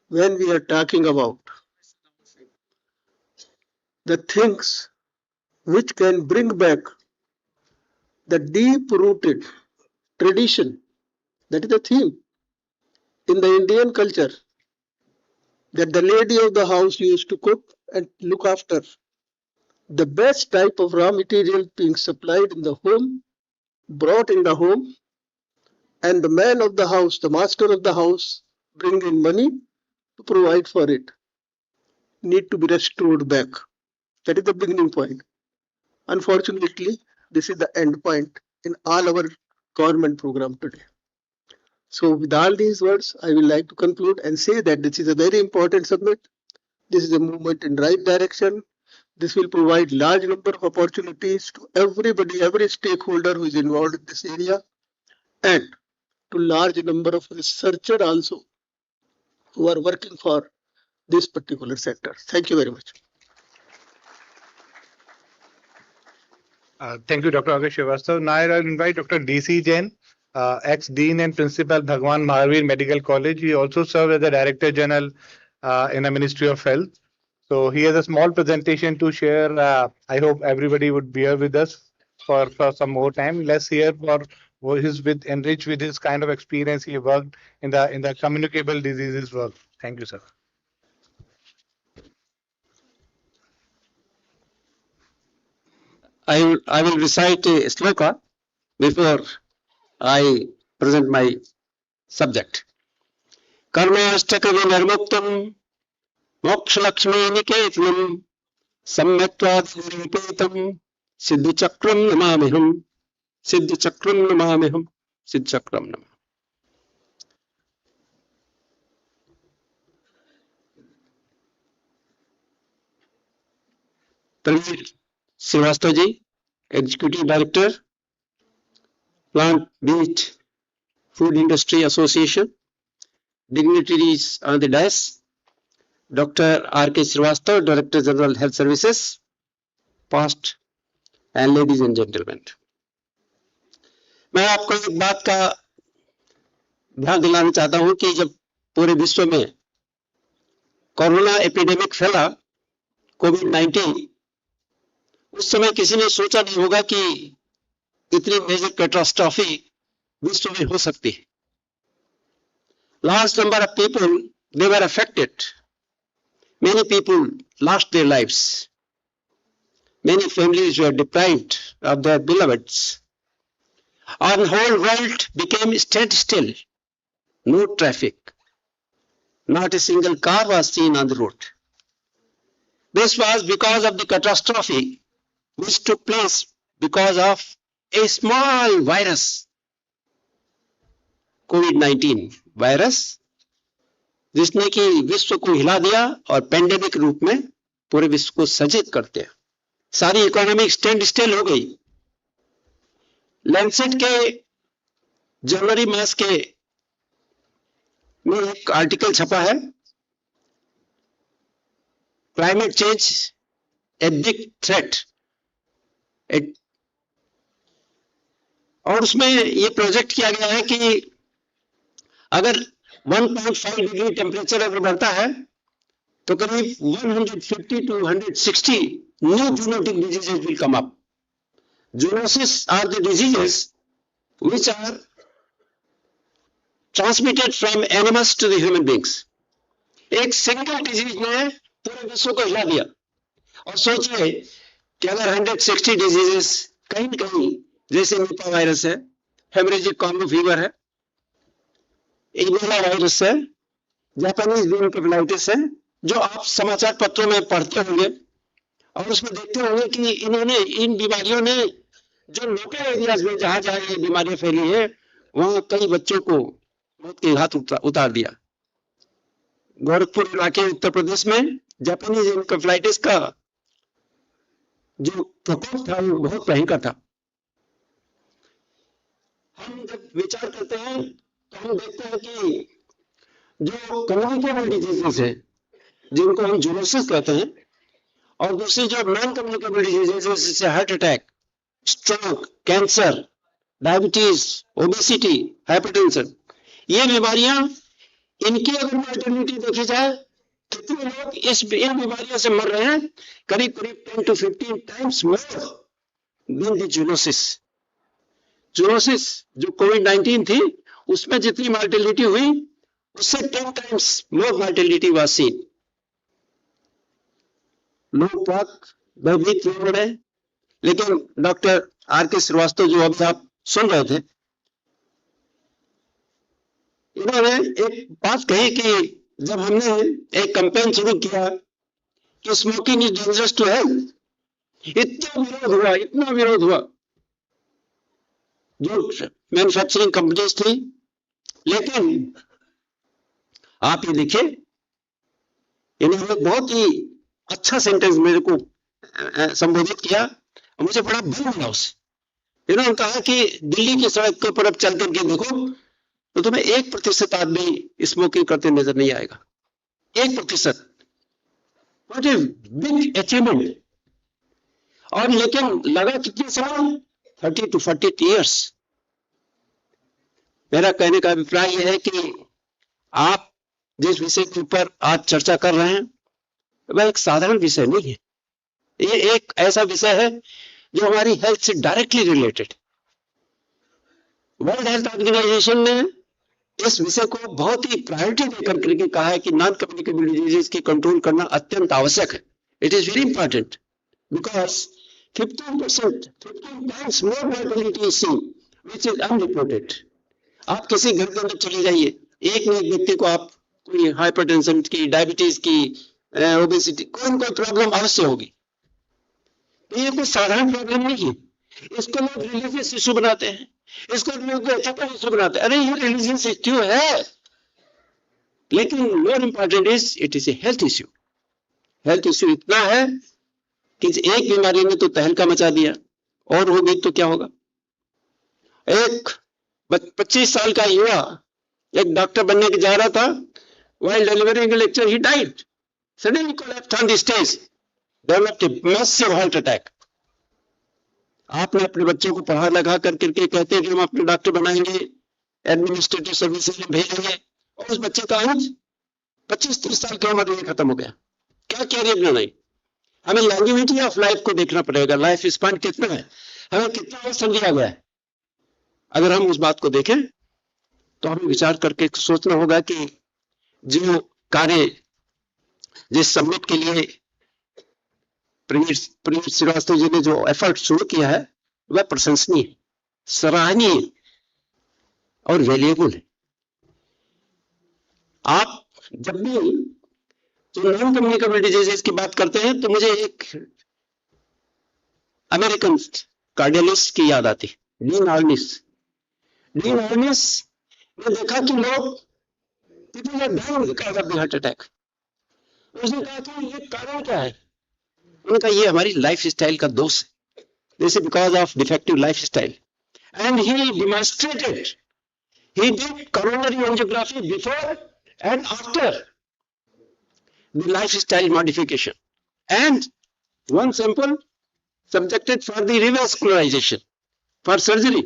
When we are talking about the things which can bring back the deep-rooted tradition, that is the theme in the Indian culture, that the lady of the house used to cook and look after the best type of raw material being supplied in the home, brought in the home, and the man of the house, the master of the house, bring in money to provide for it, need to be restored back. That is the beginning point. Unfortunately, this is the end point in all our government program today. So with all these words, I will like to conclude and say that this is a very important summit. This is a movement in right direction. This will provide large number of opportunities to everybody, every stakeholder who is involved in this area, and to large number of researchers also who are working for this particular sector. Thank you very much. Thank you, Dr. August Srivastav. Now I will invite Dr. DC Jain, ex-Dean and Principal, Bhagwan Mahavir Medical College. He also served as the Director General in the Ministry of Health. So he has a small presentation to share. I hope everybody would bear with us for some more time. Let's hear for his enriched with his kind of experience. He worked in the communicable diseases work. Thank you, sir. I will recite a sloka before I present my subject. Karmastakava nirmuktam mokshalaxmi niketanam samyatvad suripetam siddhichakram namamiham siddhichakram namamiham siddhichakram namamiham. Praveen Srivastava ji, Executive Director, Plant-Based Food Industry Association, dignitaries on the dais, Dr. R.K. Srivastava, Director General Health Services, past and ladies and gentlemen. मैं आपको एक बात का ध्यान दिलाना चाहता हूं कि जब पूरे विश्व में कोरोना एपिडेमिक फैला, कोविड-19, उस समय किसी ने सोचा नहीं होगा कि इतनी मेजर कैटास्ट्रॉफी विश्व में हो सकती है. Large number of people, they were affected. Many people lost their lives. Many families were deprived of their beloveds. Our whole world became standstill. No traffic. Not a single car was seen on the road. This was because of the catastrophe which took place because of a small virus, COVID-19 virus, जिसने कि विश्व को हिला दिया और pandemic रूप में पूरे विश्व को सचेत करते हैं. सारी इकोनॉमी स्टैंड स्टिल हो गई. लैंसेट के जनवरी मास के में एक आर्टिकल छपा है, climate change a big threat, और उसमें ये प्रोजेक्ट किया गया है कि अगर 1.5 डिग्री टेम्परेचर अगर बढ़ता है तो करीब 150 to 160 new zoonotic diseases will come up. Zoonosis are the diseases which are transmitted from animals to the human beings. एक सिंगल डिजीज ने पूरे विश्व को हिला दिया. और सोचिए कि अगर 160 डिजीजेस कहीं न कहीं, जैसे निपा वायरस है, हेमरेजिक कॉम्बो फीवर है, इबोला वायरस है, जापानीज एन्सेफेलाइटिस है, जो आप समाचार पत्रों में पढ़ते होंगे और उसमें देखते होंगे कि इन्होंने, इन बीमारियों ने जो लोकल एरियाज में जहां जहां ये बीमारियां फैली है वहां कई बच्चों को मौत के घाट उतार दिया. गोरखपुर इलाके उत्तर प्रदेश में जापानीज एन्सेफेलाइटिस का जो प्रकोप था वो बहुत भयंकर था. हम जब विचार करते हैं तो हम देखते हैं कि जो कम्युनिकेबल डिजीजेस है, जिनको हम जूनोसिस कहते हैं, और दूसरी जो नॉन कम्युनिकेबल डिजीजेस है, जैसे heart attack, stroke, cancer, diabetes, obesity, hypertension, ये बीमारियां, इनकी अगर मॉर्टेलिटी देखी जाए, कितने लोग इन बीमारियों से मर रहे हैं, करीब करीब 10 to 15 times more than the zoonosis. Zoonosis जो कोविड-19 थी, उसमें जितनी मॉर्टेलिटी हुई उससे 10 times more mortality was seen. लोग बहुत भयभीत हो रहे हैं, लेकिन डॉक्टर R.K. श्रीवास्तव जो अभी आप सुन रहे थे, इन्होंने एक बात कही कि जब हमने एक कैंपेन शुरू किया कि smoking is dangerous to health, इतना विरोध हुआ जो मैन्युफैक्चरिंग कंपनीज थी. लेकिन आप ये देखिए, इन्होंने बहुत ही अच्छा सेंटेंस मेरे को संबोधित किया और मुझे बड़ा भय मिला उससे. इन्होंने कहा कि दिल्ली की सड़क के ऊपर अब चल करके देखो तो तुम्हें 1% आदमी स्मोकिंग करते नजर नहीं आएगा. 1%, व्हाट ए बिग अचीवमेंट. और लेकिन लगा कितने साल, 30 to 40 years. मेरा कहने का अभिप्राय यह है कि आप जिस विषय के ऊपर आज चर्चा कर रहे हैं वह एक साधारण विषय नहीं है. ये एक ऐसा विषय है जो हमारी हेल्थ से directly related. World Health Organization ने इस विषय को बहुत ही प्रायोरिटी देकर करके कहा है कि नॉन कम्युनिकेबल डिजीज की कंट्रोल करना अत्यंत आवश्यक है. It is very important because 15 times more mortality is seen, which is unreported. आप किसी घर के अंदर चले जाइए, एक न एक व्यक्ति को आप कोई हाइपरटेंशन की, डायबिटीज की, ओबेसिटी, कोई न कोई प्रॉब्लम अवश्य होगी. तो ये कोई साधारण प्रॉब्लम नहीं है. इसको लोग रिलीजियस इशू बनाते हैं, इसको लोग एथिकल इशू बनाते हैं. अरे ये रिलीजियस इश्यू है, लेकिन more important is it is a health issue. Health issue इतना है कि एक बीमारी ने तो तहलका मचा दिया, और होगी तो क्या होगा। एक 25 साल का युवा एक डॉक्टर बनने के जा रहा था, while delivering a lecture he died, suddenly collapsed on the stage, developed a massive heart attack. आपने अपने बच्चों को पढ़ा लगा करके कहते हैं कि हम अपने डॉक्टर बनाएंगे, एडमिनिस्ट्रेटिव सर्विसेज में भेजेंगे, और उस बच्चे का आज 25-30 साल की उम्र में खत्म हो गया। क्या कैरियर बनाई। हमें लॉन्जिविटी ऑफ लाइफ को देखना पड़ेगा, लाइफ स्पैन कितना है, हमें कितना अवसर दिया गया है। अगर हम उस बात को देखें तो हमें विचार करके सोचना होगा कि जो कार्य जिस समिट के लिए प्रवीण श्रीवास्तव जी ने जो एफर्ट शुरू किया है वह प्रशंसनीय, सराहनीय और वैल्यूएबल है। आप जब भी जो नॉन कम्युनिकेबल डिजीजेस की बात करते हैं तो मुझे एक अमेरिकन कार्डियोलॉजिस्ट की याद आती, डीन ऑर्निस। डीन ऑर्निस ने देखा कि लोग people are dying because of the heart attack. उसने कहा कि ये कारण क्या है। उन्होंने कहा ये हमारी लाइफ स्टाइल का दोष है, this is because of defective life style. And he demonstrated, he did coronary angiography before and after the lifestyle modification, and one sample subjected for the revascularization for surgery,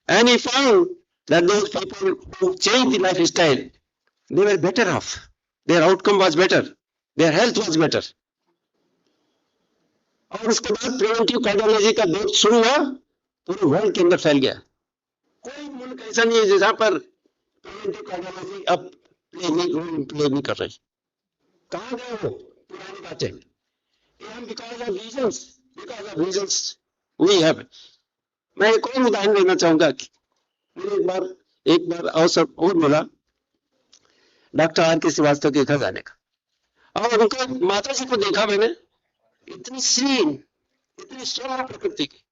and he found that those people who changed the lifestyle, they were better off, their outcome was better, their health was better. और उसके बाद preventive cardiology का दौर शुरू हुआ, पूरे world के अंदर फैल गया। कोई मुल्क ऐसा नहीं है जहां पर प्रिवेंटिव कार्डियोलॉजी अब प्ले नहीं कर रही। कहां गए वो पुरानी बातें। Because of reasons we have. मैं एक और उदाहरण देना चाहूंगा कि मुझे एक बार अवसर और मिला डॉक्टर आर के श्रीवास्तव के घर जाने का, और उनका माता जी को देखा मैंने, इतनी सीन, इतनी सुंदर प्रकृति की,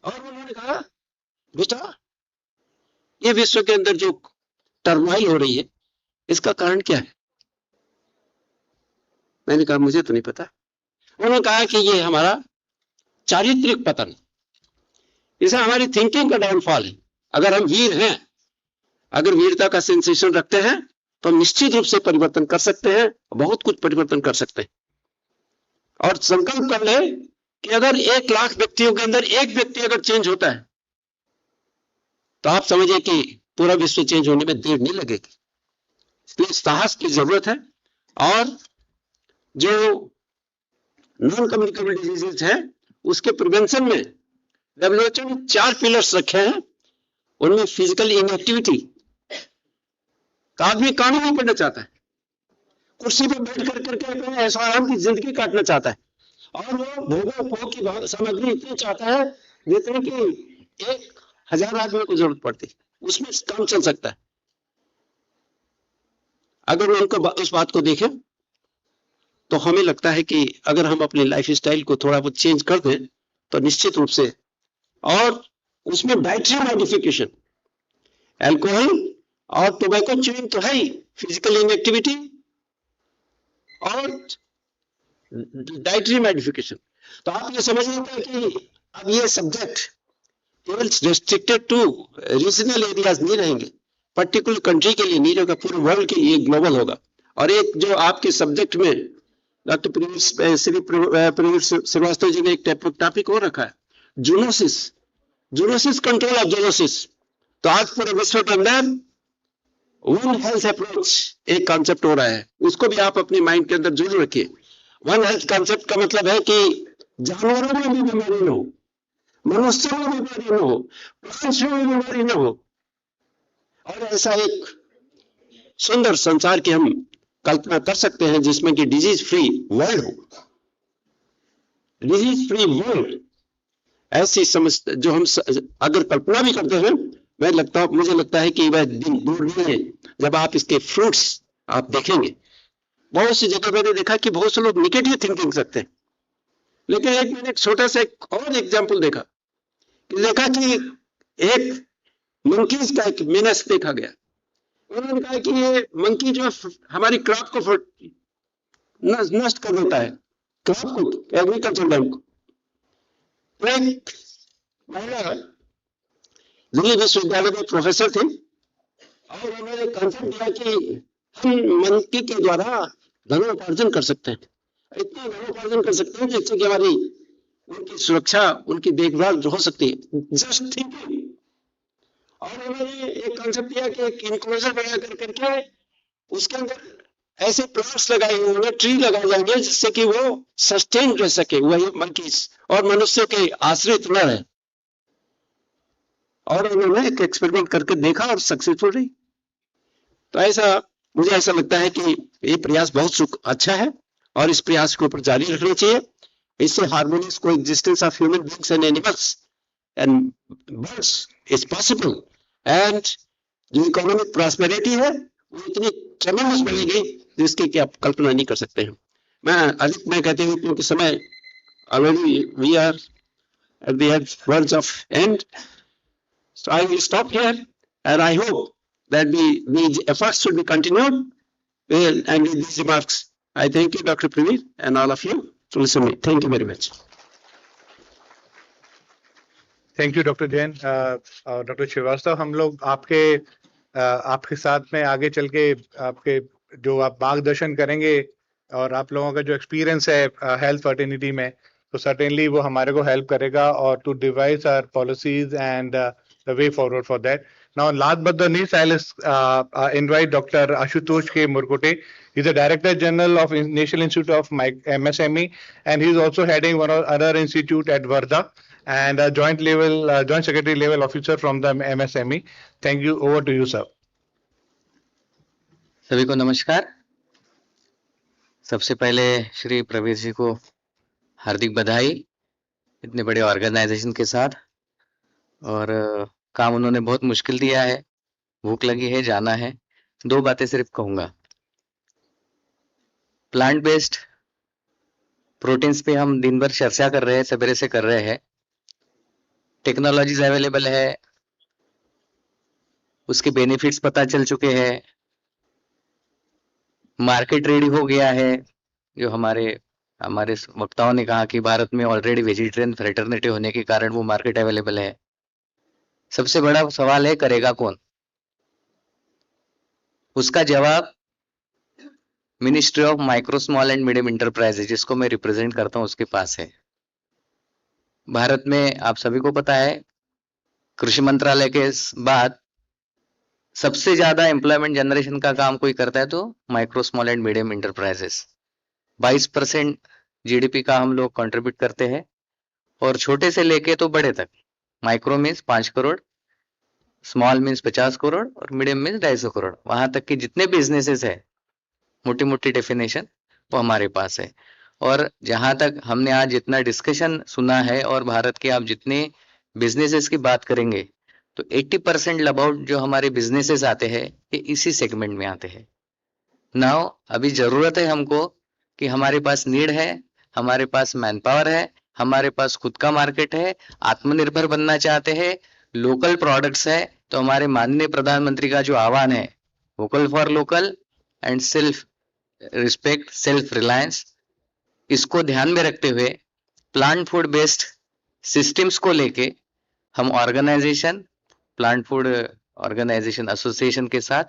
और उन्होंने कहा बेटा ये विश्व के अंदर जो टर्माइल हो रही है इसका कारण क्या है। मैंने कहा मुझे तो नहीं पता। उन्होंने कहा कि ये हमारा चारित्रिक पतन, इसे हमारी थिंकिंग का डाउनफॉल है। अगर हम वीर हैं, अगर वीरता का सेंसेशन रखते हैं तो हम निश्चित रूप से परिवर्तन कर सकते हैं, बहुत कुछ परिवर्तन कर सकते हैं। और संकल्प कर ले कि अगर 1 लाख व्यक्तियों के अंदर एक व्यक्ति अगर चेंज होता है तो आप समझिए कि पूरा विश्व चेंज होने में देर नहीं लगेगी। इसलिए साहस की जरूरत है। और जो नॉन कम्युनिकेबल डिजीजेज है उसके प्रिवेंशन में WHO ने 4 पिलर्स रखे हैं। उनमें फिजिकल इनएक्टिविटी, तो आदमी काम नहीं करना चाहता है, कुर्सी पर बैठ करके अपने ऐसा आराम की जिंदगी काटना चाहता है, और वो भोगों की सामग्री इतनी चाहता है जितने की 1000 आदमी को जरूरत पड़ती, उसमें काम चल सकता है। अगर उनको उस बात को देखें तो हमें लगता है कि अगर हम अपनी लाइफ स्टाइल को थोड़ा बहुत चेंज कर दें तो निश्चित रूप से, और उसमें डाइटरी मॉडिफिकेशन, अल्कोहल और टोबैको च्यूइंग तो है ही, फिजिकल इनएक्टिविटी और डाइटरी मॉडिफिकेशन। तो आप ये समझ लेते हैं कि अब ये सब्जेक्ट केवल रेस्ट्रिक्टेड टू रीजनल एरियाज नहीं रहेंगे, पर्टिकुलर कंट्री के लिए नहीं रहेगा, पूरे वर्ल्ड के लिए ग्लोबल होगा। और एक जो आपके सब्जेक्ट में डॉक्टर प्रवीण श्रीवास्तव जी ने एक टॉपिक और रखा है, जूनोसिस कंट्रोल ऑफ जूनोसिस। तो आज पूरे विश्व के अंदर वन हेल्थ अप्रोच एक कॉन्सेप्ट हो रहा है, उसको भी आप अपने माइंड के अंदर जरूर रखिए। वन हेल्थ कॉन्सेप्ट का मतलब है कि जानवरों में भी बीमारी न हो, मनुष्यों में बीमारी न हो, प्लांट्स में भी बीमारी न हो, और ऐसा एक सुंदर संसार की हम कल्पना कर सकते हैं जिसमें कि डिजीज फ्री वर्ल्ड हो। डिजीज फ्री वर्ल्ड ऐसी समझ जो हम अगर कल्पना भी करते हैं, मुझे लगता है कि वह दिन दूर नहीं है जब आप इसके फ्रूट्स आप देखेंगे। बहुत सी जगह मैंने देखा कि बहुत से लोग निगेटिव थिंकिंग रखते हैं, लेकिन मैंने एक छोटा सा एक और एग्जाम्पल देखा कि एक मंकीज का एक मेनस देखा गया। उन्होंने कहा कि ये मंकी जो हमारी क्रॉप को नष्ट कर देता है, क्रॉप कुक एग्रीकल्चर लैंड को। तो एक महिला दिल्ली विश्वविद्यालय में प्रोफेसर थे और उन्होंने कॉन्सेप्ट दिया कि हम मंकी के द्वारा धनोपार्जन कर सकते हैं, इतना धनोपार्जन कर सकते हैं जिससे कि हमारी उनकी सुरक्षा, उनकी देखभाल हो सकती है। Just thinking. और उन्होंने एक कॉन्सेप्ट दिया कि एक इंक्लोजर बना करके उसके अंदर ऐसे प्लांट्स लगाए होंगे, ट्री लगाए जाएंगे जिससे कि वो सस्टेन रह सके, वही मंकीज, और मनुष्य के आश्रित न रहे। और उन्होंने एक एक्सपेरिमेंट करके देखा और सक्सेसफुल रही। तो ऐसा मुझे ऐसा लगता है कि ये प्रयास बहुत अच्छा है और इस प्रयास के ऊपर जारी रखना चाहिए। इससे हार्मोनियस को existence of human beings and animals and birds is possible, and जो इकोनॉमिक प्रॉस्पेरिटी है वो इतनी ट्रेमेंडस बनेगी जिसकी कि आप कल्पना नहीं कर सकते हैं। मैं कहते हुए क्योंकि समय already we are at the words of end, so I will stop here and I hope that the efforts should be continued. Well, and with these remarks, I thank you, Dr. Praveer, and all of you to listen to me. Thank you very much. Thank you doctor Jain और doctor Srivastava. हम लोग आपके साथ में आगे चल के आपके जो आप मार्गदर्शन करेंगे और आप लोगों का जो एक्सपीरियंस है हेल्थ फर्टिनिटी में, तो सर्टेनली वो हमारे को हेल्प करेगा और to devise our policies and the way forward for that. Now, last but the least, I'll invite Dr. Ashutosh K. Murkote. He's the Director General of National Institute of MSME, and he's also heading one other institute at Varda, and a joint secretary level officer from the MSME. Thank you. Over to you, sir. सभी को नमस्कार। सबसे पहले श्री प्रवीर जी को हार्दिक बधाई इतने बड़े organisation के साथ, और काम उन्होंने बहुत मुश्किल दिया है, भूख लगी है, जाना है। दो बातें सिर्फ कहूंगा। प्लांट बेस्ड प्रोटीन्स पे हम दिन भर चर्चा कर रहे हैं, सवेरे से कर रहे हैं। टेक्नोलॉजीज अवेलेबल है, उसके बेनिफिट्स पता चल चुके हैं, मार्केट रेडी हो गया है। जो हमारे वक्ताओं ने कहा कि भारत में ऑलरेडी वेजिटेरियन फ्रेटर्निटी होने के कारण वो मार्केट अवेलेबल है। सबसे बड़ा सवाल है करेगा कौन? उसका जवाब ministry of micro small and medium enterprises, जिसको मैं रिप्रेजेंट करता हूं, उसके पास है। भारत में आप सभी को पता है कृषि मंत्रालय के बाद सबसे ज्यादा एम्प्लॉयमेंट जनरेशन का काम कोई करता है तो micro small and medium enterprises. 22% GDP का हम लोग कंट्रीब्यूट करते हैं, और छोटे से लेके तो बड़े तक। Micro means 5 crore, small means 50 crore और मीडियम मीन्स 250 करोड़। वहां तक के जितने बिजनेसेस है, मोटी मोटी डेफिनेशन वो हमारे पास है। और जहां तक हमने आज जितना डिस्कशन सुना है और भारत के आप जितने बिजनेसेस की बात करेंगे तो 80% अबाउट जो हमारे बिजनेसेस आते हैं ये इसी सेगमेंट में आते हैं। नाउ अभी जरूरत है हमको कि हमारे पास नीड है, हमारे पास मैन पावर है, हमारे पास खुद का मार्केट है, आत्मनिर्भर बनना चाहते हैं, लोकल प्रोडक्ट्स है। तो हमारे माननीय प्रधानमंत्री का जो आह्वान है vocal for local and self respect, self reliance, इसको ध्यान में रखते हुए प्लांट फूड बेस्ड सिस्टम्स को लेके हम organisation, plant food organisation association के साथ,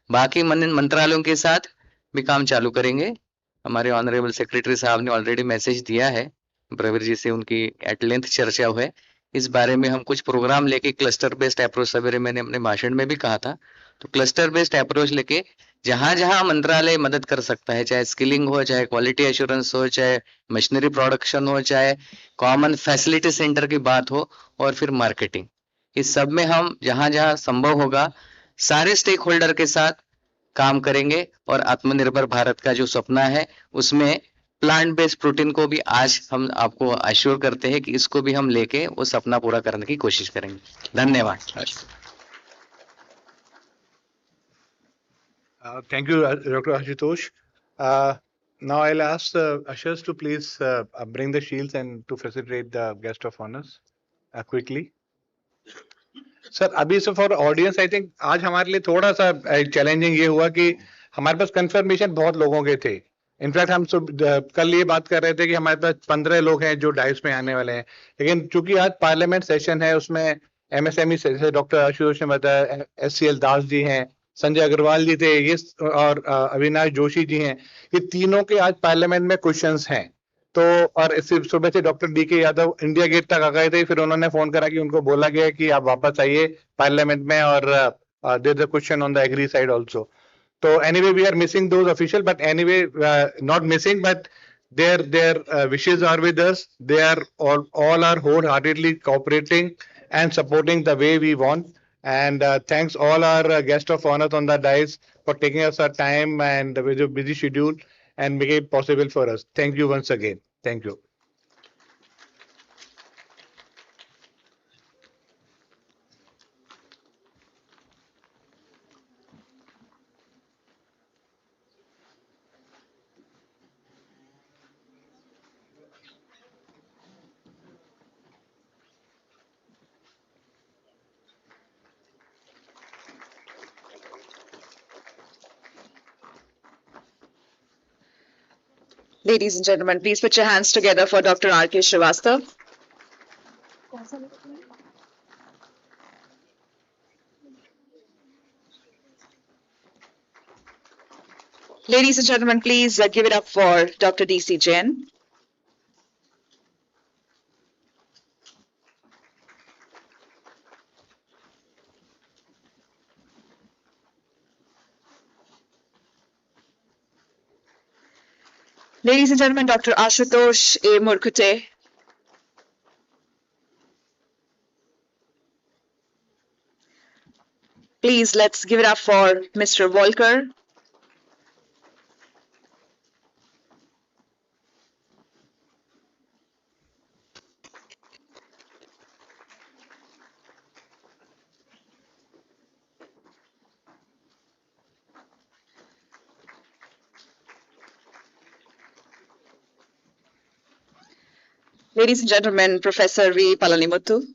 बाकी मंत्रालयों के साथ भी काम चालू करेंगे। हमारे ऑनरेबल सेक्रेटरी साहब ने ऑलरेडी मैसेज दिया है, प्रवीर जी से उनकी एट लेंथ चर्चा हुई। इस बारे में हम कुछ प्रोग्राम लेके क्लस्टर बेस्ड अप्रोच, सवेरे मैंने अपने भाषण में भी कहा था, तो क्लस्टर बेस्ड अप्रोच लेके जहां जहां मंत्रालय मदद कर सकता है, चाहे स्किलिंग हो, चाहे क्वालिटी एश्योरेंस हो, चाहे मशीनरी प्रोडक्शन हो, चाहे कॉमन फैसिलिटी सेंटर की बात हो, और फिर मार्केटिंग, इस सब में हम जहां जहां संभव होगा सारे स्टेक होल्डर के साथ काम करेंगे। और आत्मनिर्भर भारत का जो सपना है उसमें प्लांट बेस्ड प्रोटीन को भी आज हम आपको अश्योर करते हैं कि इसको भी हम लेके वो सपना पूरा करने की कोशिश करेंगे। धन्यवाद। Thank you, Dr. Ashutosh. Now I'll ask the ushers to please bring the shields and to facilitate the guest of honors quickly. Sir अभी से फॉर ऑडियंस आई थिंक आज हमारे लिए थोड़ा सा चैलेंजिंग ये हुआ कि हमारे पास कंफर्मेशन बहुत लोगों के थे, इनफैक्ट हम सब कल ये बात कर रहे थे कि हमारे पास 15 लोग हैं जो डाइस में आने वाले हैं, लेकिन चूंकि आज पार्लियामेंट सेशन है उसमें एमएसएमई से डॉक्टर आशुतोष ने बताया, एससीएल दास जी हैं, संजय अग्रवाल जी थे, ये और अविनाश जोशी जी हैं, ये तीनों के आज पार्लियामेंट में क्वेश्चंस हैं। तो और सुबह से doctor DK Yadav India Gate तक आ गए थे, फिर उन्होंने फोन करा कि उनको बोला गया है कि आप वापस आइए पार्लियामेंट में, और there is a question on the agri side also. So anyway, we are missing those official, but anyway, not missing, but their wishes are with us. They are all are wholeheartedly cooperating and supporting the way we want. And thanks all our guests of honor on the dais for taking us our time and with your busy schedule and making it possible for us. Thank you once again. Thank you. Ladies and gentlemen, please put your hands together for Dr. R.K. Srivastav. Ladies and gentlemen, please give it up for Dr. D.C. Jain. Ladies and gentlemen, Dr. Ashutosh A. Murkute. Please, let's give it up for Mr. Volker. Ladies and gentlemen, Professor V. Palanimuthu.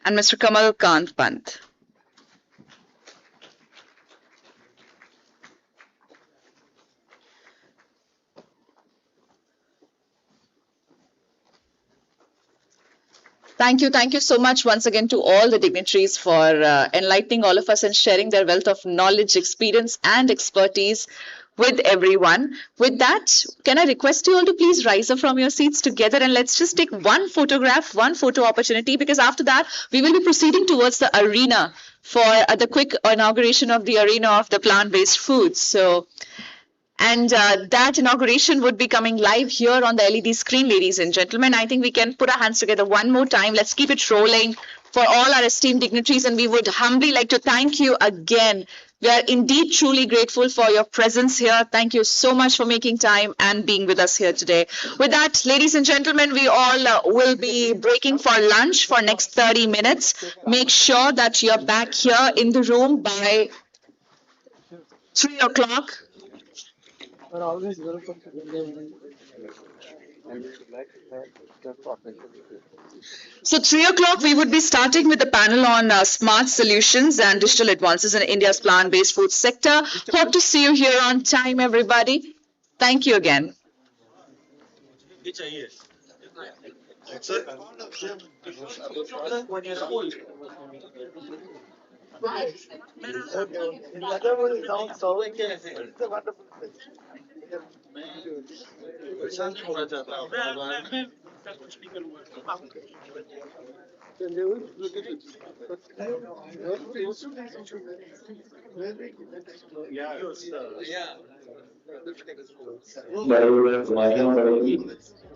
And Mr. Kamal Kant Pant. Thank you so much once again to all the dignitaries for enlightening all of us and sharing their wealth of knowledge, experience, and expertise with everyone. With that, can I request you all to please rise up from your seats together and let's just take one photograph, one photo opportunity, because after that, we will be proceeding towards the arena for the quick inauguration of the arena of the plant-based foods. So, and that inauguration would be coming live here on the LED screen, ladies and gentlemen. I think we can put our hands together one more time. Let's keep it rolling for all our esteemed dignitaries, and we would humbly like to thank you again. We are indeed truly grateful for your presence here. Thank you so much for making time and being with us here today. With that, ladies and gentlemen, we all will be breaking for lunch for next 30 minutes. Make sure that you're back here in the room by 3 o'clock. So 3 o'clock, we would be starting with the panel on smart solutions and digital advances in India's plant-based food sector. Hope to see you here on time, everybody. Thank you again.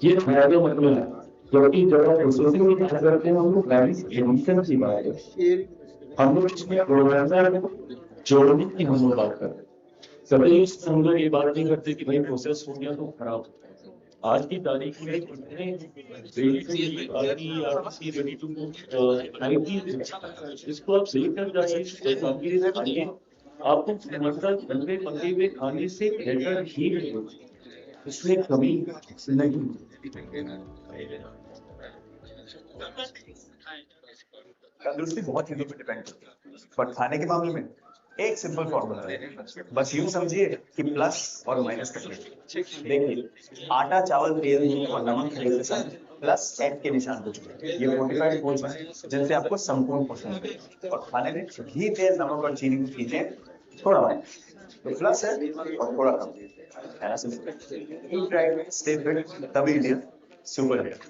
ये फायदे मतलब है जबकि जब आप processing में बात करते हैं हम लोग प्लानिंग एडिशन की बात है हम लोग इसमें प्रोग्रामर जोड़ने की हम लोग बात करते हैं कभी हम लोग ये बात नहीं करते कि भाई प्रोसेस हो गया तो खराब आज की तारीख में इसको आप सही कर जाइए आपको मतलब गंदे पके हुए खाने से बेहतर ही नहीं होती इसलिए कभी नहीं। तंदुरुस्ती बहुत चीजों पे डिपेंड करती है, बट खाने के मामले में एक सिंपल फॉर्मूला है। बस यूं समझिए कि प्लस और माइनस का देखिए, आटा, चावल, तेल और नमक के साथ प्लस एफ के निशान पे चुके हैं। ये फोर्टिफाइड फूड्स हैं जिनसे आपको संपूर्ण पोषण मिलेगा। और खाने में घी, तेल, नमक और चीनी को खींचे थोड़ा माइनस, तो प्लस है और थोड़ा कम है ना। Simple eat right, stay fit, तभी India super hit.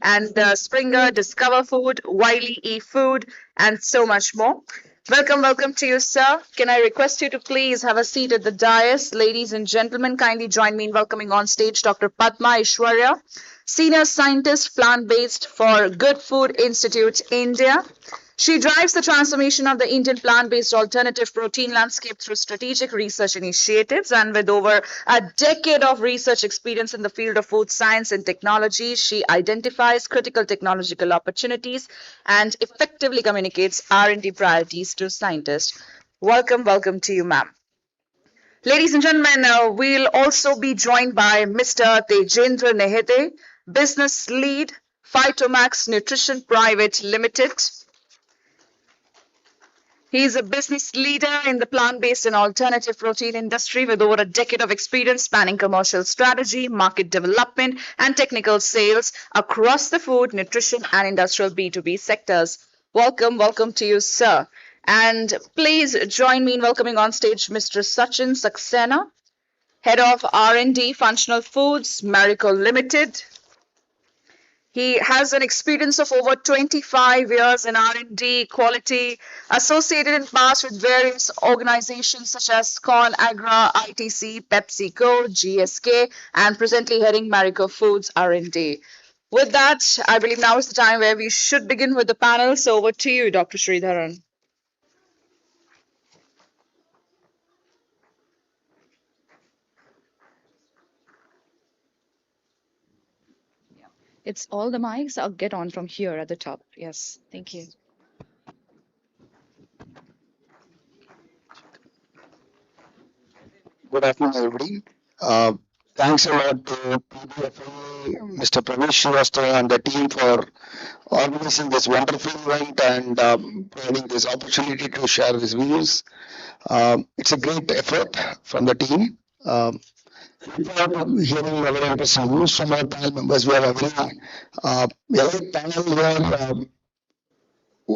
and Springer, Discover Food, Wiley E-Food, and so much more. Welcome, welcome to you, sir. Can I request you to please have a seat at the dais? Ladies and gentlemen, kindly join me in welcoming on stage Dr. Padma Ishwarya, Senior Scientist, Plant-Based for Good Food Institute, India. She drives the transformation of the Indian plant-based alternative protein landscape through strategic research initiatives, and with over a decade of research experience in the field of food science and technology, she identifies critical technological opportunities and effectively communicates R&D priorities to scientists. Welcome, welcome to you, ma'am. Ladies and gentlemen, we'll also be joined by Mr. Tejendra Nehete, Business Lead, Phytomax Nutrition Private Limited. He is a business leader in the plant-based and alternative protein industry with over a decade of experience spanning commercial strategy, market development, and technical sales across the food, nutrition, and industrial B2B sectors. Welcome, welcome to you, sir. And please join me in welcoming on stage Mr. Sachin Saxena, Head of R&D Functional Foods, Marico Limited. He has an experience of over 25 years in R&D quality, associated in past with various organizations such as ConAgra, ITC, PepsiCo, GSK, and presently heading Marico Foods R&D. With that, I believe now is the time where we should begin with the panel. So over to you, Dr. Sridharan. It's all the mics. I'll get on from here at the top. Yes, thank you. Good afternoon, everybody. Thanks a lot to PBFA, Mr. Pramesh Srivastava and the team for organizing this wonderful event and providing this opportunity to share these views. It's a great effort from the team. Before hearing other interesting views from our panel members, we have a very elite panel where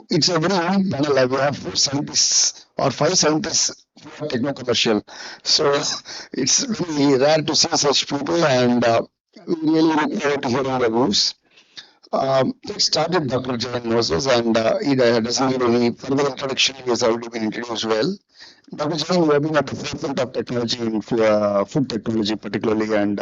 it's a very unique panel. We have 4 scientists or 5 scientists who are techno-commercial. So it's really rare to see such people, and we really look forward to hearing the views. Let's start with Dr. Jain Moses, and he doesn't need any further introduction. He has already been introduced well. Dr. Jain, you have been at the forefront of technology in food technology particularly, and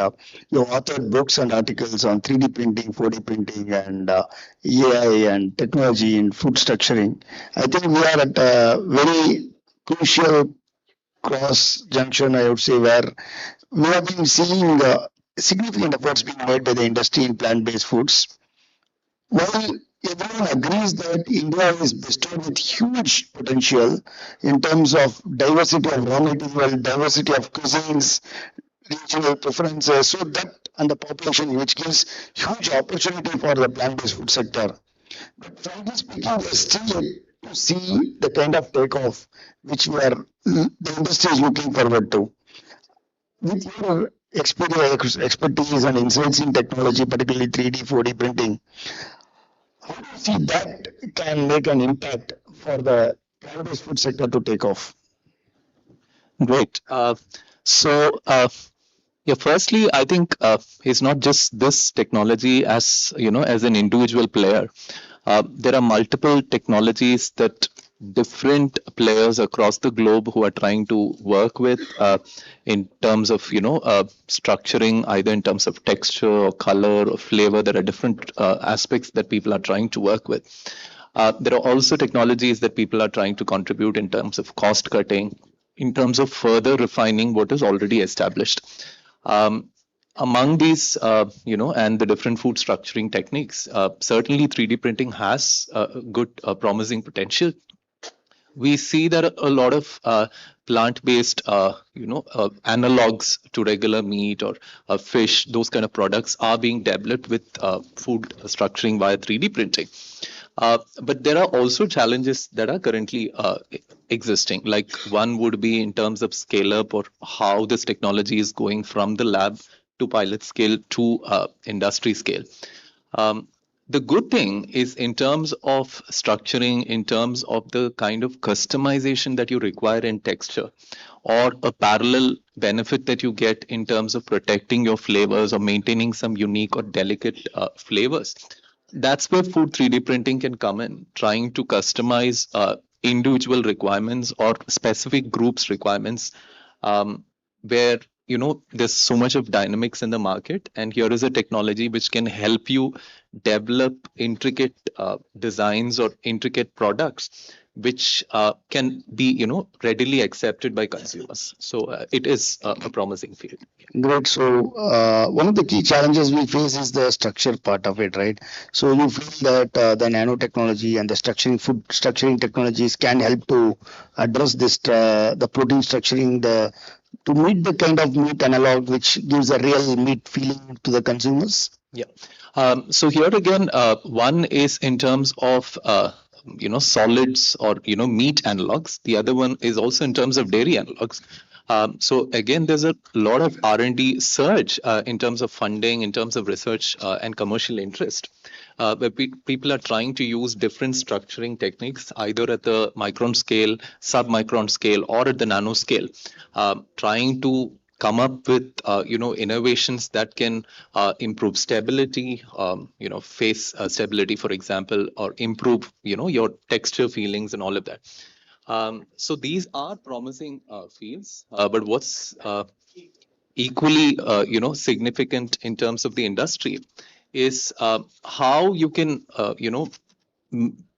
you authored books and articles on 3D printing, 4D printing, and AI and technology in food structuring. I think we are at a very crucial cross junction, I would say, where we have been seeing significant efforts being made by the industry in plant-based foods. While everyone agrees that India is bestowed with huge potential in terms of diversity of raw material, diversity of cuisines, regional preferences, so that and the population, which gives huge opportunity for the plant-based food sector. But frankly speaking, we're still yet to see the kind of takeoff which the industry is looking forward to. With your experience, expertise and insights in technology, particularly 3D, 4D printing, how do you see that can make an impact for the plant-based food sector to take off? Great. Firstly, I think it's not just this technology as as an individual player. There are multiple technologies that different players across the globe who are trying to work with in terms of structuring, either in terms of texture or color or flavor. There are different aspects that people are trying to work with. There are also technologies that people are trying to contribute in terms of cost cutting, in terms of further refining what is already established. Among these, and the different food structuring techniques, certainly 3D printing has good promising potential. We see that a lot of plant-based, analogs to regular meat or fish, those kind of products are being developed with food structuring via 3D printing. But there are also challenges that are currently existing. Like one would be in terms of scale up, or how this technology is going from the lab to pilot scale to industry scale. The good thing is in terms of structuring, in terms of the kind of customization that you require in texture, or a parallel benefit that you get in terms of protecting your flavors or maintaining some unique or delicate flavors. That's where food 3D printing can come in, trying to customize individual requirements or specific groups requirements, where there's so much of dynamics in the market, and here is a technology which can help you develop intricate designs or intricate products which can be readily accepted by consumers. So it is a promising field. Great. So one of the key challenges we face is the structure part of it, right? So you feel that the nanotechnology and the food structuring technologies can help to address this, the protein structuring, to meet the kind of meat analog which gives a real meat feeling to the consumers? Yeah. So here again, one is in terms of solids or meat analogs. The other one is also in terms of dairy analogs. So again, there's a lot of R&D surge in terms of funding, in terms of research and commercial interest, where people are trying to use different structuring techniques, either at the micron scale, sub-micron scale, or at the nano scale, trying to come up with innovations that can improve stability, face stability, for example, or improve your texture feelings and all of that. So these are promising fields, but what's equally significant in terms of the industry is how you can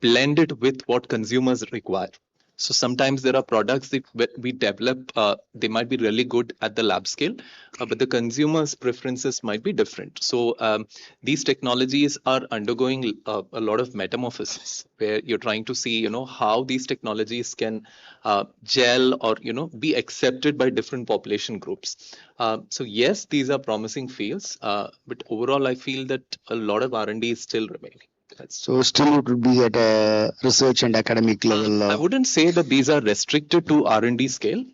blend it with what consumers require. So sometimes there are products that we develop, they might be really good at the lab scale, but the consumer's preferences might be different. So these technologies are undergoing a lot of metamorphosis, where you're trying to see, how these technologies can gel or, be accepted by different population groups. So yes, these are promising fields, but overall, I feel that a lot of R&D is still remaining. So still it would be at a research and academic level. I wouldn't say that these are restricted to R&D scale.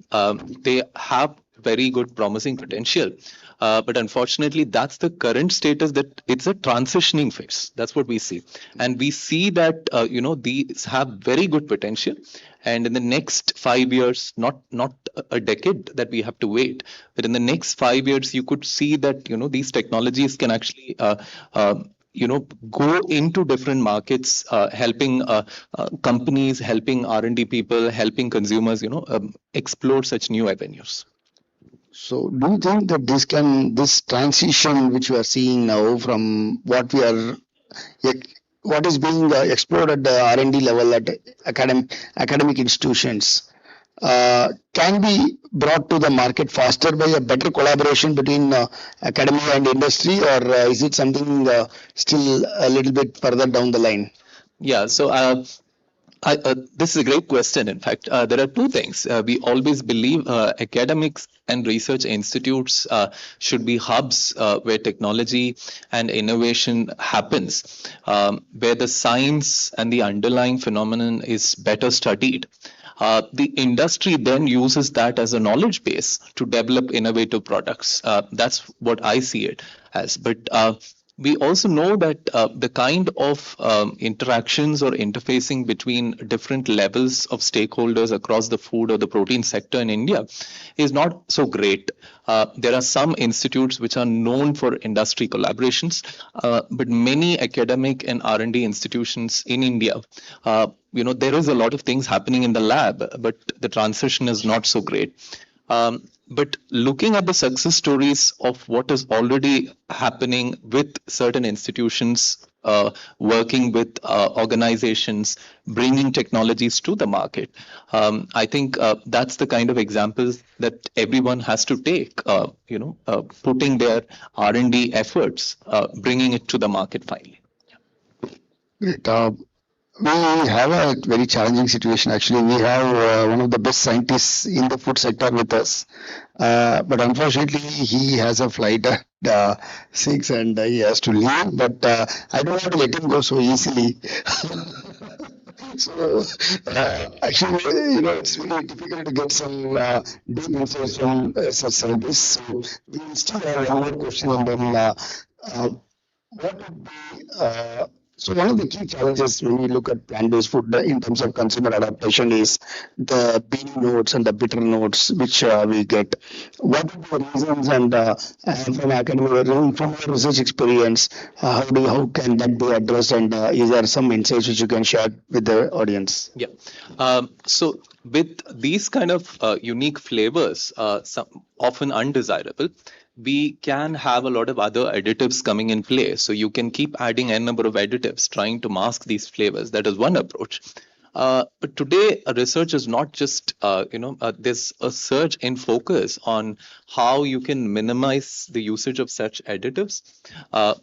They have very good promising potential. But unfortunately, that's the current status, that it's a transitioning phase. That's what we see. And we see that, these have very good potential. And in the next 5 years, not a decade that we have to wait, but in the next 5 years, you could see that, these technologies can actually go into different markets, helping companies, helping R&D people, helping consumers, explore such new avenues. So do you think that this transition which we are seeing now from what is being explored at the R&D level at academic institutions can be brought to the market faster by a better collaboration between academia and industry, or is it something still a little bit further down the line? Yeah, so this is a great question. In fact, there are two things. We always believe academics and research institutes should be hubs where technology and innovation happens, where the science and the underlying phenomenon is better studied. The industry then uses that as a knowledge base to develop innovative products. That's what I see it as. But we also know that the kind of interactions or interfacing between different levels of stakeholders across the food or the protein sector in India is not so great. There are some institutes which are known for industry collaborations, but many academic and R&D institutions in India, there is a lot of things happening in the lab, but the transition is not so great. But looking at the success stories of what is already happening with certain institutions, working with organizations, bringing technologies to the market, I think that's the kind of examples that everyone has to take, putting their R&D efforts, bringing it to the market finally. Great. We have a very challenging situation. Actually, we have one of the best scientists in the food sector with us, but unfortunately, he has a flight at 6 and he has to leave. But I don't want to let him go so easily. So actually, it's really difficult to get some deep insights from such scientists. So we will still have one more question, and then what would be So one of the key challenges when we look at plant-based food in terms of consumer adaptation is the beanie notes and the bitter notes which we get. What are the reasons and from academic, from your research experience, how can that be addressed and is there some insights which you can share with the audience? Yeah. So with these kind of unique flavors, some often undesirable, we can have a lot of other additives coming in play. So you can keep adding n number of additives trying to mask these flavors. That is one approach. But today, research is not just, there's a surge in focus on how you can minimize the usage of such additives,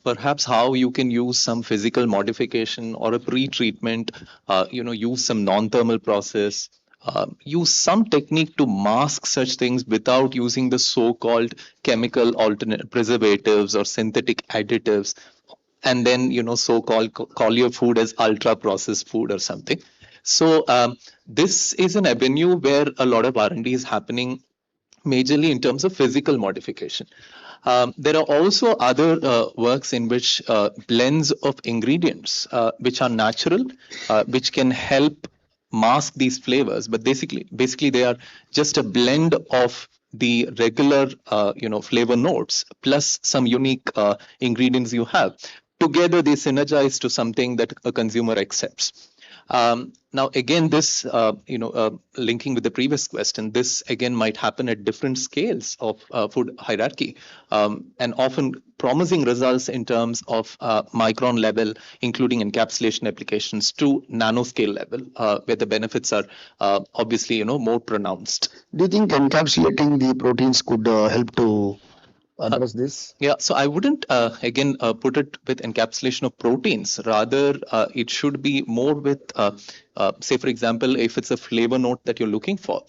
perhaps how you can use some physical modification or a pre-treatment, use some non-thermal process, use some technique to mask such things without using the so-called chemical alternate preservatives or synthetic additives, and then so-called call your food as ultra processed food or something. So this is an avenue where a lot of R&D is happening majorly in terms of physical modification. There are also other works in which blends of ingredients which are natural, which can help mask these flavors, but basically they are just a blend of the regular flavor notes plus some unique ingredients you have. Together they synergize to something that a consumer accepts. Now, again, this, linking with the previous question, this again might happen at different scales of food hierarchy, and often promising results in terms of micron level, including encapsulation applications, to nanoscale level, where the benefits are obviously, more pronounced. Do you think encapsulating the proteins could help to address this? Yeah, so I wouldn't put it with encapsulation of proteins. Rather, it should be more with, say, for example, if it's a flavor note that you're looking for.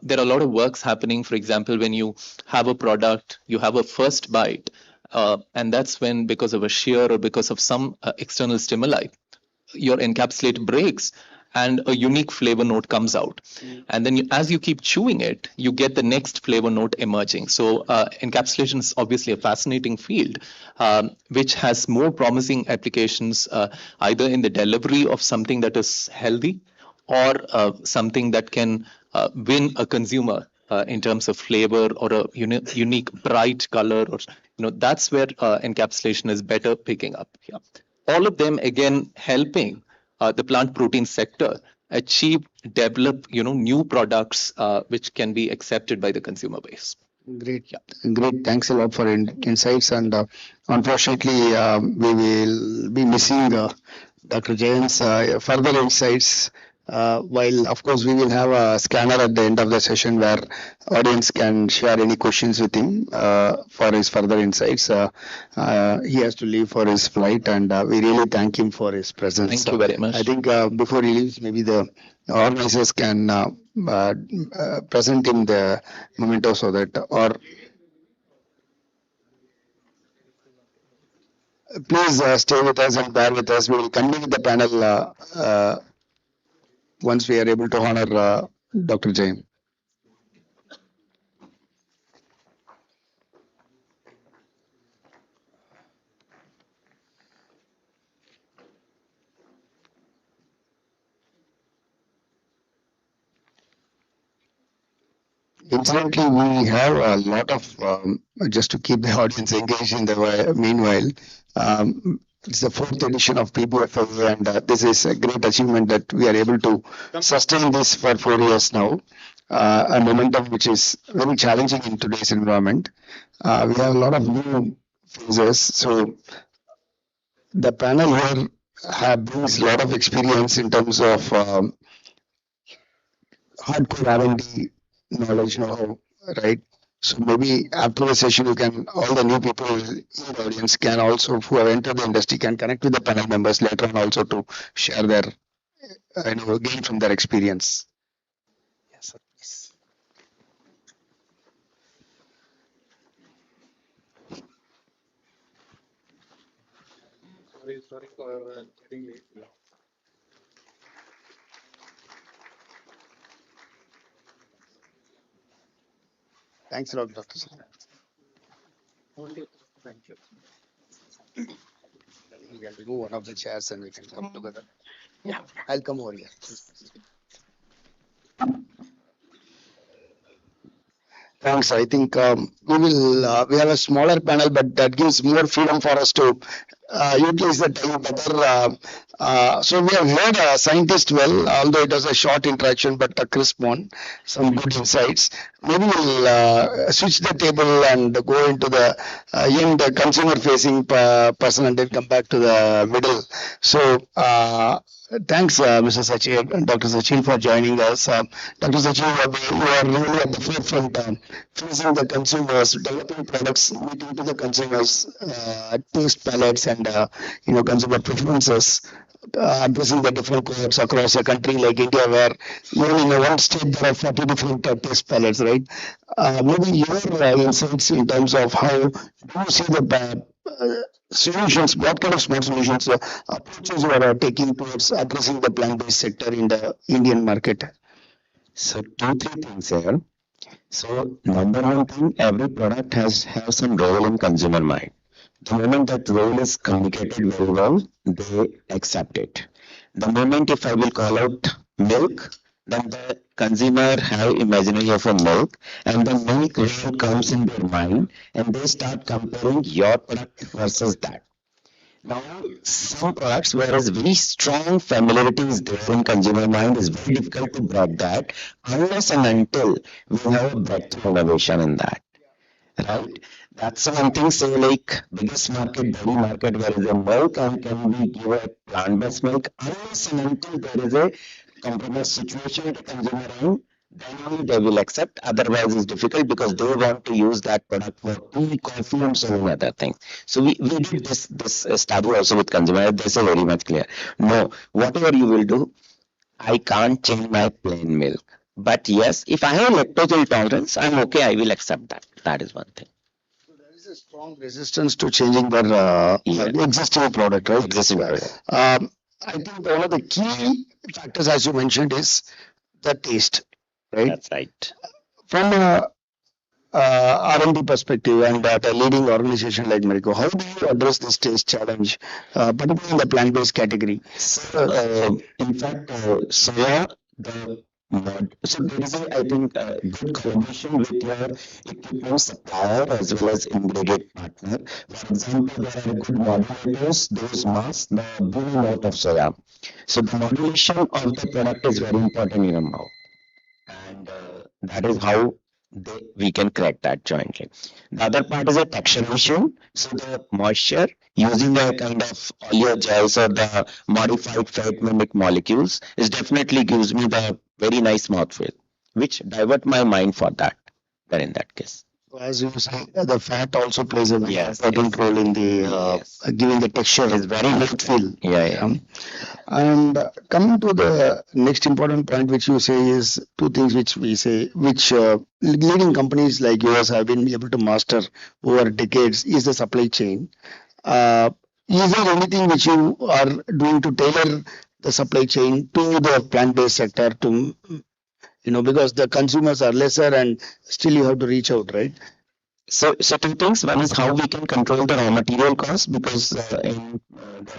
There are a lot of works happening. For example, when you have a product, you have a first bite, and that's when, because of a shear or because of some external stimuli, your encapsulate breaks and a unique flavor note comes out. And then as you keep chewing it, you get the next flavor note emerging. So encapsulation is obviously a fascinating field, which has more promising applications either in the delivery of something that is healthy or something that can win a consumer in terms of flavor or a unique bright color, or that's where encapsulation is better picking up. Yeah. All of them again helping the plant protein sector develop new products which can be accepted by the consumer base. Great, great. Thanks a lot for insights. And unfortunately, we will be missing Dr. Jayan's further insights. While of course we will have a scanner at the end of the session where audience can share any questions with him for his further insights. He has to leave for his flight, and we really thank him for his presence. Thank you very much. I think before he leaves, maybe the organizers can present him the memento so that, or please stay with us and bear with us. We will continue with the panel once we are able to honor Dr. Jain. Incidentally, we have a lot of, just to keep the audience engaged in the meanwhile, it's the fourth edition of PBFL, and this is a great achievement that we are able to sustain this for 4 years now. A momentum which is very challenging in today's environment. We have a lot of new phases. So the panel here brings a lot of experience in terms of hardcore R&D knowledge know-how, right? So maybe after the session, all the new people in the audience can also, who have entered the industry, can connect with the panel members later on also to share their, gain from their experience. Yes, sir, please. Sorry for getting late. Thanks a lot, Dr. Thank you. We can remove one of the chairs and we can come together. Yeah, I'll come over here. Thanks. I think we have a smaller panel, but that gives more freedom for us to utilize the time better. So we have heard a scientist well, although it was a short interaction, but a crisp one, some good insights. Maybe we'll switch the table and go into the young consumer-facing person and then come back to the middle. So thanks, Mr. Sachin and Dr. Sachin for joining us. Dr. Sachin, you are really at the forefront, facing the consumers, developing products meeting to the consumers' taste palettes and consumer preferences. Addressing the different cohorts across a country like India, where even in one state there are 40 different taste palettes, right? Maybe your insights in terms of how do you see the solutions, what kind of smart solutions, approaches you are taking towards addressing the plant-based sector in the Indian market? So two, three things here. So number one thing, every product has some role in consumer mind. The moment that role is communicated very well, they accept it. The moment if I will call out milk, then the consumer have imaginary of a milk, and the milk role comes in their mind, and they start comparing your product versus that. Now, some products, whereas very strong familiarity is there in consumer mind, is very difficult to break that unless and until we have a breakthrough innovation in that. Right? That's one thing, say like biggest market, dairy market, where is a milk, and can we give a plant-based milk unless and until there is a compromise situation at the consumer end, then only they will accept. Otherwise, it's difficult because they want to use that product for tea, coffee, and so many other things. So we did this study also with consumer. They say very much clear. No, whatever you will do, I can't change my plain milk. But yes, if I have lactose intolerance, I'm okay. I will accept that. That is one thing. There is a strong resistance to changing their existing product, right? Existing product. I think one of the key factors, as you mentioned, is the taste, right? That's right. From a R&D perspective and at a leading organization like Marico, how do you address this taste challenge, particularly in the plant-based category? So, in fact, soya, so there is I think, good collaboration with your equipment supplier as well as ingredient partner. For example, there are good modulators, those masks, the bringing out of soya. So the modulation of the product is very important in your mouth. And that is how we can correct that jointly. The other part is a texturization. So the moisture using a kind of oleo gels or the modified fat mimic molecules is definitely gives me the very nice mouthfeel, which divert my mind for that. Then in that case. As you say, the fat also plays a very important role in the giving the texture is very mouthfeel. Yeah. And coming to the next important point, which you say is two things which we say, which leading companies like yours have been able to master over decades, is the supply chain. Is there anything which you are doing to tailor the supply chain to the plant-based sector to, because the consumers are lesser and still you have to reach out, right? So two things. One is how we can control the raw material cost, because there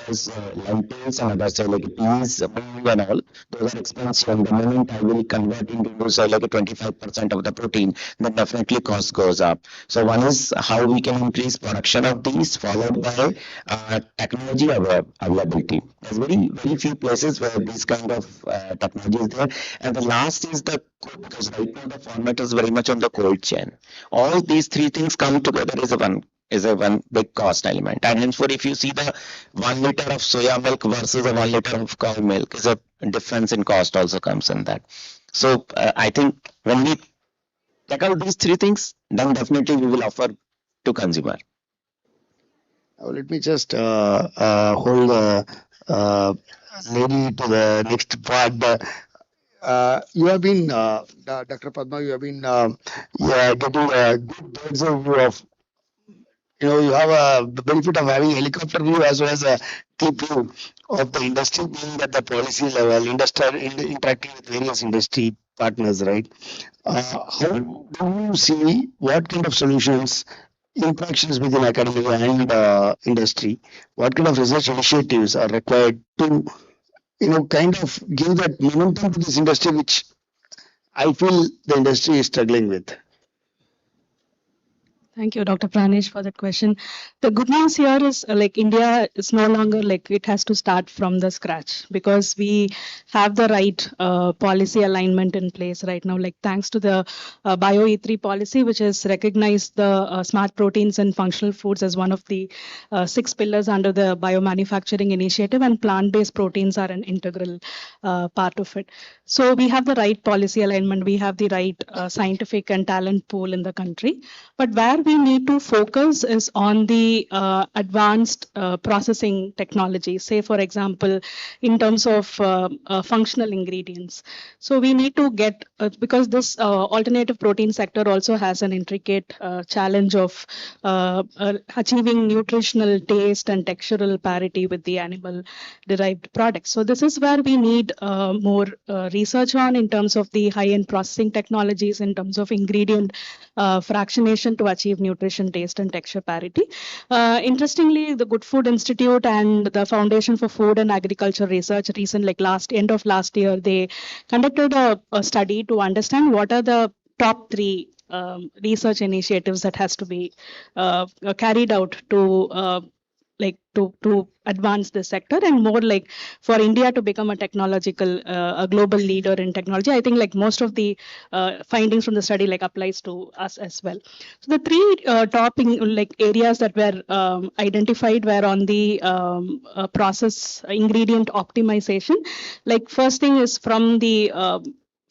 is lentils and others like peas, mung and all. Those are expensive. And the moment I will convert into say like a 25% of the protein, then definitely cost goes up. So one is how we can increase production of these, followed by technology availability. There's very few places where this kind of technology is there. And the last is because right now the format is very much on the cold chain. All these three things come together is a one big cost element. And henceforth, if you see the 1 liter of soya milk versus a 1 liter of cow milk, is a difference in cost also comes in that. So I think when we tackle these three things, then definitely we will offer to consumer. Let me just hold the lady to the next part. You have been, Dr. Padma, you have been getting a good bird's eye view of, you have a benefit of having helicopter view as well as a deep view of the industry, being at the policy level, interacting with various industry partners, right? How do you see what kind of solutions interactions within academia and industry, what kind of research initiatives are required to, kind of give that momentum to this industry, which I feel the industry is struggling with? Thank you, Dr. Pranesh, for that question. The good news here is like India is no longer like it has to start from the scratch because we have the right policy alignment in place right now. Like thanks to the Bio E3 policy, which has recognized the smart proteins and functional foods as one of the 6 pillars under the biomanufacturing initiative, and plant-based proteins are an integral part of it. So we have the right policy alignment, we have the right scientific and talent pool in the country, but where we need to focus is on the advanced processing technology, say for example, in terms of functional ingredients. So we need to get, because this alternative protein sector also has an intricate challenge of achieving nutritional taste and textural parity with the animal derived products. So this is where we need more research on in terms of the high-end processing technologies, in terms of ingredient fractionation to achieve nutrition, taste, and texture parity. Interestingly, the Good Food Institute and the Foundation for Food and Agriculture Research, end of last year, they conducted a study to understand what are the top 3 research initiatives that has to be carried out to advance this sector, and more like for India to become a technological, a global leader in technology. I think like most of the findings from the study like applies to us as well. So the 3 top areas that were identified were on the process ingredient optimization. Like first thing is from the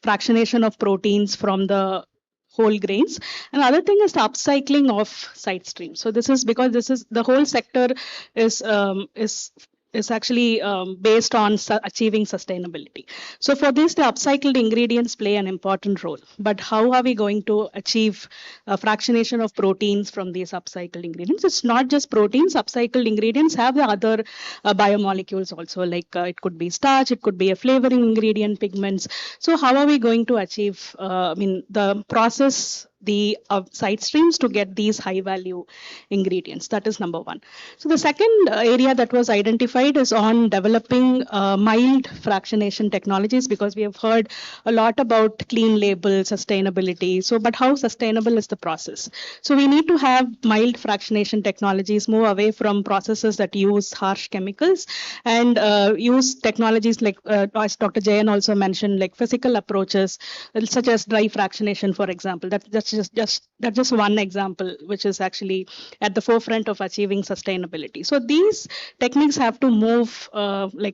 fractionation of proteins from the whole grains. Another thing is the upcycling of side streams. So this is because the whole sector is actually based on achieving sustainability. So for this, the upcycled ingredients play an important role. But how are we going to achieve fractionation of proteins from these upcycled ingredients? It's not just proteins. Upcycled ingredients have the other biomolecules also, like it could be starch, it could be a flavoring ingredient, pigments. So how are we going to achieve, the process the side streams to get these high value ingredients? That is number 1. So the second area that was identified is on developing mild fractionation technologies, because we have heard a lot about clean label sustainability. So but how sustainable is the process? So we need to have mild fractionation technologies, move away from processes that use harsh chemicals, and use technologies like as Dr. Jayan also mentioned, like physical approaches such as dry fractionation, for example. That's just one example, which is actually at the forefront of achieving sustainability. So these techniques have to move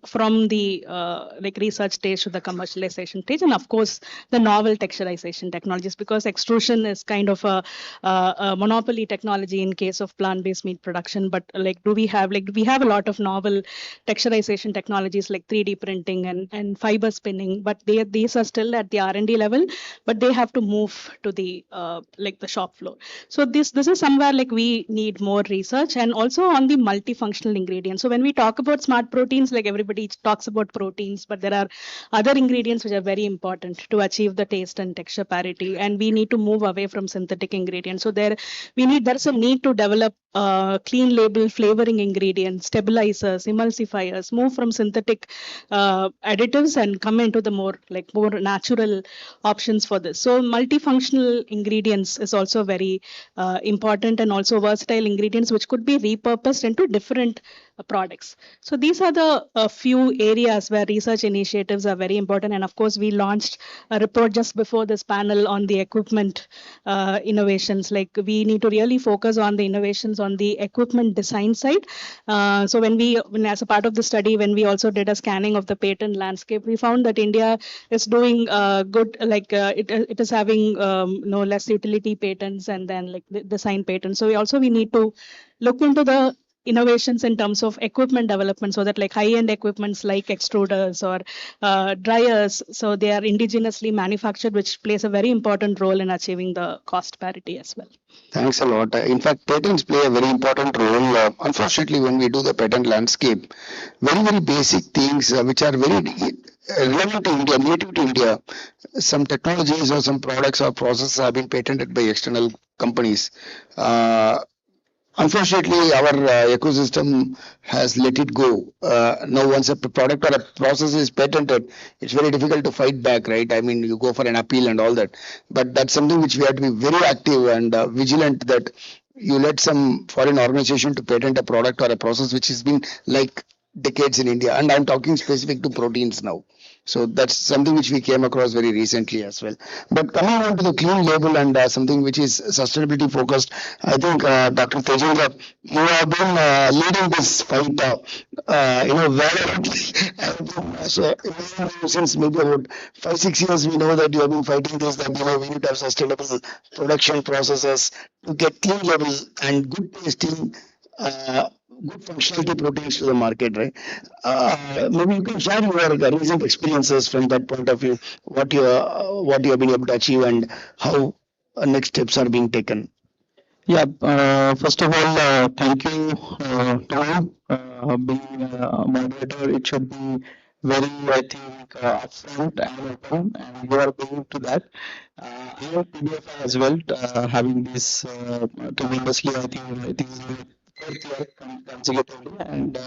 from the research stage to the commercialization stage, and of course the novel texturization technologies, because extrusion is kind of a monopoly technology in case of plant-based meat production. But we have a lot of novel texturization technologies like 3D printing and fiber spinning, but these are still at the R&D level, but they have to move to the the shop floor. So this is somewhere we need more research, and also on the multifunctional ingredients. So when we talk about smart proteins, everybody talks about proteins, but there are other ingredients which are very important to achieve the taste and texture parity, and we need to move away from synthetic ingredients. So there's a need to develop clean label flavoring ingredients, stabilizers, emulsifiers, move from synthetic additives and come into the more natural options for this. So multifunctional ingredients is also very important, and also versatile ingredients which could be repurposed into different products. So these are the few areas where research initiatives are very important. And of course, we launched a report just before this panel on the equipment innovations. We need to really focus on the innovations on the equipment design side. So when as a part of the study, when we also did a scanning of the patent landscape, we found that India is doing good. It is having no less utility patents and then design patents. So we need to look into the innovations in terms of equipment development, so that high-end equipments like extruders or dryers, so they are indigenously manufactured, which plays a very important role in achieving the cost parity as well. Thanks a lot. In fact, patents play a very important role. Unfortunately, when we do the patent landscape, very, very basic things which are very relevant to India, native to India, some technologies or some products or processes have been patented by external companies. Unfortunately, our ecosystem has let it go. Now, once a product or a process is patented, it's very difficult to fight back, right? I mean, you go for an appeal and all that. But that's something which we have to be very active and vigilant that you let some foreign organization to patent a product or a process which has been like decades in India. And I'm talking specific to proteins now. So that's something which we came across very recently as well. But coming on to the clean label and something which is sustainability focused, I think Dr. Tejendra, you have been leading this fight, valiantly. So since maybe about 5-6 years, we know that you have been fighting this. That we need to have sustainable production processes to get clean label and good tasting. Good functionality proteins to the market, right? Maybe you can share your recent experiences from that point of view, what you have been able to achieve and how next steps are being taken. Yeah, first of all, thank you to being a moderator. It should be very, I think, upfront and open, and you are being to that. I am PBFI as well, having this tremendously, I think, it is my fourth year consecutively, and day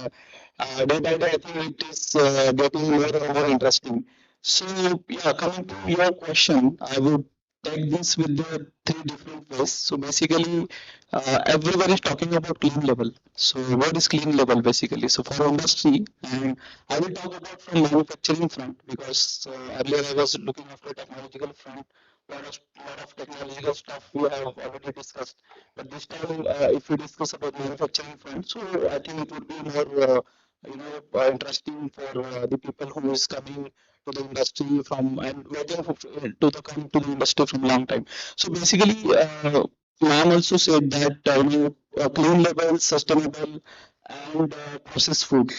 by day, I think it is getting more and more interesting. So, yeah, coming to your question, I would take this with the three different ways. So basically, everyone is talking about clean label. So what is clean label basically? So for industry, and I will talk about from manufacturing front because earlier I was looking after technological front. Lot of technological stuff we have already discussed. But this time, if we discuss about manufacturing front, so I think it would be more, interesting for the people who is coming to the industry from and waiting to the come to the industry from long time. So basically, ma'am also said that clean label, sustainable, and processed food.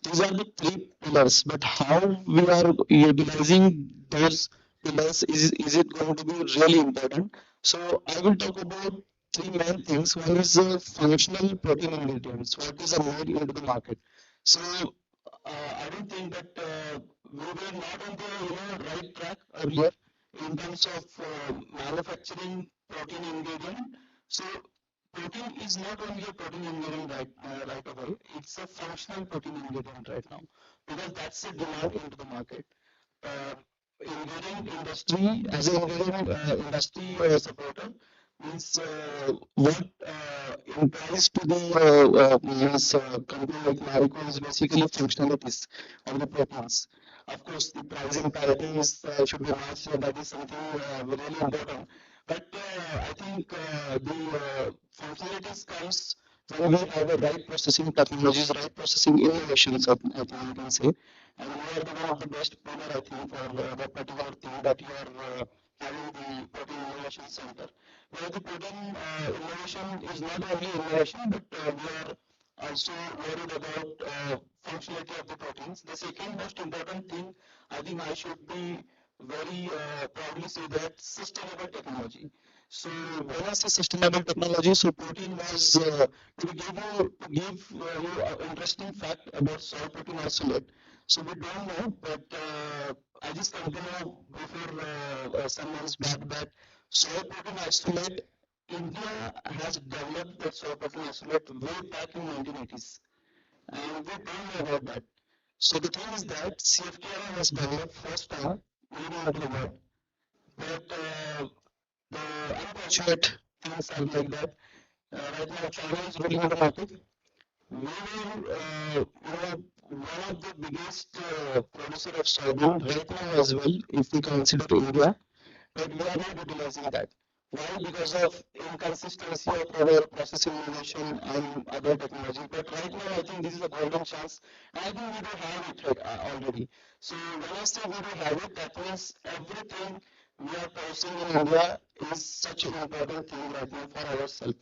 These are the three pillars. But how we are utilizing those pillars is it going to be really important? So I will talk about three main things. One is functional protein ingredients. What is made into the market? So I don't think that we were not on the right track earlier in terms of manufacturing protein ingredient. So protein is not only a protein ingredient right away, it's a functional protein ingredient right now because that's the demand into the market. Uh, Ingredient industry as an ingredient industry supporter means what implies to the means, company like Marico is basically functionalities of the proteins. Of course, the pricing parity is, should be matched, so that is something really important. But I think the functionalities comes when we have a right processing technologies, right processing innovations, I think I can say. And we are the one of the best partner, I think, for that particular thing that you are having the protein innovation center. Where the protein innovation is not only innovation, but we are also worried about functionality of the proteins. The second most important thing, I think I should be very proudly say that sustainable technology. So when I say sustainable technology, so protein was to give you an interesting fact about soy protein isolate. So we don't know, but I just continue before some months back that soy protein isolate, India has developed that soy protein isolate way back in 1980s, and we don't know about that. So the thing is that CFTR has developed first time leading into the world, but the unfortunate things are like that. Right now, China is ruling the market. We were one of the biggest producer of soybean right now as well, if we consider India, but we are not utilizing that. Why? Because of inconsistency of our process innovation and other technology. But right now, I think this is a golden chance, and I think we do have it already. So when I say we do have it, that means everything we are producing in India is such an important thing right now for ourselves.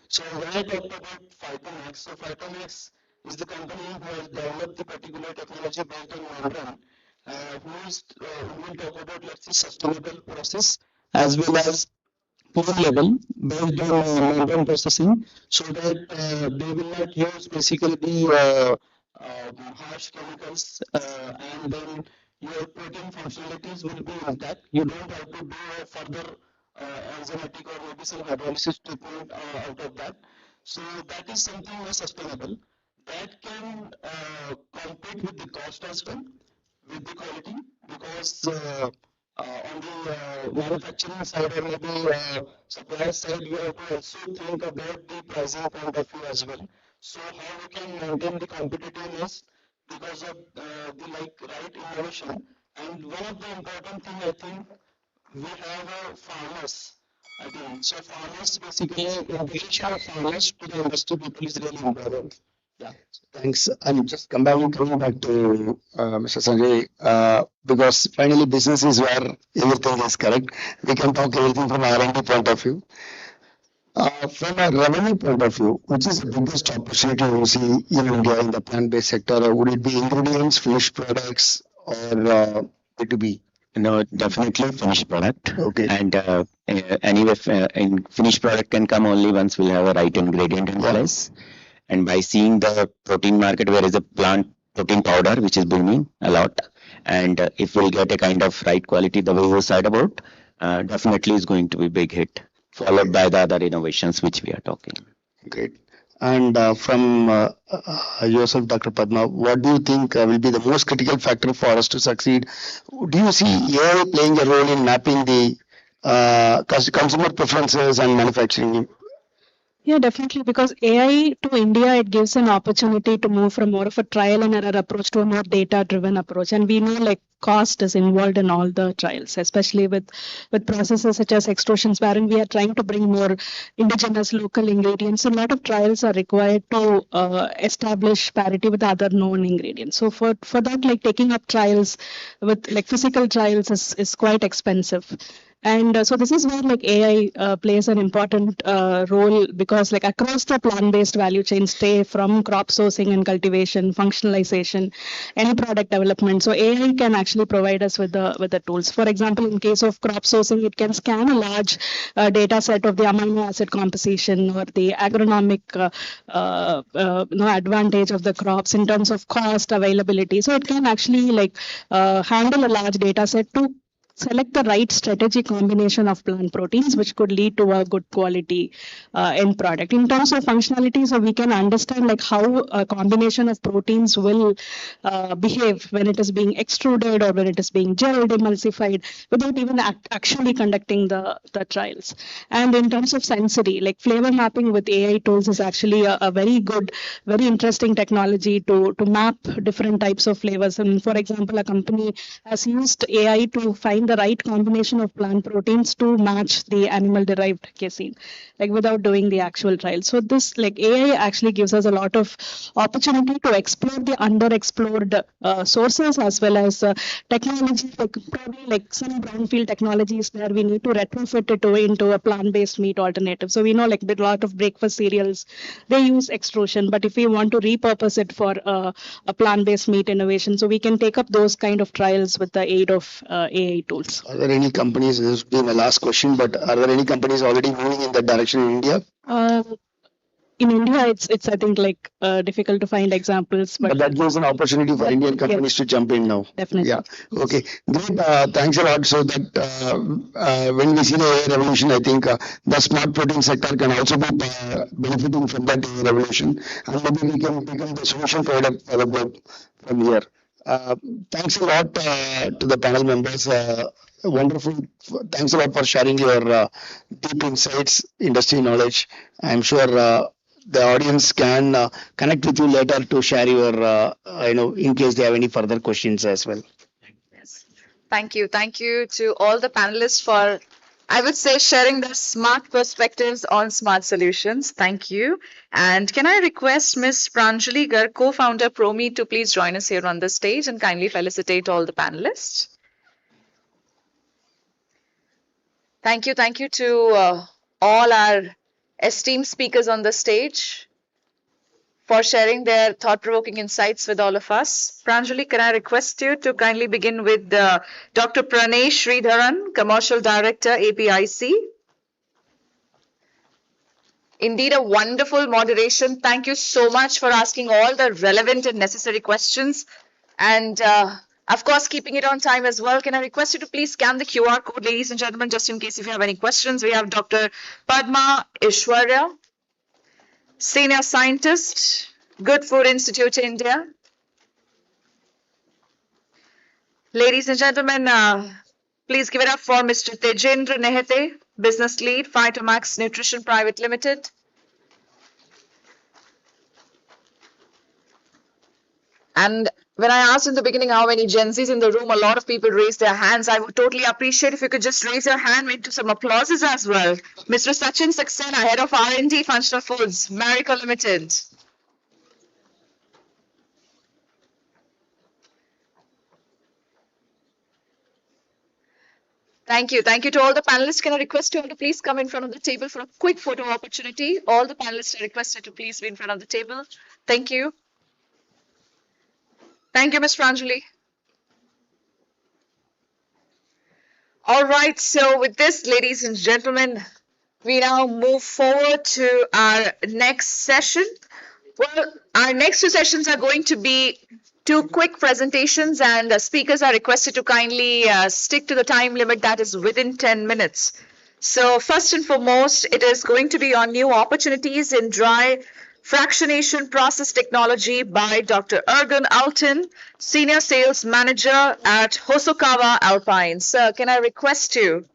So when I talked about Phytomax, so Phytomax is the company who has developed the particular technology based on membrane, who will talk about, let's say, sustainable process as well as poor level based on membrane processing so that they will not use basically the harsh chemicals and then your protein functionalities will be intact. You don't have to do a further enzymatic or maybe some hydrolysis treatment out of that. So that is something more sustainable that can compete with the cost as well, with the quality, because on the manufacturing side or maybe supplier side, we have to also think about the pricing point of view as well. So how we can maintain the competitiveness because of the right innovation. And one of the important thing I think we have farmers. I think so. Farmers basically integration of farmers to the industry people is really important. Yeah. Thanks. I'm just coming back to Mr. Sanjay, because finally business is where everything is correct. We can talk everything from R&D point of view. From a revenue point of view, which is the biggest opportunity you see in India in the plant-based sector? Or would it be ingredients, finished products, or B2B? No, definitely finished product. Okay. And anyway, in finished product can come only once we'll have a right ingredient in place. And by seeing the protein market, where is a plant protein powder, which is booming a lot. And if we'll get a kind of right quality, the way you said about, definitely is going to be big hit, followed by the other innovations which we are talking. Great. And from yourself, Dr. Padma, what do you think will be the most critical factor for us to succeed? Do you see AI playing a role in mapping the consumer preferences and manufacturing? Yeah, definitely. Because AI to India, it gives an opportunity to move from more of a trial and error approach to a more data-driven approach. And we know like cost is involved in all the trials, especially with processes such as extrusions, wherein we are trying to bring more indigenous local ingredients. So a lot of trials are required to establish parity with other known ingredients. So for that, like taking up trials with like physical trials is quite expensive. And so this is where like AI plays an important role, because like across the plant-based value chain, stay from crop sourcing and cultivation, functionalization, any product development. So AI can actually provide us with the tools. For example, in case of crop sourcing, it can scan a large data set of the amino acid composition or the agronomic advantage of the crops in terms of cost, availability. So it can actually like handle a large data set to select the right strategic combination of plant proteins, which could lead to a good quality end product. In terms of functionality, so we can understand like how a combination of proteins will behave when it is being extruded or when it is being gelled, emulsified, without even actually conducting the trials. And in terms of sensory, like flavor mapping with AI tools is actually a very good, very interesting technology to map different types of flavors. And for example, a company has used AI to find the right combination of plant proteins to match the animal derived casein, like without doing the actual trial. So this like AI actually gives us a lot of opportunity to explore the underexplored sources, as well as technology, like probably like some brownfield technologies where we need to retrofit it into a plant-based meat alternative. So we know like a lot of breakfast cereals, they use extrusion, but if we want to repurpose it for a plant-based meat innovation, so we can take up those kind of trials with the aid of AI tools. Are there any companies, this has been the last question, but are there any companies already moving in that direction in India? In India, it's I think like difficult to find examples, But that gives an opportunity for Indian companies to jump in now. Definitely. Yeah. Okay. Great. Thanks a lot. So that when we see the AI revolution, I think the smart protein sector can also be benefiting from that AI revolution, and maybe we can become the solution provider for the globe from here. Thanks a lot to the panel members. Wonderful. Thanks a lot for sharing your deep insights, industry knowledge. I'm sure the audience can connect with you later to share your, in case they have any further questions as well. Thank you. Thank you to all the panelists for, I would say, sharing their smart perspectives on smart solutions. Thank you. And can I request Ms. Pranjali Garg, co-founder ProMe, to please join us here on the stage and kindly felicitate all the panelists. Thank you. Thank you to all our esteemed speakers on the stage for sharing their thought-provoking insights with all of us. Pranjali, can I request you to kindly begin with Dr. Pranesh Sridharan, Commercial Director, APIC. Indeed, a wonderful moderation. Thank you so much for asking all the relevant and necessary questions. And of course, keeping it on time as well. Can I request you to please scan the QR code, ladies and gentlemen, just in case if you have any questions. We have Dr. Padma Ishwarya, Senior Scientist, Good Food Institute, India. Ladies and gentlemen, please give it up for Mr. Tejendra Nehete, Business Lead, Phytomax Nutrition Private Limited. And when I asked in the beginning how many Gen Zs in the room, a lot of people raised their hands. I would totally appreciate if you could just raise your hand into some applauses as well. Mr. Sachin Saxena, Head of R&D, Functional Foods, Marico Limited. Thank you. Thank you to all the panelists. Can I request you all to please come in front of the table for a quick photo opportunity? All the panelists are requested to please be in front of the table. Thank you. Thank you, Ms. Pranjali. All right, so with this, ladies and gentlemen, we now move forward to our next session. Well, our next two sessions are going to be two quick presentations, and speakers are requested to kindly stick to the time limit that is within 10 minutes. So first and foremost, it is going to be on new opportunities in dry fractionation process technology by Dr. Ergun Altin, Senior Sales Manager at Hosokawa Alpine. Sir, can I request you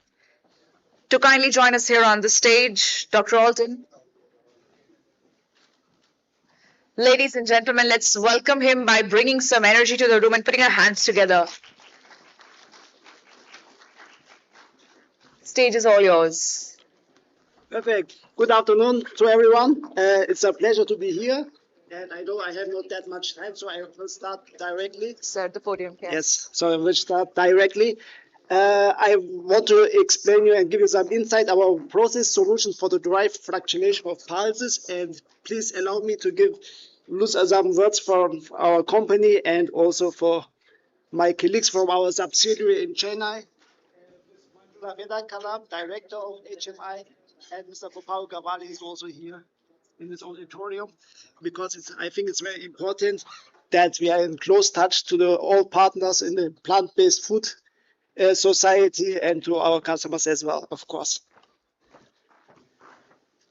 to kindly join us here on the stage, Dr. Altin? Ladies and gentlemen, let's welcome him by bringing some energy to the room and putting our hands together. Stage is all yours. Perfect. Good afternoon to everyone. It's a pleasure to be here. And I know I have not that much time, so I will start directly. Sir, the podium. Yes, so I will start directly. I want to explain you and give you some insight about our process solution for the dry fractionation of pulses. And please allow me to lose some words from our company and also for my colleagues from our subsidiary in Chennai. Mr. Vedan Kalam, Director of HMI, and Mr. Gopal Gavali is also here in this auditorium because I think it's very important that we are in close touch to all partners in the plant-based food society and to our customers as well, of course.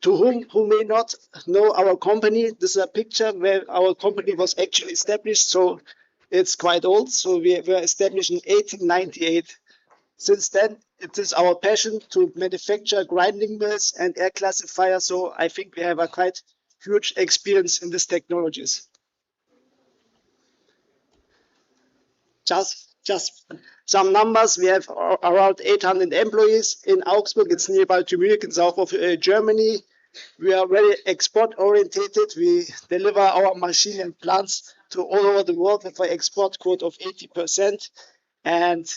To who may not know our company, this is a picture where our company was actually established, so it's quite old. So we were established in 1898. Since then, it is our passion to manufacture grinding mills and air classifiers, so I think we have a quite huge experience in these technologies. Just some numbers. We have around 800 employees in Augsburg. It's nearby to Munich in south of Germany. We are very export orientated. We deliver our machine and plants to all over the world with an export quote of 80%. And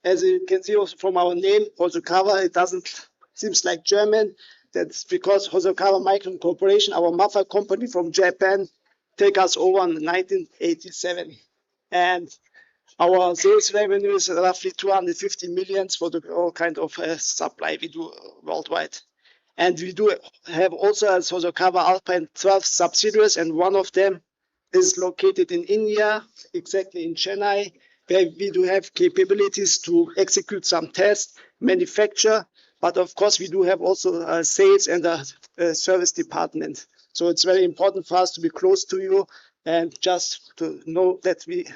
as you can see also from our name, Hosokawa, it doesn't seems like German. That's because Hosokawa Micron Corporation, our mother company from Japan, take us over in 1987. And our sales revenue is roughly 250 million for all kind of supply we do worldwide. And we do have also as Hosokawa Alpine 12 subsidiaries, and one of them is located in India, exactly in Chennai, where we do have capabilities to execute some tests, manufacture, but of course we do have also a sales and a service department. So it's very important for us to be close to you and just to know that we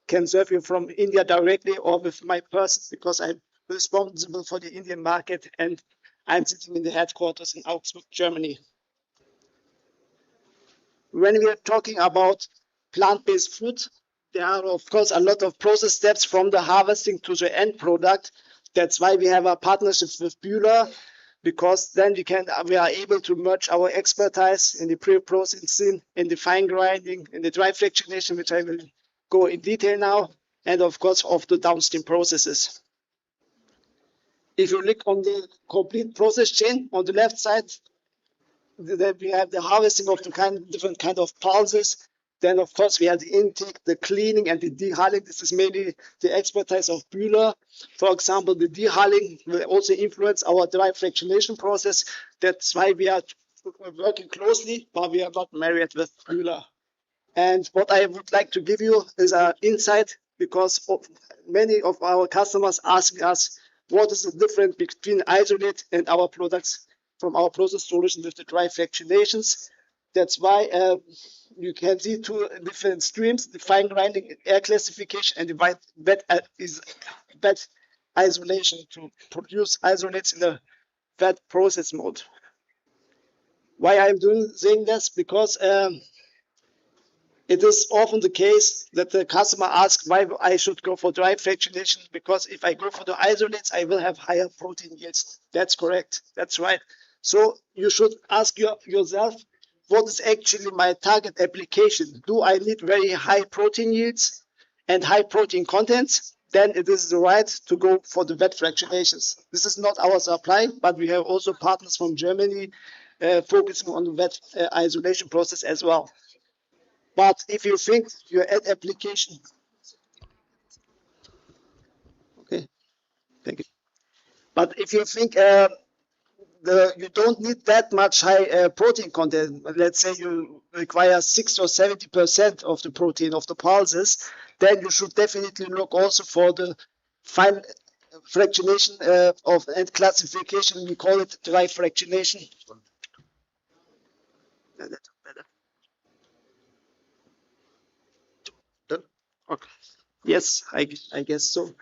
can serve you from India directly or with my person, because I'm responsible for the Indian market and I'm sitting in the headquarters in Augsburg, Germany. When we are talking about plant-based food, there are of course a lot of process steps from the harvesting to the end product. That's why we have a partnership with Bühler, because then we are able to merge our expertise in the pre-processing, in the fine grinding, in the dry fractionation, which I will go in detail now, and of course of the downstream processes. If you look on the complete process chain on the left side, then we have the harvesting of the different kind of pulses. Then of course we have the intake, the cleaning, and the dehulling. This is mainly the expertise of Bühler. For example, the dehulling will also influence our dry fractionation process. That's why we are working closely, but we are not married with Bühler. And what I would like to give you is an insight, because many of our customers ask us what is the difference between isolate and our products from our process solution with the dry fractionations. That's why you can see two different streams: the fine grinding air classification and the wet isolation to produce isolates in the wet process mode. Why I'm saying this? Because it is often the case that the customer asks why I should go for dry fractionation, because if I go for the isolates, I will have higher protein yields. That's correct. That's right. So you should ask yourself, what is actually my target application? Do I need very high protein yields and high protein contents? Then it is the right to go for the wet fractionations. This is not our supply, but we have also partners from Germany focusing on the wet isolation process as well. But if you think your ad application, okay, thank you. But if you think you don't need that much high protein content, let's say you require 60 or 70% of the protein of the pulses, then you should definitely look also for the fine fractionation and classification. We call it dry fractionation. Okay. Yes, I guess so.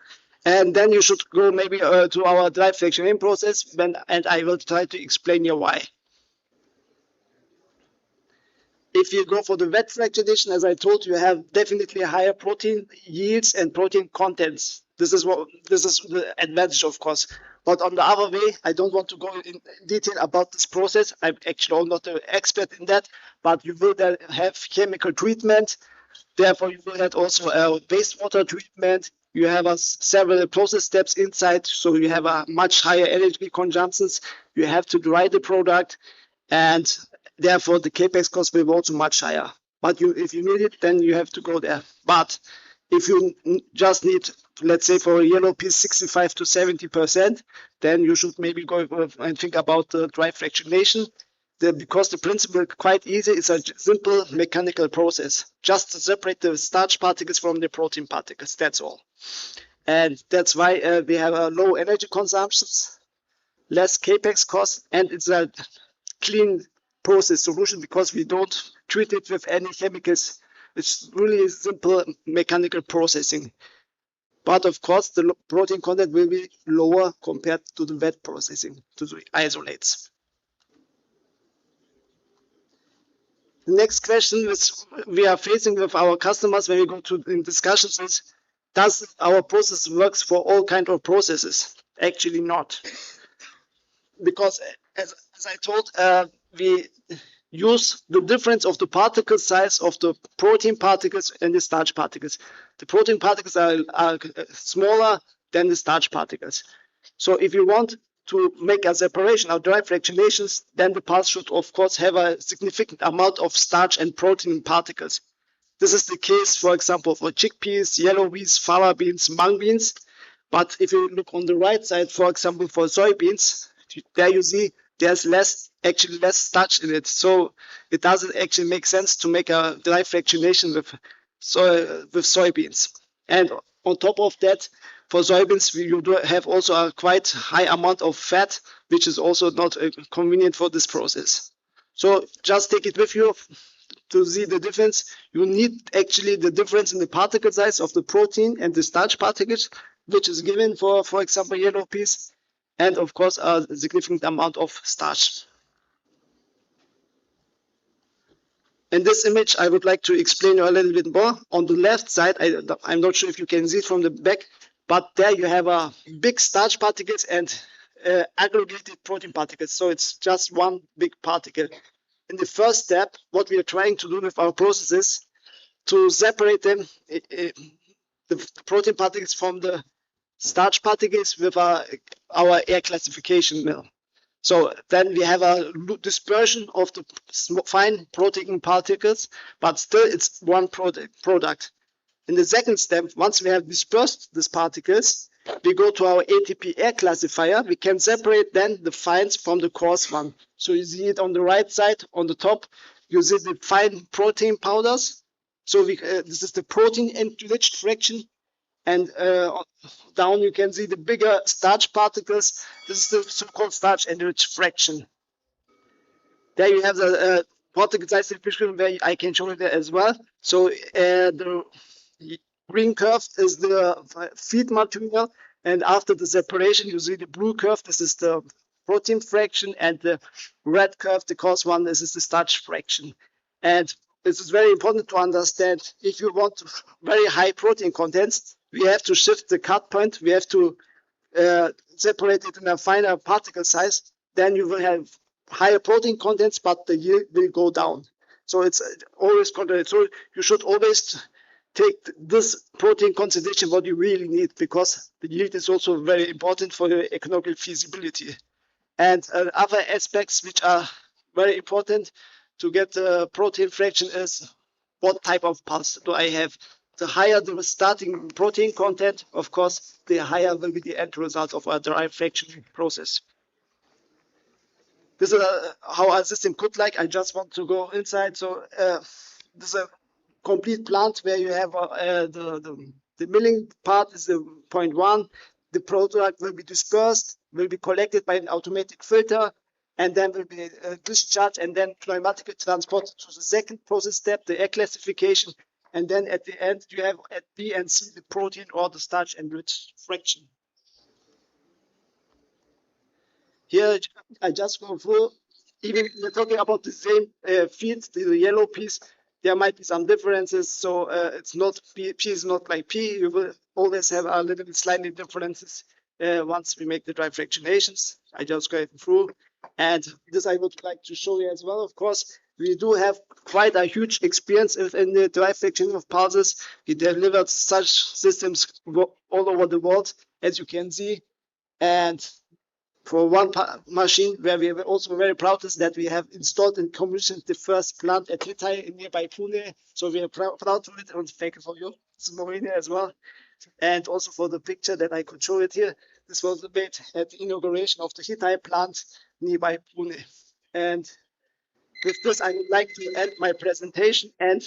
And then you should go maybe to our dry fractionation process, and I will try to explain you why. If you go for the wet fractionation, as I told you, have definitely higher protein yields and protein contents. This is the advantage, of course. But on the other way, I don't want to go in detail about this process. I'm actually not an expert in that, but you will then have chemical treatment. Therefore, you will have also a wastewater treatment. You have several process steps inside, so you have a much higher energy consumptions. You have to dry the product, and therefore the capex cost will be also much higher. But if you need it, then you have to go there. But if you just need, let's say for a yellow piece, 65 to 70%, then you should maybe go and think about the dry fractionation. Because the principle is quite easy, it's a simple mechanical process. Just to separate the starch particles from the protein particles, that's all. And that's why we have a low energy consumptions, less capex cost, and it's a clean process solution because we don't treat it with any chemicals. It's really simple mechanical processing. But of course, the protein content will be lower compared to the wet processing, to the isolates. The next question which we are facing with our customers when we go to discussions is, does our process works for all kinds of processes? Actually not. Because as I told, we use the difference of the particle size of the protein particles and the starch particles. The protein particles are smaller than the starch particles. So if you want to make a separation of dry fractionations, then the pulse should of course have a significant amount of starch and protein particles. This is the case, for example, for chickpeas, yellow beans, fava beans, mung beans. But if you look on the right side, for example, for soybeans, there you see there's less starch in it. So it doesn't actually make sense to make a dry fractionation with soybeans. And on top of that, for soybeans, you do have also a quite high amount of fat, which is also not convenient for this process. So just take it with you to see the difference. You need actually the difference in the particle size of the protein and the starch particles, which is given for example, yellow peas, and of course, a significant amount of starch. In this image, I would like to explain you a little bit more. On the left side, I'm not sure if you can see it from the back, but there you have a big starch particles and aggregated protein particles. So it's just one big particle. In the first step, what we are trying to do with our process is to separate them, the protein particles from the starch particles with our air classification mill. So then we have a dispersion of the fine protein particles, but still it's one product. In the second step, once we have dispersed these particles, we go to our ATP air classifier. We can separate then the fines from the coarse one. So you see it on the right side, on the top, you see the fine protein powders. So this is the protein enriched fraction. And down you can see the bigger starch particles. This is the so-called starch enriched fraction. There you have the particle size distribution where I can show you there as well. So the green curve is the feed material, and after the separation, you see the blue curve. This is the protein fraction, and the red curve, the coarse one, this is the starch fraction. And this is very important to understand. If you want very high protein contents, we have to shift the cut point. We have to separate it in a finer particle size. Then you will have higher protein contents, but the yield will go down. So it's always contrary. So you should always take this protein concentration what you really need, because the yield is also very important for your economic feasibility. And other aspects which are very important to get the protein fraction is what type of pulse do I have. The higher the starting protein content, of course, the higher will be the end result of our dry fraction process. This is how our system could like. I just want to go inside. So this is a complete plant where you have the milling part is the 0.1. The product will be dispersed, will be collected by an automatic filter, and then will be discharged and then pneumatically transported to the second process step, the air classification. And then at the end, you have at B and C the protein or the starch enriched fraction. Here, I just go through, even we're talking about the same fields, the yellow piece, there might be some differences. So it's not P is not like P. You will always have a little bit slightly differences once we make the dry fractionations. I just go through. And this I would like to show you as well. Of course, we do have quite a huge experience in the dry fractioning of pulses. We delivered such systems all over the world, as you can see. And for one machine where we are also very proud is that we have installed and commissioned the first plant at Hitai in nearby Pune. So we are proud of it, and thank you for you, Slovenia as well. And also for the picture that I could show it here. This was made at the inauguration of the Hitai plant nearby Pune. And with this, I would like to end my presentation and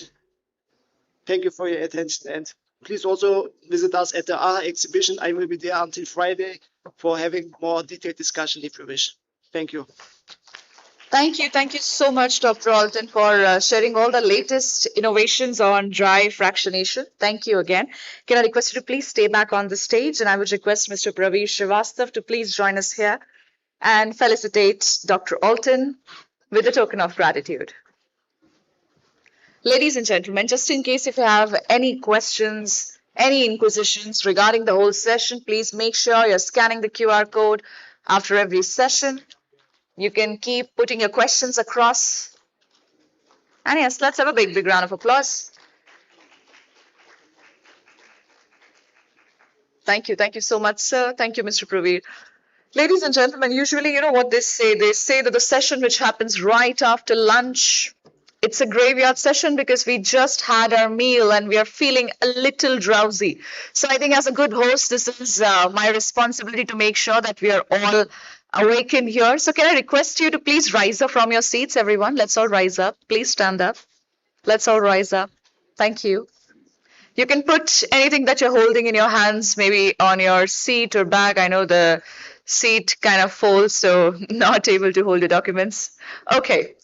thank you for your attention. And please also visit us at the AHA exhibition. I will be there until Friday for having more detailed discussion if you wish. Thank you. Thank you. Thank you so much, Dr. Alton, for sharing all the latest innovations on dry fractionation. Thank you again. Can I request you to please stay back on the stage? And I would request Mr. Praveer Srivastav to please join us here and felicitate Dr. Alton with a token of gratitude. Ladies and gentlemen, just in case if you have any questions, any inquisitions regarding the whole session, please make sure you're scanning the QR code after every session. You can keep putting your questions across. And yes, let's have a big, big round of applause. Thank you. Thank you so much, sir. Thank you, Mr. Praveer. Ladies and gentlemen, usually, you know what they say? They say that the session which happens right after lunch, it's a graveyard session because we just had our meal and we are feeling a little drowsy. So I think as a good host, this is my responsibility to make sure that we are all awakened here. So can I request you to please rise up from your seats, everyone? Let's all rise up. Please stand up. Let's all rise up. Thank you. You can put anything that you're holding in your hands, maybe on your seat or bag. I know the seat kind of folds, so not able to hold the documents. Okay.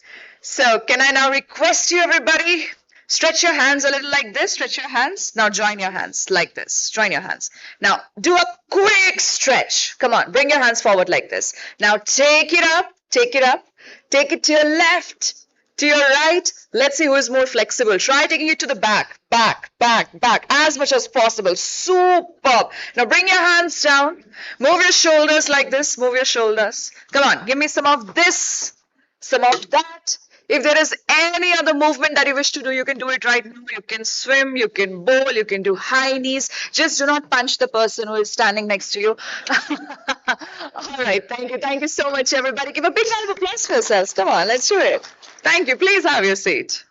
So can I now request you, everybody, stretch your hands a little like this. Stretch your hands. Now join your hands like this. Join your hands. Now do a quick stretch. Come on, bring your hands forward like this. Now take it up. Take it up. Take it to your left, to your right. Let's see who is more flexible. Try taking it to the back, back, back, back, as much as possible. Superb. Now bring your hands down. Move your shoulders like this. Move your shoulders. Come on, give me some of this, some of that. If there is any other movement that you wish to do, you can do it right now. You can swim, you can bowl, you can do high knees. Just do not punch the person who is standing next to you. All right, thank you. Thank you so much, everybody. Give a big round of applause for yourselves. Come on, let's do it. Thank you. Please have your seat.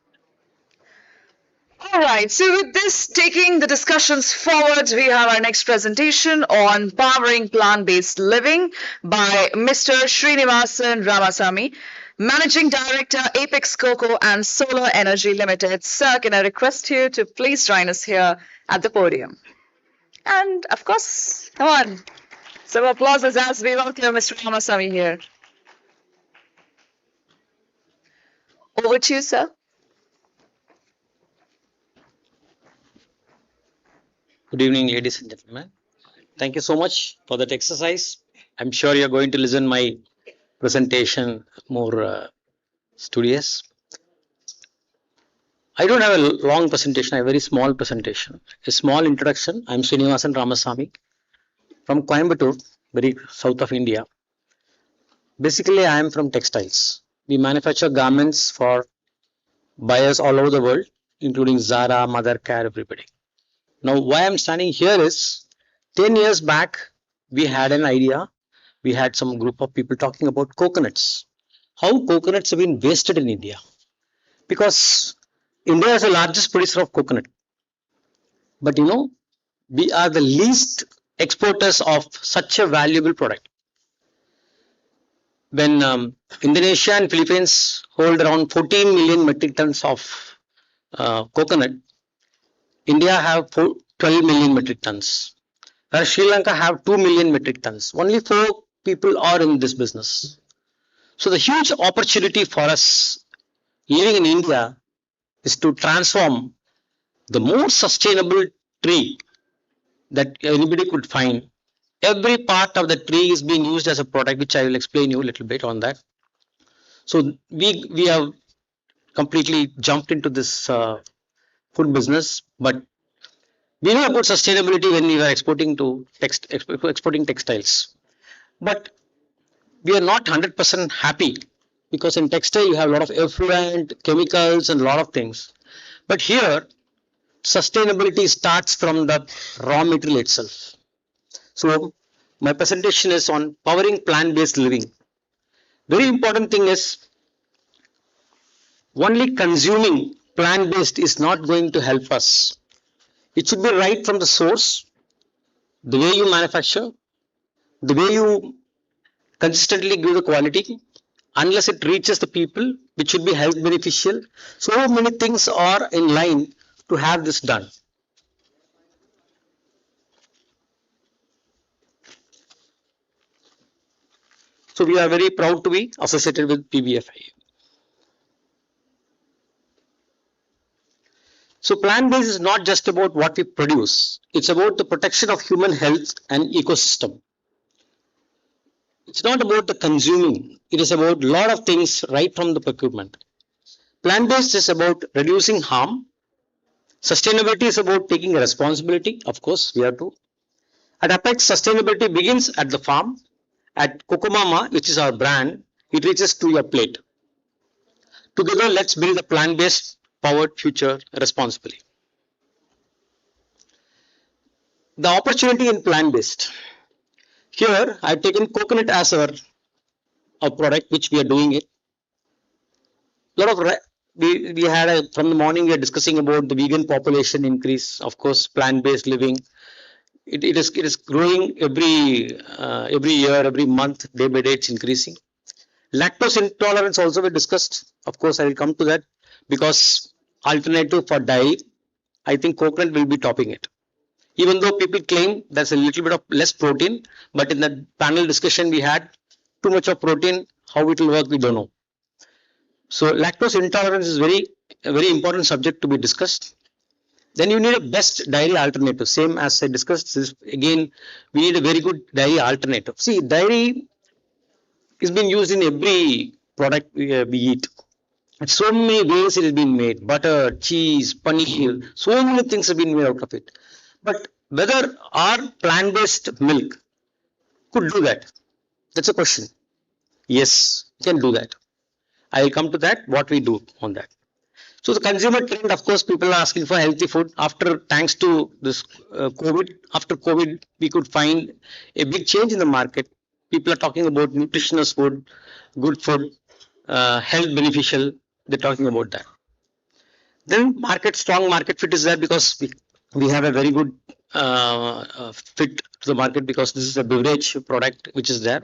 All right, so with this, taking the discussions forward, we have our next presentation on powering plant-based living by Mr. Srinivasan Ramasamy, Managing Director, Apex Cocoa and Solar Energy Limited. Sir, can I request you to please join us here at the podium? And of course, come on, some applause as we welcome Mr. Ramasamy here. Over to you, sir. Good evening, ladies and gentlemen. Thank you so much for that exercise. I'm sure you're going to listen my presentation more studious. I don't have a long presentation, I have a very small presentation. A small introduction. I'm Srinivasan Ramasamy from Coimbatore, very south of India. Basically, I am from textiles. We manufacture garments for buyers all over the world, including Zara, Mothercare, everybody. Now, why I'm standing here is 10 years back, we had an idea. We had some group of people talking about coconuts. How coconuts have been wasted in India. Because India is the largest producer of coconut. But you know, we are the least exporters of such a valuable product. When Indonesia and Philippines hold around 14 million metric tons of coconut, India have 12 million metric tons. Whereas Sri Lanka have 2 million metric tons. Only 4 people are in this business. So the huge opportunity for us living in India is to transform the more sustainable tree that anybody could find. Every part of the tree is being used as a product, which I will explain you a little bit on that. So we have completely jumped into this food business, but we know about sustainability when we were exporting to exporting textiles. But we are not 100% happy because in textile you have a lot of effluent, chemicals and a lot of things. But here sustainability starts from the raw material itself. So my presentation is on powering plant-based living. Very important thing is only consuming plant-based is not going to help us. It should be right from the source, the way you manufacture, the way you consistently give the quality, unless it reaches the people, which should be health beneficial. So many things are in line to have this done. So we are very proud to be associated with PBFI. So plant-based is not just about what we produce. It's about the protection of human health and ecosystem. It's not about the consuming. It is about a lot of things right from the procurement. Plant-based is about reducing harm. Sustainability is about taking a responsibility. Of course, we have to. At Apex, sustainability begins at the farm. At Cocomama, which is our brand, it reaches to your plate. Together, let's build a plant-based powered future responsibly. The opportunity in plant-based. Here, I've taken coconut as our product, which we are doing it. We had from the morning we are discussing about the vegan population increase. Of course, plant-based living. It is growing every year, every month, day by day. It's increasing. Lactose intolerance also we discussed. Of course, I will come to that because alternative for dairy, I think coconut will be topping it. Even though people claim there's a little bit of less protein, but in the panel discussion we had too much of protein. How it will work, we don't know. So lactose intolerance is a very important subject to be discussed. Then you need a best dairy alternative. Same as I discussed, again, we need a very good dairy alternative. See, dairy is being used in every product we eat. And so many ways it is being made. Butter, cheese, paneer, so many things have been made out of it. But whether our plant-based milk could do that? That's a question. Yes, we can do that. I will come to that, what we do on that. So the consumer trend, of course, people are asking for healthy food. Thanks to this COVID, after COVID, we could find a big change in the market. People are talking about nutritious food, good food, health beneficial. They're talking about that. Then strong market fit is there because we have a very good fit to the market because this is a beverage product which is there.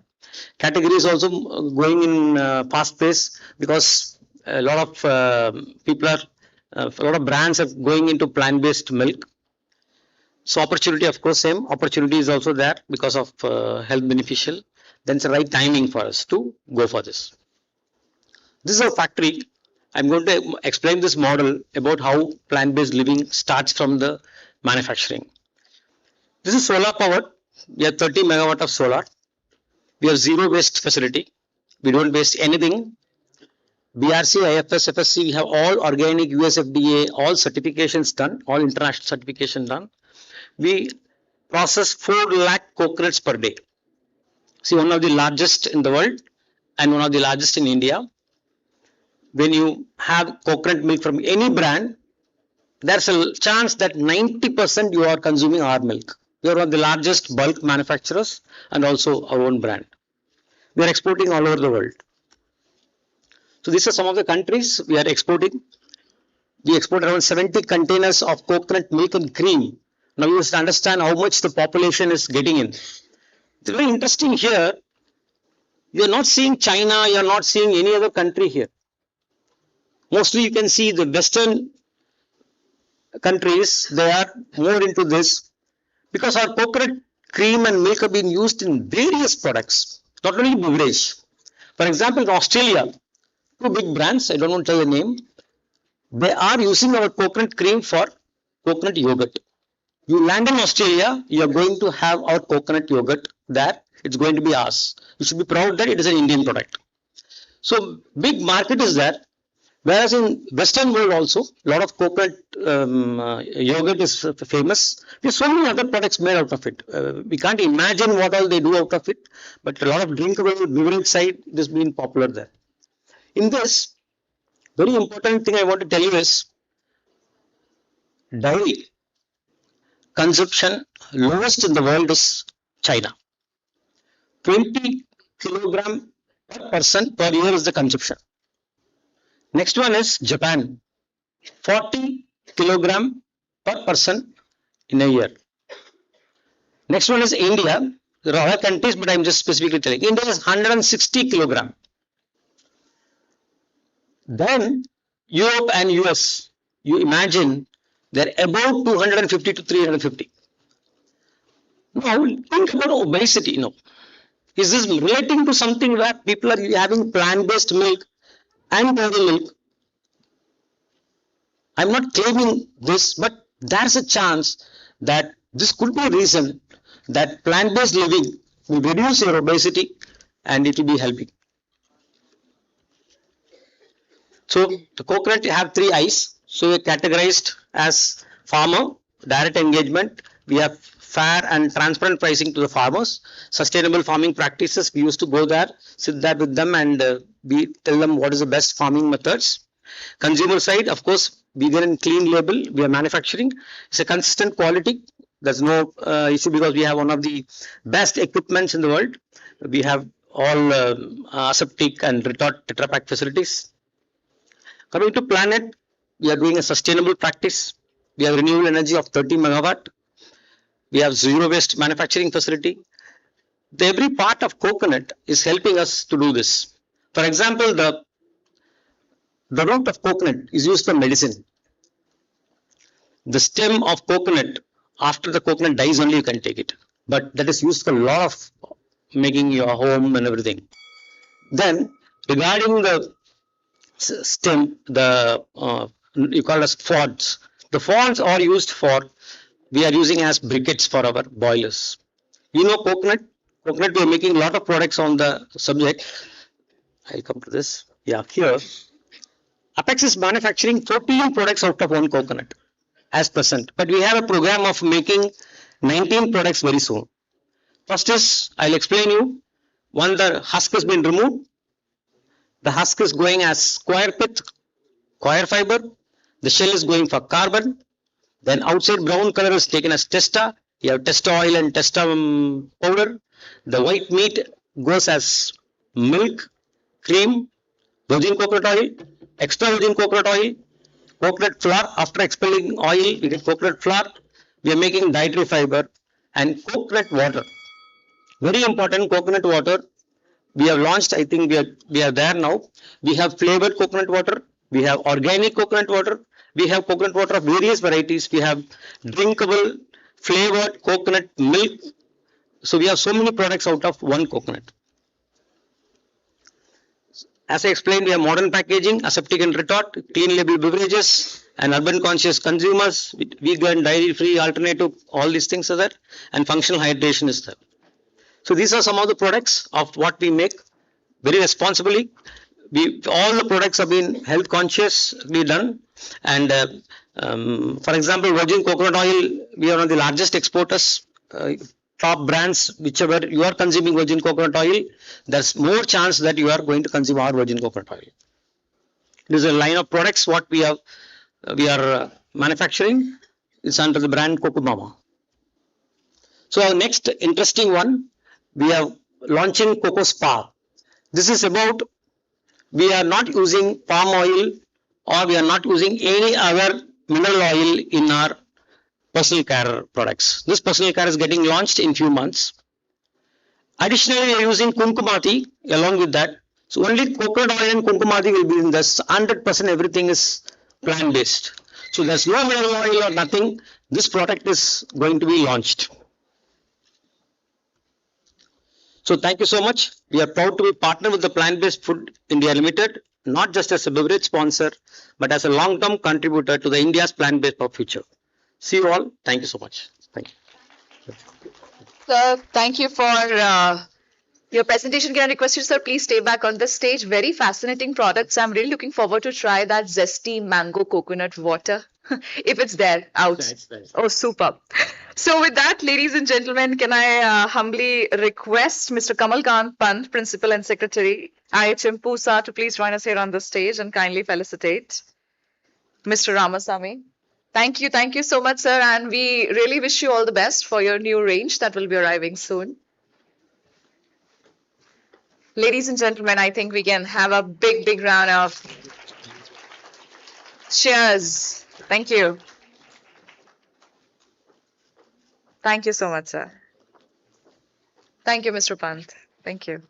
Category is also going in fast pace because a lot of a lot of brands are going into plant-based milk. So opportunity, of course, same opportunity is also there because of health beneficial. Then it's the right timing for us to go for this. This is our factory. I'm going to explain this model about how plant-based living starts from the manufacturing. This is solar powered. We have 30 megawatt of solar. We have zero waste facility. We don't waste anything. BRC, IFS, FSC, we have all organic, USFDA, all certifications done, all international certification done. We process 4 lakh coconuts per day. See, one of the largest in the world and one of the largest in India. When you have coconut milk from any brand, there's a chance that 90% you are consuming our milk. We are one of the largest bulk manufacturers and also our own brand. We are exporting all over the world. So these are some of the countries we are exporting. We export around 70 containers of coconut milk and cream. Now you must understand how much the population is getting in. It's very interesting here. You are not seeing China, you are not seeing any other country here. Mostly you can see the Western countries, they are more into this because our coconut cream and milk have been used in various products, not only beverage. For example, in Australia, 2 big brands, I don't want to tell the name, they are using our coconut cream for coconut yogurt. You land in Australia, you are going to have our coconut yogurt there. It's going to be ours. You should be proud that it is an Indian product. So big market is there. Whereas in Western world also, a lot of coconut yogurt is famous. There's so many other products made out of it. We can't imagine what all they do out of it, but a lot of drinkable beverage side it has been popular there. In this, very important thing I want to tell you is dairy consumption lowest in the world is China. 20 kilogram per person per year is the consumption. Next one is Japan. 40 kilogram per person in a year. Next one is India. There are other countries, but I'm just specifically telling. India is 160 kilogram. Then Europe and US, you imagine they're above 250 to 350. Now think about obesity. Is this relating to something where people are having plant-based milk and dairy milk? I'm not claiming this, but there's a chance that this could be a reason that plant-based living will reduce your obesity and it will be helping. So the coconut have 3 I's. So we are categorized as farmer, direct engagement. We have fair and transparent pricing to the farmers. Sustainable farming practices, we used to go there, sit there with them and we tell them what is the best farming methods. Consumer side, of course, vegan and clean label, we are manufacturing. It's a consistent quality. There's no issue because we have one of the best equipments in the world. We have all aseptic and retort Tetra Pak facilities. Coming to planet, we are doing a sustainable practice. We have renewable energy of 30 megawatt. We have zero waste manufacturing facility. Every part of coconut is helping us to do this. For example, the root of coconut is used for medicine. The stem of coconut, after the coconut dies only you can take it. But that is used for a lot of making your home and everything. Then regarding the stem, you call as fods. The fods are used for, we are using as briquettes for our boilers. You know coconut we are making a lot of products on the subject. I'll come to this. Yeah, here. Apex is manufacturing 14 products out of one coconut as present. But we have a program of making 19 products very soon. First is, I'll explain you. One, the husk has been removed. The husk is going as coir pith, coir fiber. The shell is going for carbon. Then outside brown color is taken as testa. You have testa oil and testa powder. The white meat goes as milk, cream, virgin coconut oil, extra virgin coconut oil, coconut flour. After expelling oil, we get coconut flour. We are making dietary fiber and coconut water. Very important, coconut water. We have launched, I think we are there now. We have flavored coconut water. We have organic coconut water. We have coconut water of various varieties. We have drinkable flavored coconut milk. So we have so many products out of one coconut. As I explained, we have modern packaging, aseptic and retort, clean label beverages, and urban conscious consumers, with vegan, dairy free, alternative, all these things are there, and functional hydration is there. So these are some of the products of what we make very responsibly. All the products have been health consciously done, and for example, virgin coconut oil, we are one of the largest exporters. Top brands, whichever you are consuming virgin coconut oil, there's more chance that you are going to consume our virgin coconut oil. This is a line of products what we are manufacturing. It's under the brand Cocomama. So our next interesting one, we are launching Coco Spa. This is about, we are not using palm oil or we are not using any other mineral oil in our personal care products. This personal care is getting launched in few months. Additionally, we are using Kumkumati along with that. So only coconut oil and Kumkumati will be in this. 100% everything is plant based. So there's no mineral oil or nothing. This product is going to be launched. So thank you so much. We are proud to be partner with the Plant Based Food India Limited, not just as a beverage sponsor, but as a long-term contributor to the India's plant-based future. See you all. Thank you so much. Thank you. Sir, thank you for your presentation. Can I request you, sir, please stay back on the stage. Very fascinating products. I'm really looking forward to try that zesty mango coconut water. If it's there, out. Oh, super. So with that, ladies and gentlemen, can I humbly request Mr. Kamal Kant Pant, Principal and Secretary, IHM Pusa, to please join us here on the stage and kindly felicitate Mr. Ramasamy. Thank you so much, sir, and we really wish you all the best for your new range that will be arriving soon. Ladies and gentlemen, I think we can have a big round of cheers. Thank you. Thank you so much, sir. Thank you, Mr. Pant. Thank you.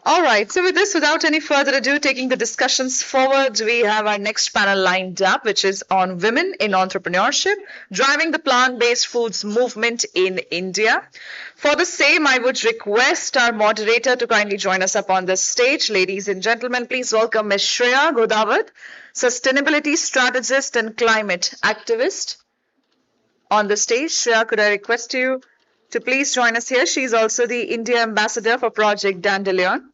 All right, so with this, without any further ado, taking the discussions forward, we have our next panel lined up, which is on women in entrepreneurship, driving the plant-based foods movement in India. For the same, I would request our moderator to kindly join us up on the stage. Ladies and gentlemen, please welcome Ms. Shreya Godawat, sustainability strategist and climate activist, on the stage. Shreya, could I request you to please join us here? She is also the India ambassador for Project Dandelion.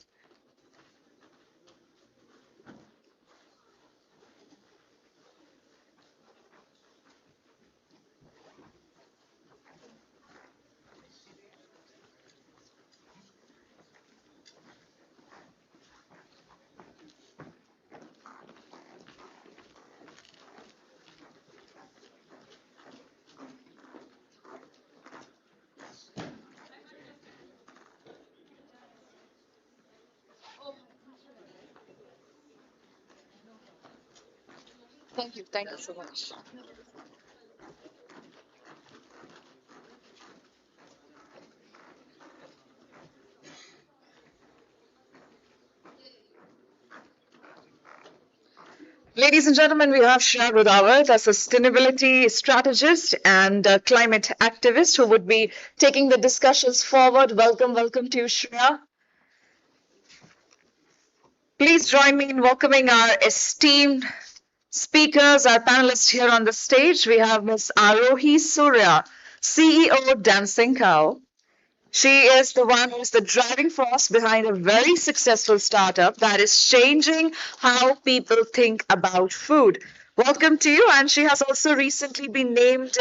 Thank you so much. Ladies and gentlemen, we have Shreya Godawat, a sustainability strategist and climate activist who would be taking the discussions forward. Welcome to you, Shreya. Please join me in welcoming our esteemed speakers, our panelists here on the stage. We have Ms. Arohi Surya, CEO Dancing Cow. She is the one who is the driving force behind a very successful startup that is changing how people think about food. Welcome to you. And she has also recently been named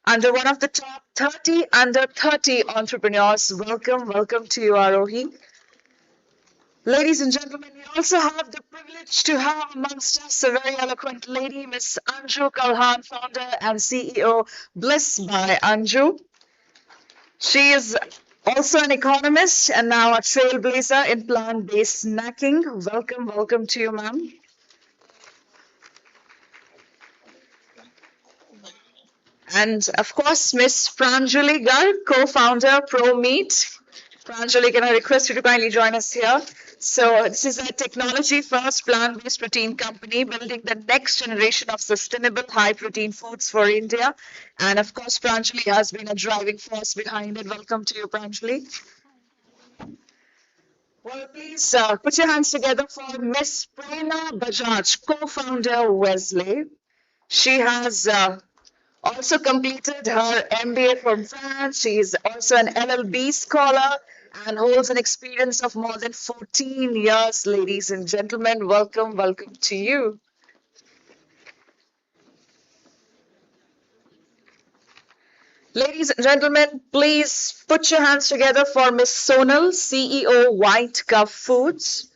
under one of the top 30 under 30 entrepreneurs. Welcome to you, Arohi. Ladies and gentlemen, we also have the privilege to have amongst us a very eloquent lady, Ms. Anju Kalhan, founder and CEO Bliss by Anju. She is also an economist and now a trailblazer in plant-based snacking. Welcome to you, ma'am. And of course, Ms. Pranjali Garg, co-founder ProMeat. Pranjali, can I request you to kindly join us here? So this is a technology-first plant-based protein company building the next generation of sustainable high-protein foods for India. And of course, Pranjali has been a driving force behind it. Welcome to you, Pranjali. Well, please put your hands together for Miss Prerna Bajaj, co-founder Wesley. She has also completed her MBA from France. She is also an LLB scholar and holds an experience of more than 14 years. Ladies and gentlemen, welcome, welcome to you. Ladies and gentlemen, please put your hands together for Miss Sonal, CEO White Cup Foods.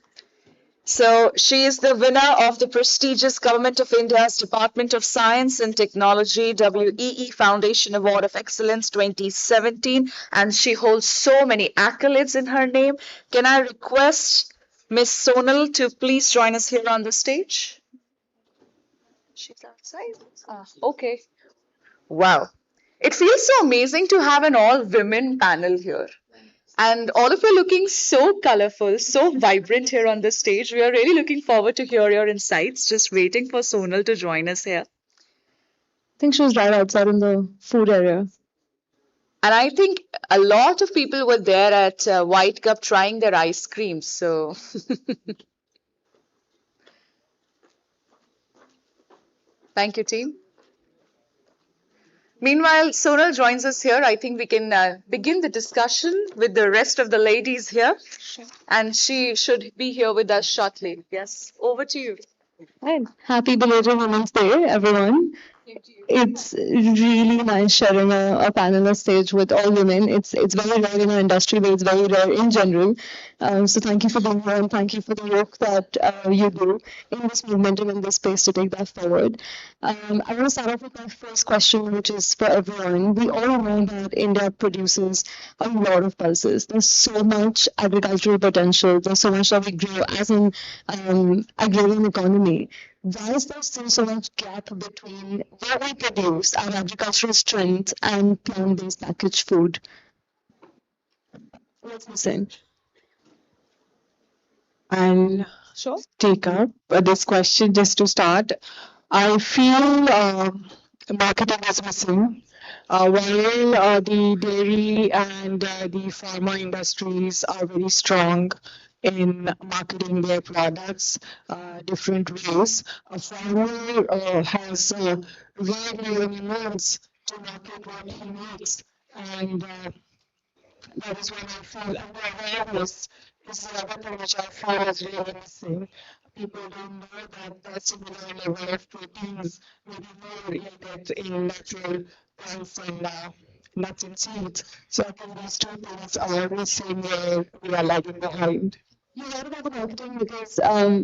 So she is the winner of the prestigious Government of India's Department of Science and Technology WEE Foundation Award of Excellence 2017, and she holds so many accolades in her name. Can I request Miss Sonal to please join us here on the stage? She's outside. Okay. Wow. It feels so amazing to have an all-women panel here. And all of you are looking so colorful, so vibrant here on the stage. We are really looking forward to hear your insights. Just waiting for Sonal to join us here. I think she was right outside in the food area. And I think a lot of people were there at White Cup trying their ice cream. So thank you, team. Meanwhile, Sonal joins us here. I think we can begin the discussion with the rest of the ladies here. Sure. And she should be here with us shortly. Yes, over to you. Hi. Happy belated Women's Day, everyone. It's really nice sharing a panel, a stage with all women. It's very rare in our industry, but it's very rare in general. So thank you for being here and thank you for the work that you do in this movement and in this space to take that forward. I want to start off with my first question, which is for everyone. We all know that India produces a lot of pulses. There's so much agricultural potential. There's so much that we grow as an agrarian economy. Why is there still so much gap between what we produce, our agricultural strength, and plant-based packaged food? What's missing? I'll take up this question just to start. I feel marketing is missing. While the dairy and the pharma industries are very strong in marketing their products different ways, a farmer has really needs to market what he needs, and that is what I feel. And the awareness is the other thing which I feel is really missing. People don't know that the similar level of proteins may be more yielded in natural plants and nuts and seeds. So I think these two things are missing where we are lagging behind. You heard about the marketing because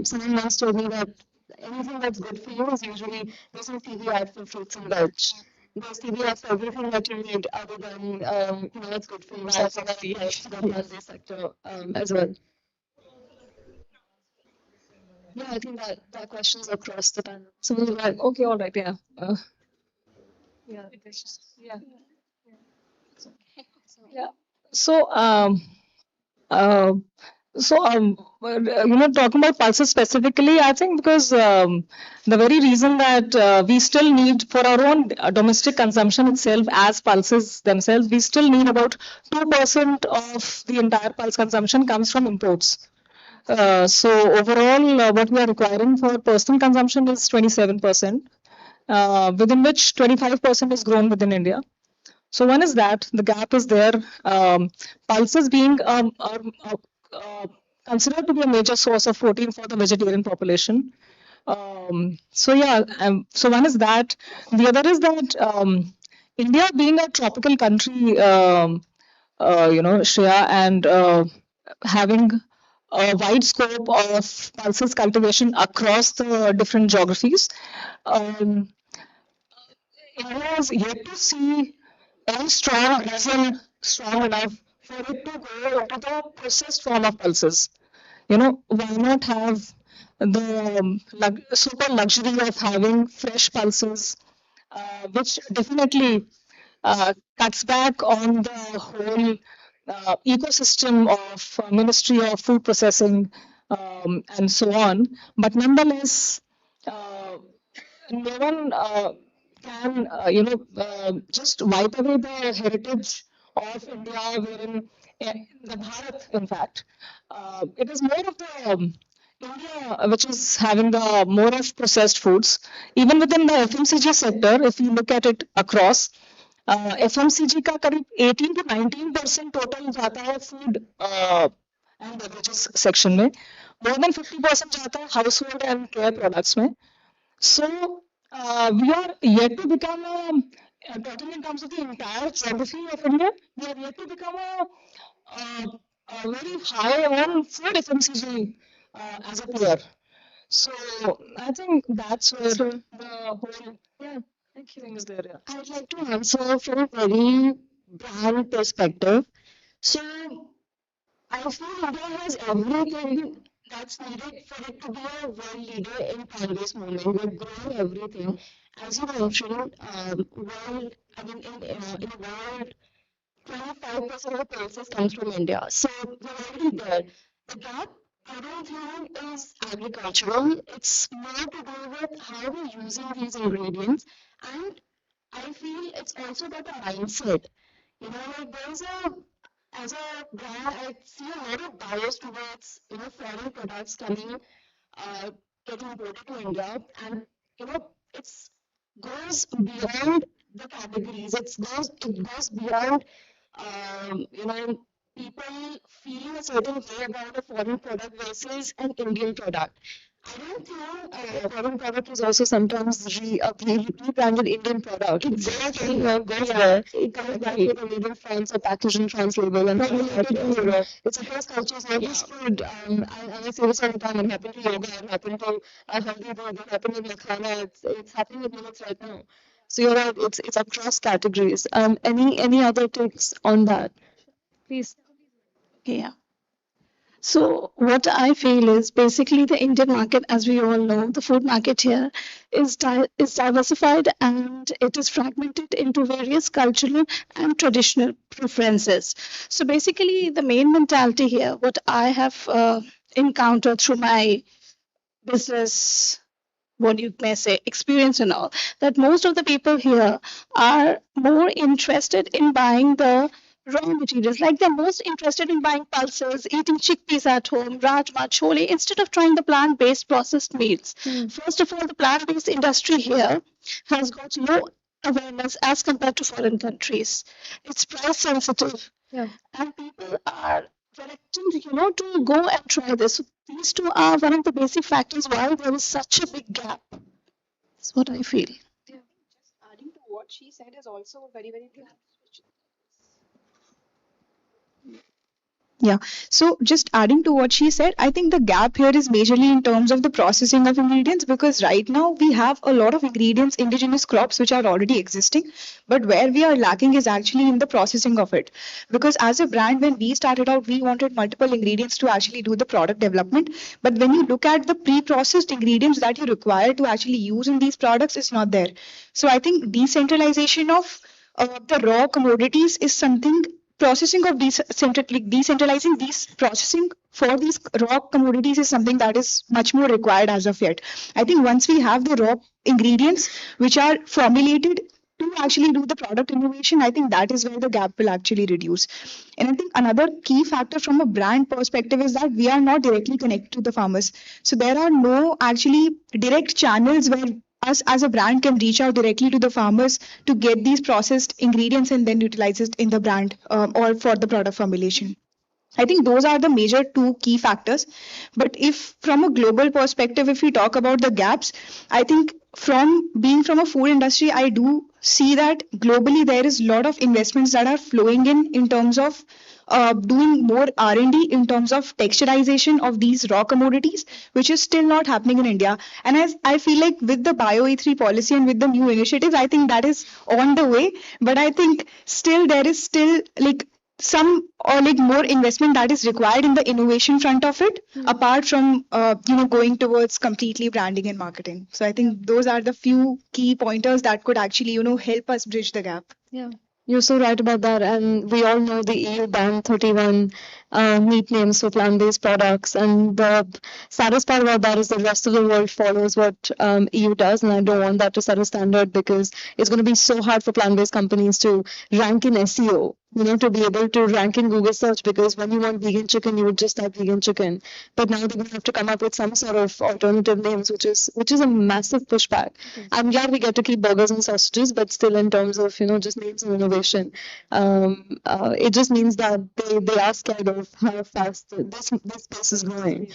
someone once told me that anything that's good for you is usually there's no TV ad for fruits and veg. There's TV ads for everything that you need other than what's good for you. So I think that helps the plant-based sector as well. Yeah, I think that question's across the panel. Someone's like, okay, all right, yeah. Yeah. So, talking about pulses specifically, I think because the very reason that we still need for our own domestic consumption itself as pulses themselves, we still need about 2% of the entire pulse consumption comes from imports. So overall, what we are requiring for personal consumption is 27%, within which 25% is grown within India. So one is that the gap is there. Pulses being considered to be a major source of protein for the vegetarian population. So one is that. The other is that India being a tropical country, Shreya, and having a wide scope of pulses cultivation across the different geographies, India is yet to see any strong reason strong enough for it to go into the processed form of pulses. Why not have the super luxury of having fresh pulses, which definitely cuts back on the whole ecosystem of Ministry of Food Processing and so on. But nonetheless, no one can, just wipe away the heritage of India, wherein the Bharat, in fact, it is more of the India which is having the more of processed foods. Even within the FMCG sector, if you look at it across, FMCG का करीब 18 to 19% total जाता है food and beverages section में, more than 50% जाता है household and care products में. So we are yet to become talking in terms of the entire geography of India, we are yet to become a very high on food FMCG as a player. So I think that's where the whole thing is there. Yeah. I'd like to answer from a very brand perspective. So I feel India has everything that's needed for it to be a world leader in plant-based movement. We're growing everything. As you mentioned, world, I mean, in a world, 25% of the pulses comes from India. So we're already there. The gap, I don't think, is agricultural. It's more to do with how we're using these ingredients. And I feel it's also about the mindset. You know, like there's as a brand, I see a lot of bias towards, foreign products coming, getting imported to India. And, it's goes beyond the categories. It goes beyond, people feeling a certain way about a foreign product versus an Indian product. I don't think a foreign product is also sometimes rebranded Indian product. Exactly. Goes there. It comes back with a made in France or packaged in France label and it's across cultures, not just food. I say this all the time. It happened to yoga, it happened to healthy food, it happened with makhana. It's happening with millets right now. So you're right. It's across categories. Any other takes on that? Please. Yeah. So what I feel is basically the Indian market, as we all know, the food market here is diversified and it is fragmented into various cultural and traditional preferences. So basically the main mentality here, what I have encountered through my business, what you may say, experience and all, that most of the people here are more interested in buying the raw materials. Like they're most interested in buying pulses, eating chickpeas at home, rajma, chole, instead of trying the plant-based processed meals. First of all, the plant-based industry here has got low awareness as compared to foreign countries. It's price sensitive. Yeah. And people are reluctant, to go and try this. So these two are one of the basic factors why there is such a big gap. That's what I feel. Yeah. Just adding to what she said is also very, very true. Yeah. So just adding to what she said, I think the gap here is majorly in terms of the processing of ingredients, because right now we have a lot of ingredients, indigenous crops which are already existing, but where we are lacking is actually in the processing of it. Because as a brand, when we started out, we wanted multiple ingredients to actually do the product development. But when you look at the pre-processed ingredients that you require to actually use in these products, it's not there. So I think decentralization of the raw commodities is something. Processing of decentralizing these processing for these raw commodities is something that is much more required as of yet. I think once we have the raw ingredients which are formulated to actually do the product innovation, I think that is where the gap will actually reduce. And I think another key factor from a brand perspective is that we are not directly connected to the farmers. So there are no actually direct channels where us as a brand can reach out directly to the farmers to get these processed ingredients and then utilize it in the brand or for the product formulation. I think those are the major two key factors. But if from a global perspective, if we talk about the gaps, I think from being from a food industry, I do see that globally there is a lot of investments that are flowing in terms of doing more R&D in terms of texturization of these raw commodities, which is still not happening in India. And as I feel like with the Bio E3 policy and with the new initiatives, I think that is on the way. But I think still there is still like some or like more investment that is required in the innovation front of it, apart from going towards completely branding and marketing. So I think those are the few key pointers that could actually help us bridge the gap. Yeah. You're so right about that. And we all know the EU ban 31 meat names for plant-based products. And the saddest part about that is the rest of the world follows what EU does, and I don't want that to set a standard because it's going to be so hard for plant-based companies to rank in SEO. To be able to rank in Google search, because when you want vegan chicken, you would just type vegan chicken. But now they're going to have to come up with some sort of alternative names, which is a massive pushback. I'm glad we get to keep burgers and sausages, but still in terms of, just names and innovation, it just means that they are scared of how fast this space is growing.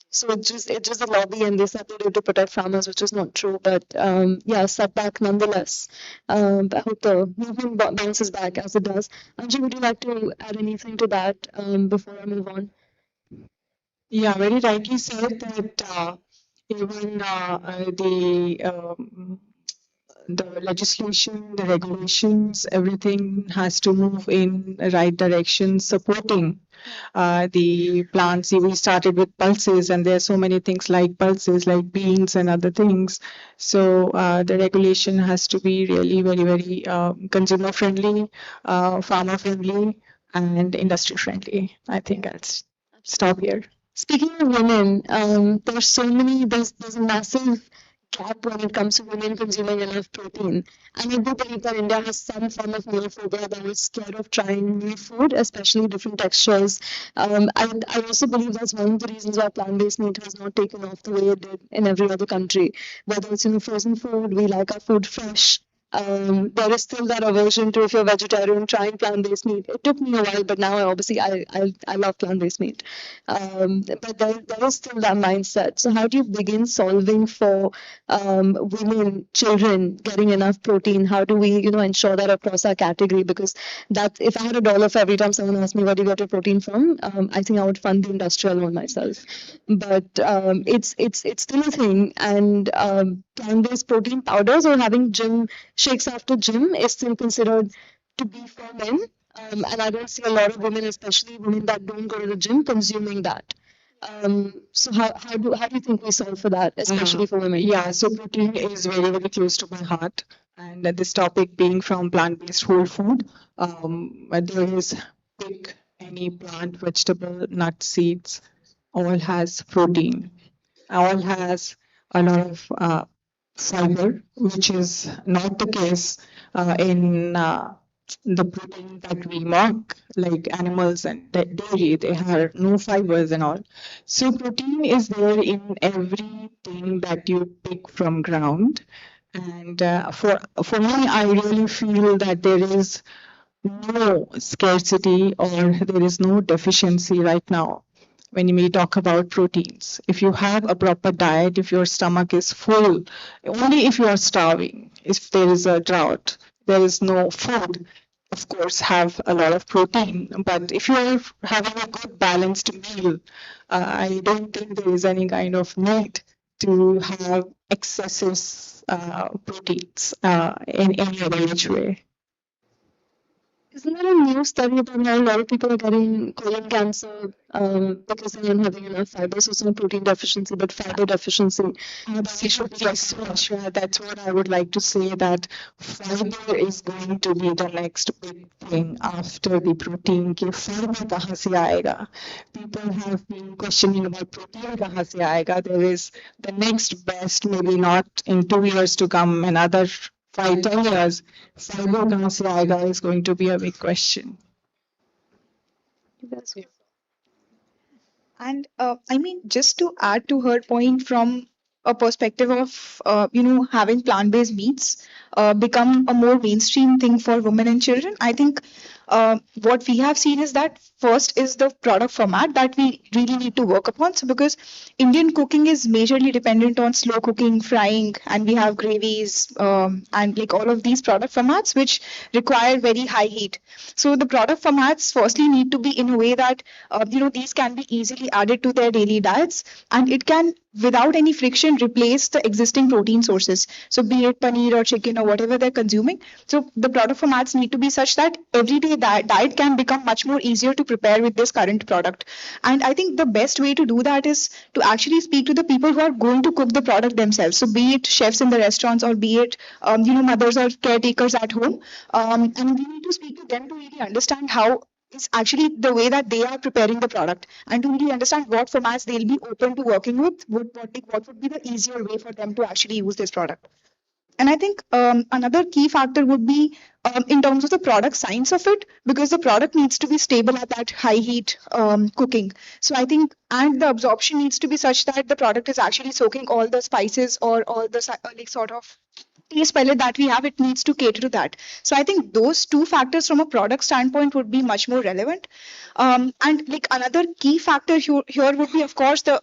So it's just a lobby, and they said they do to protect farmers, which is not true. But yeah, setback nonetheless. I hope the movement bounces back as it does. Anju, would you like to add anything to that before I move on? Yeah, very rightly said that even the legislation, the regulations, everything has to move in the right direction, supporting the plants. See, we started with pulses, and there are so many things like pulses, like beans and other things. So the regulation has to be really very, very consumer friendly, farmer friendly, and industry friendly. I think I'll stop here. Speaking of women, there's a massive gap when it comes to women consuming enough protein. And I do believe that India has some form of neophobia, that is scared of trying new food, especially different textures. And I also believe that's one of the reasons why plant-based meat has not taken off the way it did in every other country. Whether it's frozen food, we like our food fresh. There is still that aversion to, if you're vegetarian, trying plant-based meat. It took me a while, but now I love plant-based meat. But there is still that mindset. So how do you begin solving for women, children getting enough protein? How do we, ensure that across our category? Because that, if I had $1 for every time someone asked me where do you get your protein from, I think I would fund the industrial one myself. But it's still a thing, and plant-based protein powders or having gym shakes after gym is still considered to be for men. And I don't see a lot of women, especially women that don't go to the gym, consuming that. So how do you think we solve for that, especially for women? Yeah, so protein is very, very close to my heart. And this topic being from plant-based whole food, there is pick any plant, vegetable, nut, seeds, all has protein. All has a lot of fiber, which is not the case in the protein that we mock, like animals and dairy. They have no fibers and all. So protein is there in everything that you pick from ground. And for me, I really feel that there is no scarcity or there is no deficiency right now when we talk about proteins. If you have a proper diet, if your stomach is full, only if you are starving, if there is a drought, there is no food, of course, have a lot of protein. But if you are having a good balanced meal, I don't think there is any kind of need to have excessive proteins in any other which way. Isn't there a new study about how a lot of people are getting colon cancer because they're not having enough fiber? So it's not protein deficiency, but fiber deficiency. That's what I would like to say, that fiber is going to be the next big thing after the protein. कि fiber कहाँ से आएगा? People have been questioning about protein कहाँ से आएगा. There is the next best, maybe not in 2 years to come, another 5-10 years, fiber कहाँ से आएगा is going to be a big question. And I mean, just to add to her point from a perspective of, having plant-based meats become a more mainstream thing for women and children, I think what we have seen is that first is the product format that we really need to work upon. So because Indian cooking is majorly dependent on slow cooking, frying, and we have gravies and like all of these product formats which require very high heat. So the product formats firstly need to be in a way that these can be easily added to their daily diets, and it can without any friction replace the existing protein sources. So be it paneer or chicken or whatever they're consuming. So the product formats need to be such that everyday diet can become much more easier to prepare with this current product. And I think the best way to do that is to actually speak to the people who are going to cook the product themselves. So be it chefs in the restaurants or be it mothers or caretakers at home. And we need to speak to them to really understand how is actually the way that they are preparing the product, and to really understand what formats they'll be open to working with, what would be the easier way for them to actually use this product. And I think another key factor would be in terms of the product science of it, because the product needs to be stable at that high heat cooking. So I think, and the absorption needs to be such that the product is actually soaking all the spices or all the like sort of taste palette that we have. It needs to cater to that. So I think those two factors from a product standpoint would be much more relevant. And like another key factor here would be, of course, the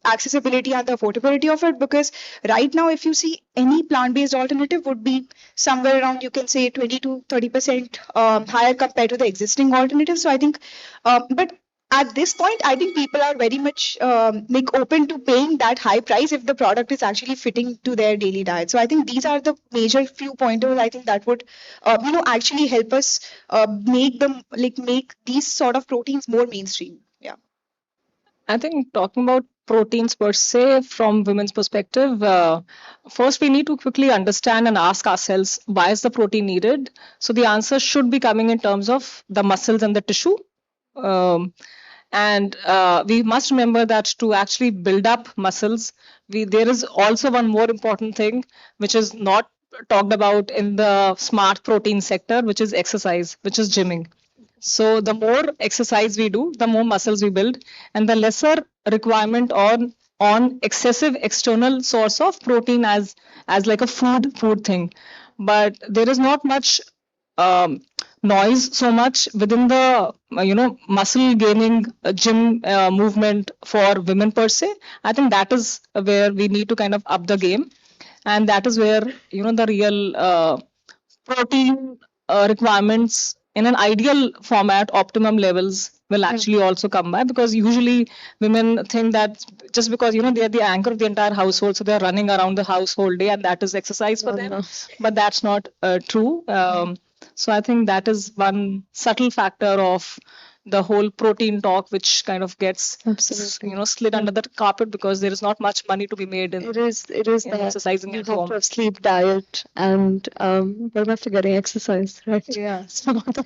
accessibility and the affordability of it, because right now, if you see, any plant-based alternative would be somewhere around, you can say, 20 to 30% higher compared to the existing alternative. So I think, but at this point, I think people are very much like open to paying that high price if the product is actually fitting to their daily diet. So I think these are the major few pointers I think that would actually help us make these sort of proteins more mainstream. Yeah. I think talking about proteins per se from women's perspective, first we need to quickly understand and ask ourselves, why is the protein needed? So the answer should be coming in terms of the muscles and the tissue. And we must remember that to actually build up muscles, there is also one more important thing which is not talked about in the smart protein sector, which is exercise, which is gymming. So the more exercise we do, the more muscles we build, and the lesser requirement on excessive external source of protein as like a food thing. But there is not much noise so much within the muscle gaining gym movement for women per se. I think that is where we need to kind of up the game, and that is where the real protein requirements in an ideal format, optimum levels will actually also come by, because usually women think that just because they are the anchor of the entire household, so they are running around the house whole day and that is exercise for them, but that's not true. So I think that is one subtle factor of the whole protein talk, which kind of gets slid under the carpet, because there is not much money to be made in it is the exercising at home. of sleep, diet, and what am I forgetting? Exercise, right? Yeah. Some of the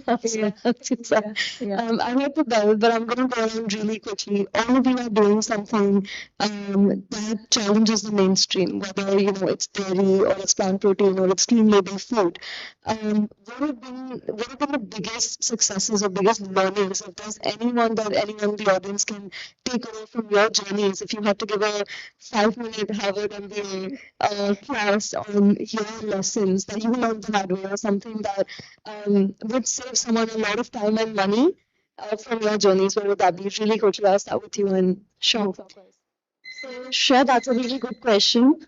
I hate to bell, but I'm going to go on really quickly. All of you are doing something that challenges the mainstream, whether it's dairy or it's plant protein or it's clean label food. What have been the biggest successes or biggest learnings? If there's anyone in the audience can take away from your journeys, if you had to give a 5-minute Harvard MBA class on your lessons that you learned the hard way, or something that would save someone a lot of time and money from your journeys, what would that be? Really good to start with you and Sure. Sure, that's a really good question.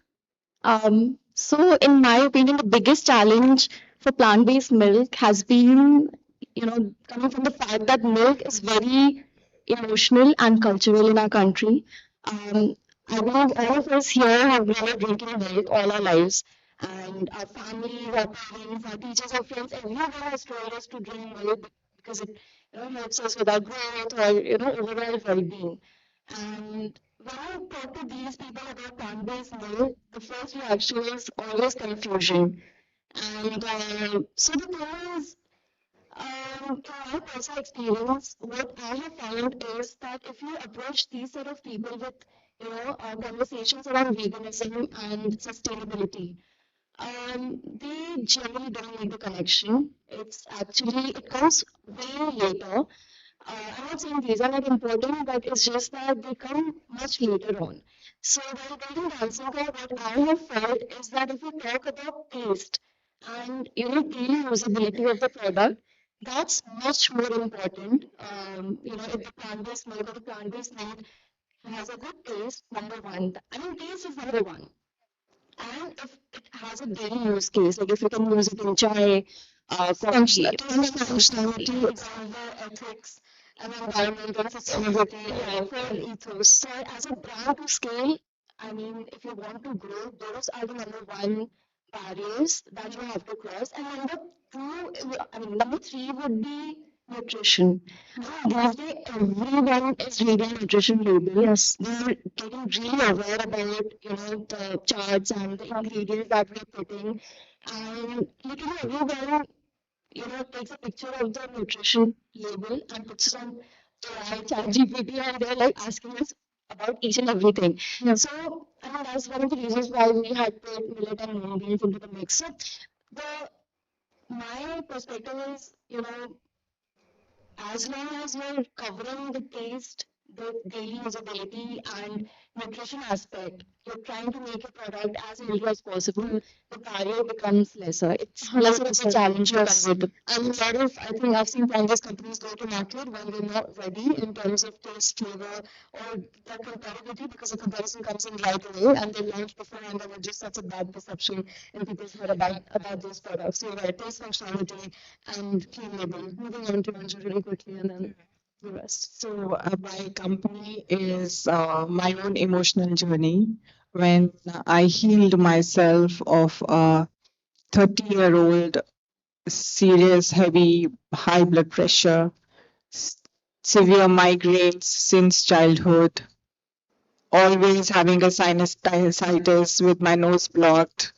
So in my opinion, the biggest challenge for plant-based milk has been, coming from the fact that milk is very emotional and cultural in our country. I believe all of us here have grown up drinking milk all our lives, and our families, our parents, our teachers, our friends, everyone has told us to drink milk because it helps us with our growth or overall well-being. And when I talk to these people about plant-based milk, the first reaction is always confusion. And so the thing is, in my personal experience, what I have found is that if you approach these sort of people with, conversations around veganism and sustainability, they generally don't make the connection. It comes way later. I'm not saying these are not important, but it's just that they come much later on. So while building Dancinga, what I have felt is that if we talk about taste and daily usability of the product, that's much more important. If the plant-based milk or the plant-based milk has a good taste, number one. I mean, taste is number one. And if it has a daily use case, like if you can use it in chai, coffee, functionality, example, ethics, and environmental sustainability, for ethos. So as a brand to scale, I mean, if you want to grow, those are the number one barriers that you have to cross. And number three would be nutrition. These days, everyone is reading nutrition label. Yes. They're getting really aware about, the charts and the ingredients that we're putting. And literally everyone, takes a picture of the nutrition label and puts it on AI, ChatGPT, and they're like asking us about each and everything. So, I mean, that's one of the reasons why we had put millet and mung beans into the mix. So, the my perspective is, as long as you're covering the taste, the daily usability, and nutrition aspect, you're trying to make a product as healthy as possible, the barrier becomes lesser. It's lesser of a challenge to convert it. And a lot of, I think I've seen plant-based companies go to market when they're not ready in terms of taste, flavor, or the comparability, because the comparison comes in right away, and they launch before, and there was just such a bad perception in people's head about those products. So, taste, functionality, and clean label. Moving on to Manju really quickly, and then the rest. So, my company is my own emotional journey. When I healed myself of a 30-year-old serious, heavy, high blood pressure, severe migraines since childhood, always having a sinusitis with my nose blocked.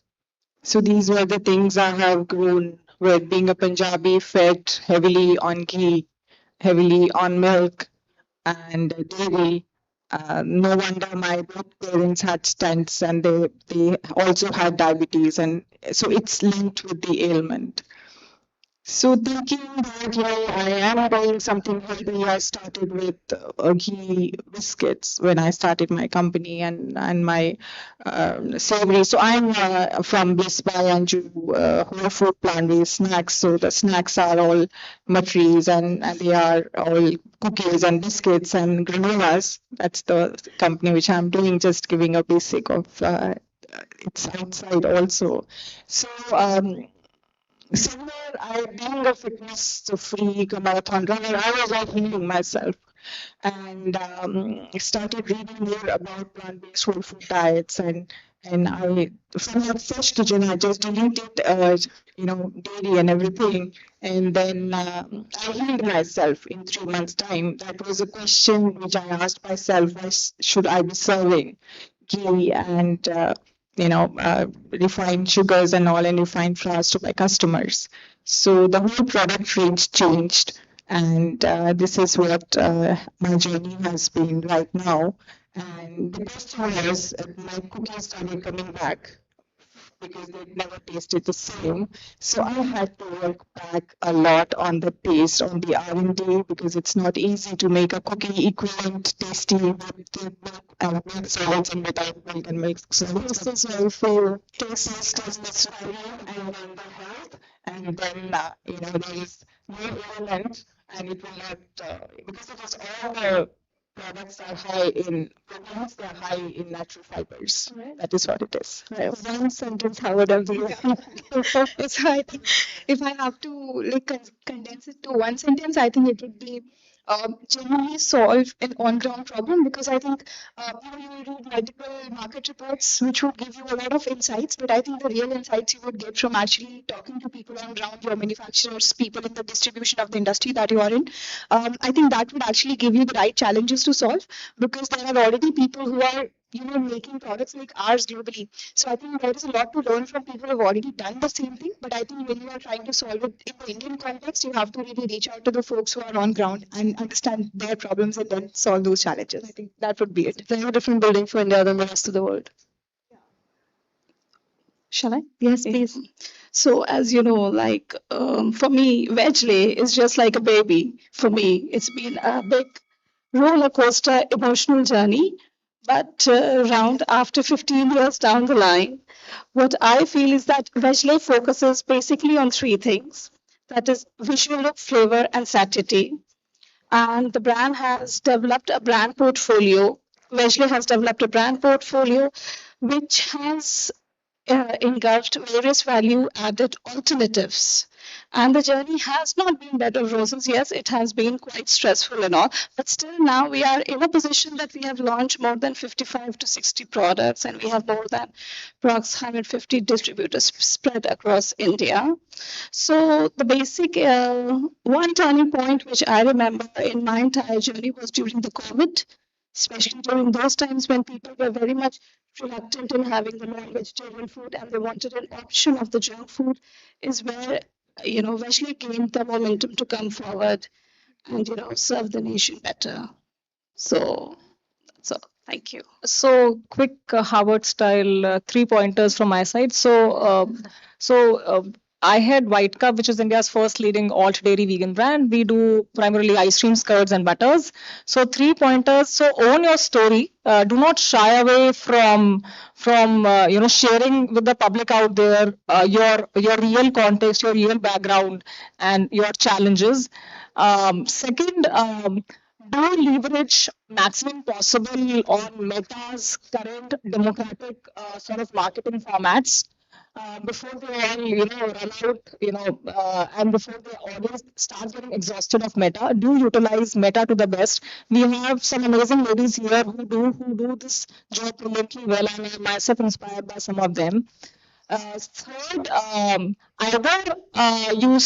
So, these were the things I have grown with, being a Punjabi, fed heavily on ghee, heavily on milk and dairy. No wonder my both parents had stents, and they also had diabetes, and so it's linked with the ailment. So thinking that I am doing something healthy, I started with ghee biscuits when I started my company and my savory. So I'm from Bliss by Anju, whole food plant-based snacks. So the snacks are all matris, and they are all cookies and biscuits and granolas. That's the company which I'm doing, just giving a basic of its outside also. So somewhere being a fitness freak, a marathon runner, I was like healing myself, and started reading more about plant-based whole food diets, and I, from that first kitchen, I just deleted dairy and everything, and then I healed myself in 3 months' time. That was a question which I asked myself: why should I be serving ghee and refined sugars and all, and refined flours to my customers? So the whole product range changed, and this is what my journey has been right now. And the best thing was my cookies started coming back because they'd never tasted the same. So I had to work back a lot on the taste, on the R&D, because it's not easy to make a cookie equivalent tasty with milk solids and without milk and milk solids. This is well for taste is necessary, and then the health, and then there is no element, and it will not because it is all the products are high in proteins, they're high in natural fibers. Right. That is what it is. Right. One sentence, how would I do it? So I think if I have to condense it to one sentence, I think it would be genuinely solve an on-ground problem, because I think you will read multiple market reports which would give you a lot of insights, but I think the real insights you would get from actually talking to people on ground, your manufacturers, people in the distribution of the industry that you are in. I think that would actually give you the right challenges to solve, because there are already people who are making products like ours globally. So I think there is a lot to learn from people who have already done the same thing. But I think when you are trying to solve it in the Indian context, you have to really reach out to the folks who are on ground and understand their problems and then solve those challenges. I think that would be it. There's a different building for India than the rest of the world. Shall I? Yes, please. So as you know, for me, Veggie is just like a baby. For me, it's been a big roller coaster emotional journey. But around after 15 years down the line, what I feel is that Veggie focuses basically on three things. That is visual look, flavor, and satiety. And the brand has developed a brand portfolio. Veggie has developed a brand portfolio which has engulfed various value-added alternatives. And the journey has not been bed of roses. Yes, it has been quite stressful and all, but still now we are in a position that we have launched more than 55 to 60 products, and we have more than approximately 150 distributors spread across India. So the basic one turning point which I remember in my entire journey was during the COVID, especially during those times when people were very much reluctant in having the non-vegetarian food and they wanted an option of the junk food, is where Wesley gained the momentum to come forward and, serve the nation better. So, that's all. Thank you. So, quick Harvard style 3 pointers from my side. I had White Cup, which is India's first leading alt dairy vegan brand. We do primarily ice creams, curds, and butters. So, 3 pointers. So, own your story. Do not shy away from sharing with the public out there your real context, your real background, and your challenges. Second, do leverage maximum possible on Meta's current democratic sort of marketing formats before they all run out, and before the audience starts getting exhausted of Meta. Do utilize Meta to the best. We have some amazing ladies here who do this job brilliantly well, and I'm myself inspired by some of them. Third, either you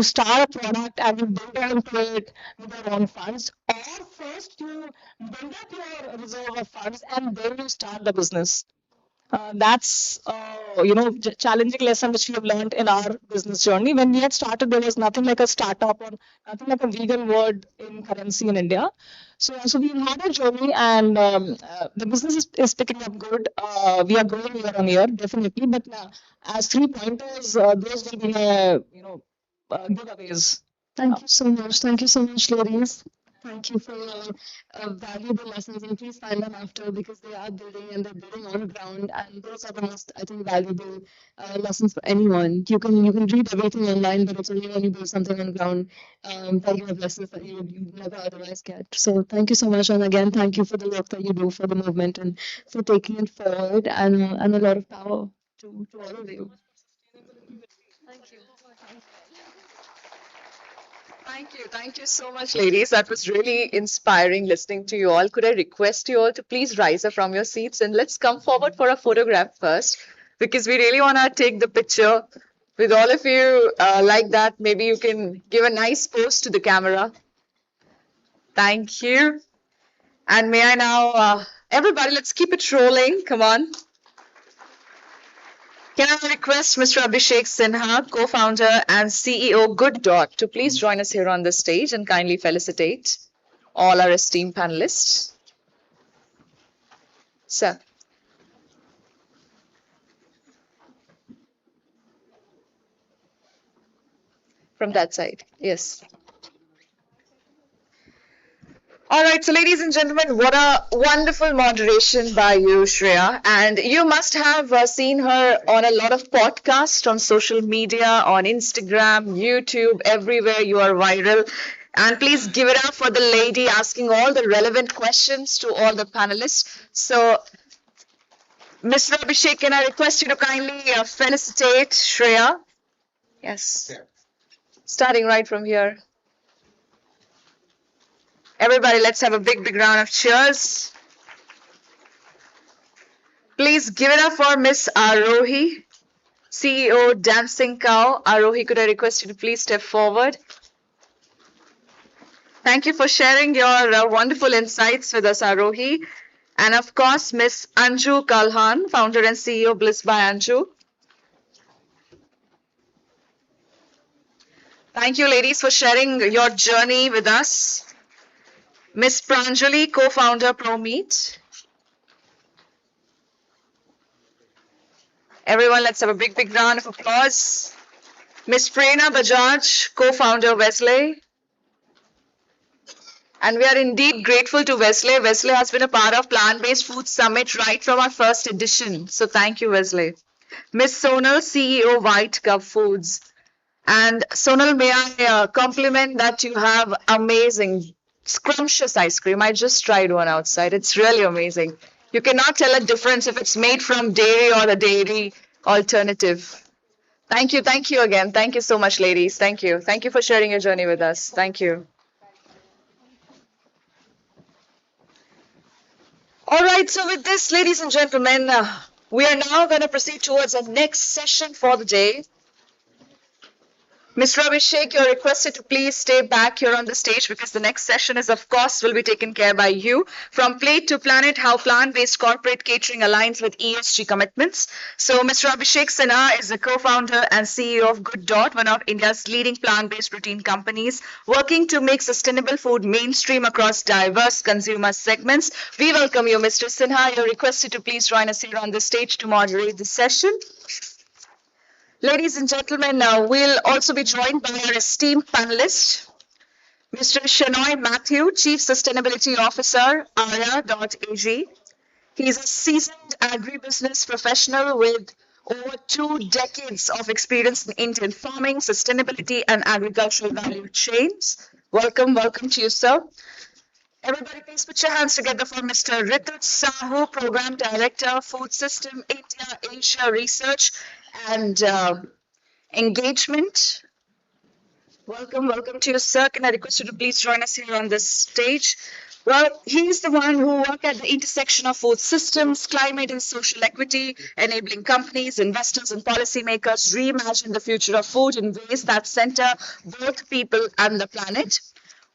start a product and you build into it with your own funds, or first you build up your reserve of funds and then you start the business. That's challenging lesson which we have learned in our business journey. When we had started, there was nothing like a startup or nothing like a vegan word in currency in India. So we've had a journey, and the business is picking up good. We are growing year on year, definitely. But as 3 pointers, those will be giveaways. Thank you so much. Thank you so much, ladies. Thank you for your valuable lessons, and please find them after, because they are building and they're building on ground, and those are the most, I think, valuable lessons for anyone. You can read everything online, but it's only when you build something on ground that you have lessons that you never otherwise get. So thank you so much, and again, thank you for the work that you do for the movement and for taking it forward, and a lot of power to all of you. Thank you. Thank you so much, ladies. That was really inspiring listening to you all. Could I request you all to please rise up from your seats and let's come forward for a photograph first, because we really want to take the picture with all of you like that. Maybe you can give a nice pose to the camera. Thank you. And may I now, everybody, let's keep it rolling. Come on. Can I request Mr. Abhishek Sinha, co-founder and CEO Good Dot, to please join us here on the stage and kindly felicitate all our esteemed panelists. Sir. From that side, yes. All right, so ladies and gentlemen, what a wonderful moderation by you, Shreya. And you must have seen her on a lot of podcasts, on social media, on Instagram, YouTube, everywhere you are viral. And please give it up for the lady asking all the relevant questions to all the panelists. So, Mr. Abhishek, can I request you to kindly felicitate Shreya? Yes. Starting right from here. Everybody, let's have a big, big round of cheers. Please give it up for Miss Arohi, CEO Dancing Cow. Arohi, could I request you to please step forward? Thank you for sharing your wonderful insights with us, Arohi. And of course, Miss Anju Kalhan, founder and CEO Bliss by Anju. Thank you, ladies, for sharing your journey with us. Miss Pranjali, co-founder ProMeet. Everyone, let's have a big, big round of applause. Miss Prerna Bajaj, co-founder Wesley. And we are indeed grateful to Wesley. Wesley has been a part of Plant-Based Food Summit right from our first edition. So thank you, Wesley. Miss Sonal, CEO White Cup Foods. And Sonal, may I compliment that you have amazing scrumptious ice cream. I just tried one outside. It's really amazing. You cannot tell a difference if it's made from dairy or the dairy alternative. Thank you. Thank you again. Thank you so much, ladies. Thank you. Thank you for sharing your journey with us. Thank you. All right. So with this, ladies and gentlemen, we are now going to proceed towards the next session for the day. Mr. Abhishek, you're requested to please stay back here on the stage because the next session is, of course, will be taken care by you. From Plate to Planet, how plant-based corporate catering aligns with ESG commitments. So, Mr. Abhishek Sinha is the co-founder and CEO of Good Dot, one of India's leading plant-based protein companies, working to make sustainable food mainstream across diverse consumer segments. We welcome you, Mr. Sinha. You're requested to please join us here on the stage to moderate the session. Ladies and gentlemen, we'll also be joined by our esteemed panelist, Mr. Shenoy Matthew, Chief Sustainability Officer, Arya.ag. He's a seasoned agribusiness professional with over 2 decades of experience in Indian farming, sustainability, and agricultural value chains. Welcome to you, sir. Everybody, please put your hands together for Mr. Rituj Sahu, Program Director, Food System India Asia Research and Engagement. Welcome to you, sir. Can I request you to please join us here on this stage? Well, he's the one who works at the intersection of food systems, climate and social equity, enabling companies, investors and policymakers reimagine the future of food in ways that center both people and the planet.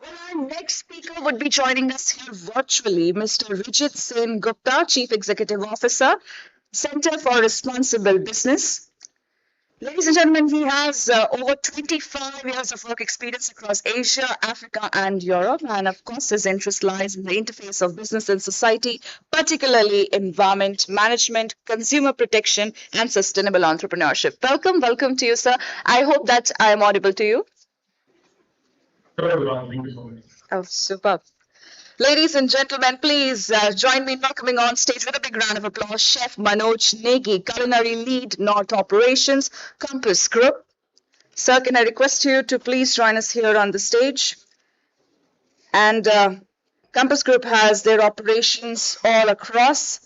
Well, our next speaker would be joining us here virtually, Mr. Rijit Sen Gupta, Chief Executive Officer, Center for Responsible Business. Ladies and gentlemen, he has over 25 years of work experience across Asia, Africa, and Europe. And of course, his interest lies in the interface of business and society, particularly environment management, consumer protection, and sustainable entrepreneurship. Welcome to you, sir. I hope that I am audible to you. Oh, superb. Ladies and gentlemen, please join me in welcoming on stage with a big round of applause, Chef Manoj Negi, Culinary Lead, North Operations, Compass Group. Sir, can I request you to please join us here on the stage? And Compass Group has their operations all across.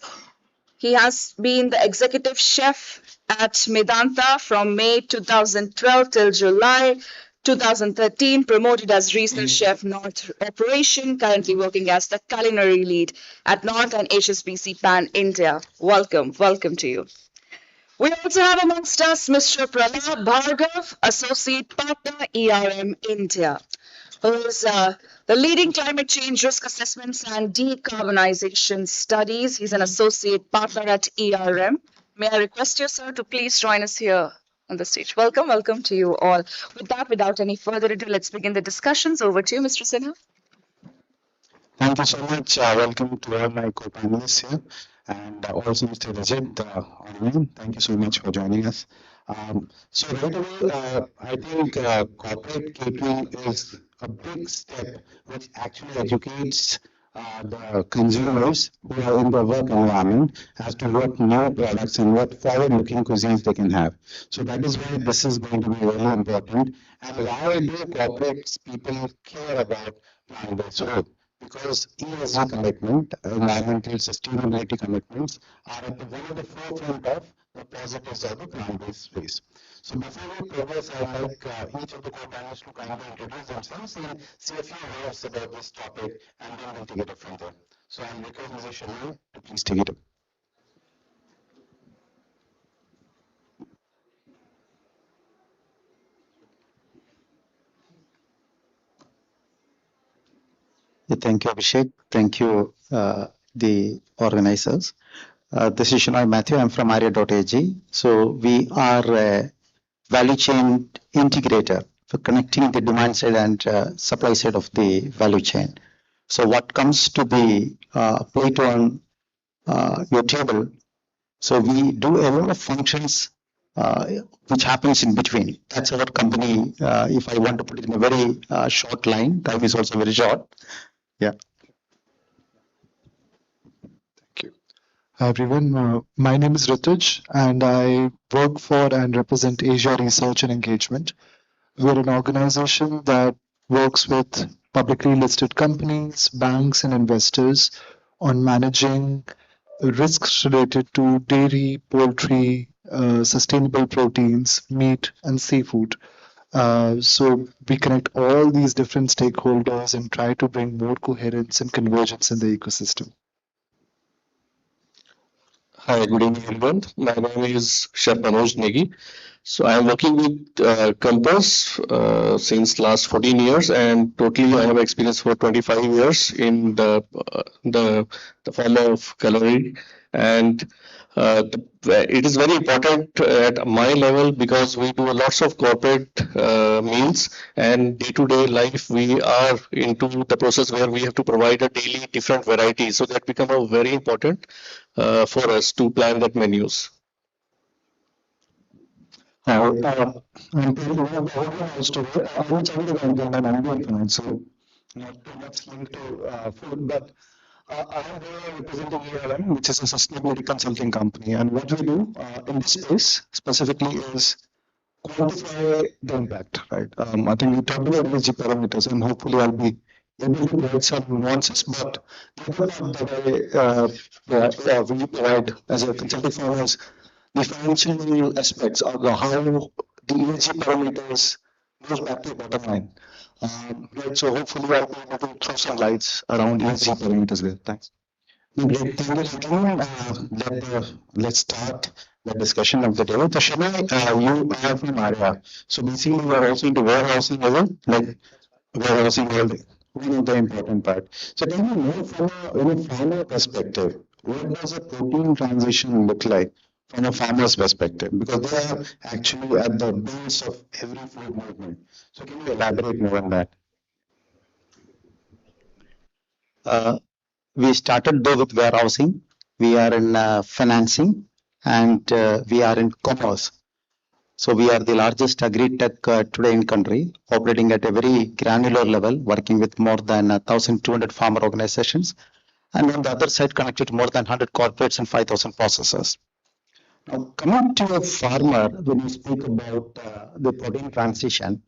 He has been the executive chef at Medanta from May 2012 till July 2013, promoted as Regional Chef North Operation, currently working as the Culinary Lead at North and HSBC Pan India. Welcome to you. We also have amongst us Mr. Pralad Bhargav, Associate Partner, ERM India, who is the leading climate change risk assessments and decarbonization studies. He's an Associate Partner at ERM. May I request you, sir, to please join us here on the stage. Welcome to you all. With that, without any further ado, let's begin the discussions. Over to you, Mr. Sinha. Thank you so much. Welcome to all my co-panelists here, and also Mr. Rajat online. Thank you so much for joining us. So right away, I think corporate catering is a big step which actually educates the consumers who are in the work environment as to what new products and what forward-looking cuisines they can have. So that is why this is going to be really important. And why do corporates people care about plant-based food? Because ESG commitment, environmental sustainability commitments, are at one of the forefront of the positives of the plant-based space. So before we progress, I would like each of the co-panelists to kindly introduce themselves and say a few words about this topic, and then we'll take it up from there. So I'll request Mr. Shenoy to please take it up. Thank you, Abhishek. Thank you, the organizers. This is Shenoy Matthew. I'm from Arya.ag. So we are a value chain integrator for connecting the demand side and supply side of the value chain. So what comes to the plate on your table, so we do a lot of functions which happens in between. That's our company. If I want to put it in a very short line, time is also very short. Yeah. Thank you. Hi everyone, my name is Rituj and I work for and represent Asia Research and Engagement. We're an organization that works with publicly listed companies, banks and investors on managing risks related to dairy, poultry, sustainable proteins, meat and seafood. So we connect all these different stakeholders and try to bring more coherence and convergence in the ecosystem. Hi, good evening everyone. My name is Chef Manoj Negi. So I'm working with Compass since last 14 years, and totally I have experience for 25 years in the form of calorie. And it is very important at my level because we do lots of corporate meals, and day-to-day life we are into the process where we have to provide a daily different variety. So that become a very important for us to plan that menus. I'm also I'm Chandra and I'm Indian finance, so not too much linked to food, but I am here representing ELM, which is a sustainability consulting company. And what we do in this space specifically is quantify the impact, right? I think we talked about ESG parameters, and hopefully I'll be able to provide some nuances, but the other part that we provide as a consulting firm is the financial aspects of how the ESG parameters goes back to the bottom line. Right, so hopefully I'll be able to throw some lights around ESG parameters there. Thanks. Great, thank you, gentlemen. Let's start the discussion of the day. So, Shana, you are from ARIA. So basically, you are also into warehousing as well, like warehousing world. We know the important part. So tell me more from a farmer perspective. What does a protein transition look like from a farmer's perspective? Because they are actually at the base of every food movement. So can you elaborate more on that? We started though with warehousing. We are in financing, and we are in commerce. So we are the largest agri-tech today in country, operating at a very granular level, working with more than 1,200 farmer organizations. And on the other side, connected to more than 100 corporates and 5,000 processors. Now, coming to a farmer, when you speak about the protein transition,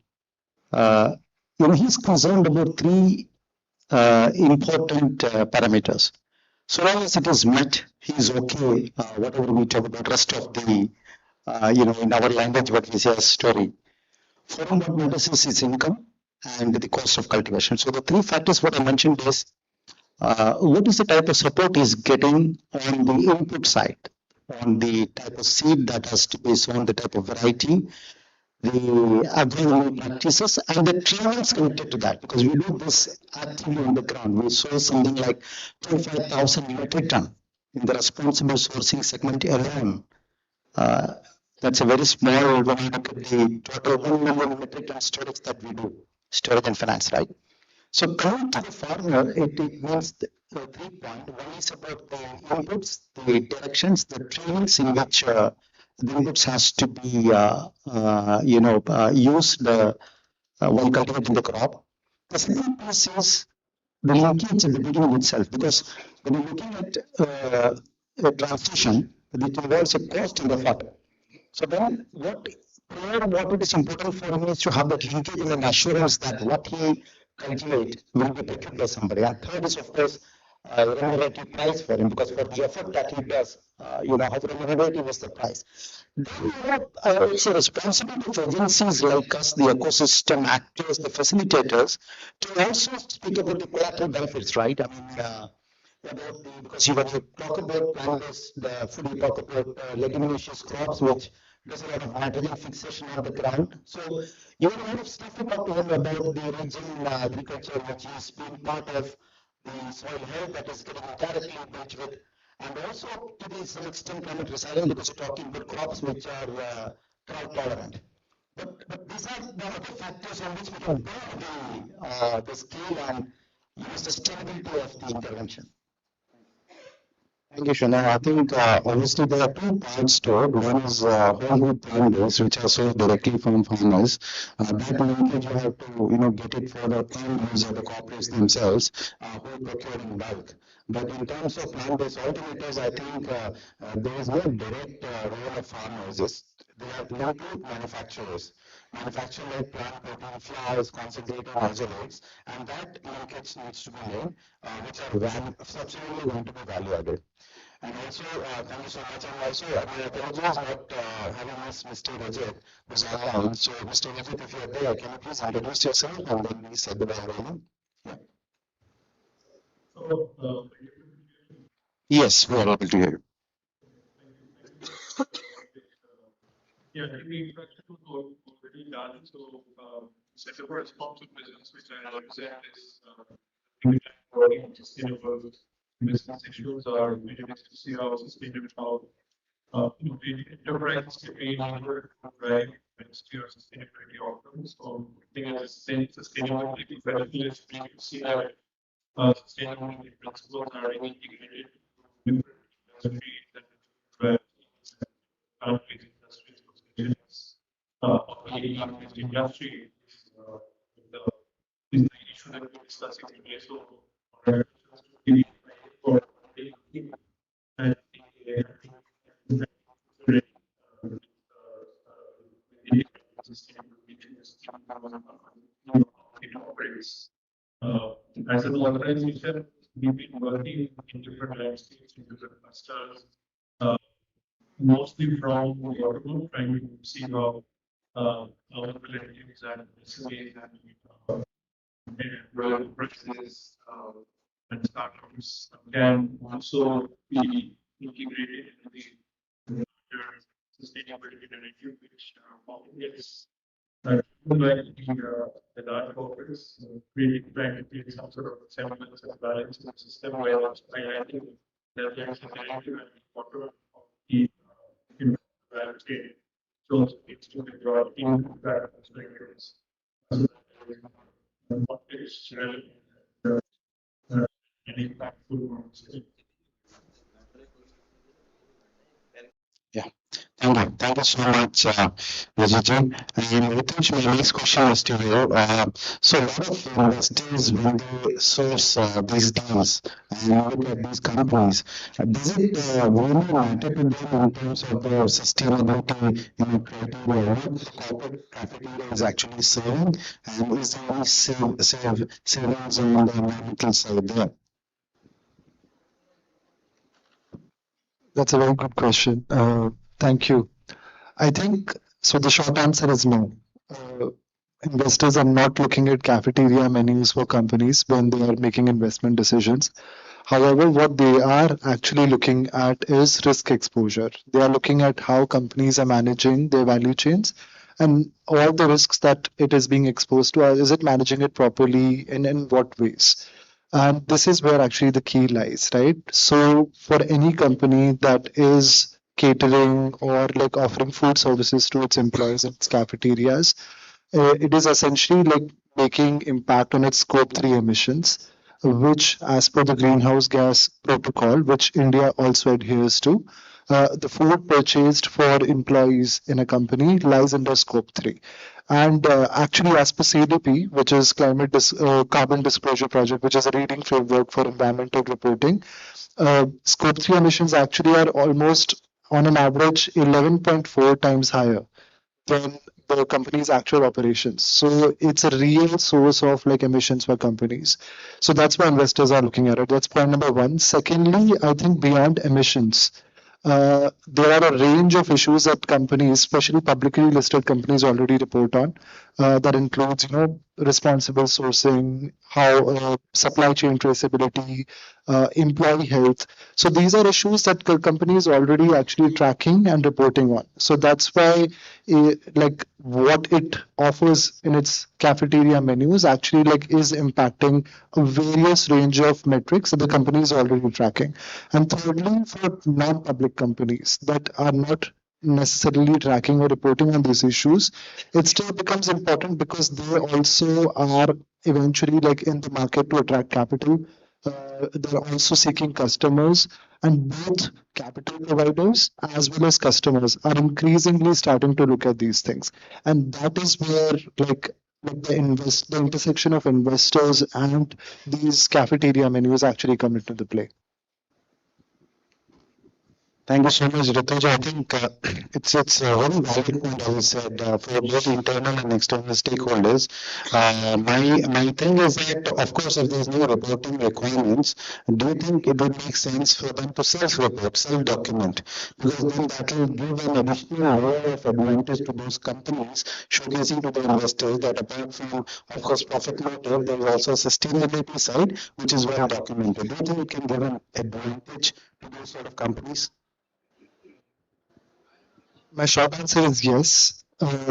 he's concerned about three important parameters. So long as it is met, he's okay. Whatever we talk about, rest of the, in our language, what we say as story. For him, what matters is his income and the cost of cultivation. So the three factors what I mentioned is, what is the type of support he's getting on the input side, on the type of seed that has to be sown, the type of variety, the agronomic practices, and the trainings connected to that, because we do this actively on the ground. We sow something like 25,000 metric ton in the responsible sourcing segment alone. That's a very small, when you look at the total 1 million metric ton storage that we do, storage and finance, right? So coming to the farmer, it means 3 points. One is about the inputs, the directions, the trainings in which the inputs has to be, used while cultivating the crop. The second piece is the linkage at the beginning itself, because when you're looking at a transition, it involves a cost in the farmer. So then what it is important for him is to have that linkage and an assurance that what he cultivate will be picked by somebody. And third is, of course, remunerative price for him, because for the effort that he does, how remunerative is the price. It's a responsibility for agencies like us, the ecosystem actors, the facilitators, to also speak about the collateral benefits, right? I mean, because when you talk about plant-based food, you talk about leguminous crops, which does a lot of nitrogen fixation on the ground. So you have a lot of stuff to talk to him about the regional agriculture, which is being part of the soil health that is getting directly engaged with, and also to some extent climate resilient, because you're talking about crops which are drought tolerant. But these are the other factors on which we can build the scale and sustainability of the intervention. Thank you, Shana. I think obviously there are 2 parts to it. One is whole plant-based, which are sold directly from farmers. That linkage you have to get it for the end user, the corporates themselves, who procure in bulk. But in terms of plant-based alternatives, I think there is no direct role of farmers. They are local manufacturers. Manufacture like plant protein, flours, concentrate, and isolates, and that linkage needs to be made, which are subsequently going to be value added. And also, thank you so much. And also, I apologize not having missed Mr. Rajat, who's online. So, Mr. Rajat, if you're there, can you please introduce yourself and then we say goodbye, everyone? Yeah. Yes, we are able to hear you. Yeah, the introduction was already done. So, set up a responsible business, which I represent is working sustainable business issues are very much to see how sustainable, the enterprise can be delivered to drive industry or sustainability outcomes. So, I think as a sustainability specialist, we can see that sustainability principles are being integrated into different industries and different countries, industries, positions of the industry the, is the issue that we're discussing today. So, for and it operates. As an organization, we've been working in different landscapes, in different clusters, mostly from the automotive, trying to see how our relatives and SMEs and rural prices and startups can also be integrated in the larger sustainability narrative, which is the large corporates really trying to create some sort of semblance of balance in the system where highlighting that there is a narrative and quarter of the value chain. So it's to be brought into that perspectives. So that there is what is relevant and impactful on the system. Yeah, thank you so much, Vijay. And Ritesh, my next question is to you. So, a lot of investors, when they source these deals and look at these companies, does it really matter to them in terms of their sustainability criteria? What corporate criteria is actually serving, and is there any savings on the environmental side there? That's a very good question. Thank you. I think so. The short answer is no. Investors are not looking at cafeteria menus for companies when they are making investment decisions. However, what they are actually looking at is risk exposure. They are looking at how companies are managing their value chains and all the risks that it is being exposed to. Is it managing it properly and in what ways? And this is where actually the key lies, right? So for any company that is catering or like offering food services to its employees in its cafeterias, it is essentially like making impact on its scope 3 emissions, which as per the greenhouse gas protocol, which India also adheres to, the food purchased for employees in a company lies under scope 3. And actually, as per CDP, which is Carbon Disclosure Project, which is a leading framework for environmental reporting, scope 3 emissions actually are almost on an average 11.4 times higher than the company's actual operations. So it's a real source of like emissions for companies. So that's why investors are looking at it. That's point number one. Secondly, I think beyond emissions, there are a range of issues that companies, especially publicly listed companies, already report on. That includes, responsible sourcing, how supply chain traceability, employee health. So these are issues that companies already actually tracking and reporting on. So that's why, like what it offers in its cafeteria menus actually like is impacting a various range of metrics that the company is already tracking. And thirdly, for non-public companies that are not necessarily tracking or reporting on these issues, it still becomes important because they also are eventually like in the market to attract capital. They're also seeking customers, and both capital providers as well as customers are increasingly starting to look at these things. And that is where the intersection of investors and these cafeteria menus actually come into the play. Thank you so much, Ritesh. I think it's a very valid point, as you said, for both internal and external stakeholders. My thing is that, of course, if there's no reporting requirements, do you think it would make sense for them to self-report, self-document? Because then that will give an additional layer of advantage to those companies, showcasing to the investors that apart from, of course, profit motive, there is also a sustainability side, which is well documented. Do you think it can give an advantage to those sort of companies? My short answer is yes,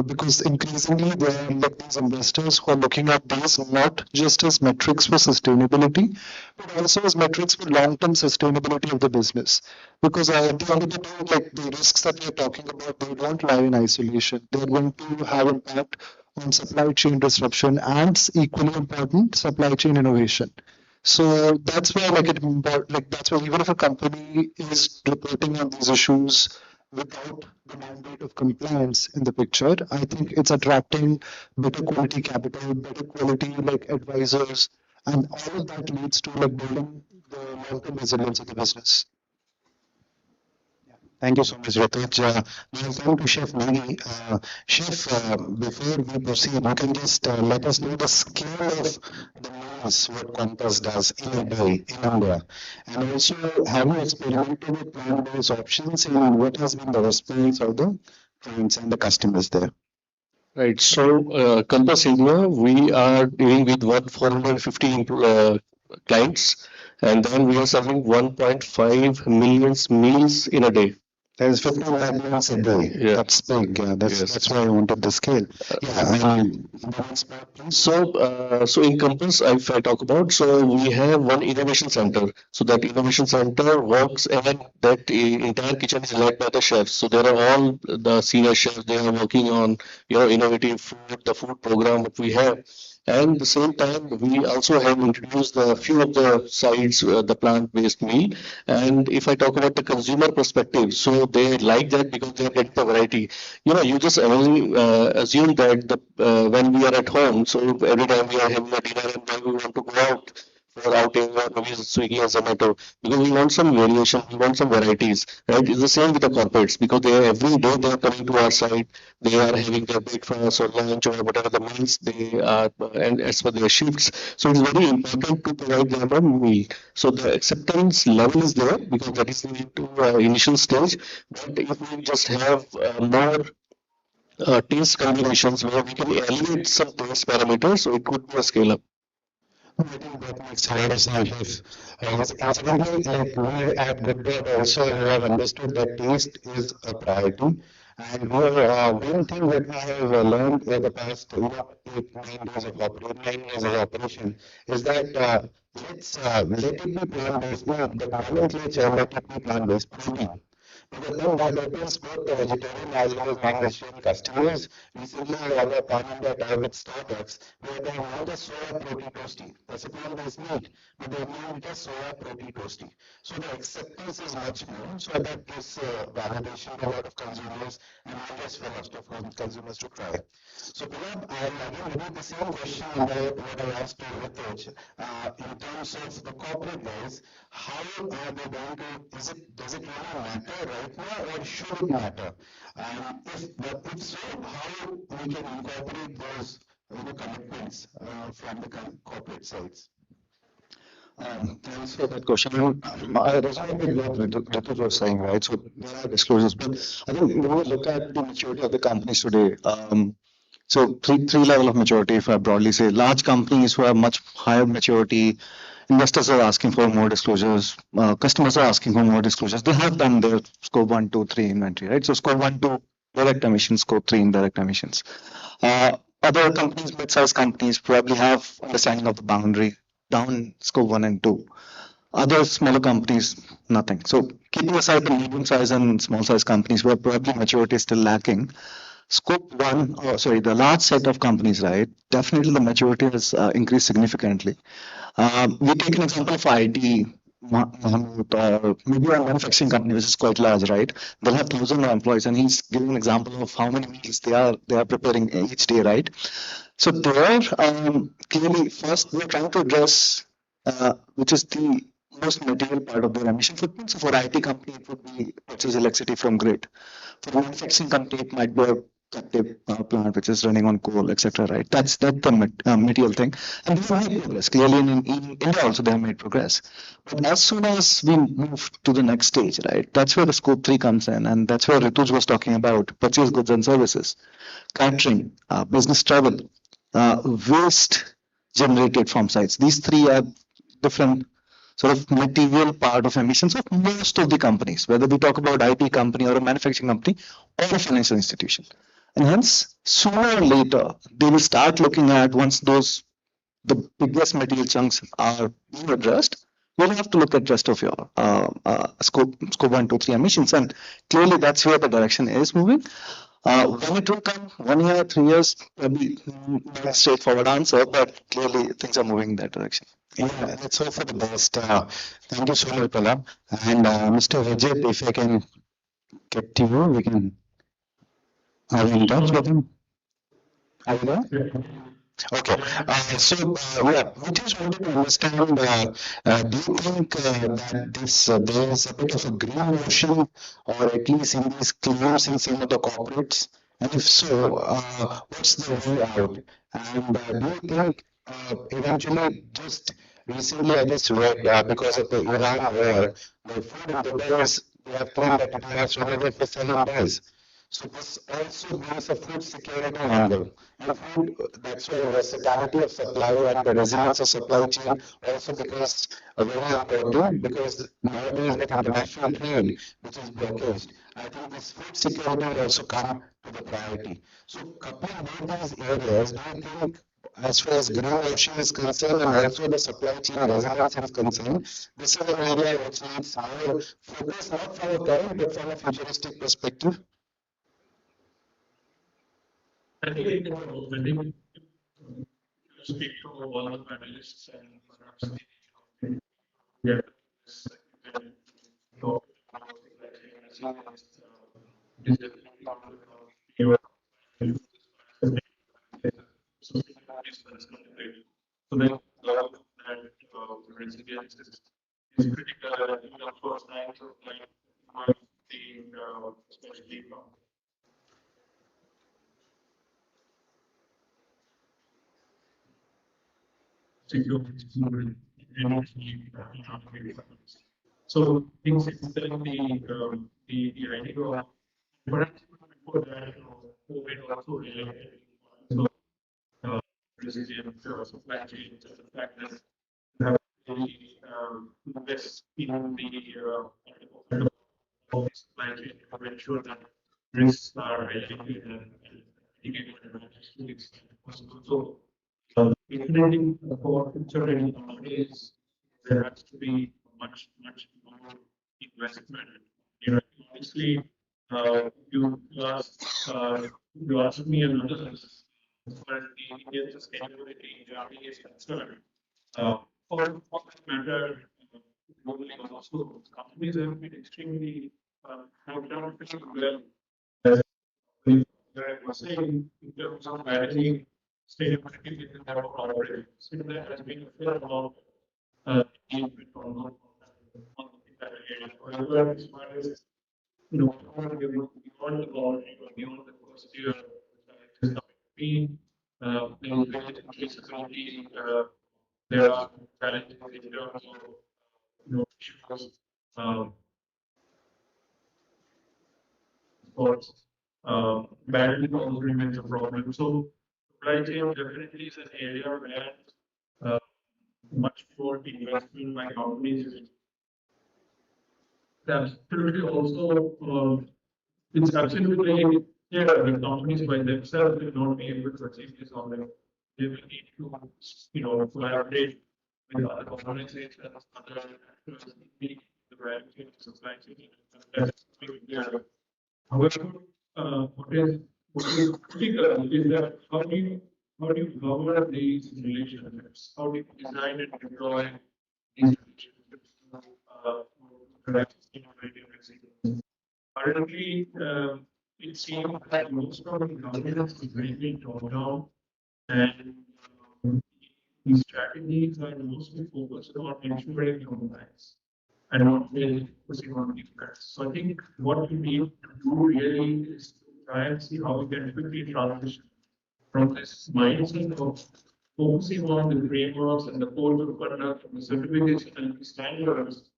because increasingly there are like these investors who are looking at these not just as metrics for sustainability, but also as metrics for long-term sustainability of the business. Because at the end of the day, like the risks that we're talking about, they don't lie in isolation. They're going to have impact on supply chain disruption and equally important, supply chain innovation. So that's why that's why even if a company is reporting on these issues without the mandate of compliance in the picture, I think it's attracting better quality capital, better quality like advisors, and all of that leads to like building the long-term resilience of the business. Thank you so much, Rituj. Now come to Chef Nagi. Chef, before we proceed, you can just let us know the scale of the meals what Qantas does in a day in India. And also, have you experimented with plant-based options and what has been the response of the clients and the customers there? Right. So, Compass India, we are dealing with 450 clients, and then we are serving 1.5 million meals in a day. That is 15 meals a day. Yeah. That's big. That's why I wanted the scale. So in Compass, if I talk about, so we have one innovation center. So that innovation center works, and that entire kitchen is led by the chefs. So there are all the senior chefs. They are working on innovative food, the food program that we have. And at the same time, we also have introduced a few of the sides, the plant-based meal. And if I talk about the consumer perspective, so they like that because they get the variety. You just only assume that when we are at home, so every time we are having a dinner and then we want to go out for outing or maybe Swiggy or Zomato, because we want some variation, we want some varieties, right? It's the same with the corporates because every day they are coming to our site, they are having their breakfast or lunch or whatever the meals they are, and as per their shifts. So it's very important to provide them a meal. So the acceptance level is there because that is the initial stage. But if we just have more taste combinations where we can elevate some taste parameters, so it could be a scale up. I think that makes tremendous sense. Incidentally, we at Bigboard also have understood that taste is a priority. And one thing that I have learned in the past 9 years of operation is that let's let it be plant-based. The nomenclature let it be plant-based protein. Because then that opens both the vegetarian as well as non-vegetarian customers. Recently, I have a partner that I with Starbucks where they want a soya protein toasty. That's a plant-based meat, but they want a soya protein toasty. So the acceptance is much more. So that gives validation to a lot of consumers and interest for lots of consumers to try. So Prabha, I'll again repeat the same question that what I asked to Rituj. In terms of the corporate guys, how are they going to, does it really matter right now or should it matter? And if so, how we can incorporate those commitments from the corporate sides? Thanks for that question. I resonate with what Rituj was saying, right? So there are disclosures, but I think when we look at the maturity of the companies today, so three level of maturity, if I broadly say, large companies who have much higher maturity, investors are asking for more disclosures, customers are asking for more disclosures. They have done their scope 1, 2, 3 inventory, right? So scope 1, 2 direct emissions, scope 3 indirect emissions. Other companies, mid-sized companies probably have understanding of the boundary down scope 1 and 2. Other smaller companies, nothing. So keeping aside the medium-sized and small-sized companies where probably maturity is still lacking, scope 1, the large set of companies, right? Definitely the maturity has increased significantly. We take an example of IT, Mahmood, or maybe a manufacturing company which is quite large, right? They'll have thousands of employees, and he's giving an example of how many meals they are preparing each day, right? So there, clearly, first we're trying to address which is the most material part of their emission footprint. So for IT company, it would be purchase electricity from grid. For a manufacturing company, it might be a captive plant which is running on coal, etc. Right? That's the material thing. And they have made progress. Clearly, in India also they have made progress. But as soon as we move to the next stage, right? That's where the scope 3 comes in, and that's where Rituj was talking about purchase goods and services, catering, business travel, waste generated from sites. These three are different sort of material part of emissions of most of the companies, whether we talk about IT company or a manufacturing company or a financial institution. And hence, sooner or later, they will start looking at once the biggest material chunks are being addressed, you'll have to look at rest of your scope 1, 2, 3 emissions. And clearly that's where the direction is moving. When it will come, 1 year, 3 years, probably not a straightforward answer, but clearly things are moving in that direction. Yeah, let's hope for the best. Thank you so much, Pallab. And Mr. Vijay, if I can get to you, we can are we in touch with him? Are you there? Okay. Yeah, we just wanted to understand, do you think that there is a bit of a greenwashing, or at least in these claims in some of the corporates? And if so, what's the way out? And do you think eventually, just recently I just read, because of the Iran war, the food enterprise, they have claimed that it has 100% of gas. So this also brings a food security angle. And food, that's why the versatility of supply and the resilience of supply chain also becomes very important, because nowadays with international trade, which is blockaged, I think this food security will also come to the priority. So coupling both these areas, do you think, as far as greenwashing is concerned and also the supply chain resilience is concerned, this is an area which needs more focus, not from a current but from a futuristic perspective? I think when you speak to one of the panelists and perhaps yeah, talk about so then that resilience is critical, and of course, thanks to being especially from security, so things instead the idea of perhaps before that, COVID also related so resilience supply chain, the fact that you have to invest in the supply chain to ensure that risks are eliminated and mitigated as to the extent possible. So including for future training nowadays, there has to be much more investment. You know, honestly, you asked me another as far as the Indian sustainability journey is concerned. For that matter, globally also, companies have been extremely have done pretty well. I was saying in terms of managing sustainability within their operations. So there has been a fair amount of engagement on that area. However, as far as beyond the launching or beyond the first year, there is limited traceability. There are challenges in terms of issues. Sports, badly also remains a problem. So supply chain definitely is an area where much more investment by companies is absolutely also it's absolutely clear that companies by themselves will not be able to achieve this on their own. They will need to collaborate with other organizations, other actors in the value chain, supply chain. That's clear. However, what is critical is that how do you govern these relationships? How do you design and deploy these relationships to correct innovative resilience? Currently, it seems that most of the governance is very top down, and these strategies are mostly focused on ensuring compliance and not really focusing on defense. So I think what we need to do really is to try and see how we can quickly transition from this mindset of focusing on the frameworks and the codes of conduct and the certification and the standards,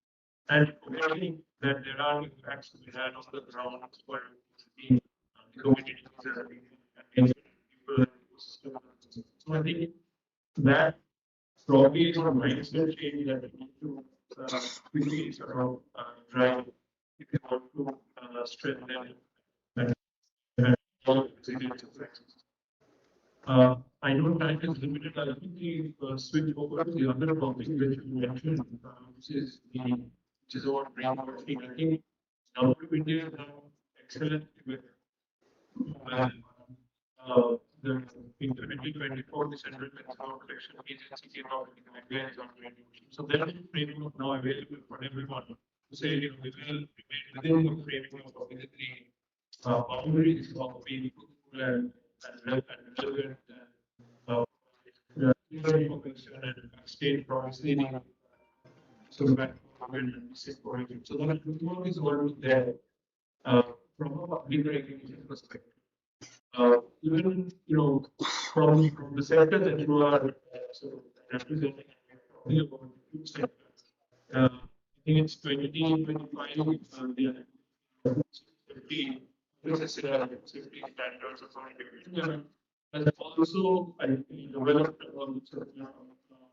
and forgetting that there are impacts to be had on the ground for the communities and people. So I think that probably is a mindset change that we need to quickly sort of drive if you want to strengthen and all resilience effects. I know time is limited. I'll quickly switch over to the other topic which you mentioned, which is about brainwashing. I think now India is now excellent with the in 2024, the Central Consumer Protection Agency came out with guidelines on brainwashing. So there is a framework now available for everyone to say, we will remain within the framework of the three boundaries of being truthful and relevant and concern and state policy. So that so that truthful is always there from a public regulation perspective. Even from the sector that you are sort of representing talking about the food sector, I think it's 2025 the 50 safety standards of scientific has also developed sort of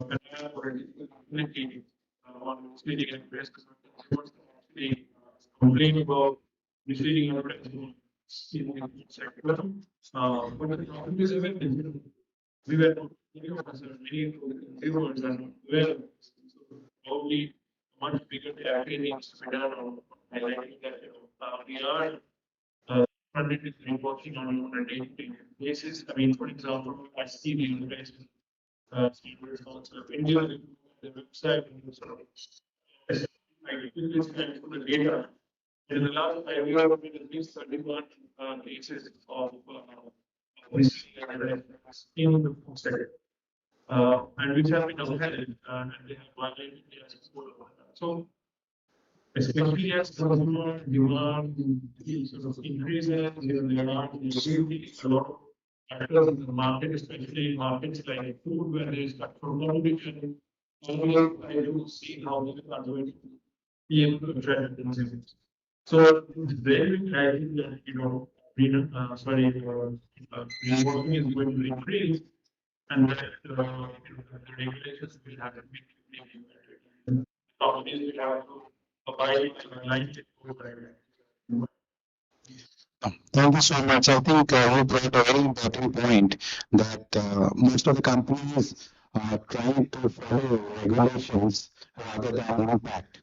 an app or a community on misleading and risk consumers actually complain about misleading advertising in the sector. But the problem is even we were not many of us are many of the consumers are not aware of this. So probably much bigger campaign needs to be done on highlighting that we are funded reporting on a day-to-day basis. I mean, for example, I see the University Standards Council of India, the website, and sort of for the data. In the last 5 years, there have been at least 31 cases of in the food sector, and which have been upheld, and they have violated the support of that. So, especially as consumer demand sort of increases, there are a lot of factors in the market, especially in markets like food, where there is platform competition. Always I do see how we are going to be able to attract consumers. So it's very likely that reworking is going to increase, and that the regulations will have to be implemented. Companies will have to abide by the Thank you so much. I think you brought a very important point that most of the companies are trying to follow regulations rather than impact.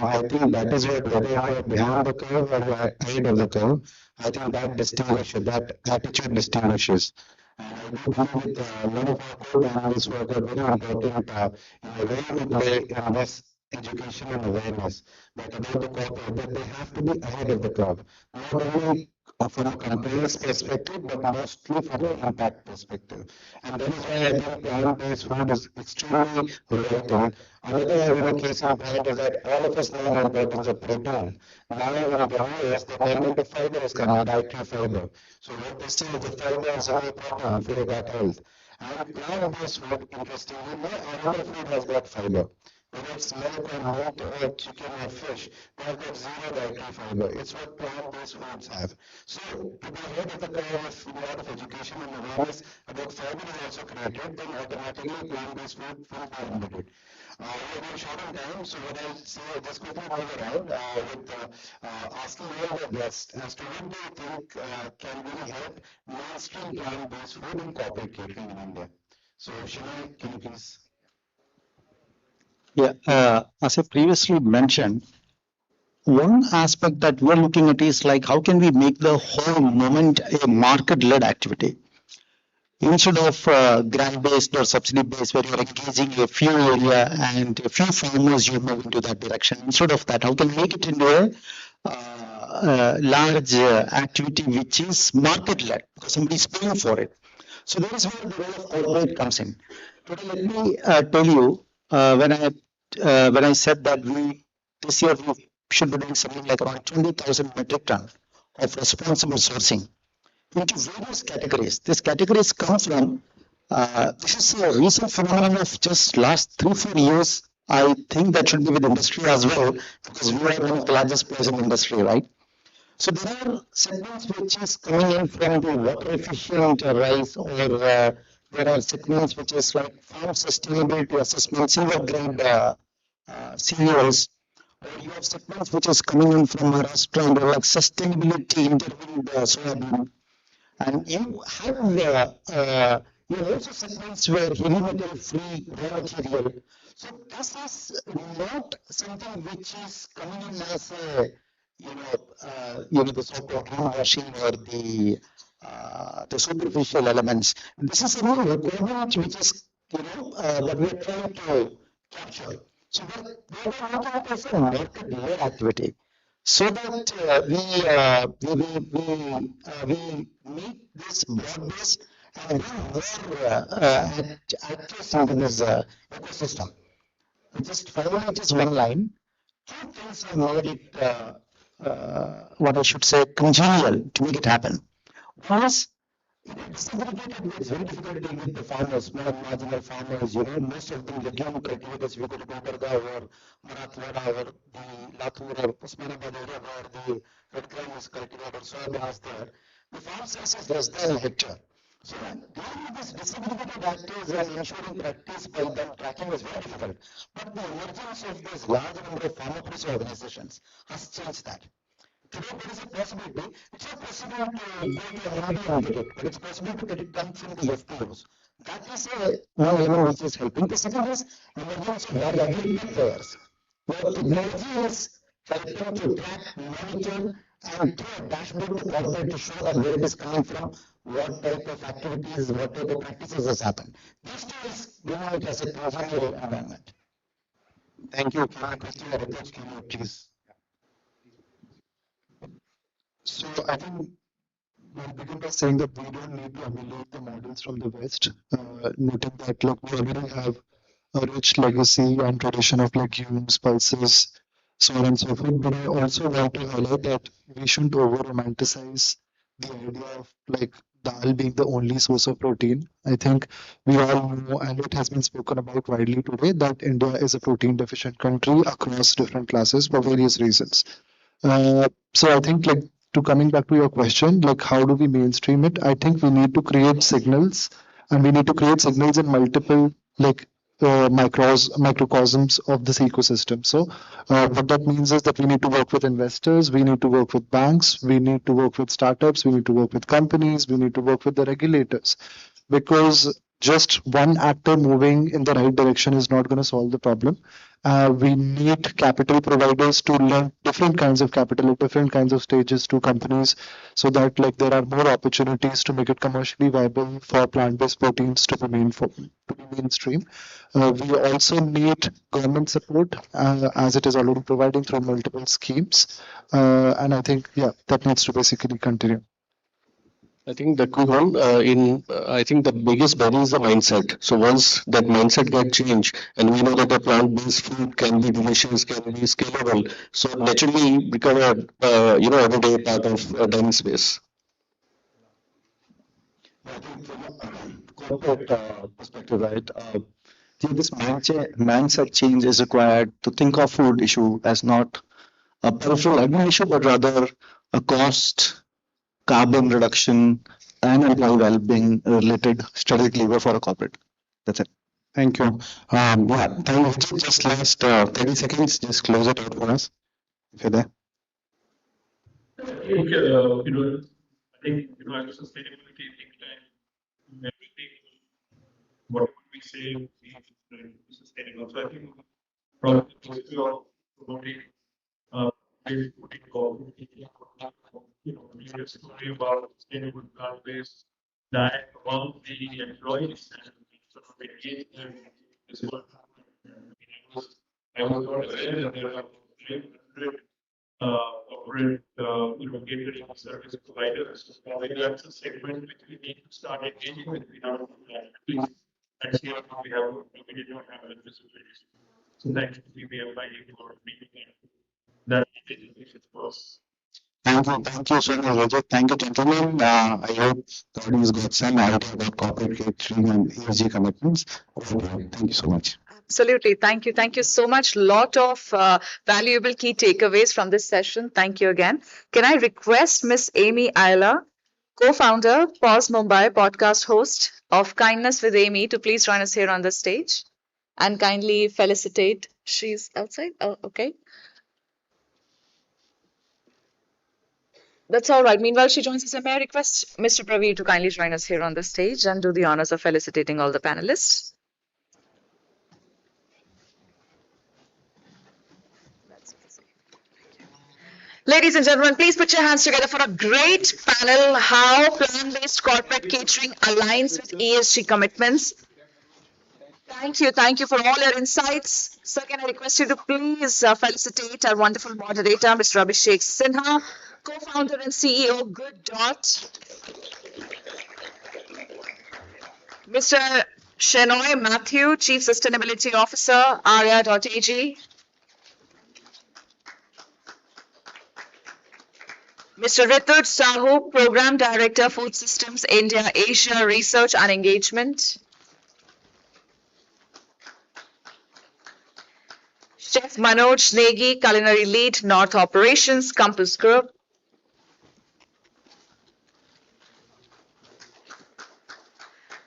I think that is what, whether you are behind the curve or ahead of the curve, I think that attitude distinguishes. And I do believe with one of our core panelists who have got very important in a very good way in this education and awareness that about the corporate, that they have to be ahead of the curve, not only from a compliance perspective, but mostly from an impact perspective. And that is why I think plant-based food is extremely relevant. Another case in point is that all of us know the importance of protein. Now, in the US, the element of fiber is coming, dietary fiber. So what they say is the fiber is very important for your gut health. And plant-based food, interestingly, no other food has got fiber. Whether it's milk or meat or chicken or fish, they have got zero dietary fiber. It's what plant-based foods have. So, to be ahead of the curve of a lot of education and awareness about fiber is also created, then automatically plant-based food will be embedded. We're very short on time, so what I'll say, just quickly move around with asking all the guests as to what do you think can really help mainstream plant-based food in corporate catering in India. So, Shimei, can you please? Yeah, as I previously mentioned, one aspect that we're looking at is like how can we make the whole moment a market-led activity instead of grant-based or subsidy-based, where you're engaging a few area and a few farmers you move into that direction. Instead of that, how can we make it into a large activity which is market-led because somebody's paying for it. So that is where the role of corporate comes in. Today, let me tell you, when I said that this year we should be doing something like around 20,000 metric ton of responsible sourcing into various categories. These categories come from, this is a recent phenomenon of just last 3-4 years. I think that should be with industry as well, because we are one of the largest players in the industry, right? So there are segments which is coming in from the water efficient rice, or there are segments which is like farm sustainability assessment, silver grade CEOs, or you have segments which is coming in from Maharashtra and like sustainability intervened soybean, and you have you also segments where heavy metal free raw material. So this is not something which is coming in as a the so-called greenwashing or the superficial elements. This is a real requirement which is what we are trying to capture. So we are looking at as a market-led activity, so that we meet this broad base and bring more actors into this ecosystem. Just finally, just one line. Two things have made it, what I should say, congenial to make it happen. One is disaggregated, it's very difficult to deal with the farmers, small marginal farmers, most of them legume cultivators, if you go to Gulbarga or Marathwada or the Latur or Osmanabad area where the red gram is cultivated, soybean is there, the farm size is less than a hectare. So dealing with this disaggregated actors and ensuring practice by them tracking is very difficult. But the emergence of this large number of farmer producer organizations has changed that. Today there is a possibility, it's not possible to go to another and get it, but it's possible to get it done from the FPOs. That is one element which is helping. The second is emergence of variability players, where technology is helping to track, monitor, and through a dashboard to corporate to show that where it is coming from, what type of activities, what type of practices has happened. These two is giving it as a congenial environment. Thank you. Can I question the research? Can you please? So I think we'll begin by saying that we don't need to emulate the models from the West, noting that we already have a rich legacy and tradition of legumes, pulses, so on and so forth. But I also want to highlight that we shouldn't over romanticize the idea of dal being the only source of protein. I think we all know, and it has been spoken about widely today, that India is a protein deficient country across different classes for various reasons. So I think to coming back to your question, how do we mainstream it? I think we need to create signals, and we need to create signals in multiple microcosms of this ecosystem. So what that means is that we need to work with investors, we need to work with banks, we need to work with startups, we need to work with companies, we need to work with the regulators, because just one actor moving in the right direction is not going to solve the problem. We need capital providers to lend different kinds of capital at different kinds of stages to companies, so that there are more opportunities to make it commercially viable for plant-based proteins to be mainstream. We also need government support, as it is already providing through multiple schemes. And I think, that needs to basically continue. I think that quick one, I think the biggest barrier is the mindset. So once that mindset gets changed, and we know that a plant-based food can be delicious, can be scalable, so naturally become a everyday part of dining space. Corporate perspective, right? This mindset change is required to think of food issue as not a peripheral admin issue, but rather a cost, carbon reduction, and employee well-being related strategic lever for a corporate. That's it. Thank you. Thank you. Just last 30 seconds, just close it out for us, if you're there. I think, as sustainability think tank, everything, what we say is sustainable. So I think probably promoting putting story about sustainable plant-based diet among the employees and sort of engage them in this work. I was not aware that there are 300 corporate catering service providers. So I think that's a segment which we need to start engaging with. We have at least next year we did not have that visibility. So thank you to PBFI for meeting that is was. Thank you so much, Rajat. Thank you, gentlemen. I hope the audience got some idea about corporate catering and ESG commitments. Thank you so much. Absolutely. Thank you. Thank you so much. Lot of valuable key takeaways from this session. Thank you again. Can I request Miss Amy Ayala, co-founder, Pause Mumbai podcast host of Kindness with Amy, to please join us here on the stage? and kindly felicitate. She's outside? Oh, okay. That's all right. Meanwhile, she joins us. May I request Mr. Praveer to kindly join us here on the stage and do the honors of felicitating all the panelists? Ladies and gentlemen, please put your hands together for a great panel. How plant-based corporate catering aligns with ESG commitments. Thank you for all your insights. Sir, can I request you to please felicitate our wonderful moderator, Mr. Abhishek Sinha, co-founder and CEO, Good Dot. Mr. Shenoy Matthew, Chief Sustainability Officer, Arya.ag. Mr. Rituj Sahu, Program Director, Food Systems, India, Asia Research and Engagement. Chef Manoj Negi, Culinary Lead, North Operations, Compass Group.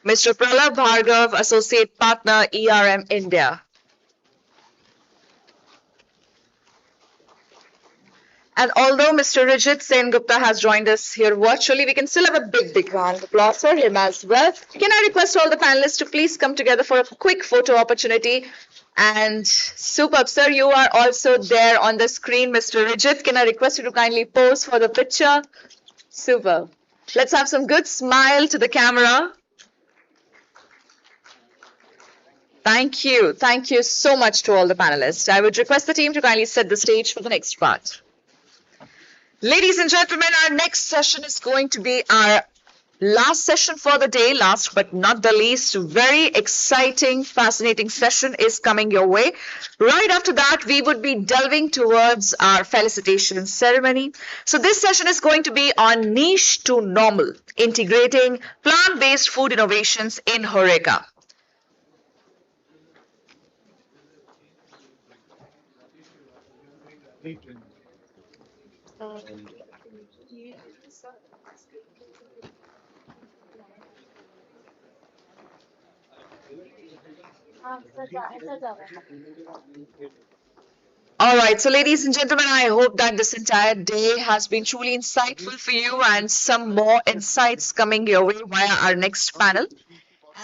Mr. Pralab Bhargav, Associate Partner, ERM India. And although Mr. Rijit Sen Gupta has joined us here virtually, we can still have a big round of applause for him as well. Can I request all the panelists to please come together for a quick photo opportunity? And superb, sir, you are also there on the screen, Mr. Rijit. Can I request you to kindly pose for the picture? Super. Let's have some good smile to the camera. Thank you. Thank you so much to all the panelists. I would request the team to kindly set the stage for the next part. Ladies and gentlemen, our next session is going to be our last session for the day. Last but not the least, very exciting, fascinating session is coming your way. Right after that, we would be delving towards our felicitation ceremony. So this session is going to be on niche to normal, integrating plant-based food innovations in HoReCa. All right, so ladies and gentlemen, I hope that this entire day has been truly insightful for you and some more insights coming your way via our next panel.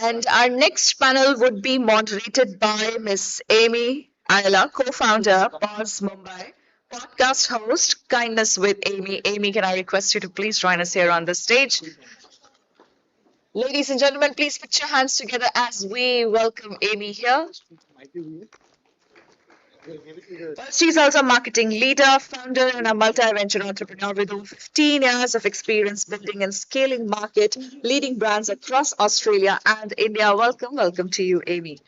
And our next panel would be moderated by Miss Amy Ayala, co-founder, Pause Mumbai, podcast host, Kindness with Amy. Amy, can I request you to please join us here on the stage? Ladies and gentlemen, please put your hands together as we welcome Amy here. She's also a marketing leader, founder, and a multi-venture entrepreneur with over 15 years of experience building and scaling market, leading brands across Australia and India. Welcome to you, Amy.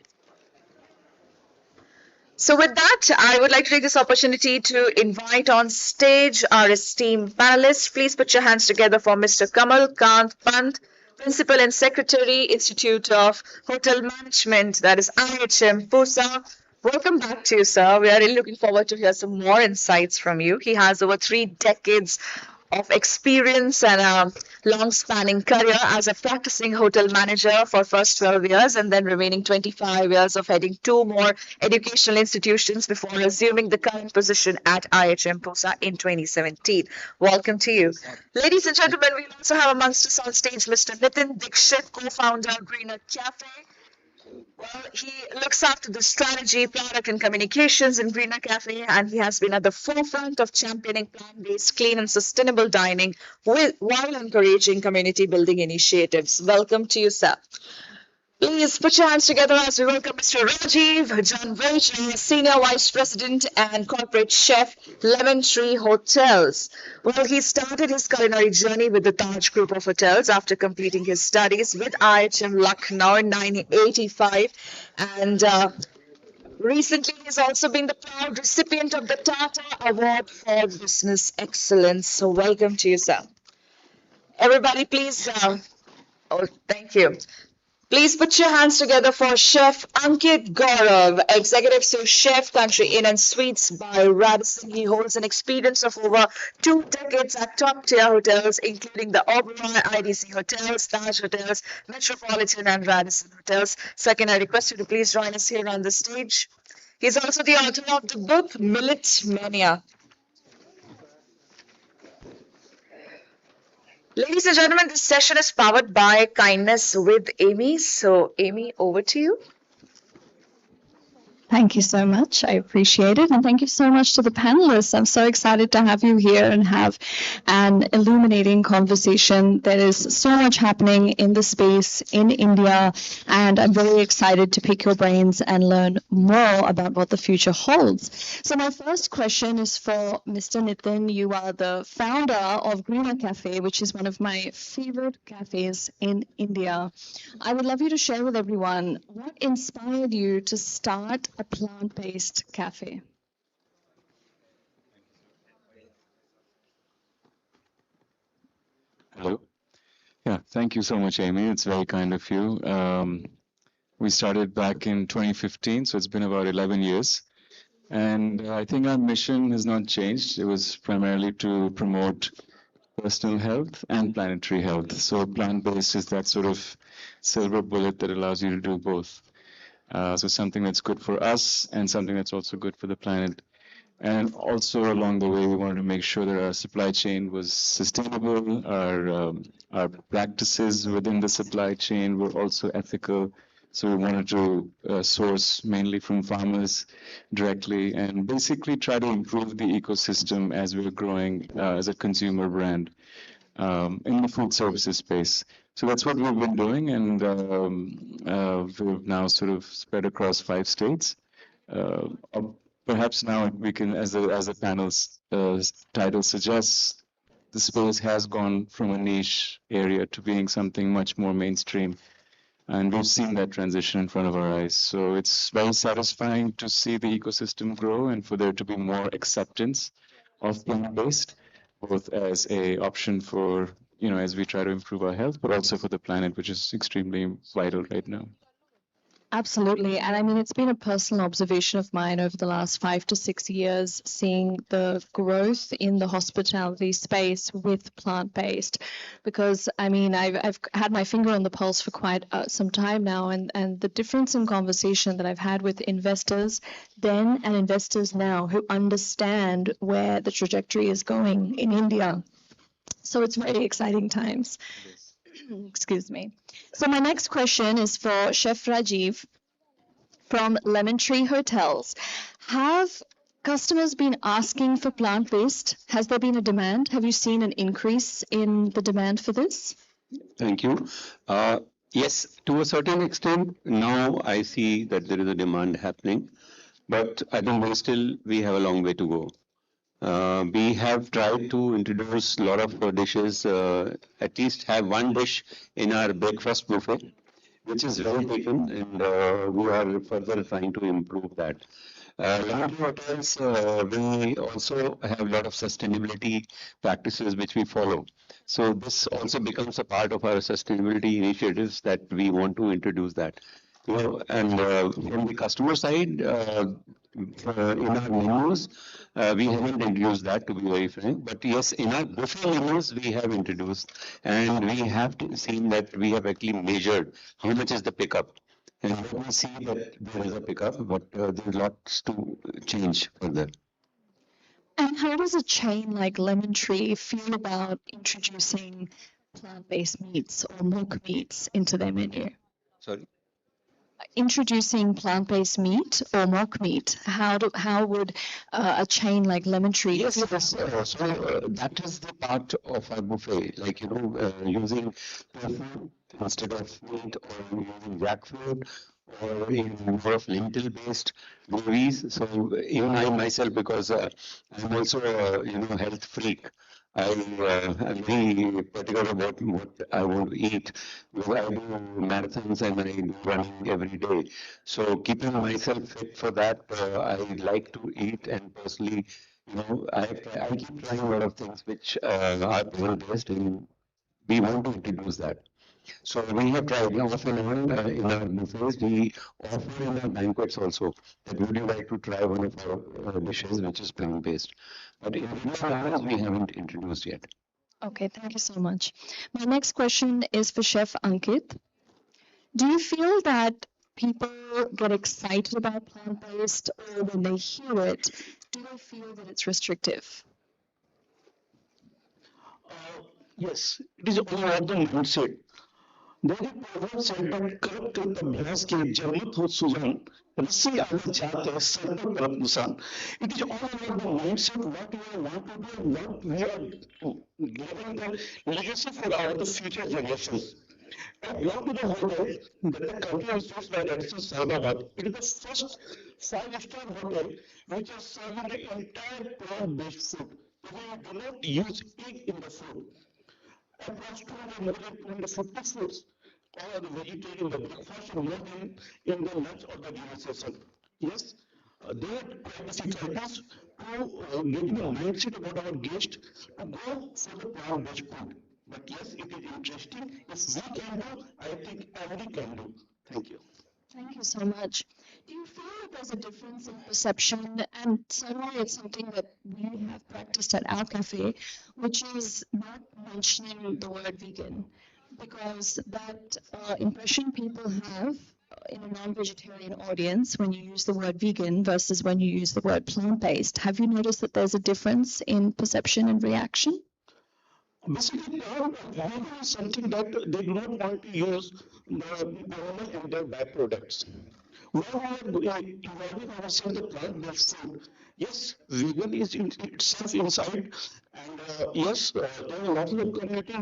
So with that, I would like to take this opportunity to invite on stage our esteemed panelists. Please put your hands together for Mr. Kamal Kant Pant, Principal and Secretary, Institute of Hotel Management, that is IHM Pusa. Welcome back to you, sir. We are really looking forward to hear some more insights from you. He has over 3 decades of experience and a long-spanning career as a practicing hotel manager for first 12 years and then remaining 25 years of heading 2 more educational institutions before assuming the current position at IHM Pusa in 2017. Welcome to you. Ladies and gentlemen, we also have amongst us on stage Mr. Nitin Dixit, co-founder Greener Cafe. Well, he looks after the strategy, product and communications in Greener Cafe, and he has been at the forefront of championing plant-based, clean and sustainable dining while encouraging community building initiatives. Welcome to you, sir. Please put your hands together as we welcome Mr. Rajiv Janvej, Senior Vice President and Corporate Chef, Lemon Tree Hotels. Well, he started his culinary journey with the Taj Group of Hotels after completing his studies with IHM Lucknow in 1985. And recently, he's also been the proud recipient of the Tata Award for Business Excellence. So welcome to you, sir. Everybody, please. Oh, thank you. Please put your hands together for Chef Ankit Gaurav, Executive Sous Chef, Country Inn and Suites by Radisson. He holds an experience of over 2 decades at top-tier hotels, including the Oberoi, IDC Hotels, Taj Hotels, Metropolitan and Radisson Hotels. Sir, can I request you to please join us here on the stage? He's also the author of the book Millet Mania. Ladies and gentlemen, this session is powered by Kindness with Amy. So, Amy, over to you. Thank you so much. I appreciate it. And thank you so much to the panelists. I'm so excited to have you here and have an illuminating conversation. There is so much happening in the space in India, and I'm very excited to pick your brains and learn more about what the future holds. So my first question is for Mr. Nitin. You are the founder of Greener Cafe, which is one of my favorite cafes in India. I would love you to share with everyone what inspired you to start a plant-based cafe. Hello. Yeah, thank you so much, Amy. It's very kind of you. We started back in 2015, so it's been about 11 years. And I think our mission has not changed. It was primarily to promote personal health and planetary health. So plant-based is that sort of silver bullet that allows you to do both. So something that's good for us and something that's also good for the planet. And also along the way, we wanted to make sure that our supply chain was sustainable, our practices within the supply chain were also ethical. So we wanted to source mainly from farmers directly and basically try to improve the ecosystem as we're growing as a consumer brand in the food services space. So that's what we've been doing, and we've now sort of spread across 5 states. Perhaps now we can, as the panel's title suggests, the space has gone from a niche area to being something much more mainstream. And we've seen that transition in front of our eyes. So it's very satisfying to see the ecosystem grow and for there to be more acceptance of plant-based, both as a option for, as we try to improve our health, but also for the planet, which is extremely vital right now. Absolutely. And I mean, it's been a personal observation of mine over the last 5 to 6 years, seeing the growth in the hospitality space with plant-based. Because I mean, I've had my finger on the pulse for quite some time now, and the difference in conversation that I've had with investors then and investors now who understand where the trajectory is going in India. So it's very exciting times. Excuse me. So my next question is for Chef Rajiv from Lemon Tree Hotels. Have customers been asking for plant-based? Has there been a demand? Have you seen an increase in the demand for this? Thank you. Yes, to a certain extent, now I see that there is a demand happening, but I think we have a long way to go. We have tried to introduce a lot of dishes, at least have one dish in our breakfast buffet, which is well taken, and we are further trying to improve that. Lemon Tree Hotels, we also have a lot of sustainability practices which we follow. So this also becomes a part of our sustainability initiatives that we want to introduce that. And from the customer side, in our menus, we haven't introduced that, to be very frank. But yes, in our buffet menus, we have introduced, and we have seen that we have actually measured how much is the pickup. And we see that there is a pickup, but there's lots to change further. And how does a chain like Lemon Tree feel about introducing plant-based meats or mock meats into their menu? Sorry? Introducing plant-based meat or mock meat, how would a chain like Lemon Tree? Yes, so that is the part of our buffet, like using tofu instead of meat, or using jackfruit, or in more of lentil-based gravies. So even I myself, because I'm also a health freak, I'm very particular about what I want to eat, because I do marathons and I do running every day. So keeping myself fit for that, I like to eat, and personally, I keep trying a lot of things which are plant-based, and we want to introduce that. So we have tried now off and on in our buffets. We offer in our banquets also that would you like to try one of our dishes which is plant-based. But in regular hours we haven't introduced yet. Okay, thank you so much. My next question is for Chef Ankit. Do you feel that people get excited about plant-based, or when they hear it, do they feel that it's restrictive? Yes, it is all about the mindset. There is a proverb said that कर्म के अभ्यास के जब मत हो सुजान रस्सी आना चाहते हैं सर पर कलप निशान. It is all about the mindset, what we want to do, what we are giving the legacy for our the future generations. And belong to the hotel that the company is used by Radisson Salabad. It is the first five-star hotel which is serving the entire plant-based food. We do not use egg in the food. Approach to more than 250 foods, or the vegetarian, the breakfast, and more than in the lunch or the dinner session. Yes, they are quite difficult to get the mindset about our guest to go for the plant-based food. But yes, it is interesting. If we can do, I think everybody can do. Thank you. Thank you so much. Do you feel that there's a difference in perception? And certainly it's something that we have practiced at our cafe, which is not mentioning the word vegan, because that impression people have in a non-vegetarian audience when you use the word vegan versus when you use the word plant-based. Have you noticed that there's a difference in perception and reaction? Basically, vegan is something that they do not want to use the animal in their byproducts. When we are involving ourselves in the plant-based food, yes, vegan is in itself inside, and yes, there are a lot of community,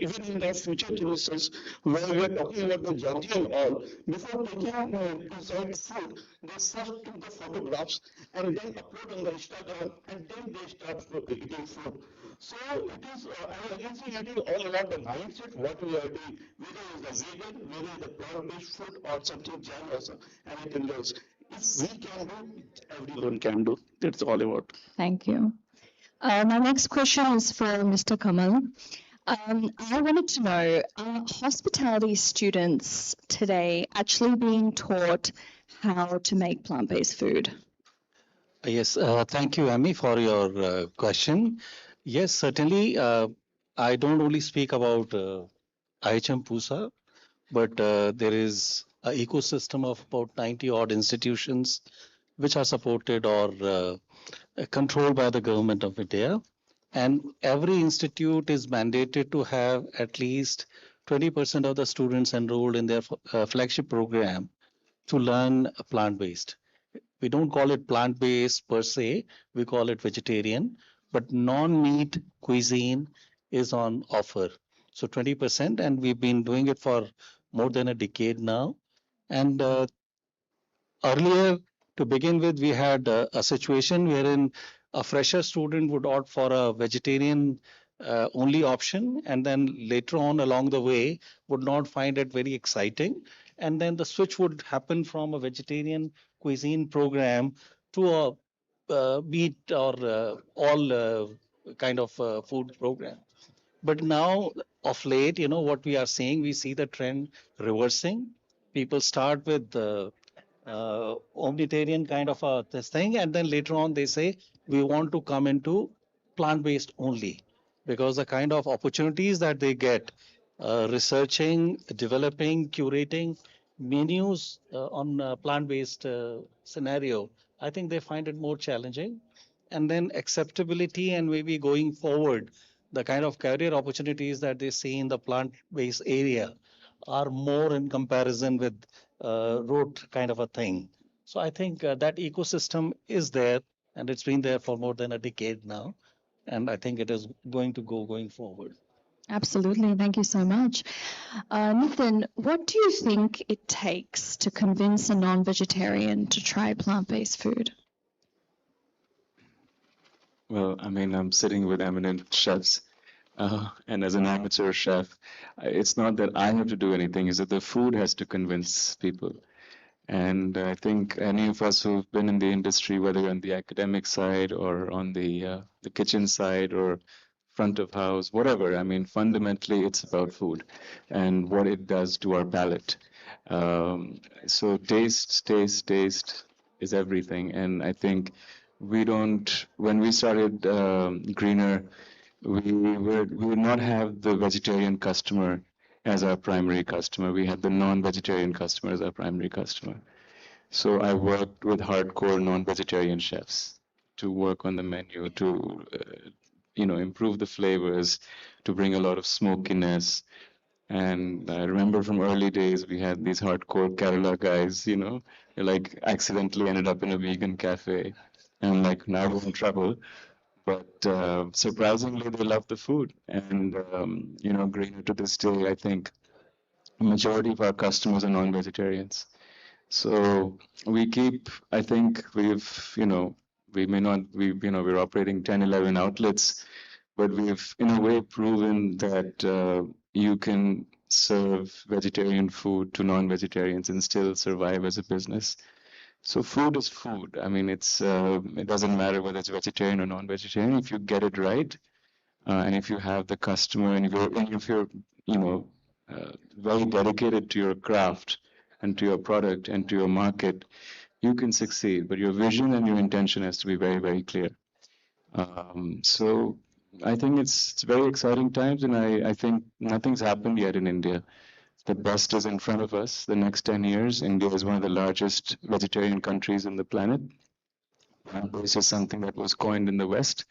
even in the future generations, where we are talking about the Janji and all, before taking inside food, they first took the photographs and then upload on the Instagram, and then they start eating food. So it is, I can say it is all about the mindset, what we are doing, whether it is the vegan, whether it is the plant-based food or something jam or anything else. If we can do, everyone can do. That's all about. Thank you. My next question is for Mr. Kamal. I wanted to know, are hospitality students today actually being taught how to make plant-based food? Yes, thank you, Amy, for your question. Yes, certainly. I don't only speak about IHM Pusa, but there is an ecosystem of about 90 odd institutions which are supported or controlled by the government of India. And every institute is mandated to have at least 20% of the students enrolled in their flagship program to learn plant-based. We don't call it plant-based per se, we call it vegetarian, but non-meat cuisine is on offer. So 20%, and we've been doing it for more than a decade now. And earlier, to begin with, we had a situation wherein a fresher student would opt for a vegetarian only option, and then later on along the way would not find it very exciting. And then the switch would happen from a vegetarian cuisine program to a meat or all kind of food program. But now, of late, what we are seeing, we see the trend reversing. People start with omnitarian kind of this thing, and then later on they say we want to come into plant-based only, because the kind of opportunities that they get researching, developing, curating menus on plant-based scenario, I think they find it more challenging. And then acceptability and maybe going forward, the kind of career opportunities that they see in the plant-based area are more in comparison with rote kind of a thing. So I think that ecosystem is there, and it's been there for more than a decade now. And I think it is going to go going forward. Absolutely. Thank you so much. Nitin, what do you think it takes to convince a non-vegetarian to try plant-based food? Well, I mean, I'm sitting with eminent chefs, and as an amateur chef, it's not that I have to do anything, it's that the food has to convince people. And I think any of us who've been in the industry, whether on the academic side or on the kitchen side or front of house, whatever. I mean, fundamentally, it's about food and what it does to our palate. So taste is everything. And I think when we started Greener, we would not have the vegetarian customer as our primary customer. We had the non-vegetarian customer as our primary customer. So I worked with hardcore non-vegetarian chefs to work on the menu, to improve the flavors, to bring a lot of smokiness. And I remember from early days, we had these hardcore Kerala guys, they like accidentally ended up in a vegan cafe, and like now we're in trouble. But surprisingly, they love the food. And Greener to this day, I think a majority of our customers are non-vegetarians. So I think we're operating 10, 11 outlets, but we've in a way proven that you can serve vegetarian food to non-vegetarians and still survive as a business. So food is food. I mean, it doesn't matter whether it's vegetarian or non-vegetarian. If you get it right, and if you have the customer, and if you're very dedicated to your craft and to your product and to your market, you can succeed. But your vision and your intention has to be very, very clear. So I think it's very exciting times, and I think nothing's happened yet in India. The best is in front of us. The next 10 years, India is one of the largest vegetarian countries in the planet. This is something that was coined in the West,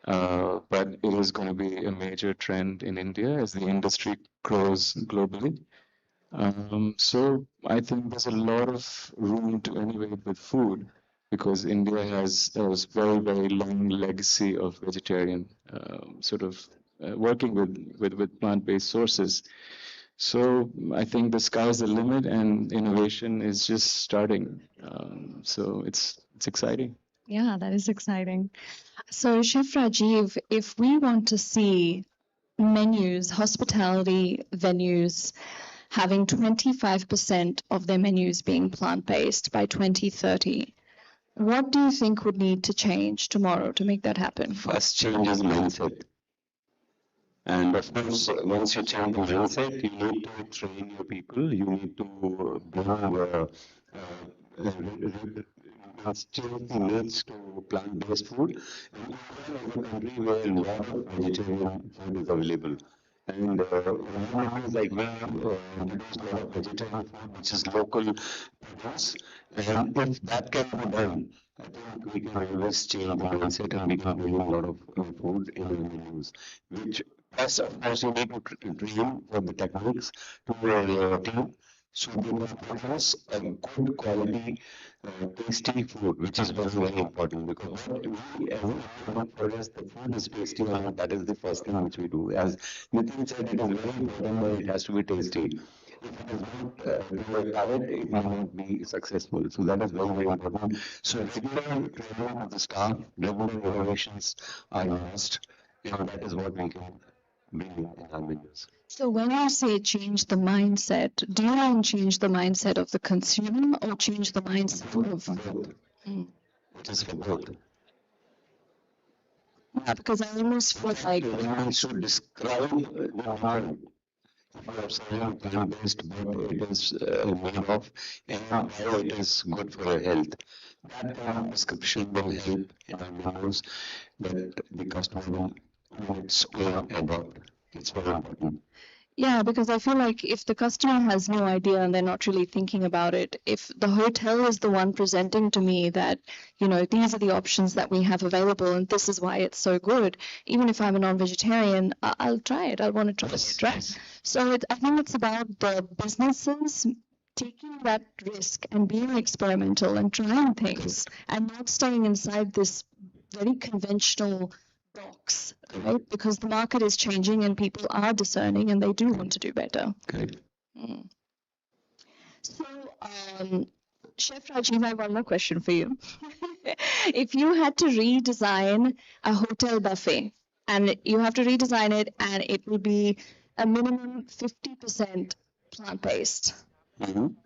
but it is going to be a major trend in India as the industry grows globally. So I think there's a lot of room to innovate with food because India has a very, very long legacy of vegetarian working with plant-based sources. So I think the sky's the limit and innovation is just starting. So it's exciting. Yeah, that is exciting. So, Chef Rajiv, if we want to see menus, hospitality venues having 25% of their menus being plant-based by 2030, what do you think would need to change tomorrow to make that happen? First change is mindset. And of course, once you change the mindset, you need to train your people. You need to bring change needs to plant-based food. And we are in a country where a lot of vegetarian food is available. And one is like we introduce a lot of vegetarian food, which is local produce. And if that can be done, I think we can always change the mindset and we can bring a lot of food in the menus, which first, of course, you need to train for the techniques to your team. So they will produce a good quality, tasty food, which is very, very important because what we as a produce, the food is tasty and that is the first thing which we do. As Nitin said, it is very important that it has to be tasty. If it is not palate, it will not be successful. So that is very, very important. So regular training of the staff, regular innovations are must. That is what we can bring in our menus. So when you say change the mindset, do you mean change the mindset of the consumer or change the mindset of both? It is for both. Yeah, because I almost feel like we should describe the harm. If you are selling plant-based, what it is made of, and how it is good for your health. That kind of description will help in our menus that the customer will adopt. It's very important. yeah, because I feel like if the customer has no idea and they're not really thinking about it, if the hotel is the one presenting to me that, these are the options that we have available and this is why it's so good, even if I'm a non-vegetarian, I'll try it. I want to try it, right? So I think it's about the businesses taking that risk and being experimental and trying things and not staying inside this very conventional box, right? Because the market is changing and people are discerning and they do want to do better. Good. So, Chef Rajiv, I have one more question for you. If you had to redesign a hotel buffet and you have to redesign it and it will be a minimum 50% plant-based,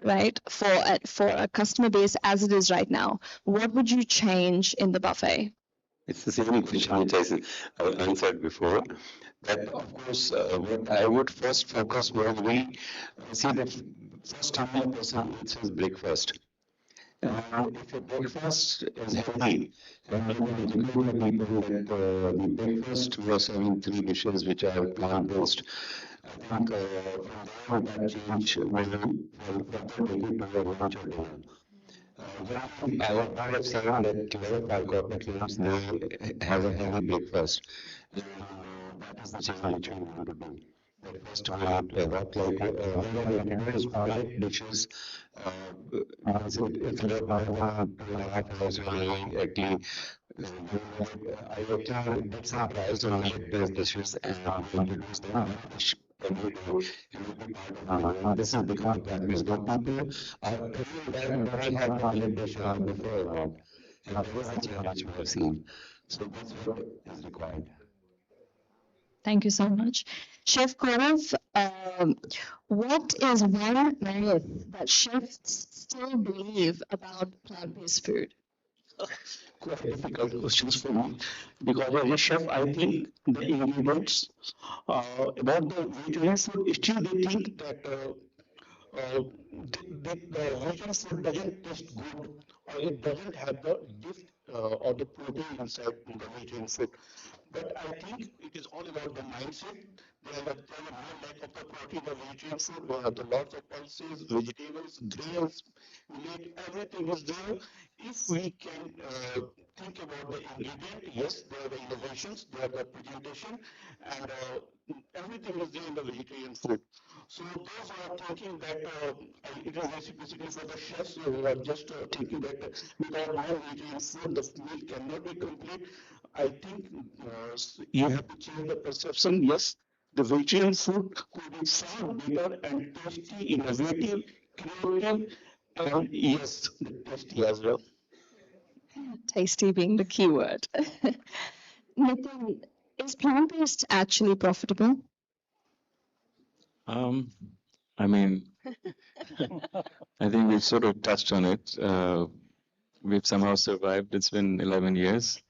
right, for a customer base as it is right now, what would you change in the buffet? It's the same question which I answered before. That of course, what I would first focus was we see that first time a person eats his breakfast. And if your breakfast is healthy, and we will educate the people that the breakfast we are serving three dishes which are plant-based. I think from there that change will further take it to your lunch or dinner. I have seen that 12 corporate firms they have a heavy breakfast. That is the change which we want to do. That first we adopt like introduce pilot dishes. Instead of actually, I actually did some trials on millet-based dishes and introduced them. This has become practice. The people are preferring that and never had pilot dish before or not. And that is the change which we have seen. So that's what is required. Thank you so much. Chef Gaurav, what is one myth that chefs still believe about plant-based food? Quite difficult questions for me because as a chef, I think the ingredients about the vegetarian food, still they think that the vegetarian food doesn't taste good or it doesn't have the depth or the protein inside in the vegetarian food. But I think it is all about the mindset. There are more lack of the protein in the vegetarian food. We have the lots of pulses, vegetables, grains, meat, everything is there. If we can think about the ingredient, yes, there are the innovations, there are the presentation, and everything is there in the vegetarian food. So those are thinking that it is basically for the chefs who are just thinking that without non-vegetarian food, the meal cannot be complete. I think you have to change the perception. Yes, the vegetarian food could be far better and tasty, innovative, creative, and yes, tasty as well. Tasty being the key word. Nitin, is plant-based actually profitable? I mean, I think we've sort of touched on it. We've somehow survived. It's been 11 years.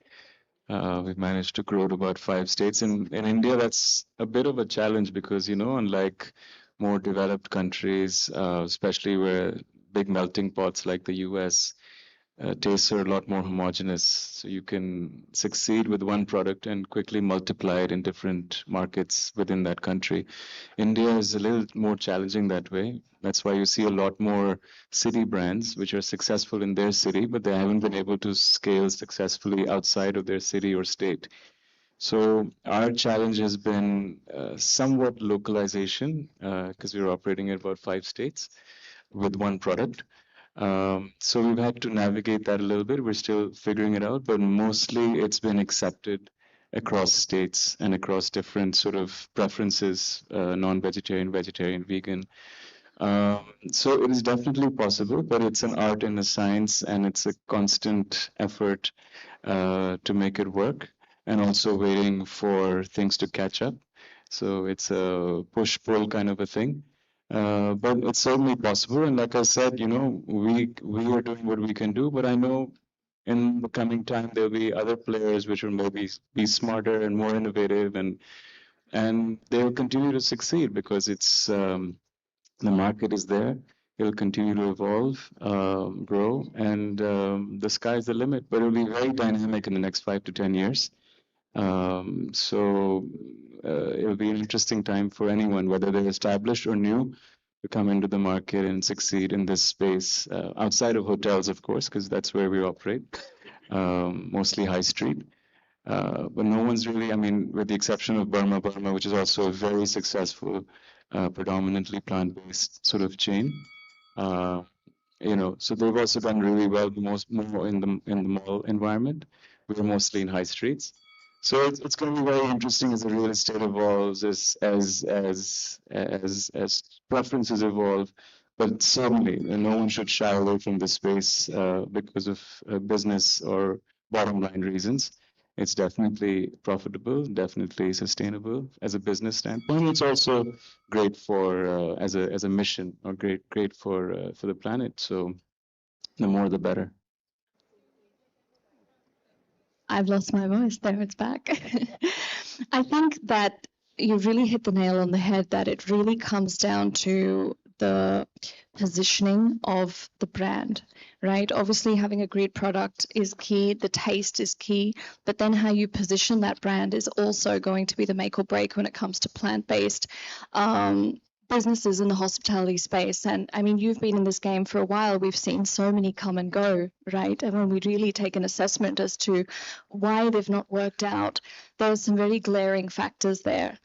We've managed to grow to about 5 states. In India, that's a bit of a challenge because, unlike more developed countries, especially where big melting pots like the US, tastes are a lot more homogeneous. So you can succeed with one product and quickly multiply it in different markets within that country. India is a little more challenging that way. That's why you see a lot more city brands which are successful in their city, but they haven't been able to scale successfully outside of their city or state. So our challenge has been somewhat localization because we're operating at about 5 states with one product. So we've had to navigate that a little bit. We're still figuring it out, but mostly it's been accepted across states and across different sort of preferences, non-vegetarian, vegetarian, vegan. So it is definitely possible, but it's an art and a science, and it's a constant effort to make it work, and also waiting for things to catch up. So it's a push-pull kind of a thing. But it's certainly possible. And like I said, we are doing what we can do. But I know in the coming time there'll be other players which will maybe be smarter and more innovative, and they'll continue to succeed because it's the market is there. It'll continue to evolve, grow, and the sky's the limit. But it'll be very dynamic in the next 5 to 10 years. So it'll be an interesting time for anyone, whether they're established or new, to come into the market and succeed in this space, outside of hotels, of course, because that's where we operate, mostly high street. But no one's really, I mean, with the exception of Burma, which is also a very successful, predominantly plant-based sort of chain. So they've also done really well, more in the mall environment. We're mostly in high streets. So it's going to be very interesting as the real estate evolves, as preferences evolve. But certainly, no one should shy away from this space because of business or bottom line reasons. It's definitely profitable, definitely sustainable as a business standpoint. It's also great for as a mission, or great for the planet. So the more, the better. I've lost my voice. There, it's back. I think that you really hit the nail on the head that it really comes down to the positioning of the brand, right? Obviously, having a great product is key, the taste is key, but then how you position that brand is also going to be the make or break when it comes to plant-based businesses in the hospitality space. And I mean, you've been in this game for a while. We've seen so many come and go, right? And when we really take an assessment as to why they've not worked out, there are some very glaring factors there.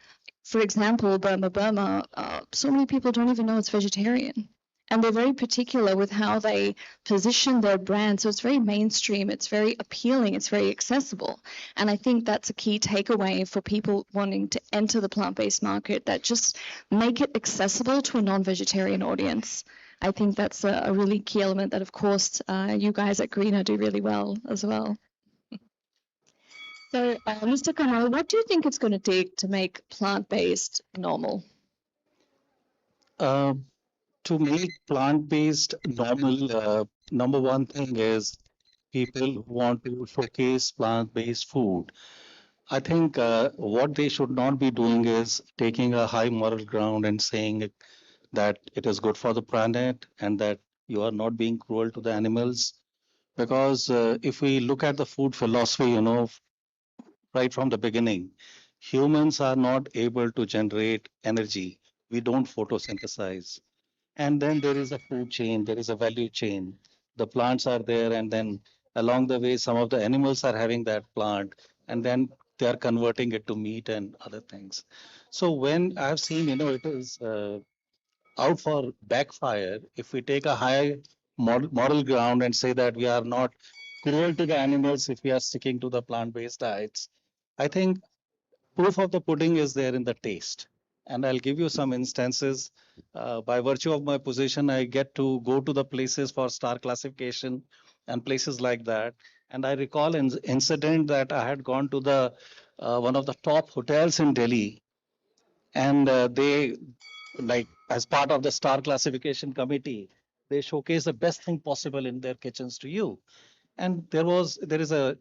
For example, Burma Burma, so many people don't even know it's vegetarian. And they're very particular with how they position their brand. So it's very mainstream, it's very appealing, it's very accessible. And I think that's a key takeaway for people wanting to enter the plant-based market, that just make it accessible to a non-vegetarian audience. I think that's a really key element that, of course, you guys at Greener do really well as well. So, Mr. Kamal, what do you think it's going to take to make plant-based normal? To make plant-based normal, number one thing is people who want to showcase plant-based food. I think what they should not be doing is taking a high moral ground and saying that it is good for the planet and that you are not being cruel to the animals. Because if we look at the food philosophy, right from the beginning, humans are not able to generate energy. We don't photosynthesize. And then there is a food chain, there is a value chain. The plants are there, and then along the way, some of the animals are having that plant, and then they are converting it to meat and other things. So when I've seen, it is out for backfire if we take a high moral ground and say that we are not cruel to the animals if we are sticking to the plant-based diets. I think proof of the pudding is there in the taste. And I'll give you some instances. By virtue of my position, I get to go to the places for star classification and places like that. And I recall an incident that I had gone to the one of the top hotels in Delhi, and they, like, as part of the star classification committee, they showcase the best thing possible in their kitchens to you. And there is a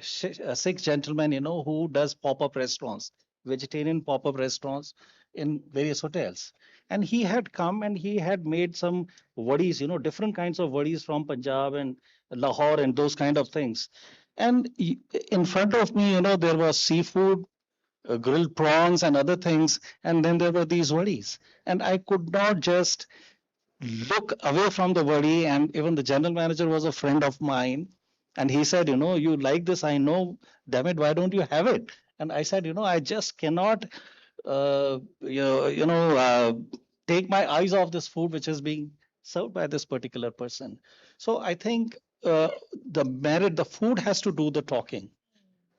Sikh gentleman, who does pop-up restaurants, vegetarian pop-up restaurants in various hotels. And he had come and he had made some wadis, different kinds of wadis from Punjab and Lahore and those kind of things. And in front of me, there was seafood, grilled prawns and other things. And then there were these wadis. And I could not just look away from the wadi. And even the general manager was a friend of mine. And he said, you like this, I know, damn it, why don't you have it? And I said, I just cannot, take my eyes off this food which is being served by this particular person. So I think the food has to do the talking,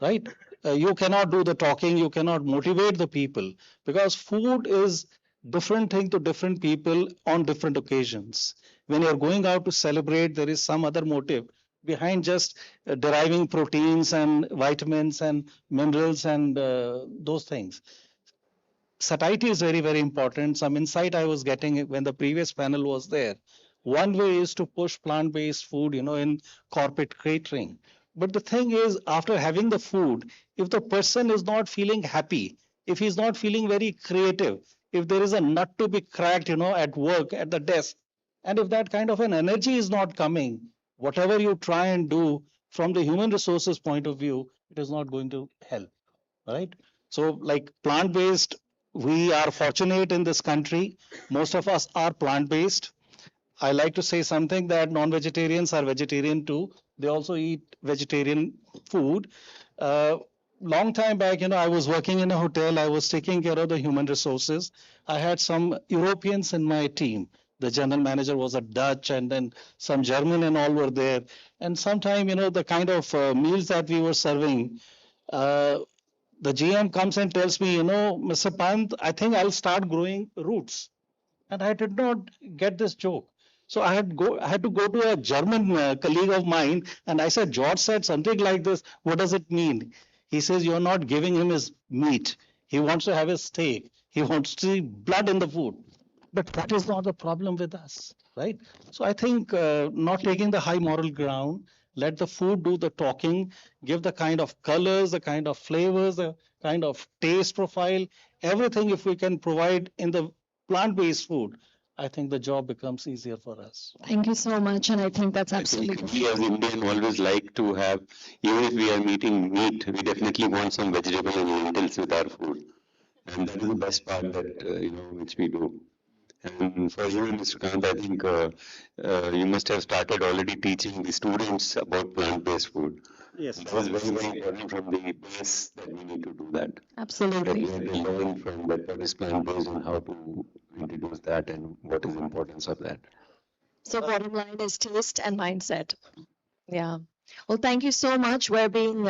right? You cannot do the talking, you cannot motivate the people, because food is different thing to different people on different occasions. When you're going out to celebrate, there is some other motive behind just deriving proteins and vitamins and minerals and those things. Satiety is very, very important. Some insight I was getting when the previous panel was there. One way is to push plant-based food, in corporate catering. But the thing is, after having the food, if the person is not feeling happy, if he's not feeling very creative, if there is a nut to be cracked, at work, at the desk, and if that kind of an energy is not coming, whatever you try and do from the human resources point of view, it is not going to help, right? So like plant-based, we are fortunate in this country. Most of us are plant-based. I like to say something that non-vegetarians are vegetarian too. They also eat vegetarian food. Long time back, I was working in a hotel. I was taking care of the human resources. I had some Europeans in my team. The general manager was a Dutch, and then some German and all were there. And sometime, the kind of meals that we were serving, the GM comes and tells me, Mr. Pant, I think I'll start growing roots. And I did not get this joke. So I had to go to a German colleague of mine, and I said, George said something like this. What does it mean? He says, you're not giving him his meat. He wants to have his steak. He wants to see blood in the food. But that is not the problem with us, right? So I think not taking the high moral ground, Let the food do the talking, give the kind of colors, the kind of flavors, the kind of taste profile, everything if we can provide in the plant-based food, I think the job becomes easier for us. Thank you so much, and I think that's I absolutely think we as Indian always like to have, even if we are eating meat, we definitely want some vegetable and lentils with our food. And that is the best part that, which we do. And for you, Mr. Kant, I think you must have started already teaching the students about plant-based food. Yes. That was very, very important from the base that we need to do that. That Absolutely. we have to learn from that what is plant-based and how to introduce that and what is the importance of that. So bottom line is taste and mindset. Yeah. Well, thank you so much. We're being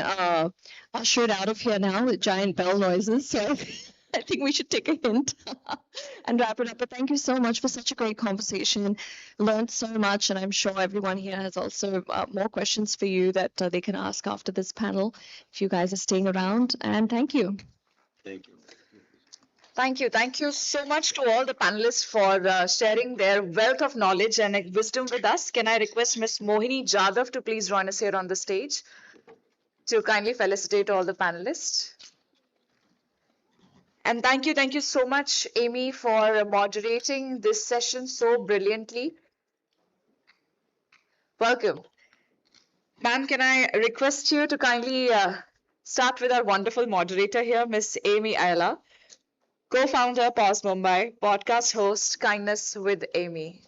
ushered out of here now with giant bell noises. So I think we should take a hint and wrap it up. But thank you so much for such a great conversation. Learned so much, and I'm sure everyone here has also more questions for you that they can ask after this panel if you guys are staying around. And thank you. Thank you. Thank you. Thank you so much to all the panelists for sharing their wealth of knowledge and wisdom with us. Can I request Ms. Mohini Jadhav to please join us here on the stage to kindly felicitate all the panelists? And thank you so much, Amy, for moderating this session so brilliantly. Welcome. Ma'am, can I request you to kindly start with our wonderful moderator here, Miss Amy Ayala, co-founder, Pause Mumbai, podcast host, Kindness with Amy.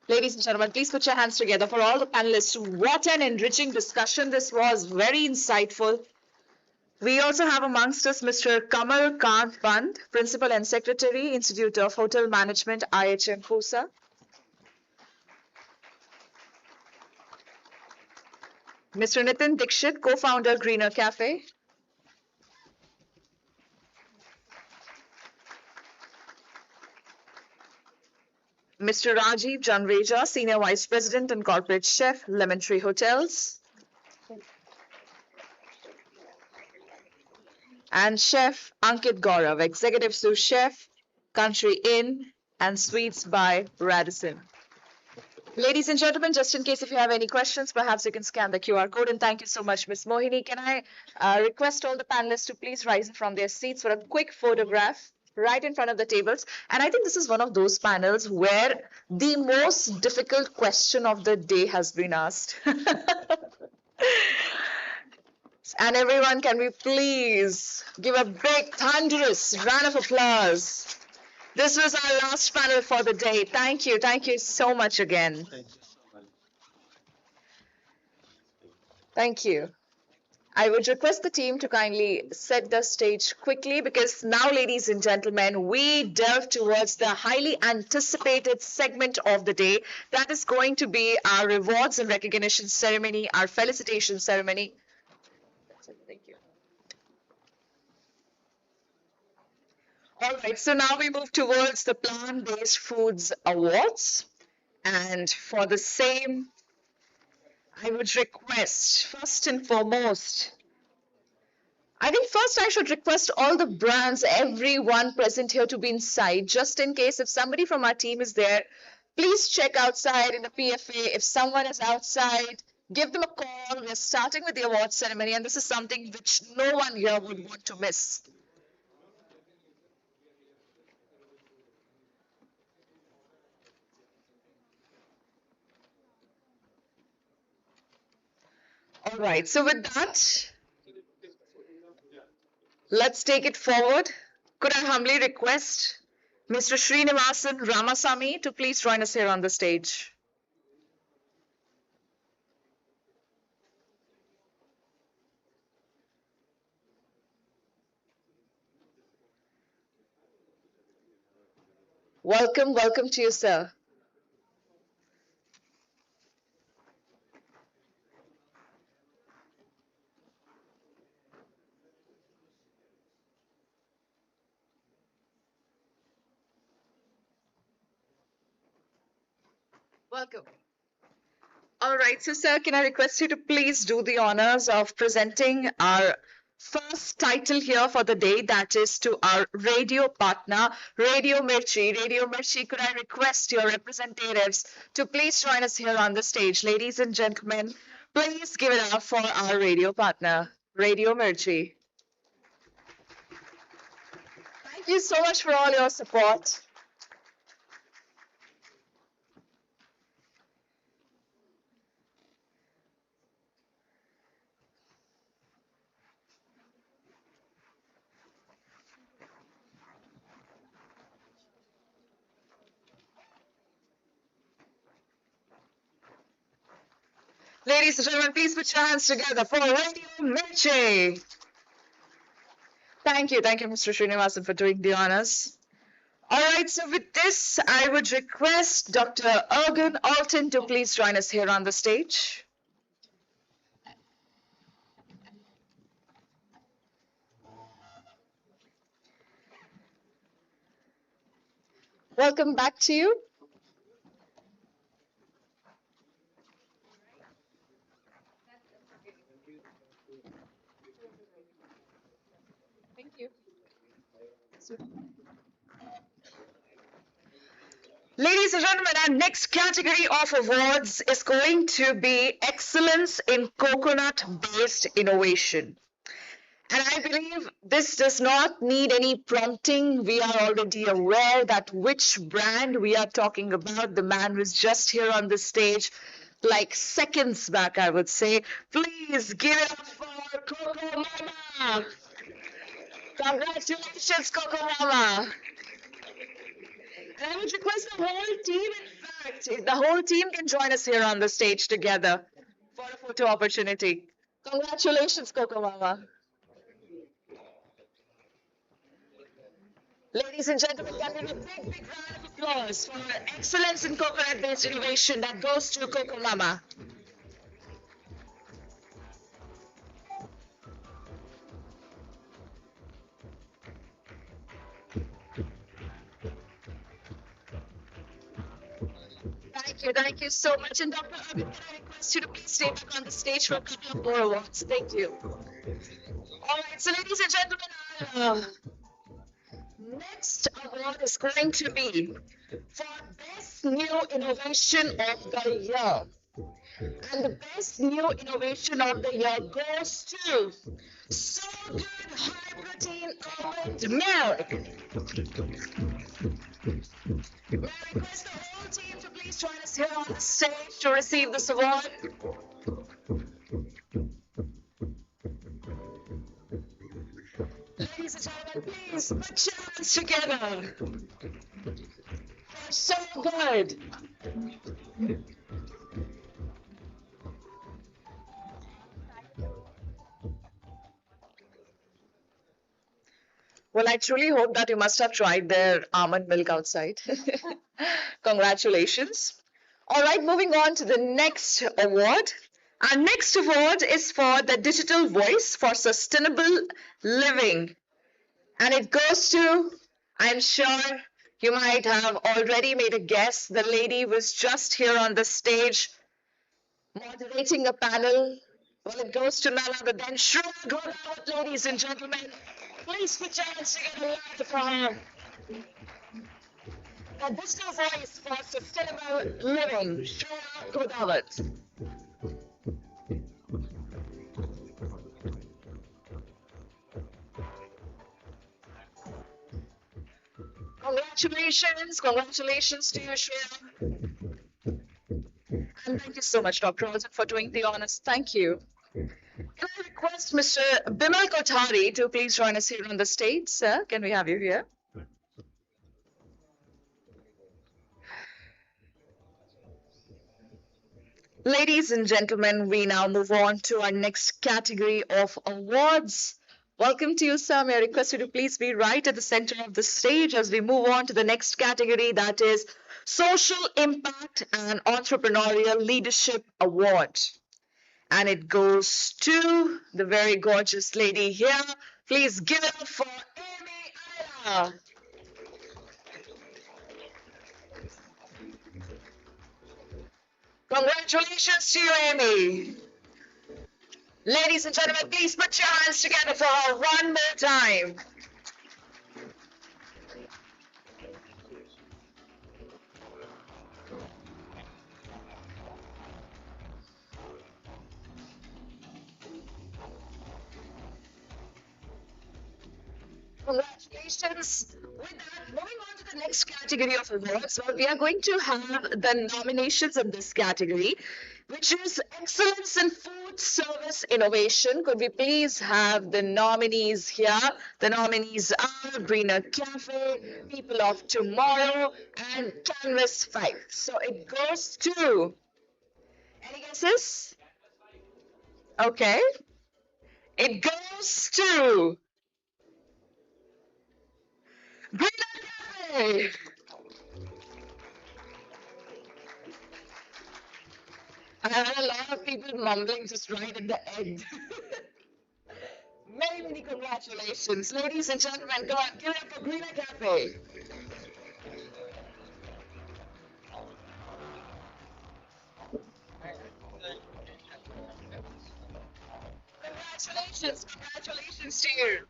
Ladies and gentlemen, please put your hands together for all the panelists. What an enriching discussion this was, very insightful. We also have amongst us Mr. Kamal Kant Band, Principal and Secretary, Institute of Hotel Management, IHM Pusa. Mr. Nitin Dixit, co-founder, Greener Cafe. Mr. Rajiv Janreja, Senior Vice President and Corporate Chef, Lemon Tree Hotels. And Chef Ankit Gaurav, Executive Sous Chef, Country Inn and Suites by Radisson. Ladies and gentlemen, just in case if you have any questions, perhaps you can scan the QR code. And thank you so much, Ms. Mohini. Can I request all the panelists to please rise from their seats for a quick photograph right in front of the tables. And I think this is one of those panels where the most difficult question of the day has been asked. And everyone, can we please give a big, thunderous round of applause? This was our last panel for the day. Thank you. Thank you so much again. Thank you. I would request the team to kindly set the stage quickly because now, ladies and gentlemen, we delve towards the highly anticipated segment of the day. That is going to be our rewards and recognition ceremony, our felicitation ceremony. Thank you. All right, so now we move towards the Plant-Based Foods Awards. And for the same, I would request, first and foremost, I think first I should request all the brands, everyone present here to be inside, just in case if somebody from our team is there, please check outside in the PFA. If someone is outside, give them a call. We're starting with the award ceremony, and this is something which no one here would want to miss. All right, so with that, let's take it forward. Could I humbly request Mr. Srinivasan Ramasamy to please join us here on the stage. Welcome, welcome to you, sir. Welcome. All right, so sir, can I request you to please do the honors of presenting our first title here for the day, that is to our radio partner, Radio Mirchi. Radio Mirchi, could I request your representatives to please join us here on the stage? Ladies and gentlemen, please give it up for our radio partner, Radio Mirchi. Thank you so much for all your support. Ladies and gentlemen, please put your hands together for Radio Mirchi. Thank you, Mr. Srinivasan, for doing the honors. All right, so with this, I would request Dr. Ergun Alton to please join us here on the stage. Welcome back to you. Thank you. Ladies and gentlemen, our next category of awards is going to be Excellence in Coconut-Based Innovation. And I believe this does not need any prompting. We are already aware that which brand we are talking about. The man was just here on the stage like seconds back, I would say. Please give it up for Coco Mama. Congratulations, Coco Mama. And I would request the whole team, in fact, the whole team can join us here on the stage together for a photo opportunity. Congratulations, Coco Mama. Ladies and gentlemen, can we give a big round of applause for excellence in coconut-based innovation that goes to Coco Mama. Thank you so much. And Dr. Ergun, can I request you to please stay back on the stage for a couple of more awards? Thank you. All right, so ladies and gentlemen, next award is going to be for Best New Innovation of the Year. And the Best New Innovation of the Year goes to So Good High Protein Almond Milk. May I request the whole team to please join us here on the stage to receive this award. Ladies and gentlemen, please put your hands together. They're so good. Well, I truly hope that you must have tried their almond milk outside. Congratulations. All right, moving on to the next award. Our next award is for the Digital Voice for Sustainable Living. And it goes to, I'm sure you might have already made a guess, the lady was just here on the stage moderating a panel. Well, it goes to none other than Shreya Godawat, ladies and gentlemen. Please put your hands together loud for her. The Digital Voice for Sustainable Living, Shreya Godawat. Congratulations to you, Shreya. And thank you so much, Dr. Alton, for doing the honors. Thank you. Can I request Mr. Bimal Kothari to please join us here on the stage, sir? Can we have you here? Ladies and gentlemen, we now move on to our next category of awards. Welcome to you, sir. May I request you to please be right at the center of the stage as we move on to the next category, that is Social Impact and Entrepreneurial Leadership Award. And it goes to the very gorgeous lady here. Please give it up for Amy Ira. Congratulations to you, Amy. Ladies and gentlemen, please put your hands together for her one more time. Congratulations. With that, moving on to the next category of awards, well, we are going to have the nominations in this category, which is Excellence in Food Service Innovation. Could we please have the nominees here? The nominees are Greener Cafe, People of Tomorrow, and Canvas 5. So it goes to. Any guesses? Okay. It goes to. Greener Cafe. I had a lot of people mumbling just right at the end. Many, many congratulations. Ladies and gentlemen, come on, give it up for Greener Cafe. Congratulations, congratulations to you.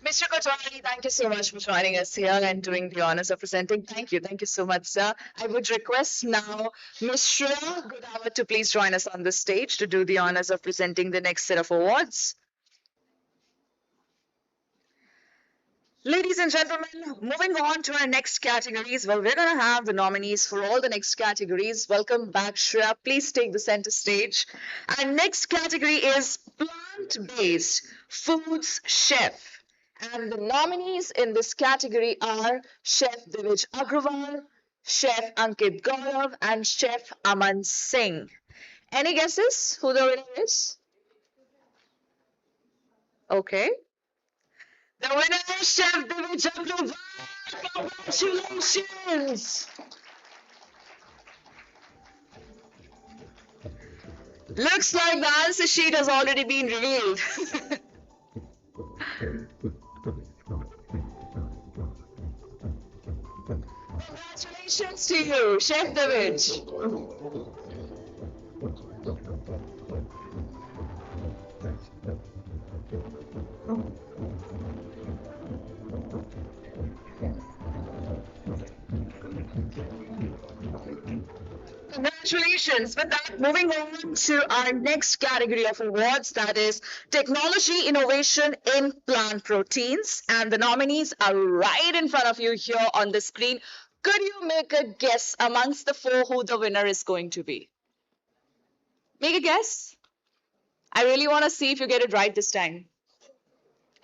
Mr. Kotwani, thank you so much for joining us here and doing the honors of presenting. Thank you so much, sir. I would request now Ms. Shreya Godavat to please join us on the stage to do the honors of presenting the next set of awards. Ladies and gentlemen, moving on to our next categories. Well, we're going to have the nominees for all the next categories. Welcome back, Shreya. Please take the center stage. Our next category is Plant-Based Foods Chef. And the nominees in this category are Chef Divij Agrawal, Chef Ankit Gaurav, and Chef Aman Singh. Any guesses who the winner is? Okay. The winner is Chef Divij Agrawal. Congratulations! Looks like the answer sheet has already been revealed. Congratulations to you, Chef Divij. Congratulations. With that, moving on to our next category of awards, that is Technology Innovation in Plant Proteins. And the nominees are right in front of you here on the screen. Could you make a guess amongst the four who the winner is going to be? Make a guess. I really want to see if you get it right this time.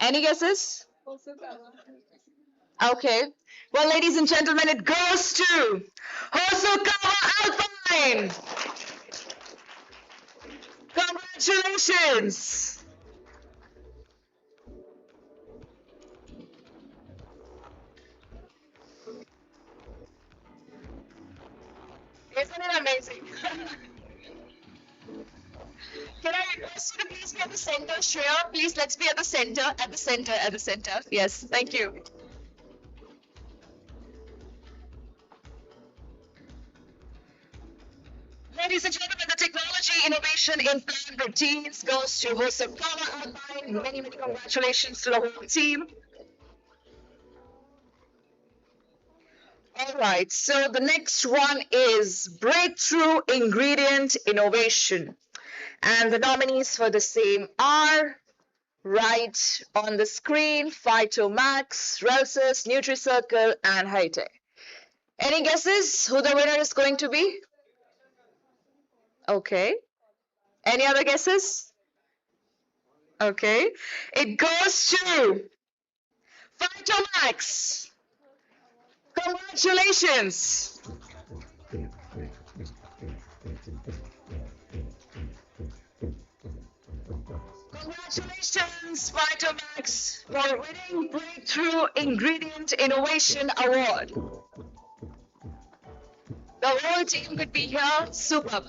Any guesses? Okay. Well, ladies and gentlemen, it goes to Hosokawa Alpine. Congratulations. Isn't it amazing? Can I request you to please be at the center, Shreya? Please, let's be at the center, at the center, at the center. Yes, thank you. Ladies and gentlemen, the technology innovation in plant proteins goes to Hosokawa Alpine. Many, many congratulations to the whole team. All right, so the next one is Breakthrough Ingredient Innovation. And the nominees for the same are right on the screen, Phytomax, Relsus, NutriCircle, and Hitech. Any guesses who the winner is going to be? Okay. Any other guesses? Okay. It goes to Phytomax. Congratulations. Congratulations, Phytomax, for winning Breakthrough Ingredient Innovation Award. The whole team could be here. Superb.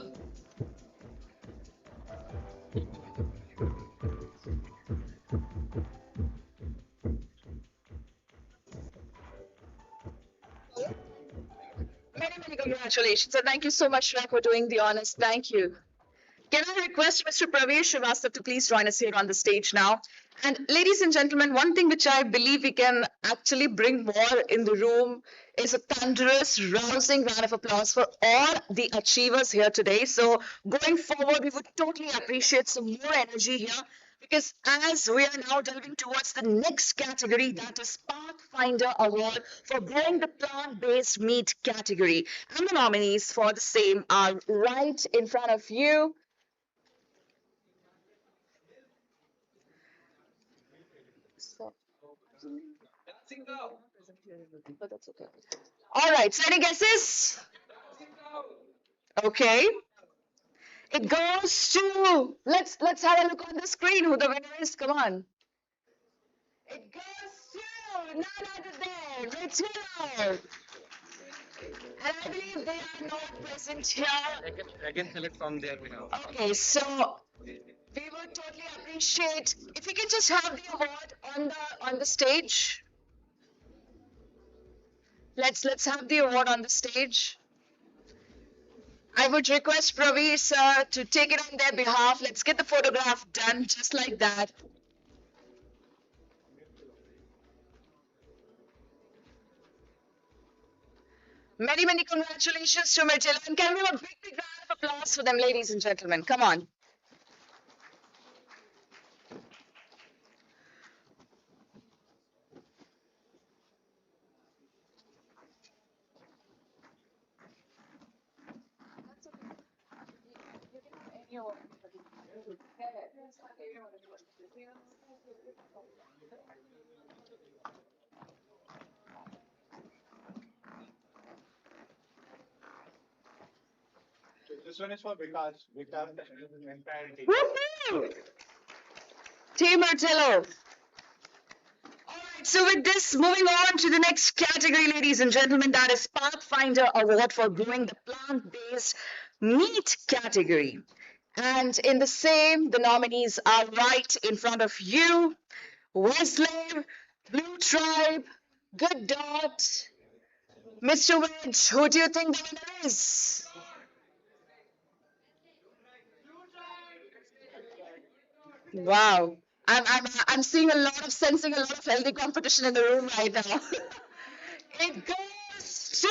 Many, many Congratulations. And thank you so much, Shreya, for doing the honors. Thank you. Can I request Mr. Pravesh Srivastava to please join us here on the stage now? And ladies and gentlemen, one thing which I believe we can actually bring more in the room is a thunderous, rousing round of applause for all the achievers here today. So going forward, we would totally appreciate some more energy here because as we are now delving towards the next category, that is Pathfinder Award for growing the plant-based meat category. And the nominees for the same are right in front of you. So, but that's okay. All right. So any guesses? Okay. It goes to let's have a look on the screen who the winner is. Come on. It goes to none other than Richard. And I believe they are not present here. I can select from there. Okay, so we would totally appreciate if we can just have the award on the stage. Let's have the award on the stage. I would request Praveer sir to take it on their behalf. Let's get the photograph done just like that. Many congratulations to Mirtila. And can we have a big round of applause for them, ladies and gentlemen? Come on. This one is for Vikas. Vikas is entirety. Woohoo! Team Mirtila. So with this, moving on to the next category, ladies and gentlemen, that is Pathfinder Award for growing the plant-based meat category. And in the same, the nominees are right in front of you. Wesley, Blue Tribe, Good Dot, Mr. Wedge, who do you think the winner is? Wow. I'm seeing sensing a lot of healthy competition in the room right now. It goes to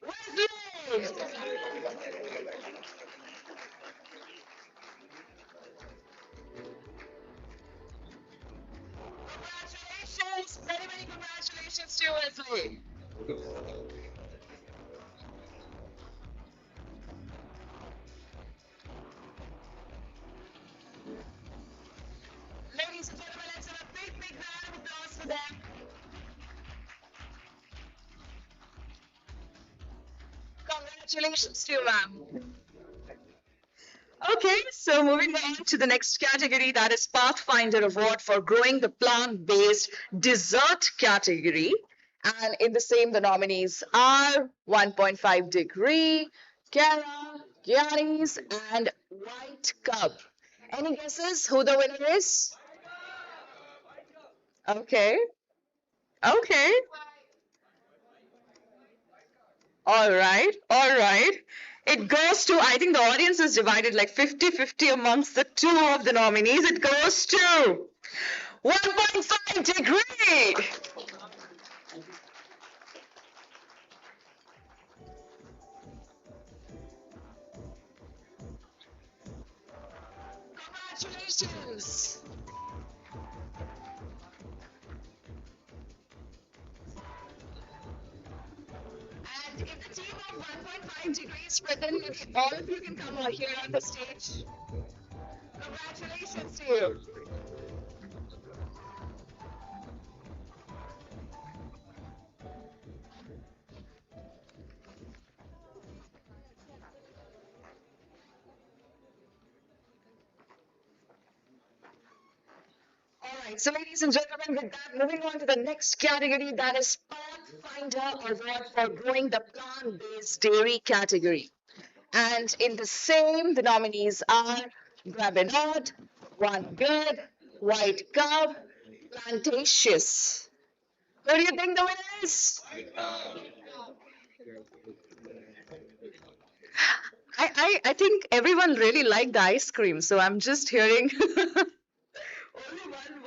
Wesley. Congratulations, many congratulations to Wesley. Ladies and gentlemen, let's have a big round of applause for them. Congratulations to you, ma'am. Okay, so moving on to the next category, that is Pathfinder Award for growing the plant-based dessert category. And in the same, the nominees are 1.5 Degree, Kara, Giannis, and White Cub. Any guesses who the winner is? Okay. Okay. All right. It goes to, I think the audience is divided like 50-50 amongst the two of the nominees. It goes to 1.5 Degree. Congratulations. And if the team of 1.5 Degrees present, if all of you can come out here on the stage. Congratulations to you. All right, so ladies and gentlemen, with that, moving on to the next category, that is Pathfinder Award for growing the plant-based dairy category. And in the same, the nominees are Grabinod, One Good, White Cub, Plantatious. Who do you think the winner is? I think everyone really liked the ice cream, so I'm just hearing only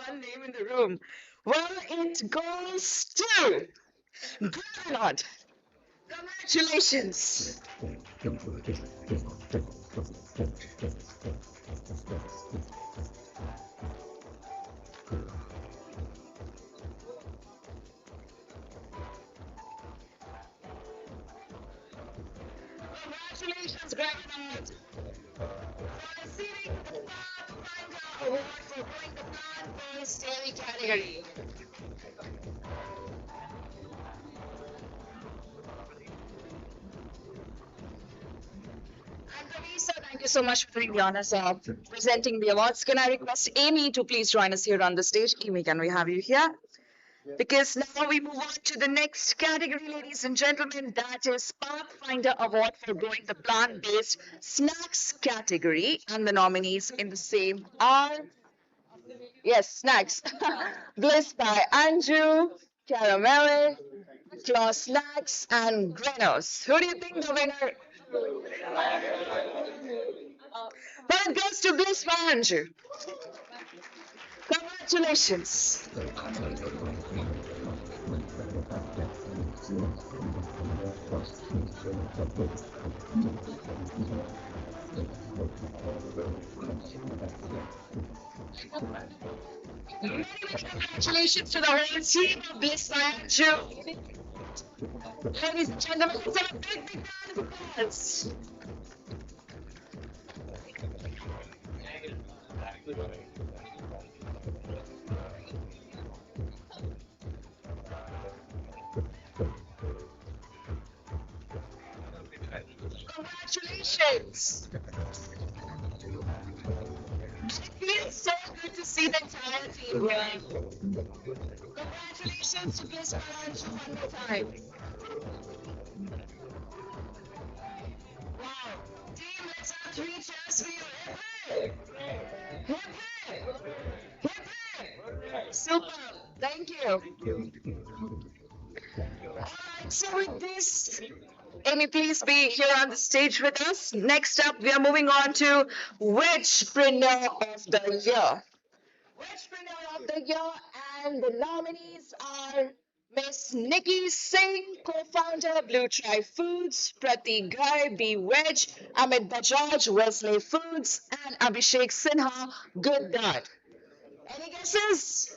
one name in the room. Well, it goes to Granot. Congratulations. Congratulations, Granot, for receiving the Pathfinder Award for growing the plant-based dairy category. And Teresa, thank you so much for doing the honors of presenting the awards. Can I request Amy to please join us here on the stage? Amy, can we have you here? Because now we move on to the next category, ladies and gentlemen, that is Pathfinder Award for growing the plant-based snacks category. And the nominees in the same are, yes, snacks. Bliss by Andrew, Caramel, Claw Snacks, and Granos. Who do you think the winner? Well, it goes to Bliss by Andrew. Congratulations. Many congratulations to the whole team of Bliss by Andrew. Ladies and gentlemen, let's have a big round of applause. Congratulations. It feels so good to see the entire team here. Congratulations to Bliss Branch one more time. Wow. Team, let's have 3 cheers for you. Hip hip! Hip hip! Hip hip! Super. Thank you. Alright, so with this, Amy, please be here on the stage with us. Next up, we are moving on to Wedgepreneur of the Year. Wedgepreneur of the Year, and the nominees are Miss Nikki Singh, co-founder Blue Tri Foods, Pratik Ghai, B Wedge, Amit Bajaj, Wesley Foods, and Abhishek Sinha, Good Dad. Any guesses?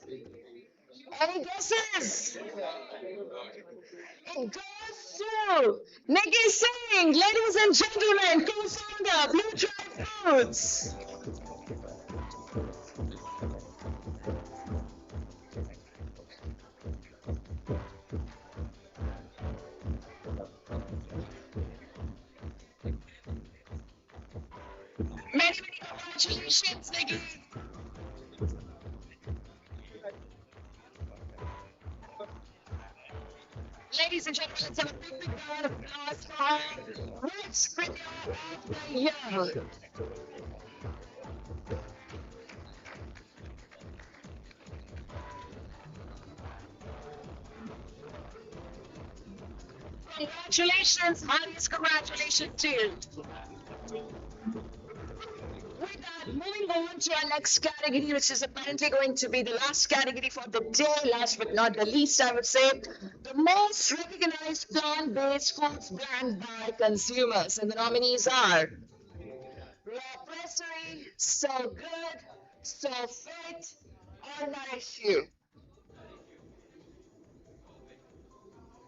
Any guesses? It goes to Nikki Singh, ladies and gentlemen, co-founder Blue Tri Foods. Many congratulations, Nikki. Ladies and gentlemen, let's have a big round of applause for Wedgepreneur of the Year. Congratulations, highest congratulations to you. With that, moving on to our next category, which is apparently going to be the last category for the day, last but not the least, I would say, the most recognized plant-based foods brand by consumers. And the nominees are Raw Pressery, So Good, So Fit, or Nourish You.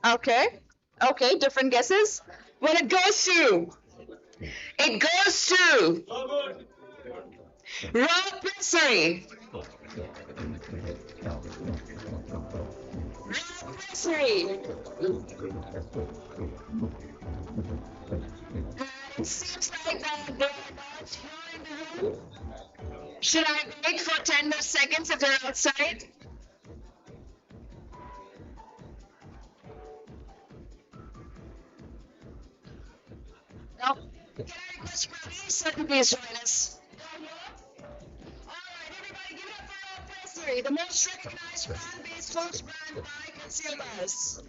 Okay, different guesses. Well, it goes to Raw Pressery. Raw Pressery. And it seems like that they're not here in the room. Should I wait for 10 more seconds if they're outside? No. Can I request Praveen to please join us? Alright, everybody give it up for Raw Pressery, the most recognized plant-based foods brand by consumers.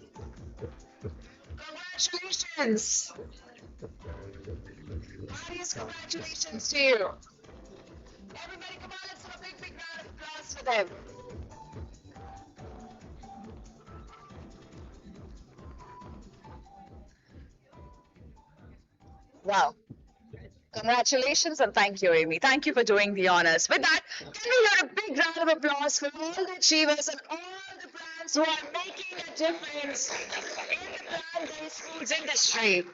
Congratulations. Marius, congratulations to you. Everybody, come on, let's have a big round of applause for them. Wow. Congratulations and thank you, Amy. Thank you for doing the honors. With that, can we hear a big round of applause for all the achievers and all the brands who are making a difference in the plant-based foods industry?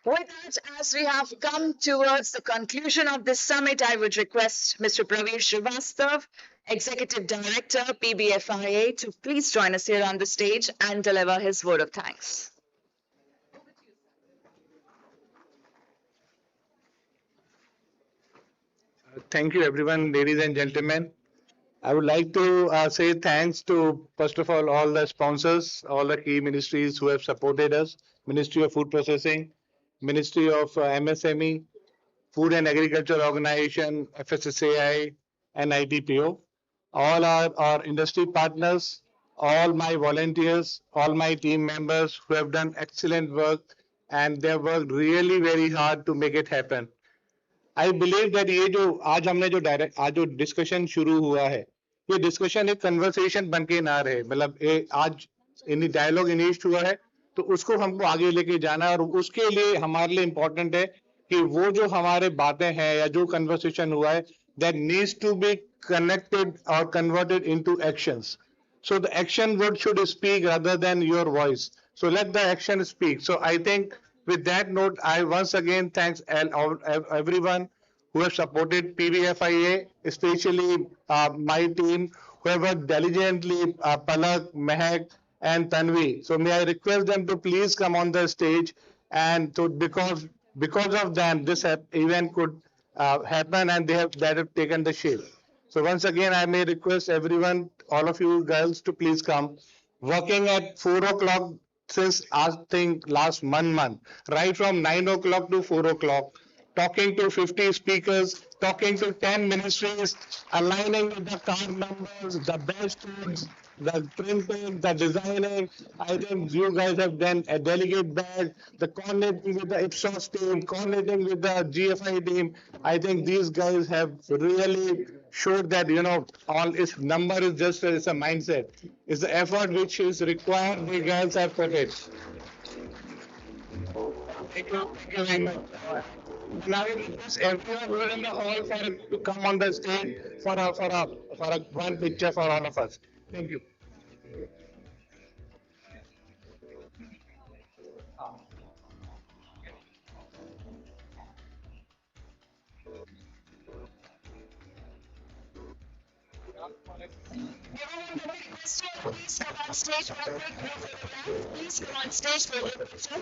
With that, as we have come towards the conclusion of this summit, I would request Mr. Praveen Srivastav, Executive Director, PBFIA, to please join us here on the stage and deliver his vote of thanks. Thank you, everyone, ladies and gentlemen. I would like to say thanks to, first of all the sponsors, all the key ministries who have supported us, Ministry of Food Processing, Ministry of MSME, Food and Agriculture Organization, FSSAI, and ITPO. All our industry partners, all my volunteers, all my team members who have done excellent work and they have worked really very hard to make it happen. I believe that ये जो आज हमने जो direct आज जो discussion शुरू हुआ है ये डिस्कशन एक कन्वर्सेशन बन के ना रहे मतलब आज इन डायलॉग इनिशिएट हुआ है तो उसको हमको आगे लेके जाना है और उसके लिए हमारे लिए इम्पोर्टेंट है कि वो जो हमारे बातें हैं या जो कन्वर्सेशन हुआ है that needs to be connected और converted into actions so the action word should speak rather than your voice so let the action speak so I think with that note I once again thanks everyone who have supported PBFIA especially my team who have worked diligently Palak, Mehak and Tanvi so may I request them to please come on the stage and so because of them this event could happen and they have taken the shape. So once again, I may request everyone, all of you girls, to please come. Working at 4 o'clock since I think last month, right from 9 o'clock to 4 o'clock, talking to 50 speakers, talking to 10 ministries, aligning with the car numbers, the best foods, the printing, the designing. I think you guys have done a delegate badge, the coordinating with the Ipsos team, coordinating with the GFI team. I think these guys have really showed that, all its number is just it's a mindset. It's the effort which is required. The guys have put it. Thank you very much. Now I request everyone who is in the hall to come on the stage for a one picture for all of us. Thank you. Please come on stage for a quick group photograph. Please come on stage for a group picture.